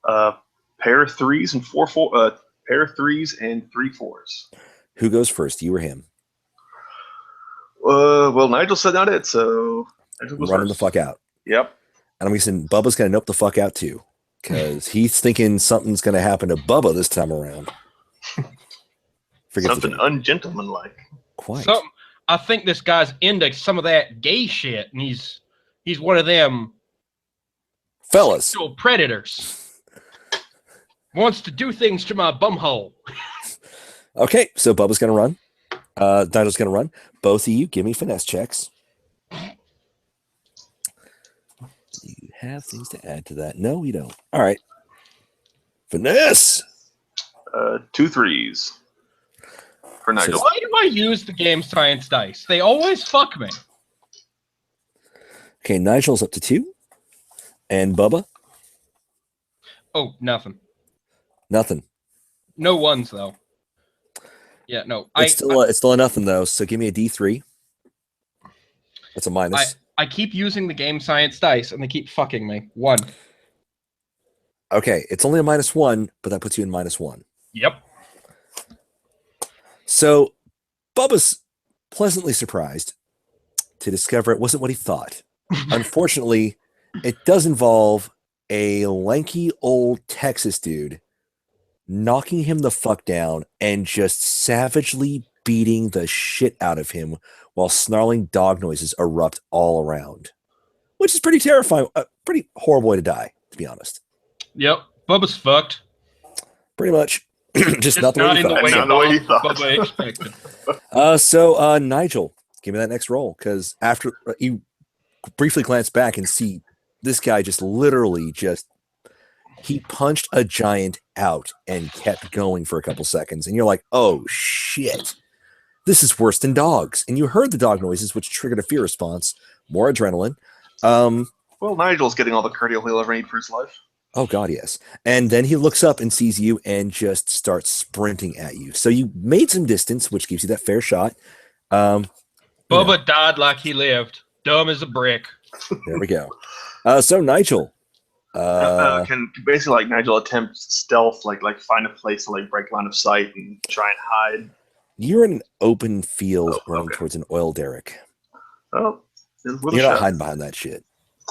S4: Pair of threes and pair of threes and 3 4s.
S1: Who goes first, you or him?
S4: Well, Nigel said not it, so Nigel goes
S1: Running
S4: first.
S1: the fuck out.
S4: Yep.
S1: And I'm guessing Bubba's gonna nope the fuck out too, because he's thinking something's gonna happen to Bubba this time around. Forget
S4: Something ungentlemanlike.
S1: quite.
S3: I think this guy's into some of that gay shit, and he's one of them
S1: Fellas,
S3: sexual predators. Wants to do things to my bumhole.
S1: okay, so Bubba's gonna run. Nigel's gonna run. Both of you, give me finesse checks. Do you have things to add to that? No, you don't. All right. Finesse.
S4: 2 3s for Nigel.
S3: Why do I use the game science dice? They always fuck me.
S1: Okay, Nigel's up to 2. And Bubba?
S3: Oh, nothing.
S1: Nothing.
S3: No ones though. Yeah, no.
S1: It's still a nothing though, so give me a D3. That's a minus.
S3: I keep using the game science dice, and they keep fucking me. 1.
S1: Okay, it's only a -1, but that puts you in -1.
S3: Yep.
S1: So Bubba's pleasantly surprised to discover it wasn't what he thought. Unfortunately, it does involve a lanky old Texas dude knocking him the fuck down and just savagely beating the shit out of him while snarling dog noises erupt all around, which is pretty terrifying. Pretty horrible way to die, to be honest.
S3: Yep. Bubba's fucked.
S1: Pretty much. Just not the way you
S3: in the
S1: thought.
S3: way,
S4: Not the way he thought.
S3: Bubba expected.
S1: So Nigel, give me that next roll, because after you briefly glance back and see this guy just literally he punched a giant out and kept going for a couple seconds, and you're like, oh shit, this is worse than dogs. And you heard the dog noises, which triggered a fear response, more adrenaline.
S4: Well, Nigel's getting all the cardio he'll ever need for his life.
S1: Oh God, yes. And then he looks up and sees you and just starts sprinting at you. So you made some distance, which gives you that fair shot.
S3: Bubba died like he lived. Dumb as a brick.
S1: There we go. So Nigel,
S4: Can basically like Nigel attempt stealth, like find a place to like break line of sight and try and hide.
S1: you're in an open field running
S4: okay.
S1: towards an oil derrick.
S4: Oh, with a
S1: You're not
S4: shot.
S1: hiding behind that shit.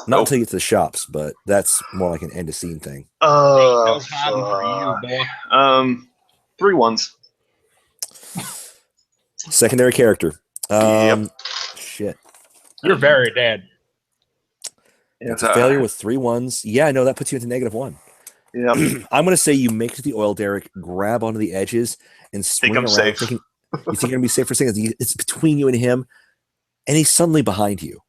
S1: Not until you get to the shops, but that's more like an end of scene thing.
S3: No hiding for you, boy.
S4: 3 ones.
S1: Secondary character.
S4: Yep.
S1: Shit.
S3: You're very dead.
S1: That's a failure with 3 ones. Yeah, I know that puts you into -1.
S4: Yeah.
S1: I'm going to say you make it to the oil derrick, grab onto the edges, and swing
S4: I'm
S1: around.
S4: safe.
S1: Thinking, you think you're going to be safe for seconds. It's between you and him, and he's suddenly behind you.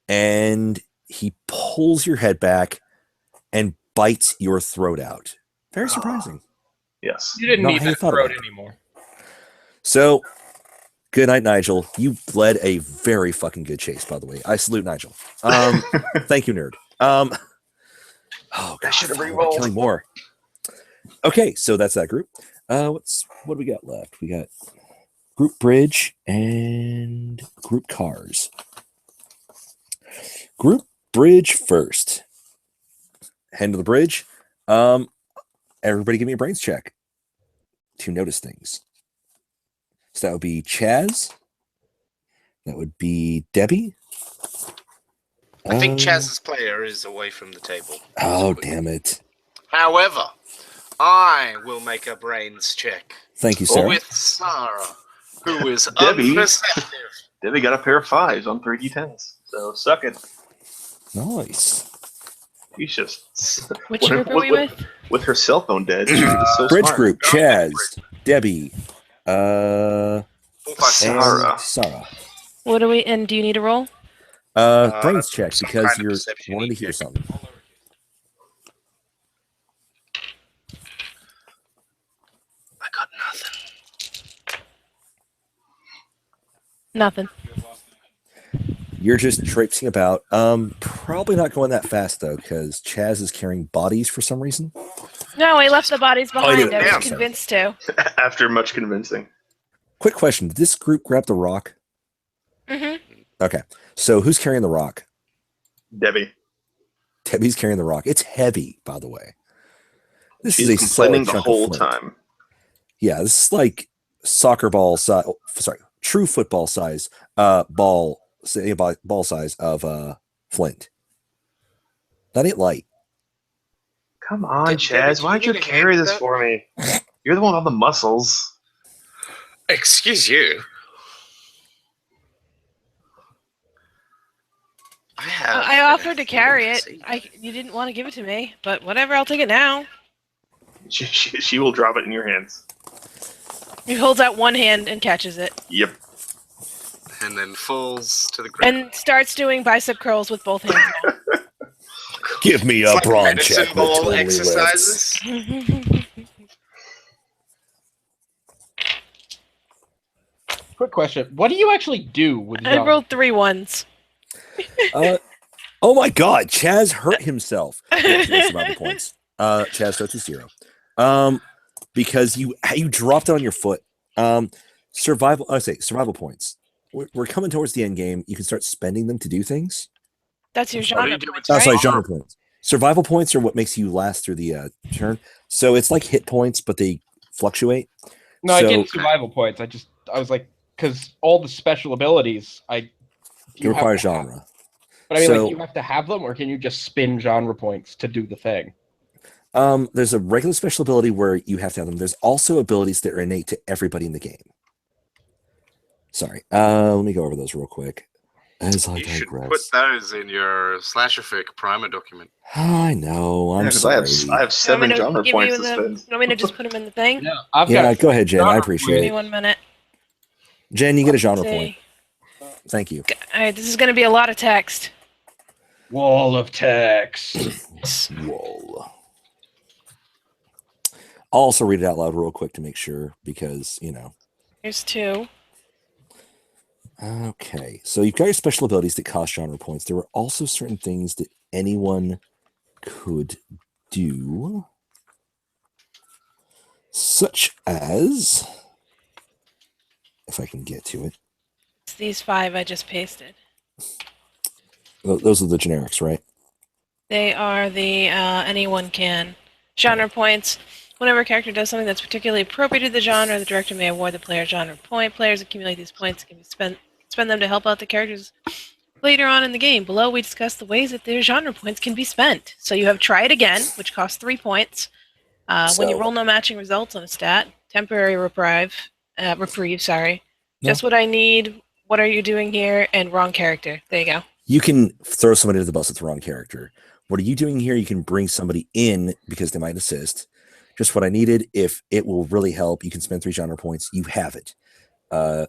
S1: And he pulls your head back and bites your throat out. Very surprising.
S4: Yes.
S3: You didn't
S1: Not
S3: need
S1: how you
S3: that
S1: thought
S3: throat
S1: about it.
S3: anymore.
S1: So, good night, Nigel. You led a very fucking good chase, by the way. I salute Nigel. Thank you, nerd. Oh, God,
S4: should have
S1: we're
S4: re-rolled.
S1: killing more. Okay, so that's that group. What do we got left? We got group bridge and group cars. Group bridge first. Head to the bridge. Everybody give me a brains check to notice things. So that would be Chaz. That would be Debbie.
S5: I think Chaz's player is away from the table.
S1: Oh, damn it.
S5: However, I will make a brains check
S1: Thank you, Sarah.
S5: with Sarah, who is
S4: Debbie.
S5: unperceptive.
S4: Debbie got a pair of 5s on 3d10s. So suck it.
S1: Nice.
S4: She's just
S2: Which group are we with?
S4: with her cell phone dead. She's just so
S1: Bridge
S4: smart.
S1: group, Chaz, Debbie,
S5: Sarah.
S1: and Sarah.
S2: What do we? And do you need a roll?
S1: Brains check
S5: some
S1: because
S5: kind of
S1: you're
S5: perception
S1: wanting to
S5: check.
S1: hear something.
S5: I got nothing.
S2: Nothing.
S1: You're just traipsing about. Probably not going that fast though, because Chaz is carrying bodies for some reason.
S2: No, he left the bodies
S1: he
S2: behind.
S1: did.
S2: I
S1: Yeah.
S2: was convinced to.
S4: After much convincing.
S1: Quick question: did this group grab the rock?
S2: Mm-hmm.
S1: Okay, so who's carrying the rock?
S4: Debbie.
S1: Debbie's carrying the rock. It's heavy, by the way. This
S4: She's
S1: is a
S4: complaining
S1: solid
S4: the
S1: chunk
S4: whole
S1: of flint.
S4: time.
S1: Yeah, this is like soccer ball size. Sorry, true football size. Ball size of flint. That ain't light.
S4: Come on,
S5: Debbie,
S4: Chaz.
S5: do
S4: Why'd
S5: you
S4: you
S5: need a
S4: carry
S5: hand
S4: this
S5: for
S4: for me? You're the one with all the muscles.
S5: Excuse you.
S2: I offered to carry it. You didn't want to give it to me, but whatever. I'll take it now.
S4: She will drop it in your hands.
S2: He holds out one hand and catches it,
S4: Yep.
S5: And then falls to the ground.
S2: and starts doing bicep curls with both hands.
S1: Give me
S5: It's
S1: a
S5: like
S1: brawn
S5: medicine
S1: check.
S5: ball
S1: Totally lifts.
S5: exercises.
S6: Quick question: what do you actually do with
S2: I
S6: Jean?
S2: rolled 3 ones.
S1: Oh my God, Chaz hurt himself. Survival points. Chaz starts with 0. Because you dropped it on your foot. Survival points. We're coming towards the end game. You can start spending them to do things.
S2: That's your
S5: What do
S2: genre
S5: you do
S2: points,
S5: with
S2: right?
S1: Sorry, genre points. Survival points are what makes you last through the turn. So it's like hit points, but they fluctuate.
S6: No, I
S1: So-
S6: get survival points. I was like, because all the special abilities,
S1: They require
S6: have to have-
S1: genre.
S6: But I mean,
S1: So-
S6: like, you have to have them, or can you just spin genre points to do the thing?
S1: There's a regular special ability where you have to have them. There's also abilities that are innate to everybody in the game. Sorry. Let me go over those real quick. As I
S7: You should put
S1: digress.
S7: those in your slashific primer document.
S1: I know. I'm
S4: 'cause I
S1: sorry.
S4: have 7 genre points to spend.
S2: You want me to just put them in the thing?
S6: Yeah, I've
S1: Yeah,
S6: got.
S1: go ahead, Jen. I
S6: genre
S1: appreciate
S2: Give me
S1: it.
S2: 1 minute.
S1: Jen, you get a genre
S2: See.
S1: point. Thank you.
S2: All right, this is going to be a lot of text.
S6: Wall of text.
S1: Whoa. I'll also read it out loud real quick to make sure because,
S2: Here's 2.
S1: Okay. So you've got your special abilities that cost genre points. There were also certain things that anyone could do, such as, if I can get to it,
S2: It's these 5 I just pasted.
S1: those are the generics, right?
S2: They are the anyone can. Genre points. Whenever a character does something that's particularly appropriate to the genre, the director may award the player a genre point. Players accumulate these points and can spend them to help out the characters later on in the game. Below, we discuss the ways that their genre points can be spent. So you have Try It Again, which costs 3 points. When you roll no matching results on a stat, temporary reprieve, Just what I need, what are you doing here, and wrong character. There you go.
S1: You can throw somebody to the bus with the wrong character. What are you doing here? You can bring somebody in because they might assist. Just what I needed. If it will really help, you can spend 3 genre points. You have it.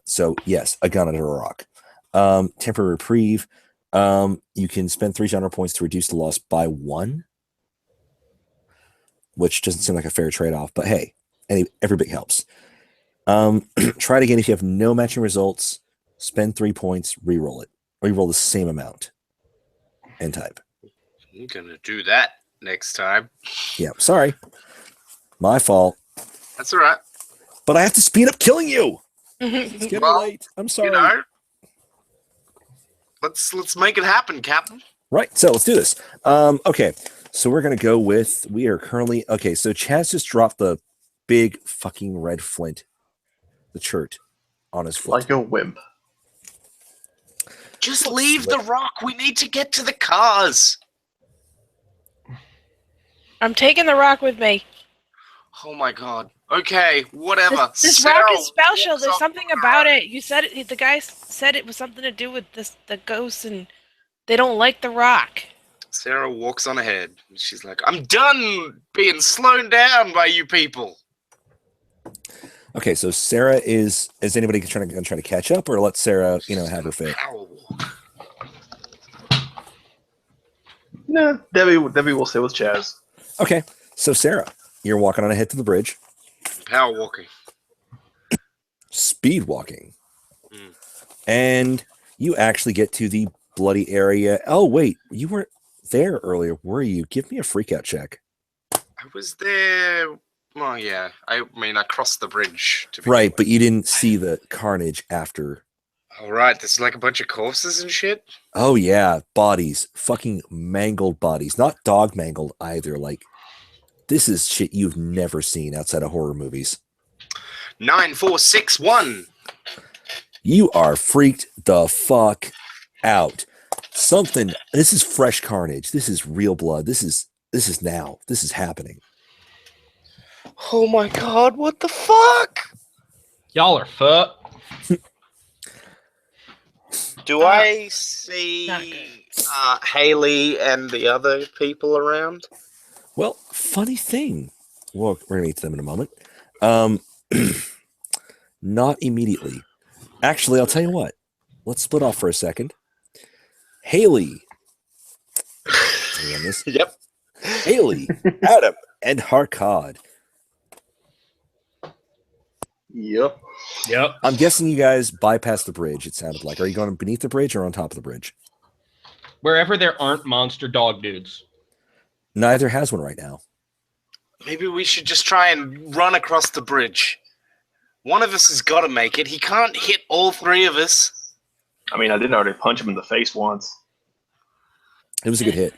S1: So yes, a gun under a rock. Temporary reprieve. You can spend 3 genre points to reduce the loss by 1, which doesn't seem like a fair trade-off, but hey, every bit helps. Try it again. If you have no matching results, spend 3 points, re-roll it. Re-roll the same amount and type.
S7: I'm gonna do that next time.
S1: Yeah, sorry. My fault.
S7: That's all right.
S1: But I have to speed up killing you. It's getting
S7: Well,
S1: late. I'm sorry.
S7: You know, let's make it happen, Captain.
S1: Right. So let's do this. Okay. So we're gonna go with. We are currently okay. So Chaz just dropped the big fucking red flint, the chert, on his foot.
S4: Like a wimp.
S7: Just leave the rock. We need to get to the cars.
S2: I'm taking the rock with me.
S7: Oh my god. Okay, whatever.
S2: This rock
S7: Sarah
S2: is special.
S7: walks
S2: There's
S7: up
S2: something
S7: the
S2: about
S7: road.
S2: it. You said it. The guy said it was something to do with the ghosts, and they don't like the rock.
S7: Sarah walks on ahead. She's like, I'm done being slowed down by you people.
S1: Okay. So Sarah is anybody trying to catch up, or let Sarah have her fit?
S7: Power walk.
S4: Nah, Debbie will stay with Chaz.
S1: Okay. So Sarah, you're walking on ahead to the bridge.
S7: Power walking.
S1: Speed walking.
S7: Mm.
S1: And you actually get to the bloody area. Oh, wait, you weren't there earlier, were you? Give me a freakout check.
S7: I was there. Well, yeah. I mean, I crossed the bridge.
S1: Right, but you didn't see the carnage after.
S7: All right, there's like a bunch of corpses and shit.
S1: Oh, yeah, bodies. Fucking mangled bodies. Not dog mangled either. Like, this is shit you've never seen outside of horror movies.
S7: 9461.
S1: You are freaked the fuck out. This is fresh carnage. This is real blood. This is now. This is happening.
S7: Oh my god, what the fuck?
S6: Y'all are fucked.
S7: Do I see
S2: Not good.
S7: Haley and the other people around?
S1: Well, funny thing. Well, we're going to get to them in a moment. Not immediately. Actually, I'll tell you what. Let's split off for a second. Haley.
S7: Yep.
S1: Haley, Adam, and Harkad.
S4: Yep.
S6: Yep.
S1: I'm guessing you guys bypassed the bridge, it sounded like. Are you going beneath the bridge or on top of the bridge?
S6: Wherever there aren't monster dog dudes.
S1: Neither has one right now.
S7: Maybe we should just try and run across the bridge. One of us has got to make it. He can't hit all 3 of us.
S4: I mean, I did already punch him in the face once.
S1: It was a good hit.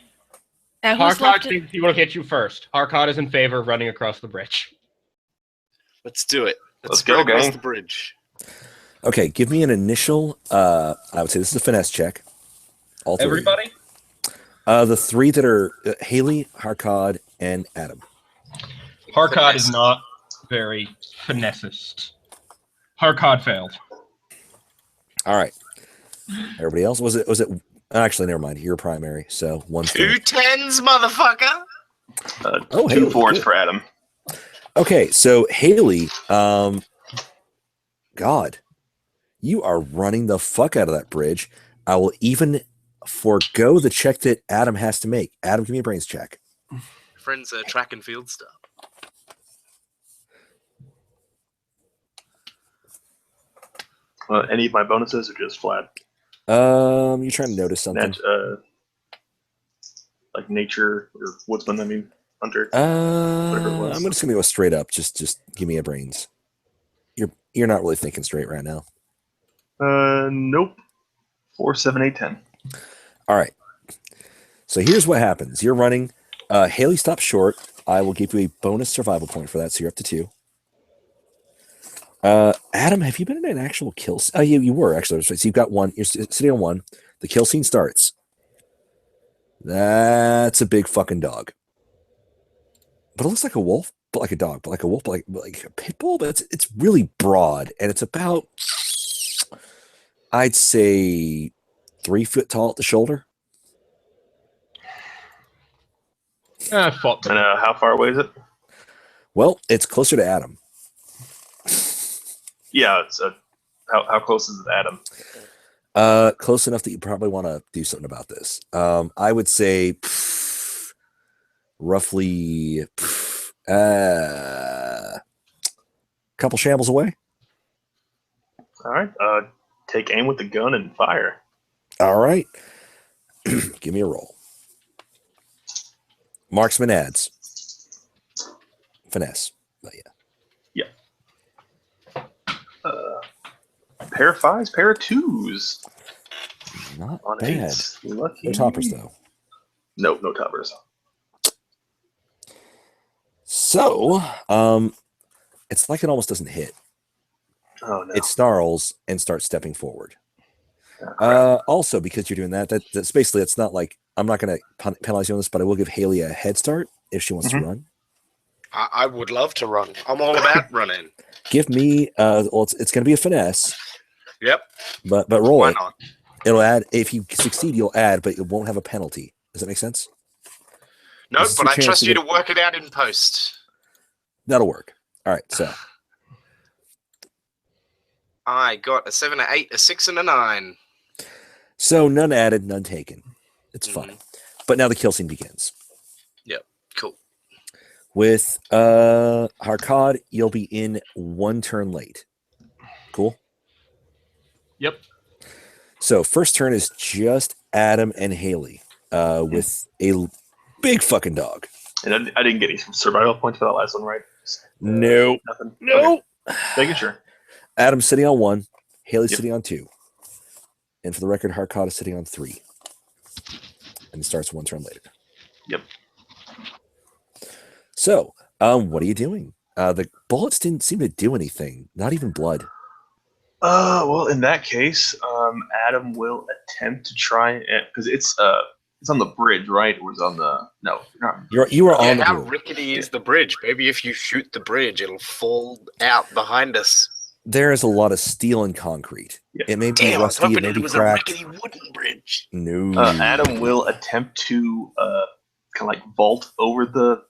S2: Now, who's
S6: Harkad
S2: left?
S6: thinks he will hit you first. Harkad is in favor of running across the bridge.
S7: Let's do it.
S4: Let's go,
S7: across
S4: gang.
S7: the bridge.
S1: Okay, give me an initial, I would say this is a finesse check. All 3.
S6: Everybody?
S1: The 3 that are Haley, Harkad, and Adam.
S6: Harkad is not very finessist. Harkad failed.
S1: All right. Everybody else was it? Actually, never mind. You're primary, so 1
S7: 2 10s, motherfucker.
S1: Oh,
S4: 2
S1: Haley,
S4: 4s
S1: good.
S4: for Adam.
S1: Okay, so Haley, God, you are running the fuck out of that bridge. I will even forego the check that Adam has to make. Adam, give me a brains check.
S7: Friend's a track and field star.
S4: Any of my bonuses are just flat.
S1: You're trying to notice something.
S4: Like nature or woodsman. I mean, hunter. Whatever it was.
S1: I'm just gonna go straight up. Just give me a brains. You're not really thinking straight right now.
S4: Nope. 4, 7, 8, 10.
S1: All right. So here's what happens. You're running. Haley stops short. I will give you a bonus survival point for that, so you're up to 2. Adam, have you been in an actual kill? Oh, you were actually. So you've got 1. You're sitting on 1. The kill scene starts. That's a big fucking dog. But it looks like a wolf, but like a dog, but like a wolf, but like a pit bull. But it's really broad, and it's about, I'd say, 3 foot tall at the shoulder.
S3: Fuck.
S4: And how far away is it?
S1: Well, it's closer to Adam.
S4: Yeah, it's how close is it to Adam?
S1: Close enough that you probably want to do something about this. I would say roughly couple shambles away.
S4: All right. Take aim with the gun and fire.
S1: All right. Give me a roll. Marksman adds. Finesse. But yeah.
S4: Pair of 5s, pair of 2s.
S1: Not
S4: On
S1: bad.
S4: 8s. Lucky.
S1: No toppers, though.
S4: No toppers.
S1: So, it's like it almost doesn't hit.
S4: Oh, no.
S1: It snarls and starts stepping forward.
S4: Oh, crap.
S1: Also, because you're doing that's basically, it's not like, I'm not going to penalize you on this, but I will give Haley a head start if she wants to run.
S7: I would love to run. I'm all about running.
S1: Give me, well, it's going to be a finesse,
S7: Yep.
S1: but roll
S7: Why
S1: it.
S7: not?
S1: It'll add, if you succeed, you'll add, but it won't have a penalty. Does that make sense?
S7: No,
S1: This is
S7: but
S1: your
S7: I
S1: chance
S7: trust
S1: to
S7: you
S1: get-
S7: to work it out in post.
S1: That'll work. All right, so
S7: I got a 7, a 8, a 6, and a 9.
S1: none added, none taken. It's fine. But now the kill scene begins.
S7: Yep. Cool.
S1: With Harkad, you'll be in 1 turn late. Cool.
S3: Yep.
S1: So first turn is just Adam and Haley with a big fucking dog.
S4: And I didn't get any survival points for that last one, right?
S1: No.
S4: Nothing.
S1: No.
S4: Okay. Making sure.
S1: Adam's sitting on 1. Haley's
S4: Yep.
S1: sitting on 2. And for the record, Harkad is sitting on 3. And it starts 1 turn later.
S4: Yep.
S1: So, what are you doing? The bullets didn't seem to do anything. Not even blood.
S4: Well, in that case, Adam will attempt to try because it's on the bridge, right? Or it's on the
S1: You are
S7: Yeah,
S1: on the
S7: how
S1: bridge.
S7: rickety is the bridge? Maybe if you shoot the bridge, it'll fall out behind us.
S1: There is a lot of steel and concrete.
S4: Yeah.
S1: It may be
S7: Damn, I was
S1: rusty, it
S7: hoping
S1: may
S7: it
S1: be
S7: was a
S1: cracked.
S7: rickety wooden bridge.
S1: No.
S4: Adam will attempt to kind of like vault over the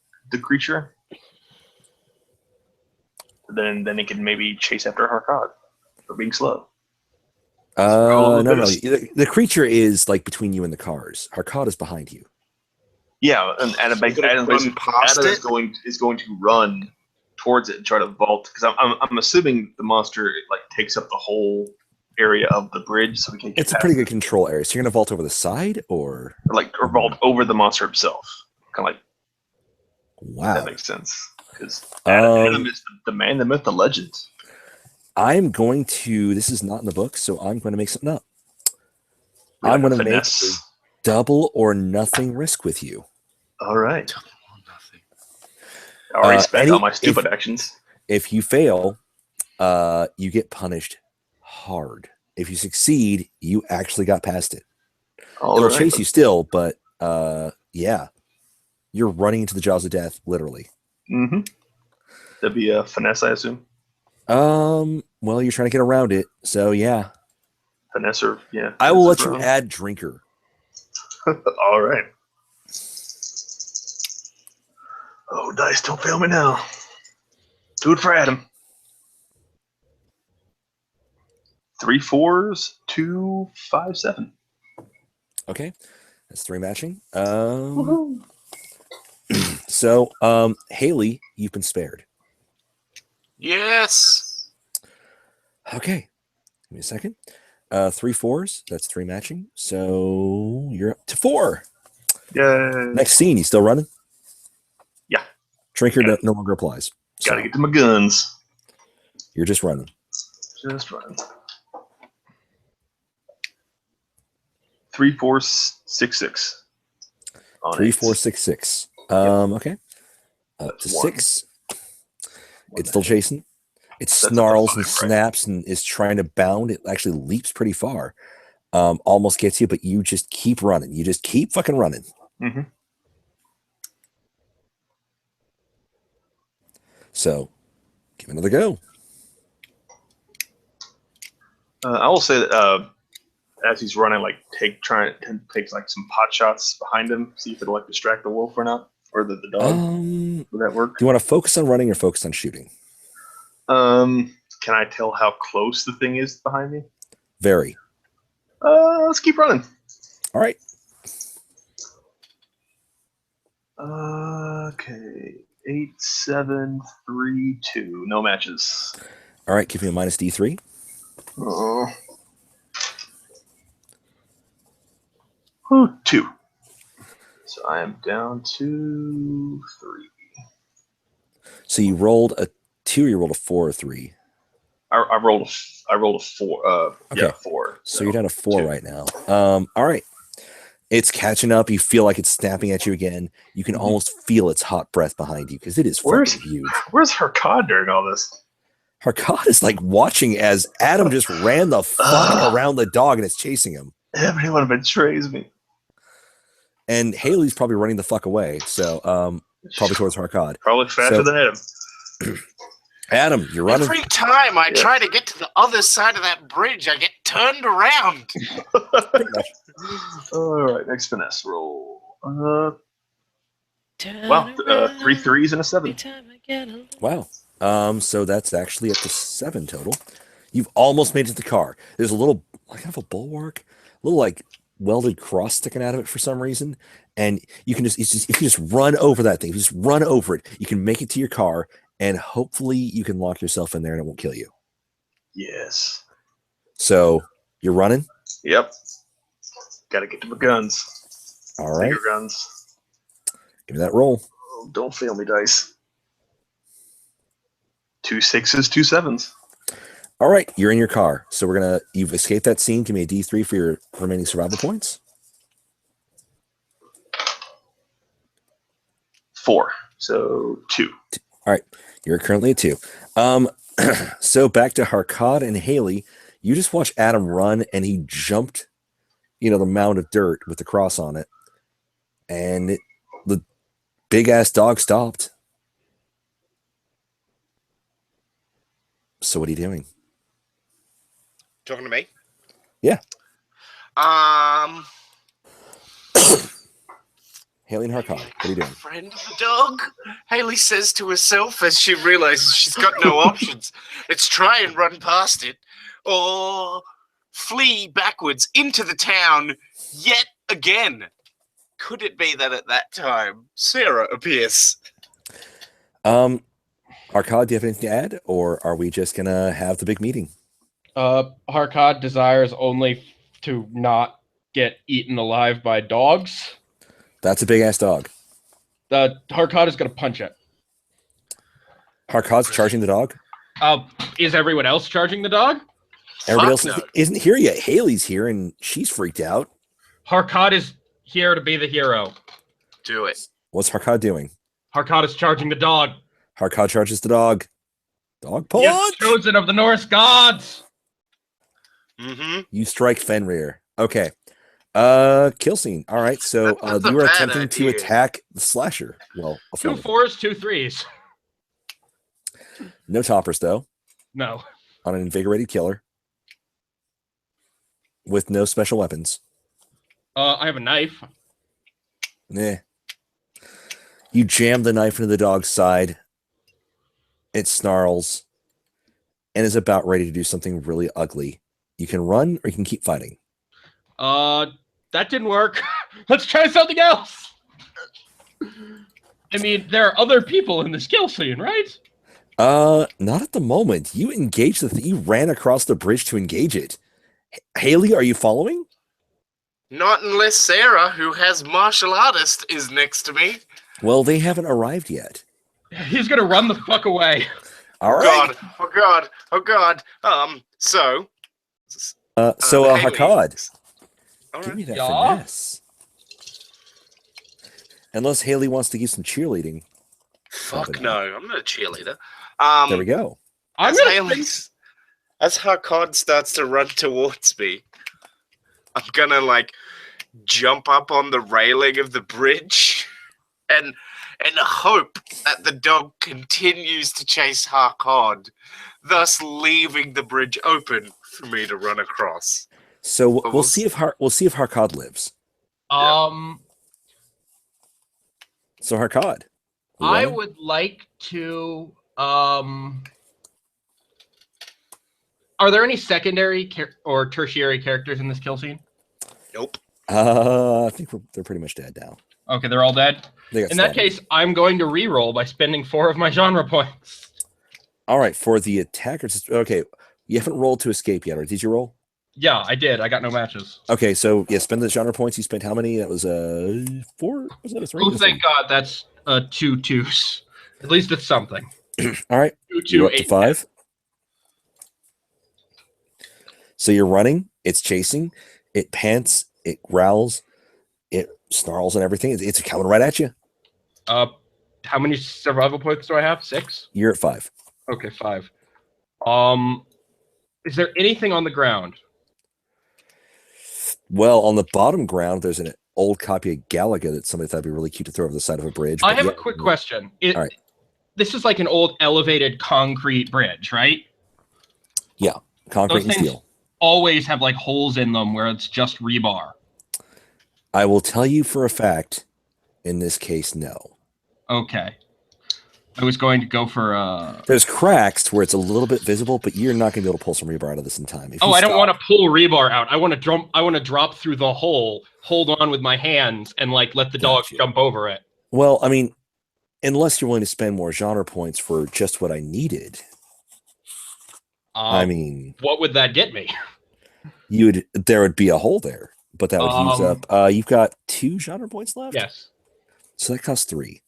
S4: creature. Then he can maybe chase after Harkad for being slow.
S1: No.
S4: bit
S1: The creature is like between you and the cars. Harkad is behind you.
S4: Yeah, and Adam,
S7: So you're gonna run past
S4: Adam
S7: it?
S4: is going to run towards it and try to vault because I'm assuming the monster like takes up the whole area of the bridge, so we can.
S1: It's a pretty good control area. So you're gonna vault over the side, or
S4: or vault over the monster himself. Kind of like
S1: wow.
S4: that makes sense because Adam is the man, the myth, the legend.
S1: I'm going to. This is not in the book, so I'm going to make something up.
S4: Like
S1: I'm going to make a
S4: finesse.
S1: double or nothing risk with you.
S4: All right.
S7: Nothing.
S4: I already spent all my
S1: if-
S4: stupid actions.
S1: If you fail, you get punished hard. If you succeed, you actually got past it. It'll chase you still, but yeah, you're running into the jaws of death, literally.
S4: Mm-hmm. That'd be a finesse, I assume.
S1: Well, you're trying to get around it, so yeah.
S4: Finesse or yeah.
S1: I will let
S4: finesse or
S1: you
S4: ground.
S1: add drinker.
S4: All right. Oh, dice, don't fail me now. Do it for Adam. 3 4s, 2 5 7.
S1: Okay, that's 3 matching.
S4: Woohoo.
S1: So, Haley, you've been spared.
S7: Yes.
S1: Okay, give me a second. 3 4s, that's 3 matching. So you're up to 4.
S4: Yay.
S1: Next scene, you still running?
S4: Yeah.
S1: Drinker
S4: Yeah.
S1: no longer applies.
S4: Gotta
S1: So
S4: get to my guns.
S1: you're just running.
S4: Just run. 3 4 6 6.
S1: 3 4 6 6. Okay. Up
S4: That's
S1: to
S4: 1.
S1: 6. It's still chasing. It
S4: That's up to
S1: snarls
S4: 5,
S1: and
S4: right?
S1: snaps and is trying to bound. It actually leaps pretty far. Almost gets you, but you just keep running. You just keep fucking running.
S4: Mm-hmm.
S1: So give it another go.
S4: I will say that as he's running, like take like some pot shots behind him, see if it'll like distract the wolf or not, or the dog. Would that work?
S1: Do you want to focus on running or focus on shooting?
S4: Can I tell how close the thing is behind me?
S1: Very.
S4: Let's keep running.
S1: All right.
S4: Okay. 8 7 3 2. No matches.
S1: All right. Give me a minus D3.
S4: Oh. 2. So I am down to 3.
S1: So you rolled a 2, you rolled a 4 or 3.
S4: I rolled a 4.
S1: Okay.
S4: Yeah, 4.
S1: So you're down to 4
S4: 2.
S1: right now. All right. It's catching up. You feel like it's snapping at you again. You can almost feel its hot breath behind you because it is
S4: Where's-
S1: fucking huge.
S4: Where's Harkad during all this?
S1: Harkad is like watching as Adam just ran the fuck around the dog and it's chasing him.
S4: Everyone betrays me.
S1: And Haley's probably running the fuck away. So probably towards Harkad.
S4: Probably faster
S1: So-
S4: than Adam.
S1: Adam, you're running.
S7: Every time I
S4: Yeah.
S7: try to get to the other side of that bridge, I get turned around.
S1: Pretty much.
S4: All right, next finesse roll.
S2: Turn
S4: Wow, 3
S2: around
S4: 3s and a 7.
S2: every time I get a little-
S1: Wow. So that's actually up to 7 total. You've almost made it to the car. There's a little, like, kind of a bulwark, a little like welded cross sticking out of it for some reason, and you can just if you just run over that thing, if you just run over it, you can make it to your car, and hopefully you can lock yourself in there and it won't kill you.
S4: Yes.
S1: So you're running.
S4: Yep. Gotta get to my guns.
S1: All right.
S4: Bigger guns.
S1: Give me that roll.
S4: Oh, don't fail me, dice. 2 6s, 2 7s.
S1: All right, you're in your car. So you've escaped that scene. Give me a D3 for your remaining survival points.
S4: 4. So 2.
S1: All right, you're currently at 2. So back to Harkad and Haley. You just watch Adam run, and he jumped, the mound of dirt with the cross on it, and the big ass dog stopped. So what are you doing?
S5: Talking to me?
S1: Yeah. Haley and Harkad, what are you doing?
S7: Friend of the dog, Haley says to herself as she realizes she's got no options. It's try and run past it, or flee backwards into the town yet again. Could it be that at that time, Sarah appears?
S1: Harkad, do you have anything to add, or are we just gonna have the big meeting?
S6: Harkad desires only to not get eaten alive by dogs.
S1: That's a big ass dog.
S6: Harkad is going to punch it.
S1: Harkad's charging the dog.
S6: Is everyone else charging the dog?
S1: Everybody
S7: Fuck
S1: else
S7: no.
S1: isn't here yet. Haley's here, and she's freaked out.
S6: Harkad is here to be the hero.
S7: Do it.
S1: What's Harkad doing?
S6: Harkad is charging the dog.
S1: Harkad charges the dog. Dog punch!
S6: He is chosen of the Norse gods.
S7: Mm-hmm.
S1: You strike Fenrir. Okay. Kill scene. All right. So
S7: That's a
S1: you are
S7: bad
S1: attempting to
S7: idea.
S1: attack the slasher. Well,
S6: 2 4s, 2 3s.
S1: no toppers though.
S6: No.
S1: On an invigorated killer. with no special weapons.
S6: I have a knife.
S1: Eh. You jam the knife into the dog's side. It snarls and is about ready to do something really ugly. You can run or you can keep fighting.
S6: That didn't work. Let's try something else. I mean, there are other people in this kill scene, right?
S1: Not at the moment. You engaged you ran across the bridge to engage it. Haley, are you following?
S7: Not unless Sarah, who has martial artist, is next to me.
S1: Well, they haven't arrived yet.
S6: He's gonna run the fuck away.
S1: All right.
S7: God, oh God, oh God. So Haley.
S1: Hakad,
S7: All
S1: give
S7: right.
S1: me that
S6: Yeah.
S1: finesse. Unless Haley wants to give some cheerleading.
S7: Fuck
S1: Probably
S7: no,
S1: not.
S7: I'm not a cheerleader.
S1: There we go.
S6: I'm
S7: As
S6: gonna
S7: Haley's, as Hakad starts to run towards me, I'm gonna like jump up on the railing of the bridge and hope that the dog continues to chase Hakad, thus leaving the bridge open for me to run across.
S1: So
S7: But
S1: we'll see if Harkad lives. So Harkad, we
S6: I
S1: running?
S6: would like to. Are there any secondary or tertiary characters in this kill scene?
S7: Nope.
S1: I think they're pretty much dead now.
S6: Okay, they're all dead.
S1: They got
S6: In that
S1: slaughtered.
S6: case, I'm going to re-roll by spending 4 of my genre points.
S1: All right, for the attackers. Okay, you haven't rolled to escape yet, or did you roll?
S6: Yeah, I did. I got no matches.
S1: Okay, so yeah, spend the genre points. You spent how many? That was 4. Was that a 3?
S6: Oh, thank God, that's 2 2s. At least it's something.
S1: All right,
S6: 2
S1: you're
S6: 2
S1: up to
S6: 8.
S1: 5. So you're running. It's chasing. It pants. It growls. It snarls and everything. It's coming right at you.
S6: How many survival points do I have? 6.
S1: You're at 5.
S6: Okay, 5. Is there anything on the ground?
S1: Well, on the bottom ground, there's an old copy of Galaga that somebody thought would be really cute to throw over the side of a bridge.
S6: I
S1: but
S6: have
S1: yeah,
S6: a quick question.
S1: All right.
S6: This is like an old elevated concrete bridge, right?
S1: Concrete
S6: Those
S1: and
S6: things
S1: steel.
S6: always have like holes in them where it's just rebar.
S1: I will tell you for a fact, in this case, no.
S6: Okay. I was going to go for
S1: There's cracks where it's a little bit visible, but you're not going to be able to pull some rebar out of this in time.
S6: I don't want to pull rebar out. I want to drop through the hole, hold on with my hands, and like let the dog
S1: Gotcha.
S6: jump over it.
S1: Well, I mean, unless you're willing to spend more genre points for just what I needed. I mean,
S6: what would that get me?
S1: there would be a hole there, but that would use up. You've got 2 genre points left.
S6: Yes.
S1: So that costs 3.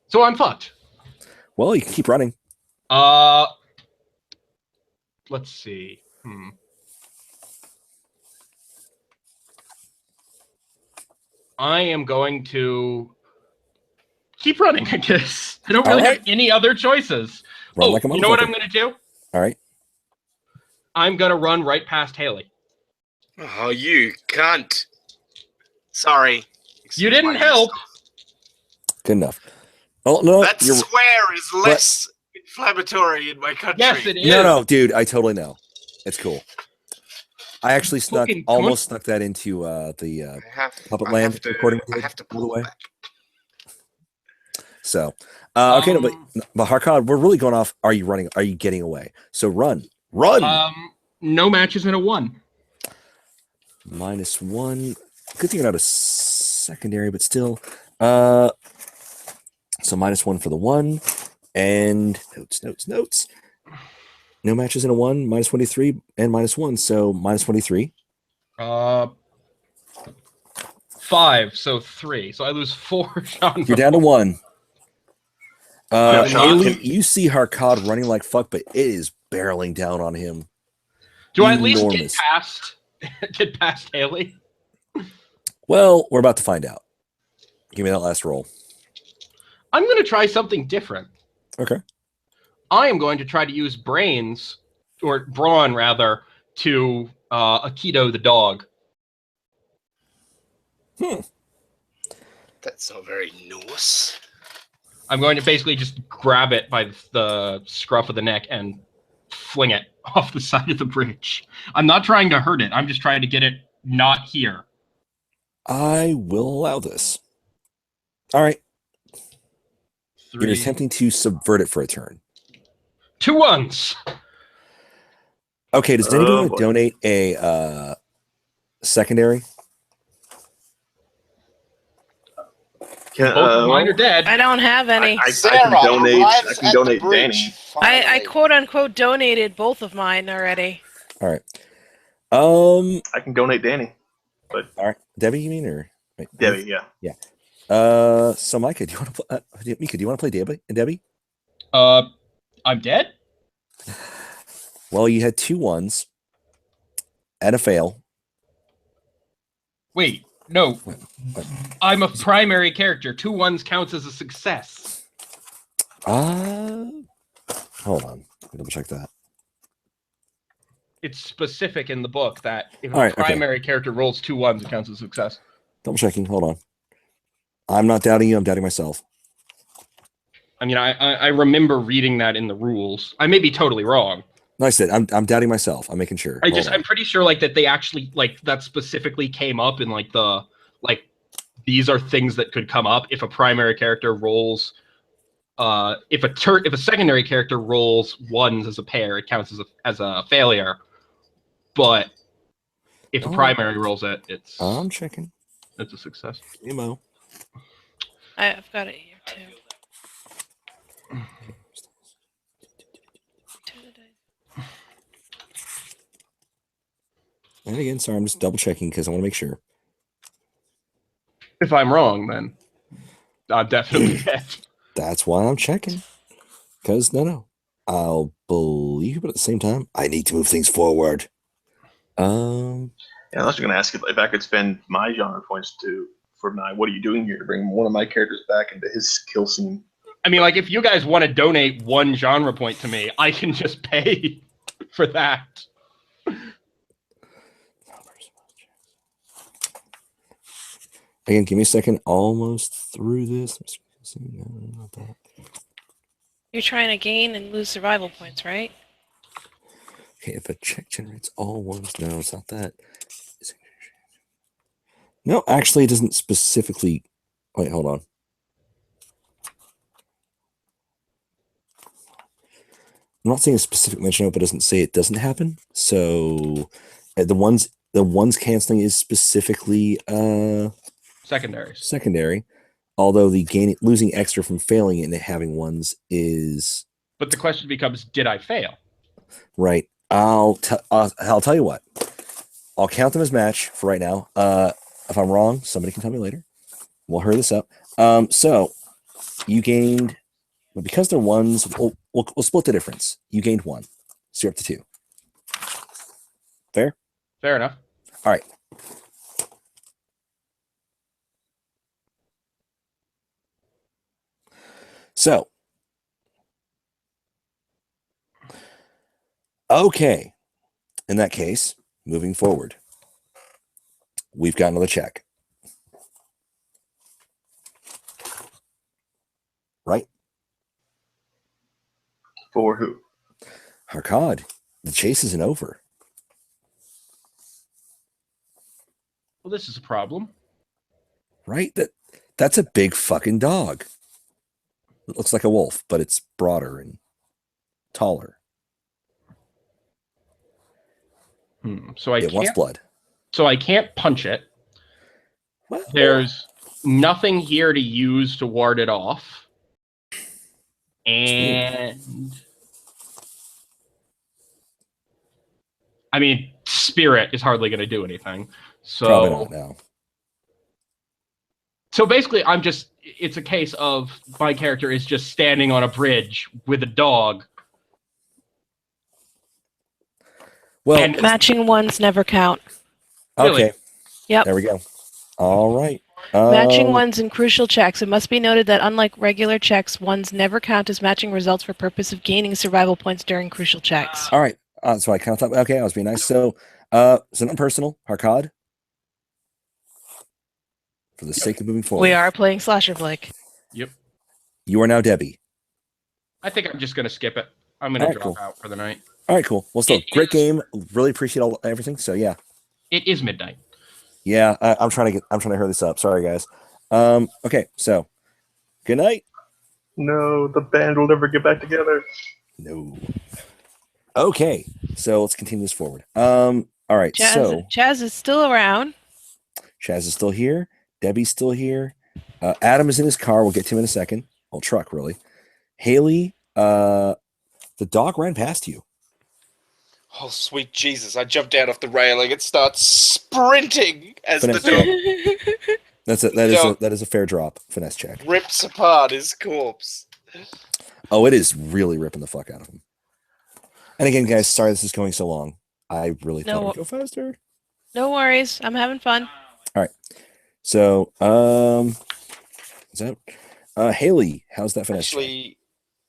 S6: So I'm fucked.
S1: Well, you can keep running.
S6: Let's see. I am going to keep running, I guess. I don't really have any other choices.
S1: Run like a
S6: you know what
S1: motherfucker.
S6: I'm going to do?
S1: All right.
S6: I'm going to run right past Haley.
S7: Oh, you cunt. Sorry.
S6: You didn't help.
S1: Good enough. Oh no,
S7: That swear is less inflammatory in my country.
S6: Yes, it is.
S1: no, dude. I totally know. It's cool. I actually
S6: Fucking
S1: almost snuck that into the Puppet Land recording.
S7: I have to
S1: all the
S7: pull
S1: way.
S7: back.
S1: So, okay, no, but Harkad, we're really going off. Are you running? Are you getting away? So run.
S6: No matches in a 1.
S1: -1. Good thing you're not a secondary, but still. So -1 for the 1, and notes. No matches in a 1, -23, and -1, so -23.
S6: 5, so 3. So I lose 4 genre.
S1: You're down to 1.
S3: Yeah,
S1: Haley, you see Harkad running like fuck, but it is barreling down on him.
S6: Do I at least
S1: Enormous.
S6: get past Haley?
S1: Well, we're about to find out. Give me that last roll.
S6: I'm going to try something different.
S1: Okay.
S6: I am going to try to use brains, or brawn rather, to Aikido the dog.
S7: That's not very nice.
S6: I'm going to basically just grab it by the scruff of the neck and fling it off the side of the bridge. I'm not trying to hurt it. I'm just trying to get it not here.
S1: I will allow this. All right. You're
S6: 3.
S1: attempting to subvert it for a turn.
S6: 2 ones.
S1: Okay, does anybody want to
S4: boy.
S1: donate a secondary?
S4: Can,
S6: Both of mine are dead.
S2: I don't have any.
S4: I
S7: Sarah
S4: can donate. I
S7: arrives
S4: can
S7: at
S4: donate
S7: the bridge.
S4: Danny.
S2: I
S7: Finally.
S2: quote unquote donated both of mine already.
S1: All right.
S4: I can donate Danny.
S1: All right. Debbie, you mean or wait,
S4: Debbie, yeah.
S1: So Micah, do you want to play? Mika, do you want to play Debbie?
S6: I'm dead?
S1: Well, you had 2 ones and a fail.
S6: Wait, no.
S1: What?
S6: I'm a primary character. 2 ones counts as a success.
S1: Hold on. Let me double check that.
S6: It's specific in the book that if
S1: All right,
S6: a
S1: okay.
S6: primary character rolls 2 ones, it counts as a success.
S1: Double checking. Hold on. I'm not doubting you. I'm doubting myself.
S6: I mean, I remember reading that in the rules. I may be totally wrong.
S1: No, I said I'm doubting myself. I'm making sure. Hold on.
S6: I'm pretty sure like that they actually like that specifically came up in like the like these are things that could come up if a primary character rolls if a secondary character rolls 1s as a pair, it counts as a failure. But if a primary rolls it,
S1: I'm checking.
S6: it's a success.
S1: Emo.
S2: I've got it here too.
S1: And again, sorry, I'm just double checking because I want to make sure.
S6: If I'm wrong, then I'm definitely dead.
S1: That's why I'm checking. Because no, I'll believe you, but at the same time, I need to move things forward.
S4: Yeah, I was going to ask if I could spend my genre points for my what are you doing here to bring one of my characters back into his kill scene.
S6: I mean, like, if you guys want to donate 1 genre point to me, I can just pay for that.
S1: Again, give me a second. Almost through this. No, not that.
S2: You're trying to gain and lose survival points, right?
S1: Okay, if a check generates all ones, no, it's not that. No, actually, it doesn't specifically. Wait, hold on. I'm not saying a specific mention of it, but it doesn't say it doesn't happen. So the ones canceling is specifically
S6: Secondaries.
S1: secondary. Although the losing extra from failing it and having ones is
S6: But the question becomes, did I fail?
S1: right. I'll tell you what. I'll count them as match for right now. If I'm wrong, somebody can tell me later. We'll hurry this up. So you gained, but because they're ones, we'll split the difference. You gained 1, so you're up to 2. Fair?
S6: Fair enough.
S1: All right. So, okay. In that case, moving forward, we've got another check. Right?
S4: For who?
S1: Harkad, the chase isn't over.
S6: Well, this is a problem.
S1: Right? That's a big fucking dog. It looks like a wolf, but it's broader and taller.
S6: So
S1: It wants blood.
S6: So I can't punch it.
S1: Well,
S6: There's nothing here to use to ward it off. And I mean, spirit is hardly going to do anything. So
S1: probably not now.
S6: So basically, it's a case of my character is just standing on a bridge with a dog.
S1: Well,
S6: And-
S2: Matching ones never count.
S6: Really?
S1: okay.
S2: Yep.
S1: There we go. All right.
S2: Matching ones in crucial checks. It must be noted that unlike regular checks, ones never count as matching results for purpose of gaining survival points during crucial checks.
S1: All right. So I kind of thought, okay, I was being nice. So, not personal. Harkad. For the sake of moving forward.
S2: We are playing Slasher Flick.
S6: Yep.
S1: You are now Debbie.
S6: I think I'm just going to skip it. I'm going
S1: All
S6: to
S1: right,
S6: drop
S1: cool.
S6: out for the night.
S1: All right, cool. Well, still,
S6: It
S1: great
S6: is-
S1: game. Really appreciate everything. So yeah,
S6: It is midnight.
S1: yeah. I'm trying to hurry this up. Sorry, guys. Okay, so good night.
S4: No, the band will never get back together.
S1: No. Okay, so let's continue this forward. All right, so
S2: Chaz is still around.
S1: Chaz is still here. Debbie's still here. Adam is in his car. We'll get to him in a second. Well, truck, really. Haley, the dog ran past you.
S5: Oh, sweet Jesus. I jumped out off the railing and start sprinting as the
S1: Finesse
S5: dog
S1: That is a fair drop. Finesse check.
S5: rips apart his corpse.
S1: Oh, it is really ripping the fuck out of him. And again, guys, sorry this is going so long. I really thought it would go faster.
S2: No worries. I'm having fun.
S1: All right. So, is that Haley? How's that finesse check?
S5: Actually,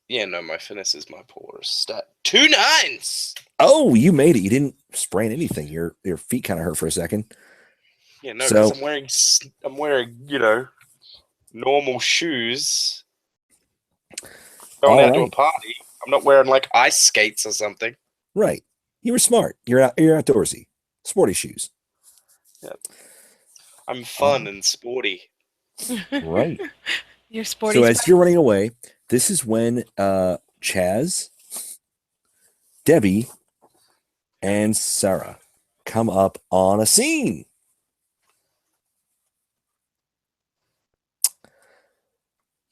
S5: yeah, no, my finesse is my poorest stat. 2 9s!
S1: Oh, you made it. You didn't sprain anything. Your feet kind of hurt for a second.
S5: Yeah, no,
S1: So-
S5: because I'm wearing, you know, normal shoes. Going out to a
S1: Alright.
S5: party. I'm not wearing like ice skates or something.
S1: Right. You were smart. You're outdoorsy. Sporty shoes.
S5: I'm fun and sporty.
S1: Right.
S2: You're sporty.
S1: So as you're running away, this is when Chaz, Debbie, and Sarah come up on a scene.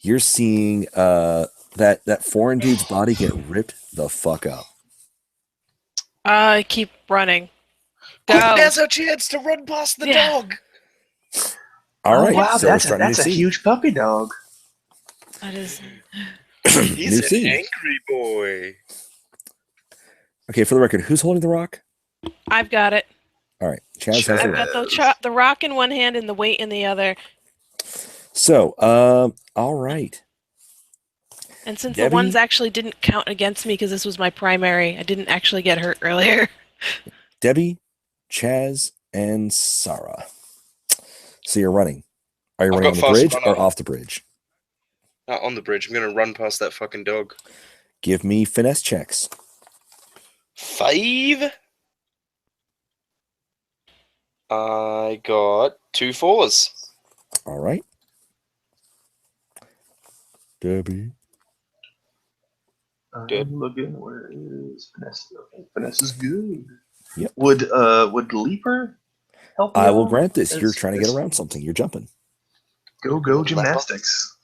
S1: You're seeing that foreign dude's body get ripped the fuck up.
S2: I keep running.
S5: Quick,
S2: Go.
S5: now's our chance to run past the
S2: Yeah.
S5: dog.
S1: All right.
S4: Wow,
S1: so we're
S4: that's
S1: starting
S4: a
S1: new scene.
S4: huge puppy dog.
S2: That is.
S5: He's
S1: New
S5: an
S1: scene.
S5: angry boy.
S1: Okay, for the record, who's holding the rock?
S2: I've got it.
S1: All right, Chaz has the
S2: I've
S1: rock.
S2: got the rock in one hand and the weight in the other.
S1: So, all right.
S2: And since
S1: Debbie?
S2: the ones actually didn't count against me because this was my primary, I didn't actually get hurt earlier.
S1: Debbie, Chaz, and Sarah. So you're running. Are you
S5: I've
S1: running on
S5: got
S1: the
S5: fast
S1: bridge
S5: run
S1: or
S5: on.
S1: off the bridge?
S5: On the bridge. I'm going to run past that fucking dog.
S1: Give me finesse checks.
S5: 5. I got 2 4s.
S1: All right. Debbie.
S5: Good.
S4: I'm looking. Where is Finesse? Okay, Finesse is good.
S1: Yep.
S4: Would Leaper help?
S1: I
S4: you
S1: will
S4: out?
S1: grant this. You're
S4: It's-
S1: trying to get
S4: it's-
S1: around something. You're jumping.
S4: Go gymnastics.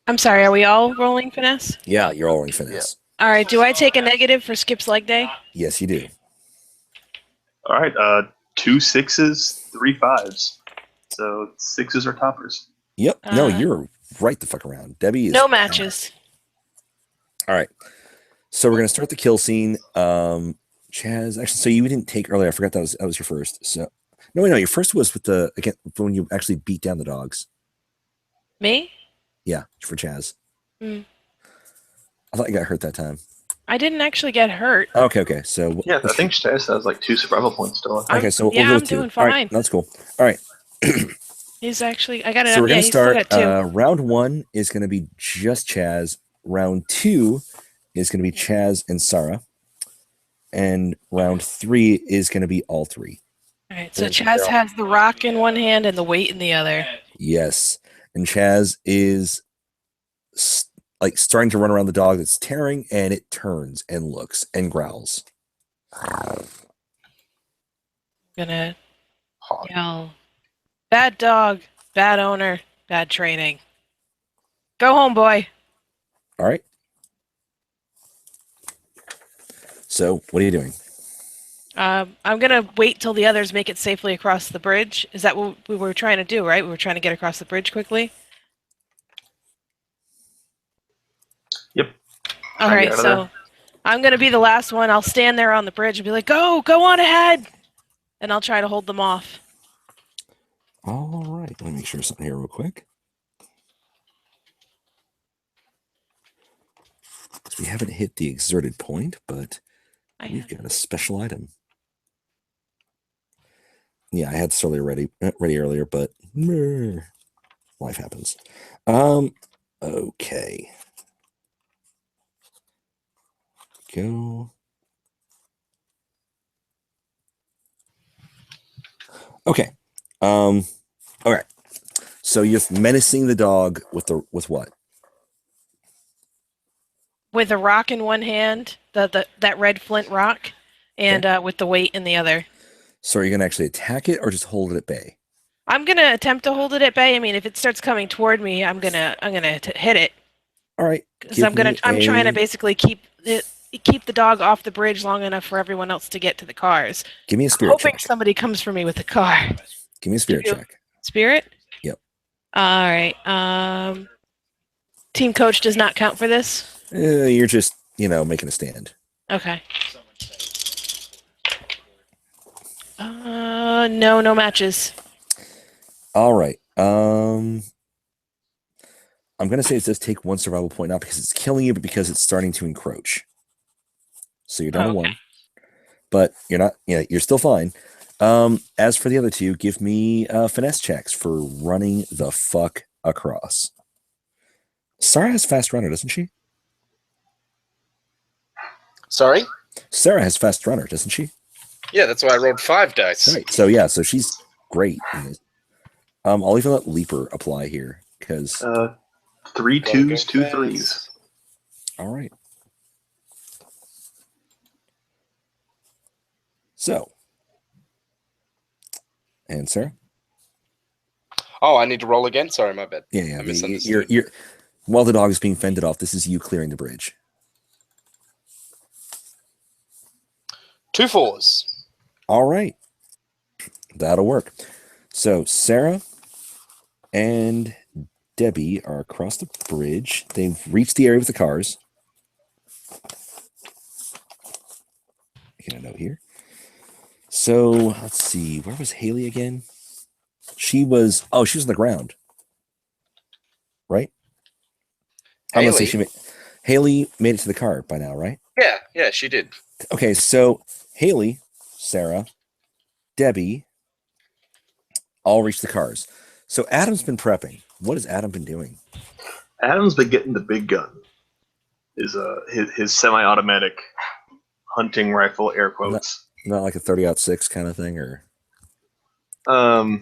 S2: I'm sorry, are we all rolling finesse?
S1: Yeah, you're all rolling finesse.
S2: All right, do I take a negative for Skip's leg day?
S1: Yes, you do.
S4: All right. 2 6s, 3 5s. So 6s are toppers.
S1: Yep. No,
S2: Uh,
S1: you're right the fuck around. Debbie is
S2: No matches.
S1: All right. So we're gonna start the kill scene. Chaz, actually, so you didn't take earlier. I forgot that was your first. So no, your first was with when you actually beat down the dogs.
S2: Me?
S1: Yeah, for Chaz.
S2: Hmm.
S1: I thought you got hurt that time.
S2: I didn't actually get hurt.
S1: Okay. So
S4: Yeah, I think Chaz has like 2 survival points still.
S1: okay. So we'll
S2: yeah,
S1: go
S2: I'm
S1: with 2.
S2: doing
S1: All right,
S2: fine.
S1: that's cool. All right.
S2: He's actually, I got it.
S1: So we're
S2: Yeah,
S1: gonna
S2: he's still
S1: start.
S2: got 2.
S1: Round 1 is gonna be just Chaz. Round 2 is gonna be Chaz and Sarah, and round 3 is gonna be all 3.
S2: All right, so Chaz has the rock in one hand and the weight in the other.
S1: Yes, and Chaz is like starting to run around the dog that's tearing, and it turns and looks and growls.
S2: Gonna yell, bad dog, bad owner, bad training. Go home, boy.
S1: All right. So what are you doing?
S2: I'm gonna wait till the others make it safely across the bridge. Is that what we were trying to do, right? We were trying to get across the bridge quickly.
S4: Yep.
S2: All
S4: Trying to
S2: right,
S4: get out of
S2: so
S4: there.
S2: I'm gonna be the last one. I'll stand there on the bridge and be like, "Go on ahead," and I'll try to hold them off.
S1: All right. Let me make sure something here real quick. We haven't hit the exerted point, but we've got a special item. Yeah, I had this ready earlier, but life happens. Okay. go. Okay. All right. So you're menacing the dog with what?
S2: With a rock in one hand, that red flint rock, and with the weight in the other.
S1: So are you gonna actually attack it or just hold it at bay?
S2: I'm gonna attempt to hold it at bay. I mean, if it starts coming toward me, I'm gonna hit it.
S1: All right.
S2: Because I'm trying to basically keep the dog off the bridge long enough for everyone else to get to the cars.
S1: Give me a
S2: I'm
S1: spirit
S2: hoping
S1: check.
S2: somebody comes for me with the car.
S1: Give me a spirit check.
S2: Spirit?
S1: Yep.
S2: All right. Team coach does not count for this.
S1: You're just, making a stand.
S2: Okay. No matches.
S1: All right. I'm gonna say it does take one survival point, not because it's killing you, but because it's starting to encroach. So you're down to one, but you're not. You're still fine. As for the other two, give me finesse checks for running the fuck across. Sarah has fast runner, doesn't she?
S5: Sorry?
S1: Sarah has fast runner, doesn't she?
S5: Yeah, that's why I rolled 5 dice.
S1: Right. So yeah, so she's great. I'll even let Leaper apply here because
S4: 3 2s, 2 3s.
S1: all right. So, and Sarah?
S5: Oh, I need to roll again? Sorry, my bad.
S1: Yeah.
S5: I misunderstood.
S1: You're while the dog is being fended off, this is you clearing the bridge.
S5: 2 4s.
S1: All right. That'll work. So Sarah and Debbie are across the bridge. They've reached the area with the cars. Making a note here. So let's see. Where was Haley again? She was on the ground. Right? I'm gonna say Haley made it to the car by now, right?
S5: Yeah, she did.
S1: Okay, so Haley, Sarah, Debbie all reached the cars. So Adam's been prepping. What has Adam been doing?
S4: Adam's been getting the big gun. His semi-automatic hunting rifle, air quotes.
S1: Not like a 30-06 kind of thing, or
S4: I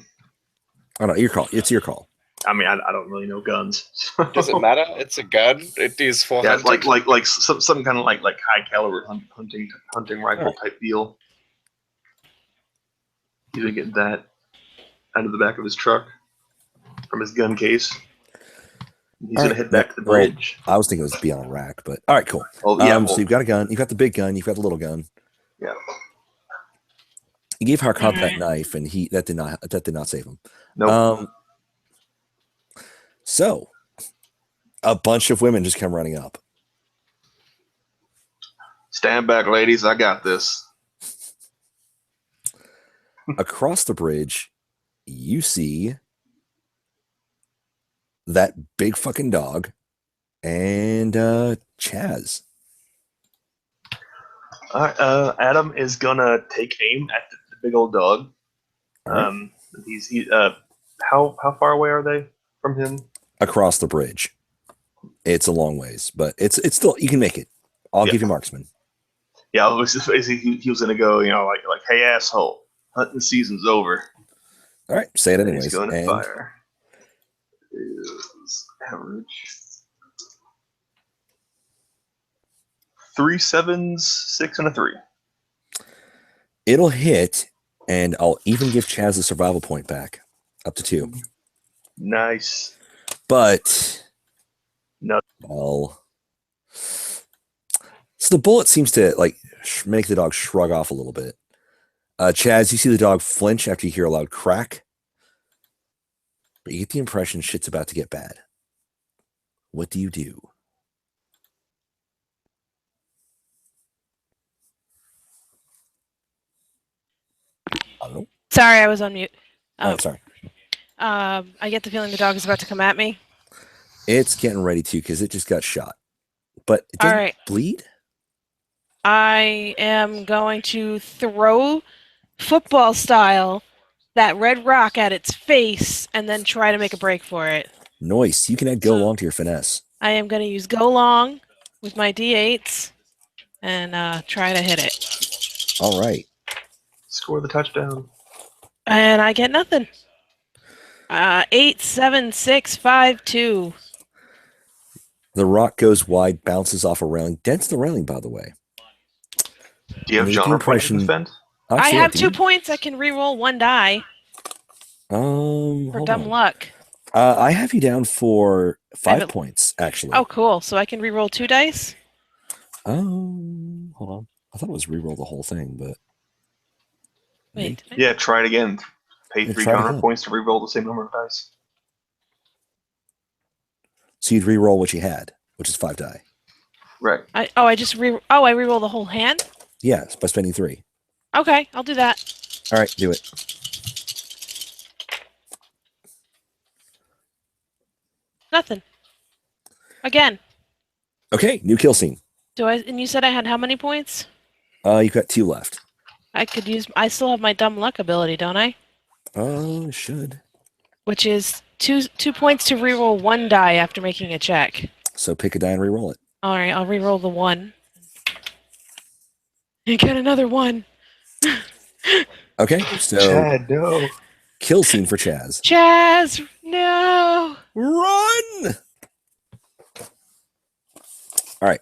S1: don't know. Your call. It's your call.
S4: mean, I don't really know guns.
S5: Does it matter? It's a gun. It is for
S4: Yeah,
S5: hunting.
S4: like some kind of like high caliber hunting rifle type deal. He's been getting that out of the back of his truck from his gun case. He's gonna head back to the bridge.
S1: I was thinking it was beyond a rack, but all right, cool.
S4: Oh yeah.
S1: So you've got a gun. You've got the big gun. You've got the little gun.
S4: Yeah.
S1: You gave Harkov that knife, and that did not save him.
S4: Nope.
S1: So a bunch of women just come running up.
S4: Stand back, ladies. I got this.
S1: Across the bridge, you see that big fucking dog and Chaz.
S4: All right, Adam is gonna take aim at the big old dog.
S1: Right.
S4: How far away are they from him?
S1: Across the bridge. It's a long ways, but it's still, you can make it. I'll give you marksman.
S4: Yeah, it was just basically he was gonna go, like, hey asshole, hunting season's over.
S1: All right, say it
S4: And
S1: anyways.
S4: he's going to
S1: And
S4: fire. Is average 3 7s, 6 and a 3.
S1: it'll hit, and I'll even give Chaz a survival point back, up to 2.
S4: Nice.
S1: But
S4: No.
S1: well, so the bullet seems to make the dog shrug off a little bit. Chaz, you see the dog flinch after you hear a loud crack, but you get the impression shit's about to get bad. What do you do? I don't know.
S2: Sorry, I was on mute.
S1: Oh, sorry.
S2: I get the feeling the dog is about to come at me.
S1: It's getting ready to because it just got shot. But it doesn't
S2: All right.
S1: bleed?
S2: I am going to throw football style that red rock at its face and then try to make a break for it.
S1: Nice. You can add go along to your finesse.
S2: I am going to use go long with my d8s. and try to hit it.
S1: All right.
S4: Score the touchdown.
S2: And I get nothing. 8, 7, 6, 5, 2.
S1: The rock goes wide, bounces off a railing. Dents the railing, by the way.
S4: Do you have
S1: And you get the
S4: genre points to
S1: impression-
S4: defend?
S2: I
S1: Actually,
S2: have
S1: do
S2: 2
S1: you?
S2: points. I can reroll 1 die for
S1: Hold
S2: dumb
S1: on.
S2: luck.
S1: I have you down for
S2: I
S1: 5
S2: have it-
S1: points, actually.
S2: Oh, cool. So I can reroll 2 dice?
S1: Hold on. I thought it was reroll the whole thing, but
S2: Wait.
S4: Yeah, try it again. Pay
S1: Yeah,
S4: 3
S1: try it
S4: genre
S1: again.
S4: points to reroll the same number of dice.
S1: so you'd reroll what you had, which is 5 die.
S4: Right.
S2: I reroll the whole hand?
S1: Yes, by spending 3.
S2: Okay, I'll do that.
S1: All right, do it.
S2: Nothing. Again.
S1: Okay, new kill scene.
S2: And you said I had how many points?
S1: You've got 2 left.
S2: I still have my dumb luck ability, don't I?
S1: Should.
S2: Which is 2 points to reroll 1 die after making a check.
S1: So pick a die and reroll it.
S2: All right, I'll reroll the 1. And get another 1.
S1: Okay, so
S4: Chad, no.
S1: kill scene for Chaz.
S2: Chaz, no.
S1: Run! All right.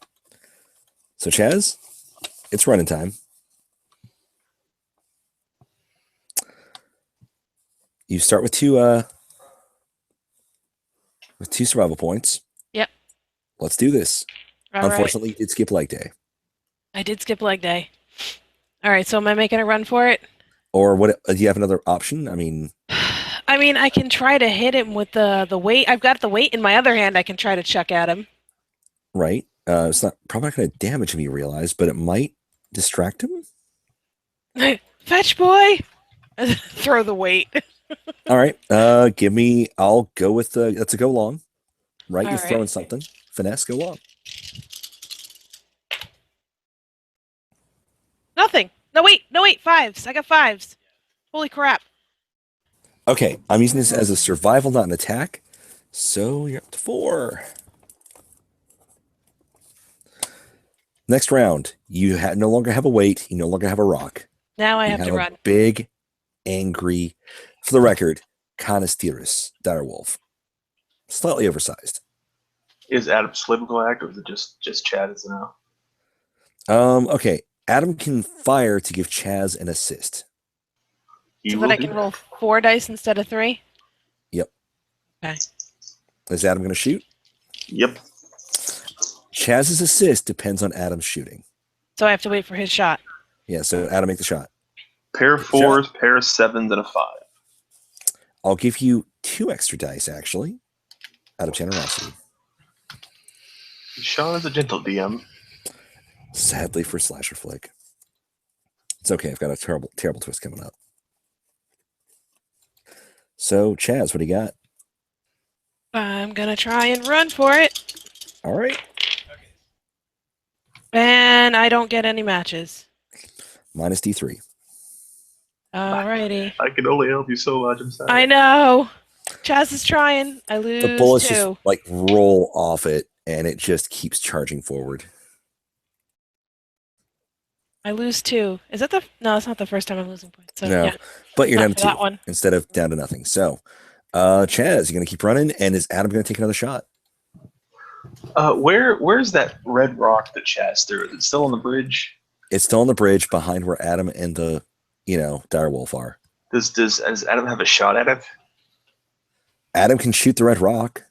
S1: So Chaz, it's running time. You start with 2 survival points.
S2: Yep.
S1: Let's do this.
S2: All right.
S1: Unfortunately, you did skip leg day.
S2: I did skip leg day. All right, so am I making a run for it?
S1: Or what? Do you have another option? I mean,
S2: I can try to hit him with the weight. I've got the weight in my other hand. I can try to chuck at him.
S1: right? It's probably not going to damage him, you realize, but it might distract him.
S2: Fetch boy! Throw the weight.
S1: All right. I'll go with that's a go long. Right?
S2: All
S1: You're
S2: right.
S1: throwing something. Finesse, go long.
S2: Nothing. No, wait. 5s. I got 5s. Holy crap.
S1: Okay. I'm using this as a survival, not an attack. So you're up to 4. Next round, you no longer have a weight. You no longer have a rock.
S2: Now I
S1: You
S2: have to
S1: a
S2: run.
S1: big, angry, for the record, Conistirus direwolf. Slightly oversized.
S4: Is Adam Slim going to act, or is it just Chad is now?
S1: Okay. Adam can fire to give Chaz an assist.
S4: He
S2: So
S4: will
S2: that I
S4: do
S2: can roll 4 dice instead of 3?
S1: Yep.
S2: Okay.
S1: Is Adam going to shoot?
S4: Yep.
S1: Chaz's assist depends on Adam's shooting.
S2: So I have to wait for his shot.
S1: Yeah, so Adam, make the shot.
S4: Pair of 4s, pair of 7s, and a 5.
S1: I'll give you 2 extra dice, actually, out of generosity.
S4: Sean is a gentle DM.
S1: Sadly for Slasher Flick. It's okay. I've got a terrible, terrible twist coming up. So, Chaz, what do you got?
S2: I'm going to try and run for it.
S1: All right.
S2: And I don't get any matches.
S1: Minus D3.
S2: Alrighty.
S4: I can only help you so much. I'm sorry.
S2: I know. Chaz is trying. I lose
S1: The bullets
S2: 2.
S1: just like roll off it, and it just keeps charging forward.
S2: I lose 2. Is that no, it's not the first time I'm losing points. So,
S1: No,
S2: yeah.
S1: but you're
S2: Not
S1: down to
S2: for that
S1: 2
S2: one.
S1: instead of down to nothing. So, Chaz, you're going to keep running, and is Adam going to take another shot?
S4: Where's that red rock that Chaz threw? Is it still on the bridge?
S1: It's still on the bridge behind where Adam and the, direwolf are.
S4: Does Adam have a shot at it?
S1: Adam can shoot the red rock.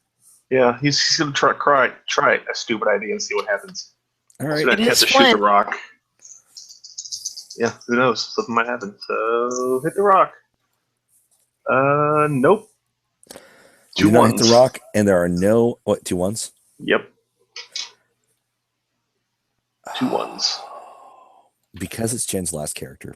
S4: Yeah, he's gonna try a stupid idea and see what happens.
S1: All
S4: He's
S1: right.
S4: gonna
S2: It
S4: attempt
S2: is
S4: to shoot the
S2: Flint.
S4: rock. Yeah, who knows? Something might happen. So hit the rock. Nope.
S1: You
S4: 2
S1: do not
S4: ones.
S1: hit the rock, and there are no 2 ones.
S4: Yep. 2 ones.
S1: Because it's Jen's last character.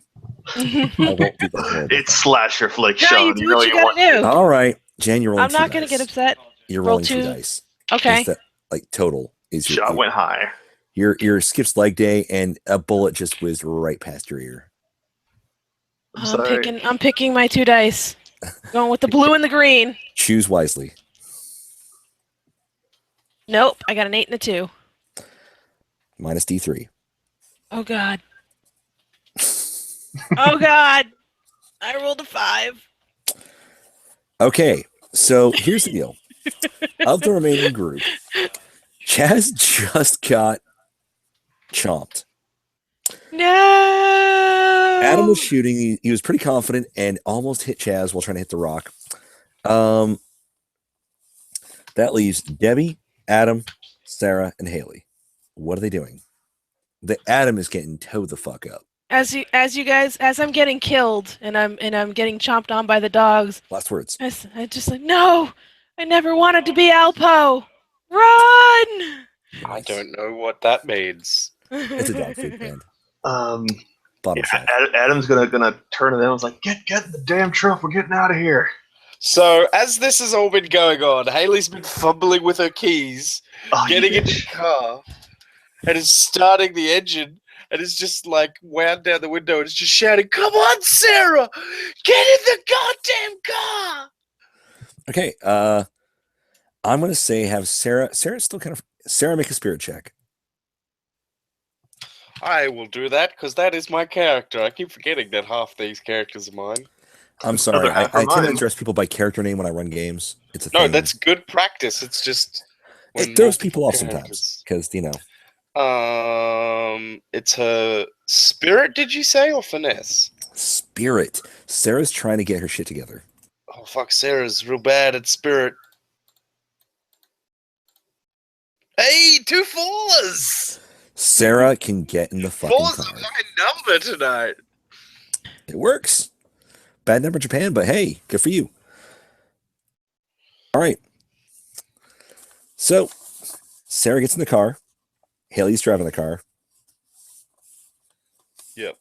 S1: I won't do that.
S4: It's slasher flick,
S2: No,
S4: Sean.
S2: you do what you gotta do.
S1: All right, Jen, you're rolling.
S2: I'm
S1: 2
S2: not going to
S1: dice.
S2: get upset.
S1: You're
S2: roll
S1: rolling 2
S2: 2.
S1: dice.
S2: Okay.
S1: Just that, total is
S4: Shot went high.
S1: your skips leg day, and a bullet just whizzed right past your ear.
S4: I'm sorry.
S2: I'm picking my 2 dice. Going with the blue and the green.
S1: Choose wisely.
S2: Nope. I got an 8 and a 2.
S1: Minus D3.
S2: Oh God. Oh God. I rolled a 5.
S1: Okay, so here's the deal. Of the remaining group, Chaz just got chomped.
S2: No.
S1: Adam was shooting. He was pretty confident and almost hit Chaz while trying to hit the rock. That leaves Debbie, Adam, Sarah, and Haley. What are they doing? The Adam is getting towed the fuck up.
S2: As you guys, as I'm getting killed and I'm getting chomped on by the dogs,
S1: Last words.
S2: I just like, no, I never wanted to be Alpo. Run!
S5: I don't know what that means.
S1: It's a dog food band. Bottom
S4: Yeah,
S1: shelf.
S4: Adam's gonna turn to them and was like, get in the damn truck, we're getting out of here.
S5: So, as this has all been going on, Haley's been fumbling with her keys,
S4: Oh, you
S5: getting into
S4: bitch.
S5: the car, and is starting the engine, and is just like wound down the window and is just shouting, "Come on, Sarah! Get in the goddamn car!"
S1: Okay, I'm gonna say have Sarah still kind of Sarah make a spirit check.
S5: I will do that because that is my character. I keep forgetting that half these characters are mine.
S1: I'm sorry.
S4: Other half
S1: I
S4: are
S1: tend to
S4: mine.
S1: address people by character name when I run games. It's a
S5: No,
S1: thing.
S5: that's good practice. It's just when
S1: It throws
S5: multiple
S1: people off
S5: characters-
S1: sometimes because
S5: It's her spirit, did you say, or finesse?
S1: spirit. Sarah's trying to get her shit together.
S5: Oh fuck, Sarah's real bad at spirit. Hey, 2 4s!
S1: Sarah can get in the fucking
S5: 4s
S1: car.
S5: are my number tonight.
S1: It works. Bad number Japan, but hey, good for you. All right. So Sarah gets in the car. Haley's driving the car.
S5: Yep.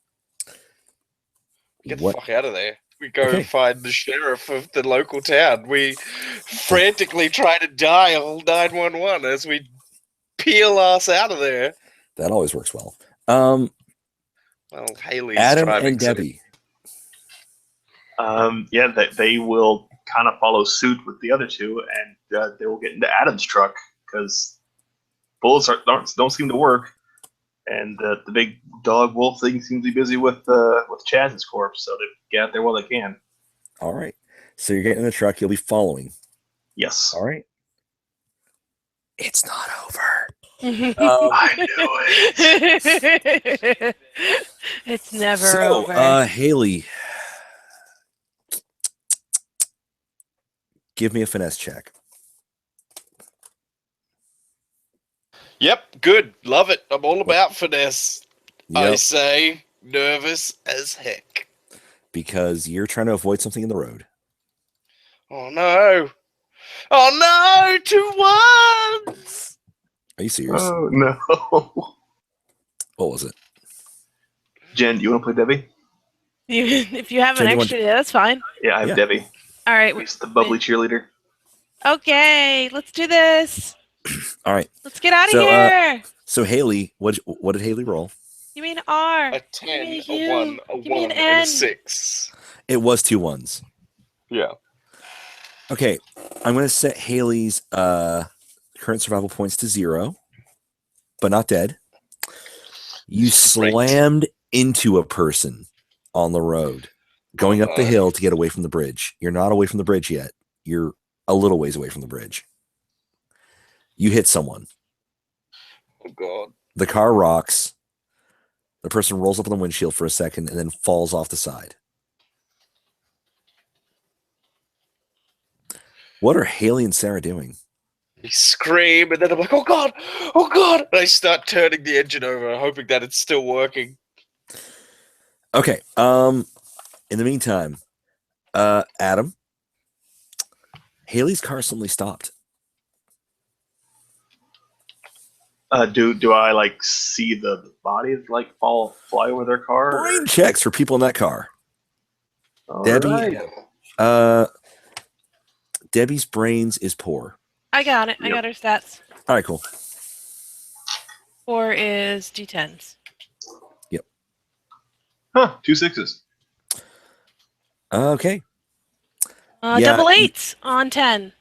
S5: Get
S1: What?
S5: the fuck out of there. We go
S1: Okay.
S5: find the sheriff of the local town. We frantically try to dial 911 as we peel us out of there.
S1: That always works well.
S5: Well, Haley's
S1: Adam
S5: driving.
S1: and Debbie.
S4: Yeah, they will kind of follow suit with the other two, and they will get into Adam's truck because bullets don't seem to work, and the big dog wolf thing seems to be busy with Chaz's corpse, so they get out there while they can.
S1: All right. So you're getting in the truck. You'll be following.
S4: Yes,
S1: All right. It's not over.
S4: I knew it.
S2: It's never
S1: So,
S2: over.
S1: Haley, give me a finesse check.
S5: Yep, good. Love it. I'm all about finesse. I
S1: Yep,
S5: say nervous as heck.
S1: because you're trying to avoid something in the road.
S5: Oh no. Oh no, 2 1s.
S1: Are you serious?
S4: Oh no,
S1: What was it?
S4: Jen, do you want to play Debbie?
S2: If you have an
S1: Jen, you want
S2: extra, yeah, that's fine.
S4: Yeah, I have
S1: Yeah.
S4: Debbie.
S2: All right.
S4: She's the bubbly cheerleader.
S2: Okay, let's do this.
S1: All right.
S2: Let's get out of
S1: So,
S2: here.
S1: So Haley, what did Haley roll?
S2: You mean R?
S5: A 10,
S2: me
S5: a
S2: you.
S5: 1, a
S2: Give me
S5: 1,
S2: an
S5: and a
S2: N.
S5: 6.
S1: It was 2 1s.
S5: Yeah.
S1: Okay, I'm going to set Haley's current survival points to 0, but not dead. You
S5: Great.
S1: slammed into a person on the road, going up the hill to get away from the bridge. You're not away from the bridge yet. You're a little ways away from the bridge. You hit someone.
S5: Oh god.
S1: The car rocks. The person rolls up on the windshield for a second and then falls off the side. What are Haley and Sarah doing?
S5: You scream, and then I'm like, oh god, oh god. And I start turning the engine over, hoping that it's still working.
S1: Okay. In the meantime, Adam, Haley's car suddenly stopped.
S4: Do I like see the bodies like fly over their car? or-
S1: Brain checks for people in that car.
S4: All
S1: Debbie,
S4: right.
S1: Debbie's brains is poor.
S2: I got it. I
S4: Yep.
S2: got her stats.
S1: All right, cool.
S2: 4 is D10s.
S4: Huh, 2 6s.
S1: Okay, Yeah,
S2: Double
S1: you-
S2: 8s on 10.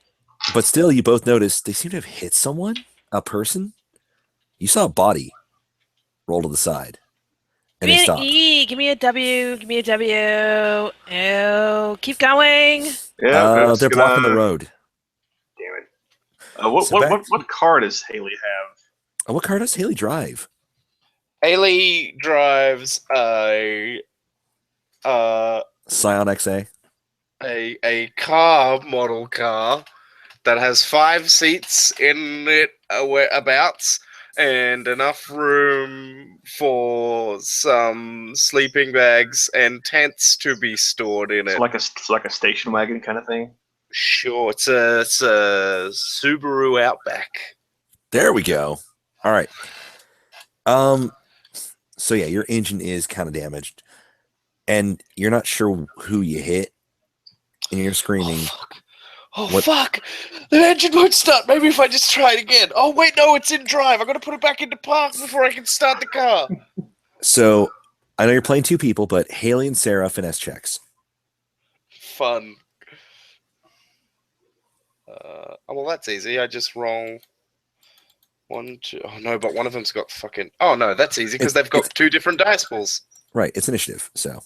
S1: but still, you both noticed they seem to have hit someone, a person. You saw a body roll to the side. And
S2: Give
S1: they
S2: me
S1: stop.
S2: an E. Give me a W. Give me a W. Oh, keep going.
S4: Yeah,
S1: They're blocking the road.
S4: Damn it.
S1: So back-
S4: What car does Haley have?
S1: What car does Haley drive?
S5: Haley drives
S1: Scion XA.
S5: a model car that has 5 seats in it abouts and enough room for some sleeping bags and tents to be stored in
S4: It's
S5: it.
S4: like a station wagon kind of thing.
S5: Sure, it's a Subaru Outback.
S1: There we go. All right. So yeah, your engine is kind of damaged, and you're not sure who you hit, and you're screaming.
S5: Oh fuck! The engine won't start. Maybe if I just try it again. Oh wait, no, it's in drive. I'm gonna put it back into park before I can start the car.
S1: So I know you're playing 2 people, but Haley and Sarah finesse checks.
S5: Fun. Well, that's easy. I just roll 1, 2. Oh no, but one of them's got fucking. Oh no, that's easy because they've got 2 different dice pools.
S1: Right, it's initiative. So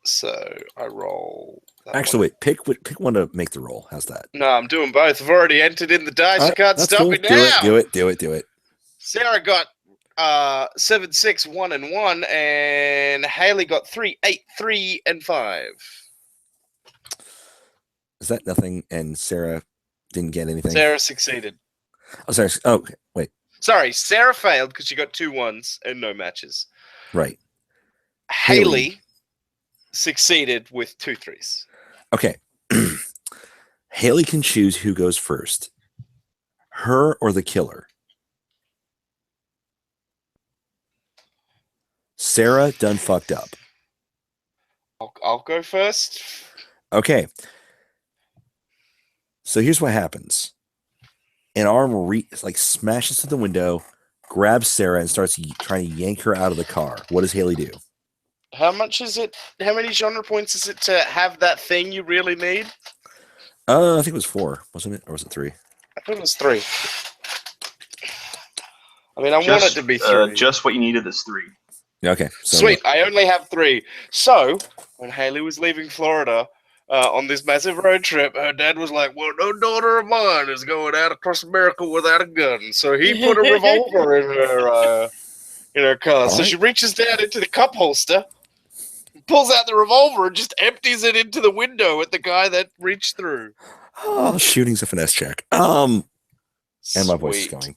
S5: So I roll.
S1: actually, wait, pick one to make the roll. How's that?
S5: No, I'm doing both. I've already entered in the dice.
S1: All
S5: You
S1: right,
S5: can't
S1: that's
S5: stop
S1: cool.
S5: me now.
S1: Do it.
S5: Sarah got 7, 6, 1, and 1, and Haley got 3, 8, 3, and 5.
S1: Is that nothing? And Sarah didn't get anything.
S5: Sarah succeeded.
S1: Oh, sorry. Oh, okay. Wait.
S5: Sorry, Sarah failed because she got 2 1s and no matches.
S1: Right.
S5: Haley succeeded with 2 3s.
S1: Okay. Haley can choose who goes first, her or the killer. Sarah done fucked up.
S5: I'll go first.
S1: Okay. So here's what happens. An arm smashes through the window, grabs Sarah, and starts trying to yank her out of the car. What does Haley do?
S5: How much is it? How many genre points is it to have that thing you really need?
S1: I think it was 4, wasn't it? Or was it 3?
S5: I thought it was 3. I mean, I want it to be 3.
S4: Just what you needed is 3.
S1: Okay. So
S5: Sweet, I only have 3. So, when Haley was leaving Florida on this massive road trip, her dad was like, well, no daughter of mine is going out across America without a gun. So he put a revolver in her car.
S1: All
S5: So
S1: right.
S5: she reaches down into the cup holster, pulls out the revolver, and just empties it into the window at the guy that reached through.
S1: Oh, shooting's a finesse check. And my voice is
S5: Sweet.
S1: going.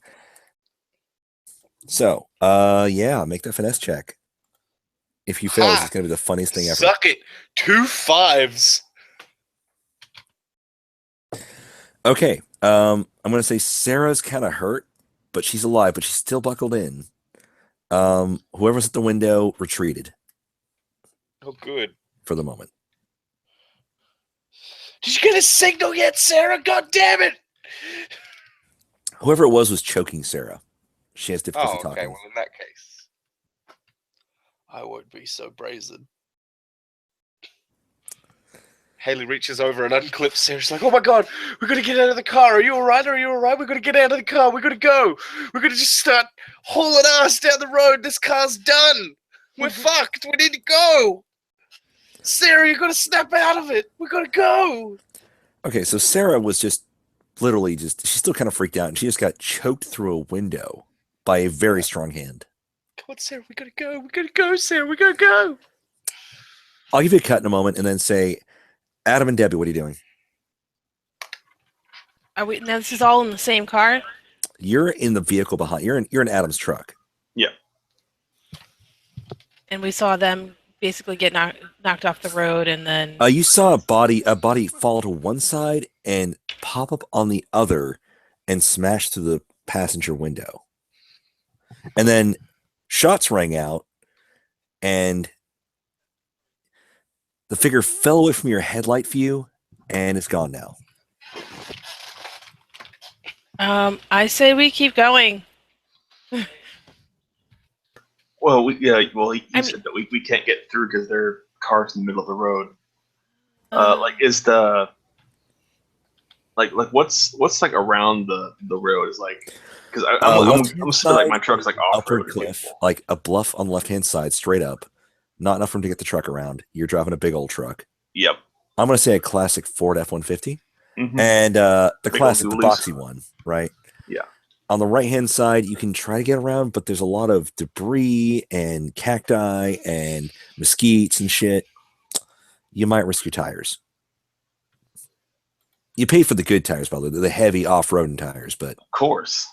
S1: So, yeah, make that finesse check. If you fail,
S5: Ha!
S1: it's going to be the funniest thing ever.
S5: Suck it. 2 5s.
S1: Okay. I'm going to say Sarah's kind of hurt, but she's alive, but she's still buckled in. Whoever's at the window retreated
S5: Oh, good.
S1: for the moment.
S5: Did you get a signal yet, Sarah? God damn it!
S1: Whoever it was choking Sarah. She has difficulty
S5: Oh, okay.
S1: talking.
S5: Well, in that case, I won't be so brazen. Haley reaches over and unclips Sarah. She's like, oh my god, we're going to get out of the car. Are you all right? Are you all right? We're going to get out of the car. We're going to go. We're going to just start hauling ass down the road. This car's done. We're fucked. We need to go. Sarah, you're going to snap out of it. We're going to go.
S1: Okay, so Sarah was just literally she's still kind of freaked out, and she just got choked through a window by a very strong hand.
S5: Come on, Sarah. We got to go. We got to go, Sarah. We got to go.
S1: I'll give you a cut in a moment and then say, Adam and Debbie, what are you doing?
S2: Are we? Now this is all in the same car.
S1: You're in the vehicle behind. You're in Adam's truck.
S4: Yeah.
S2: And we saw them basically get knocked off the road, and then
S1: You saw a body fall to one side and pop up on the other and smash through the passenger window. And then shots rang out, and the figure fell away from your headlight view, and it's gone now.
S2: I say we keep going.
S4: Well, he said that we can't get through because their car's in the middle of the road. Is the Like what's like around the road is like because I'm
S1: Left-hand
S4: assuming like my
S1: side
S4: truck's like off
S1: upward
S4: road.
S1: cliff, like a bluff on the left-hand side, straight up. Not enough room to get the truck around. You're driving a big old truck.
S4: Yep.
S1: I'm going to say a classic Ford F-150.
S4: Mm-hmm.
S1: And the
S4: Big
S1: classic, the
S4: old dualies.
S1: boxy one, right?
S4: Yeah.
S1: On the right-hand side, you can try to get around, but there's a lot of debris and cacti and mesquites and shit. You might risk your tires. You pay for the good tires, by the way, the heavy off-roading tires, but
S4: Of course.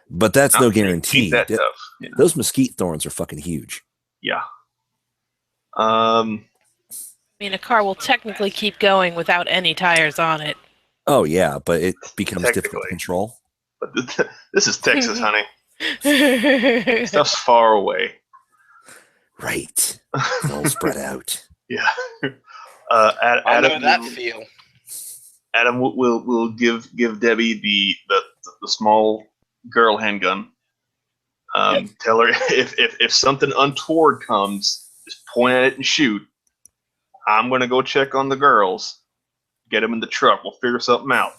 S1: that's no
S4: Ain't
S1: guarantee.
S4: that tough. Yeah.
S1: Those mesquite thorns are fucking huge.
S4: Yeah.
S2: I mean, a car will technically keep going without any tires on it.
S1: Oh yeah, but it becomes difficult to
S4: Technically.
S1: control.
S4: But this is Texas, honey. Stuff's far away.
S1: Right. It's all spread out.
S4: Yeah.
S5: I know
S4: Adam,
S5: that feel.
S4: Adam will give Debbie the small girl handgun. Tell her if something untoward comes, just point at it and shoot. I'm gonna go check on the girls. Get them in the truck. We'll figure something out.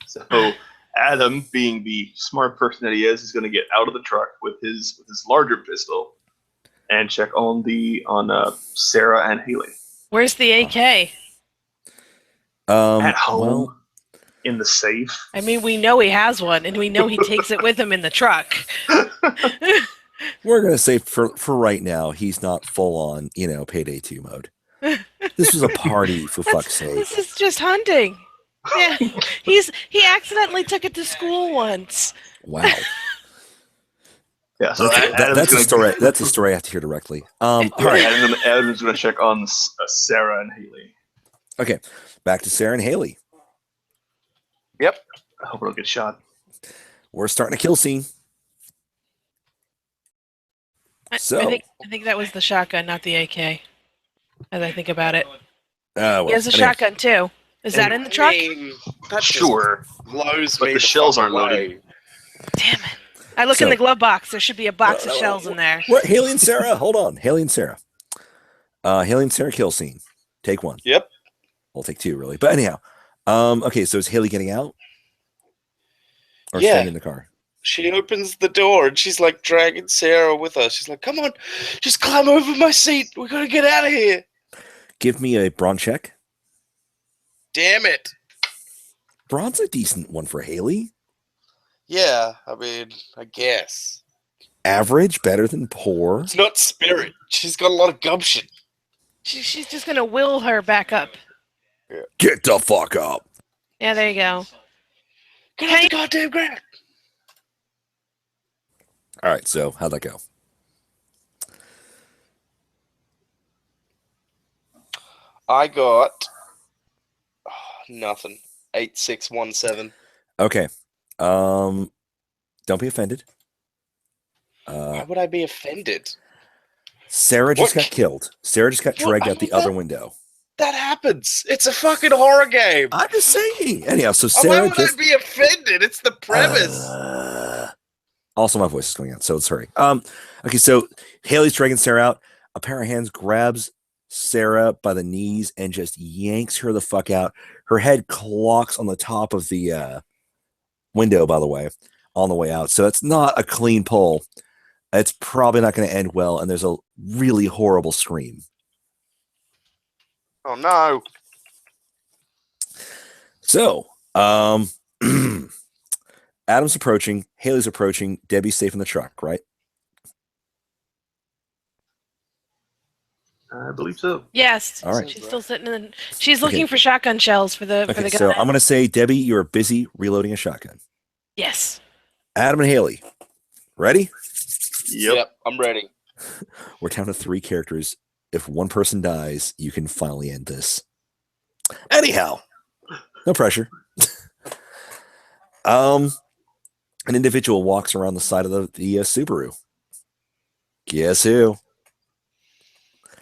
S4: So Adam, being the smart person that he is gonna get out of the truck with his larger pistol and check on Sarah and Haley.
S2: Where's the AK?
S4: At home.
S1: Well,
S4: In the safe.
S2: I mean, we know he has one, and we know he takes it with him in the truck.
S1: we're gonna say for right now, he's not full on, payday 2 mode. This was a party, for fuck's sake.
S2: This is just hunting. Yeah, he accidentally took it to school once.
S1: Wow.
S4: Yeah, so
S1: That's a story. That's a story I have to hear directly. All right.
S4: Adam's gonna check on Sarah and Haley.
S1: Okay. Back to Sarah and Haley.
S4: Yep. I hope it'll get shot.
S1: We're starting a kill scene. So
S2: I think that was the shotgun, not the AK. As I think about it,
S1: well,
S2: he has a
S1: anyway.
S2: shotgun too. Is that in the truck?
S5: I mean, that
S4: Sure.
S5: just blows
S4: But
S5: me
S4: the shells
S5: fuck
S4: aren't loaded.
S5: away.
S2: Damn it! I look in
S1: So-
S2: the glove box. There should be a box of shells in there.
S1: What? Haley and Sarah? Hold on. Haley and Sarah. Haley and Sarah kill scene. Take 1.
S5: Yep.
S1: We'll take 2, really. But anyhow. Okay, so is Haley getting out? Or
S5: Yeah.
S1: staying in the car?
S5: She opens the door and she's like dragging Sarah with her. She's like, "Come on, just climb over my seat. We gotta get out of here."
S1: Give me a brawn check.
S5: Damn it.
S1: Brawn's a decent one for Haley.
S5: Yeah, I mean, I guess.
S1: Average, better than poor.
S5: It's not spirit. She's got a lot of gumption.
S2: She's just gonna will her back up.
S1: Get the fuck up.
S2: Yeah, there you go.
S5: Get off the goddamn ground.
S1: All right, so how'd that go?
S5: I got nothing. 8617.
S1: Okay. Don't be offended.
S5: Why would I be offended?
S1: Sarah just
S5: What?
S1: got killed. Sarah just got
S5: What?
S1: dragged
S5: I
S1: out the
S5: mean,
S1: other
S5: that-
S1: window.
S5: That happens. It's a fucking horror game.
S1: I'm just saying. Anyhow, so
S5: Why
S1: Sarah
S5: would
S1: just
S5: I be offended? It's the premise.
S1: also my voice is going out, so let's hurry. Okay, so Haley's dragging Sarah out. A pair of hands grabs Sarah by the knees and just yanks her the fuck out. Her head clocks on the top of the window, by the way, on the way out. So it's not a clean pull. It's probably not going to end well, and there's a really horrible scream.
S5: Oh no.
S1: So, Adam's approaching, Haley's approaching, Debbie's safe in the truck, right?
S4: I believe so.
S2: Yes.
S1: All right.
S2: She's still sitting in. She's looking for shotgun shells for the
S1: Okay,
S2: guy.
S1: so I'm going to say, Debbie, you're busy reloading a shotgun.
S2: Yes.
S1: Adam and Haley, ready?
S4: Yep.
S5: I'm ready.
S1: We're down to 3 characters. If one person dies, you can finally end this. Anyhow, no pressure. An individual walks around the side of the Subaru. Guess who?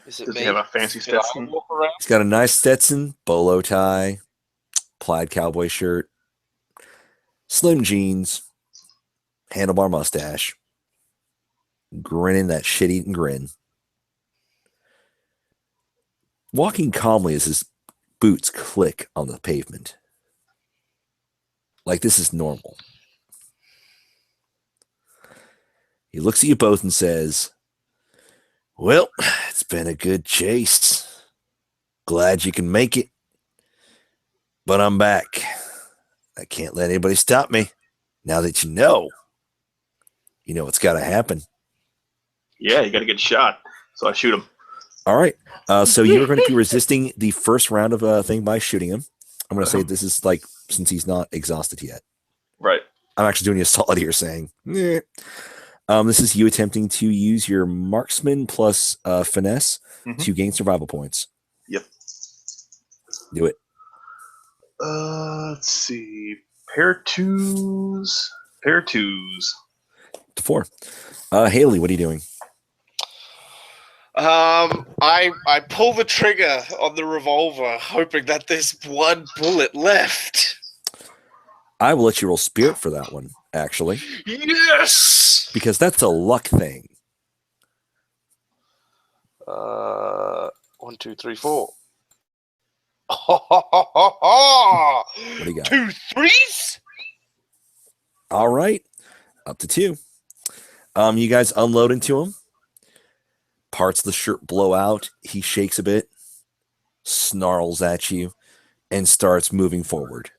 S5: Is it
S4: Does
S5: me?
S4: he have a fancy
S5: Did I
S4: Stetson?
S5: walk around?
S1: He's got a nice Stetson, bolo tie, plaid cowboy shirt, slim jeans, handlebar mustache, grinning that shit-eating grin. Walking calmly as his boots click on the pavement. like this is normal. He looks at you both and says, well, it's been a good chase. Glad you can make it. But I'm back. I can't let anybody stop me. Now that you know what's got to happen.
S4: Yeah, you got to get shot. So I shoot him.
S1: All right. So you're going to be resisting the first round of a thing by shooting him. I'm going to say this is like, since he's not exhausted yet.
S4: Right.
S1: I'm actually doing you a solid here saying, eh. This is you attempting to use your marksman plus finesse to gain survival points.
S4: Yep.
S1: Do it.
S4: Let's see. Pair twos.
S1: To 4. Haley, what are you doing?
S5: I pull the trigger on the revolver, hoping that there's one bullet left.
S1: I will let you roll spirit for that one, actually.
S5: Yes!
S1: Because that's a luck thing.
S5: 1, 2, 3, 4.
S1: What do you got?
S5: 2 3s?
S1: All right. Up to 2. You guys unload into him. Parts of the shirt blow out. He shakes a bit, snarls at you, and starts moving forward.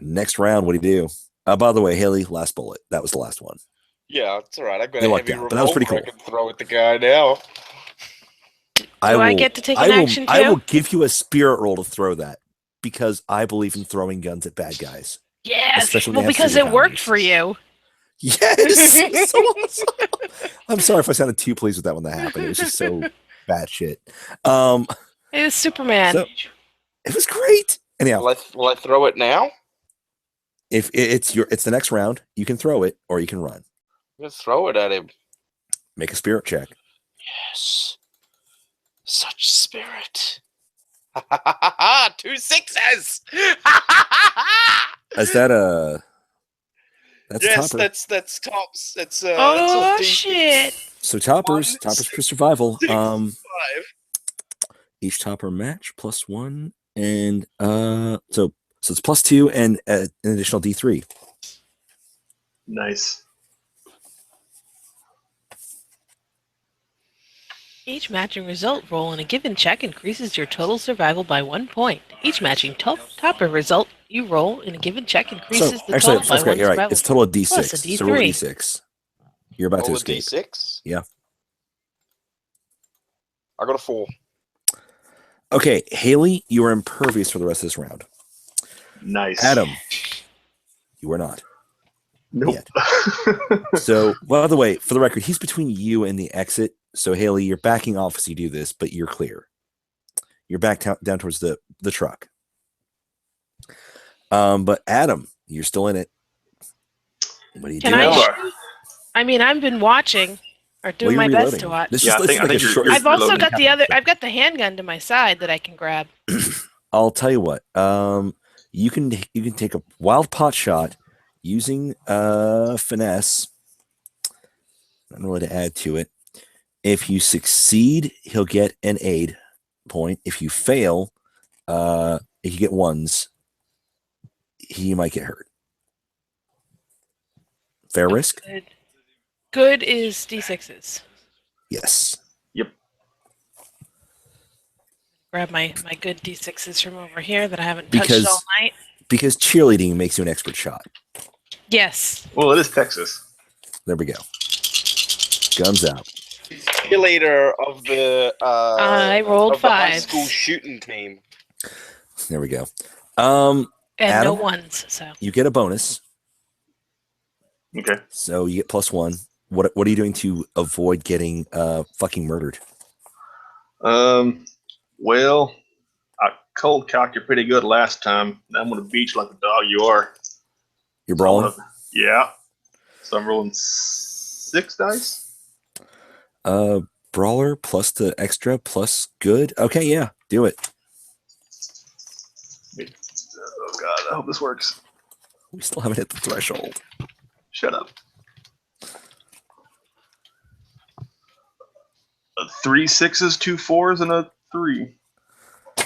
S1: Next round, what do you do? By the way, Haley, last bullet. That was the last one.
S5: Yeah, it's all right. I've got
S1: You
S5: a
S1: lucked
S5: heavy
S1: out, but that was pretty
S5: revolver I
S1: cool.
S5: can throw at the guy now.
S2: I get to take an action
S1: I
S2: too?
S1: will give you a spirit roll to throw that because I believe in throwing guns at bad guys.
S2: Yes.
S1: Especially when
S2: Well,
S1: they have
S2: because
S1: super
S2: it worked
S1: powers.
S2: for you.
S1: Yes. So awesome. I'm sorry if I sounded too pleased with that when that happened. It was just so bad shit.
S2: It was Superman.
S1: So, it was great. Anyhow,
S5: Will I throw it now?
S1: if it's the next round, you can throw it or you can run.
S5: I'm gonna throw it at him.
S1: Make a spirit check.
S5: Yes. Such spirit. 2 6s.
S1: Is that a? That's
S5: Yes,
S1: topper.
S5: that's tops. That's
S2: Oh,
S5: that's
S2: shit.
S1: So toppers for survival.
S5: 6, 5.
S1: Each topper match +1, and so it's +2 and an additional D3.
S4: Nice.
S2: Each matching result roll in a given check increases your total survival by 1 point. Each matching topper result you roll in a given check increases the
S1: Actually,
S2: total by
S1: that's
S2: 1
S1: great. You're right.
S2: survival
S1: It's a total of D6.
S2: plus a
S1: So roll
S2: D3.
S1: D6. You're about to
S5: Roll a
S1: escape.
S5: D6.
S1: Yeah.
S5: I got a 4.
S1: Okay, Haley, you are impervious for the rest of this round.
S4: Nice.
S1: Adam, you are not.
S4: Nope.
S1: So, by the way, for the record, he's between you and the exit. So, Haley, you're backing off as you do this, but you're clear. You're back down towards the truck. But Adam, you're still in it. What are you
S2: Can
S1: doing?
S2: I shoot? I mean, I've been watching or doing
S1: Well,
S2: my
S1: you're
S2: best to
S1: reloading.
S2: watch.
S1: This
S4: Yeah,
S1: is
S4: I think
S1: like a
S4: you're-
S1: short.
S4: you're
S2: I've also
S4: reloading.
S2: got I've got the handgun to my side that I can grab.
S1: I'll tell you what. You can take a wild pot shot using finesse. Not really to add to it. If you succeed, he'll get an aid point. If you fail, if you get ones, he might get hurt. Fair risk?
S2: Good is D6s.
S1: Yes.
S2: Grab my good D6s from over here that I haven't touched all night.
S1: Because cheerleading makes you an expert shot.
S2: Yes.
S4: Well, it is Texas.
S1: There we go. Guns out.
S5: Cheerleader of the
S2: I rolled
S5: of the high
S2: 5s.
S5: school shooting team.
S1: There we go.
S2: And
S1: Adam,
S2: no ones. So
S1: you get a bonus.
S4: Okay.
S1: So you get +1. What are you doing to avoid getting fucking murdered?
S4: Well, I cold cocked you pretty good last time. I'm gonna beat you like the dog you are.
S1: You're brawling?
S4: Yeah. So I'm rolling 6 dice.
S1: Brawler plus the extra plus good. Okay, yeah, do it.
S4: Oh god, I hope this works.
S1: We still haven't hit the threshold.
S4: Shut up. 3 6s, 2 4s, and a 3.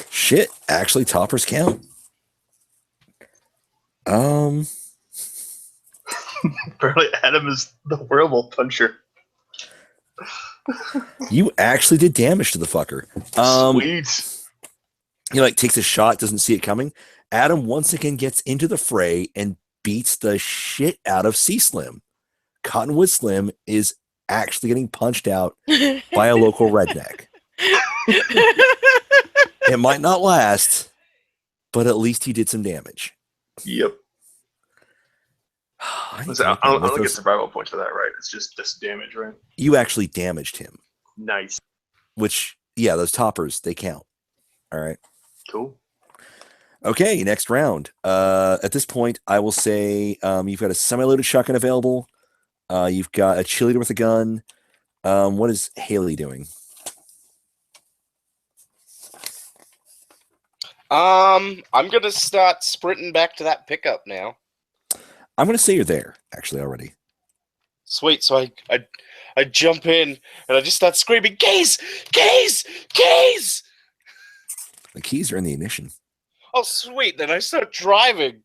S1: Shit, actually, toppers count. Um,
S4: Apparently, Adam is the werewolf puncher.
S1: you actually did damage to the fucker.
S4: Sweet.
S1: He like takes a shot, doesn't see it coming. Adam once again gets into the fray and beats the shit out of C Slim. Cottonwood Slim is actually getting punched out by a local redneck. It might not last, but at least he did some damage.
S4: Yep. I don't think it's survival points for that, right? It's just damage, right?
S1: You actually damaged him.
S4: Nice.
S1: Which, yeah, those toppers, they count. All right.
S4: Cool.
S1: Okay, next round. At this point, I will say you've got a semi-loaded shotgun available. You've got a cheerleader with a gun. What is Haley doing?
S5: I'm gonna start sprinting back to that pickup now.
S1: I'm going to say you're there, actually, already.
S5: Sweet. So I jump in and I just start screaming, "Keys! Keys! Keys!"
S1: The keys are in the ignition.
S5: Oh, sweet. Then I start driving.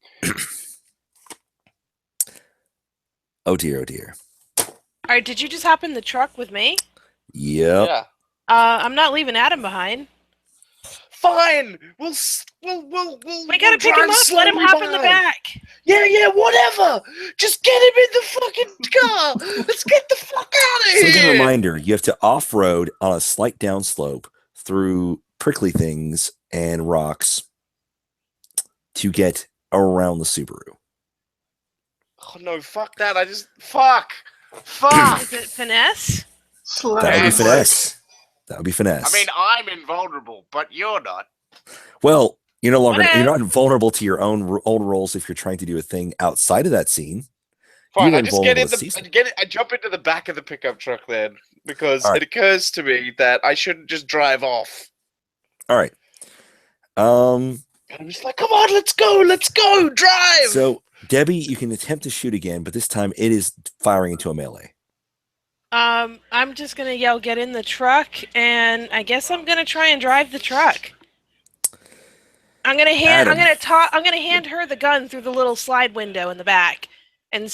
S1: Oh, dear, oh, dear.
S2: All right, did you just hop in the truck with me?
S1: Yep.
S5: Yeah.
S2: I'm not leaving Adam behind.
S5: Fine. We
S2: We gotta pick him up. Let him hop in the back.
S5: Yeah, whatever. Just get him in the fucking car. Let's get the fuck out of
S1: So
S5: here.
S1: again, a reminder, you have to off-road on a slight downslope through prickly things and rocks to get around the Subaru.
S5: Oh no, fuck that. Fuck.
S2: Is it finesse?
S1: That would be finesse. That would be finesse.
S7: I mean, I'm invulnerable, but you're not.
S1: Well, you're no longer
S2: Whatever.
S1: you're not vulnerable to your own roles if you're trying to do a thing outside of that scene.
S5: Fine,
S1: You
S5: I just get in
S1: invulnerable
S5: I jump into the back of the pickup truck then because
S1: All right.
S5: it occurs to me that I shouldn't just drive off.
S1: All right.
S5: And I'm just like, come on, let's go, drive.
S1: So Debbie, you can attempt to shoot again, but this time it is firing into a melee.
S2: I'm just gonna yell, "Get in the truck!" and I guess I'm gonna try and drive the truck. I'm gonna hand her the gun through the little slide window in the back, and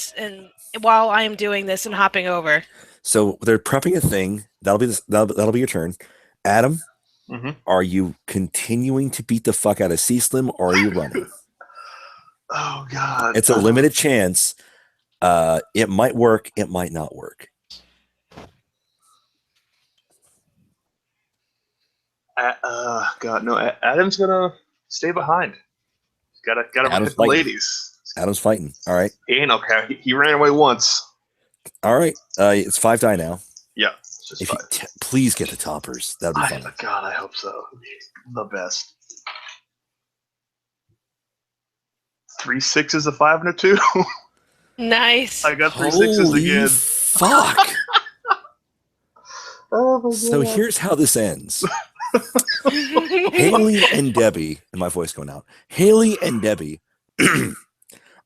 S2: while I am doing this and hopping over.
S1: So they're prepping a thing. That'll be your turn. Adam, are you continuing to beat the fuck out of C Slim or are you running?
S4: Oh God.
S1: It's a limited chance. It might work, it might not work.
S4: God, no. Adam's gonna stay behind. Gotta
S1: Adam's
S4: protect the
S1: fighting.
S4: ladies.
S1: Adam's fighting. All right.
S4: He ain't okay. He ran away once.
S1: All right. It's 5 die now.
S4: Yeah, it's just
S1: If you
S4: five.
S1: please get the toppers. That'd be fun.
S4: God, I hope so. The best. 3 6s, a 5, and a 2.
S2: Nice.
S4: I got 3 6s
S1: Holy
S4: again.
S1: fuck.
S4: Oh my
S1: So
S4: God.
S1: here's how this ends. Haley and Debbie, and my voice going out. Haley and Debbie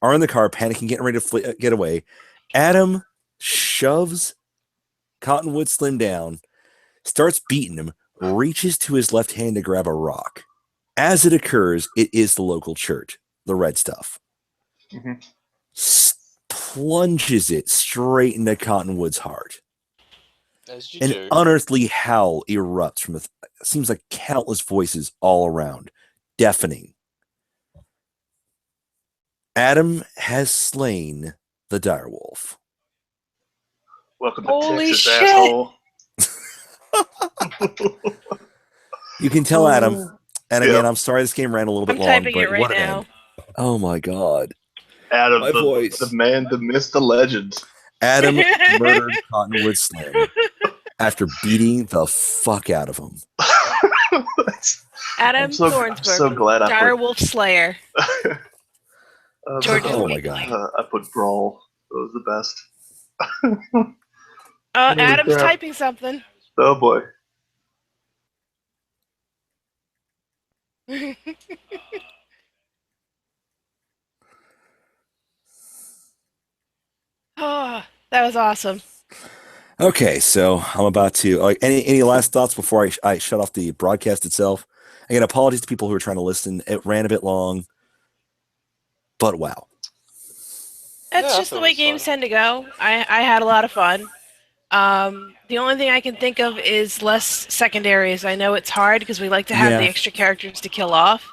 S1: are in the car, panicking, getting ready to get away. Adam shoves Cottonwood Slim down, starts beating him, reaches to his left hand to grab a rock. As it occurs, it is the local church, the red stuff.
S4: Mhm.
S1: Plunges it straight into Cottonwood's heart.
S5: As you
S1: An
S5: do.
S1: unearthly howl erupts from seems like countless voices all around, deafening. Adam has slain the direwolf.
S4: Welcome to
S2: Holy
S4: Texas,
S2: shit.
S4: asshole.
S1: You can tell Adam, and again,
S4: Yep.
S1: I'm sorry this game ran a little bit
S2: I'm
S1: long,
S2: typing
S1: but
S2: it right
S1: what an
S2: now.
S1: end. Oh my God.
S4: Adam,
S1: My voice.
S4: the man, the myth, the legend.
S1: Adam murdered Cottonwood Slim after beating the fuck out of him.
S2: Adam
S4: I'm so
S2: Thornsberg,
S4: glad I put,
S2: direwolf slayer. George's
S1: Oh my
S2: weakling.
S1: God.
S4: I put brawl. That was the best.
S2: Adam's
S4: crap.
S2: typing something.
S4: Oh boy.
S2: Oh, that was awesome.
S1: Okay, so I'm about to. Any last thoughts before I shut off the broadcast itself? Again, apologies to people who are trying to listen. It ran a bit long, but wow.
S2: That's
S5: Yeah, I
S2: just the
S5: thought it
S2: way
S5: was
S2: games
S5: fun.
S2: tend to go. I had a lot of fun. The only thing I can think of is less secondaries. I know it's hard because we like to have the
S1: Yeah.
S2: extra characters to kill off.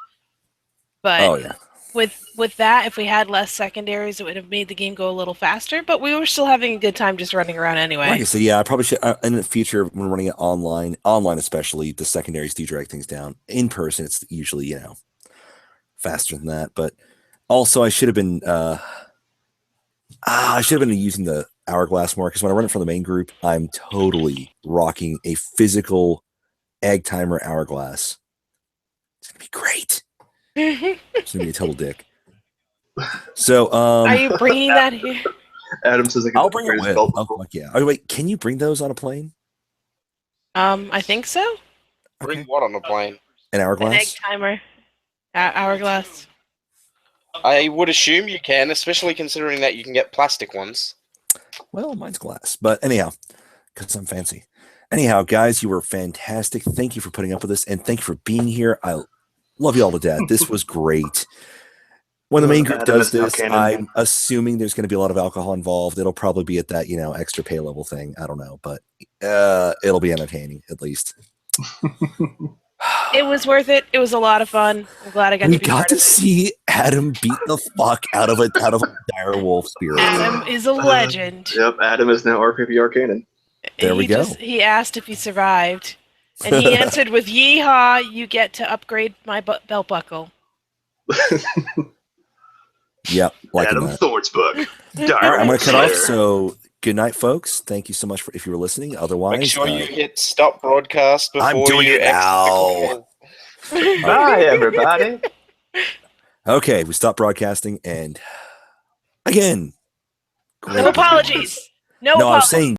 S2: But
S1: Oh yeah.
S2: with that, if we had less secondaries, it would have made the game go a little faster. But we were still having a good time just running around anyway.
S1: Like I said, yeah, I probably should in the future when running it online especially, the secondaries do drag things down. In person, it's usually faster than that. But also, I should have been using the hourglass more because when I run it from the main group, I'm totally rocking a physical egg timer hourglass. It's gonna be great. It's gonna be a total dick. So,
S2: Are you bringing that here?
S4: Adam says I can
S1: I'll bring it
S4: his
S1: with.
S4: belt
S1: Oh,
S4: buckle.
S1: fuck yeah. Oh, wait, can you bring those on a plane?
S2: I think so.
S5: Bring
S1: Okay.
S5: what on the plane?
S1: An
S2: An egg
S1: hourglass?
S2: timer. Hourglass.
S5: I would assume you can, especially considering that you can get plastic ones.
S1: Well, mine's glass. But anyhow, because I'm fancy. Anyhow, guys, you were fantastic. Thank you for putting up with this, and thank you for being here. I love you all to death. This was great. When the main group
S4: Adam
S1: does
S4: is now
S1: this,
S4: canon.
S1: I'm assuming there's going to be a lot of alcohol involved. It'll probably be at that, extra pay level thing. I don't know, but it'll be entertaining at least.
S2: It was worth it. It was a lot of fun. I'm glad I got
S1: We
S2: to be
S1: got
S2: part
S1: to
S2: of it.
S1: see Adam beat the fuck out of a dire wolf spirit.
S2: Adam is a legend.
S4: Yep, Adam is now RPPR canon.
S1: There we go.
S2: He asked if he survived, and he answered with "Yeehaw! You get to upgrade my belt buckle."
S1: Yep, like
S4: Adam
S1: that.
S4: Thorne's book.
S1: All right, I'm going to cut
S4: Slayer.
S1: off. So good night, folks. Thank you so much if you were listening. Otherwise,
S5: Make sure you hit stop broadcast before
S1: I'm doing
S5: you
S1: it
S5: exit the
S1: now.
S5: call.
S4: Bye, everybody.
S1: okay, we stopped broadcasting, and again,
S2: No apologies. No
S1: I was
S2: apologies.
S1: saying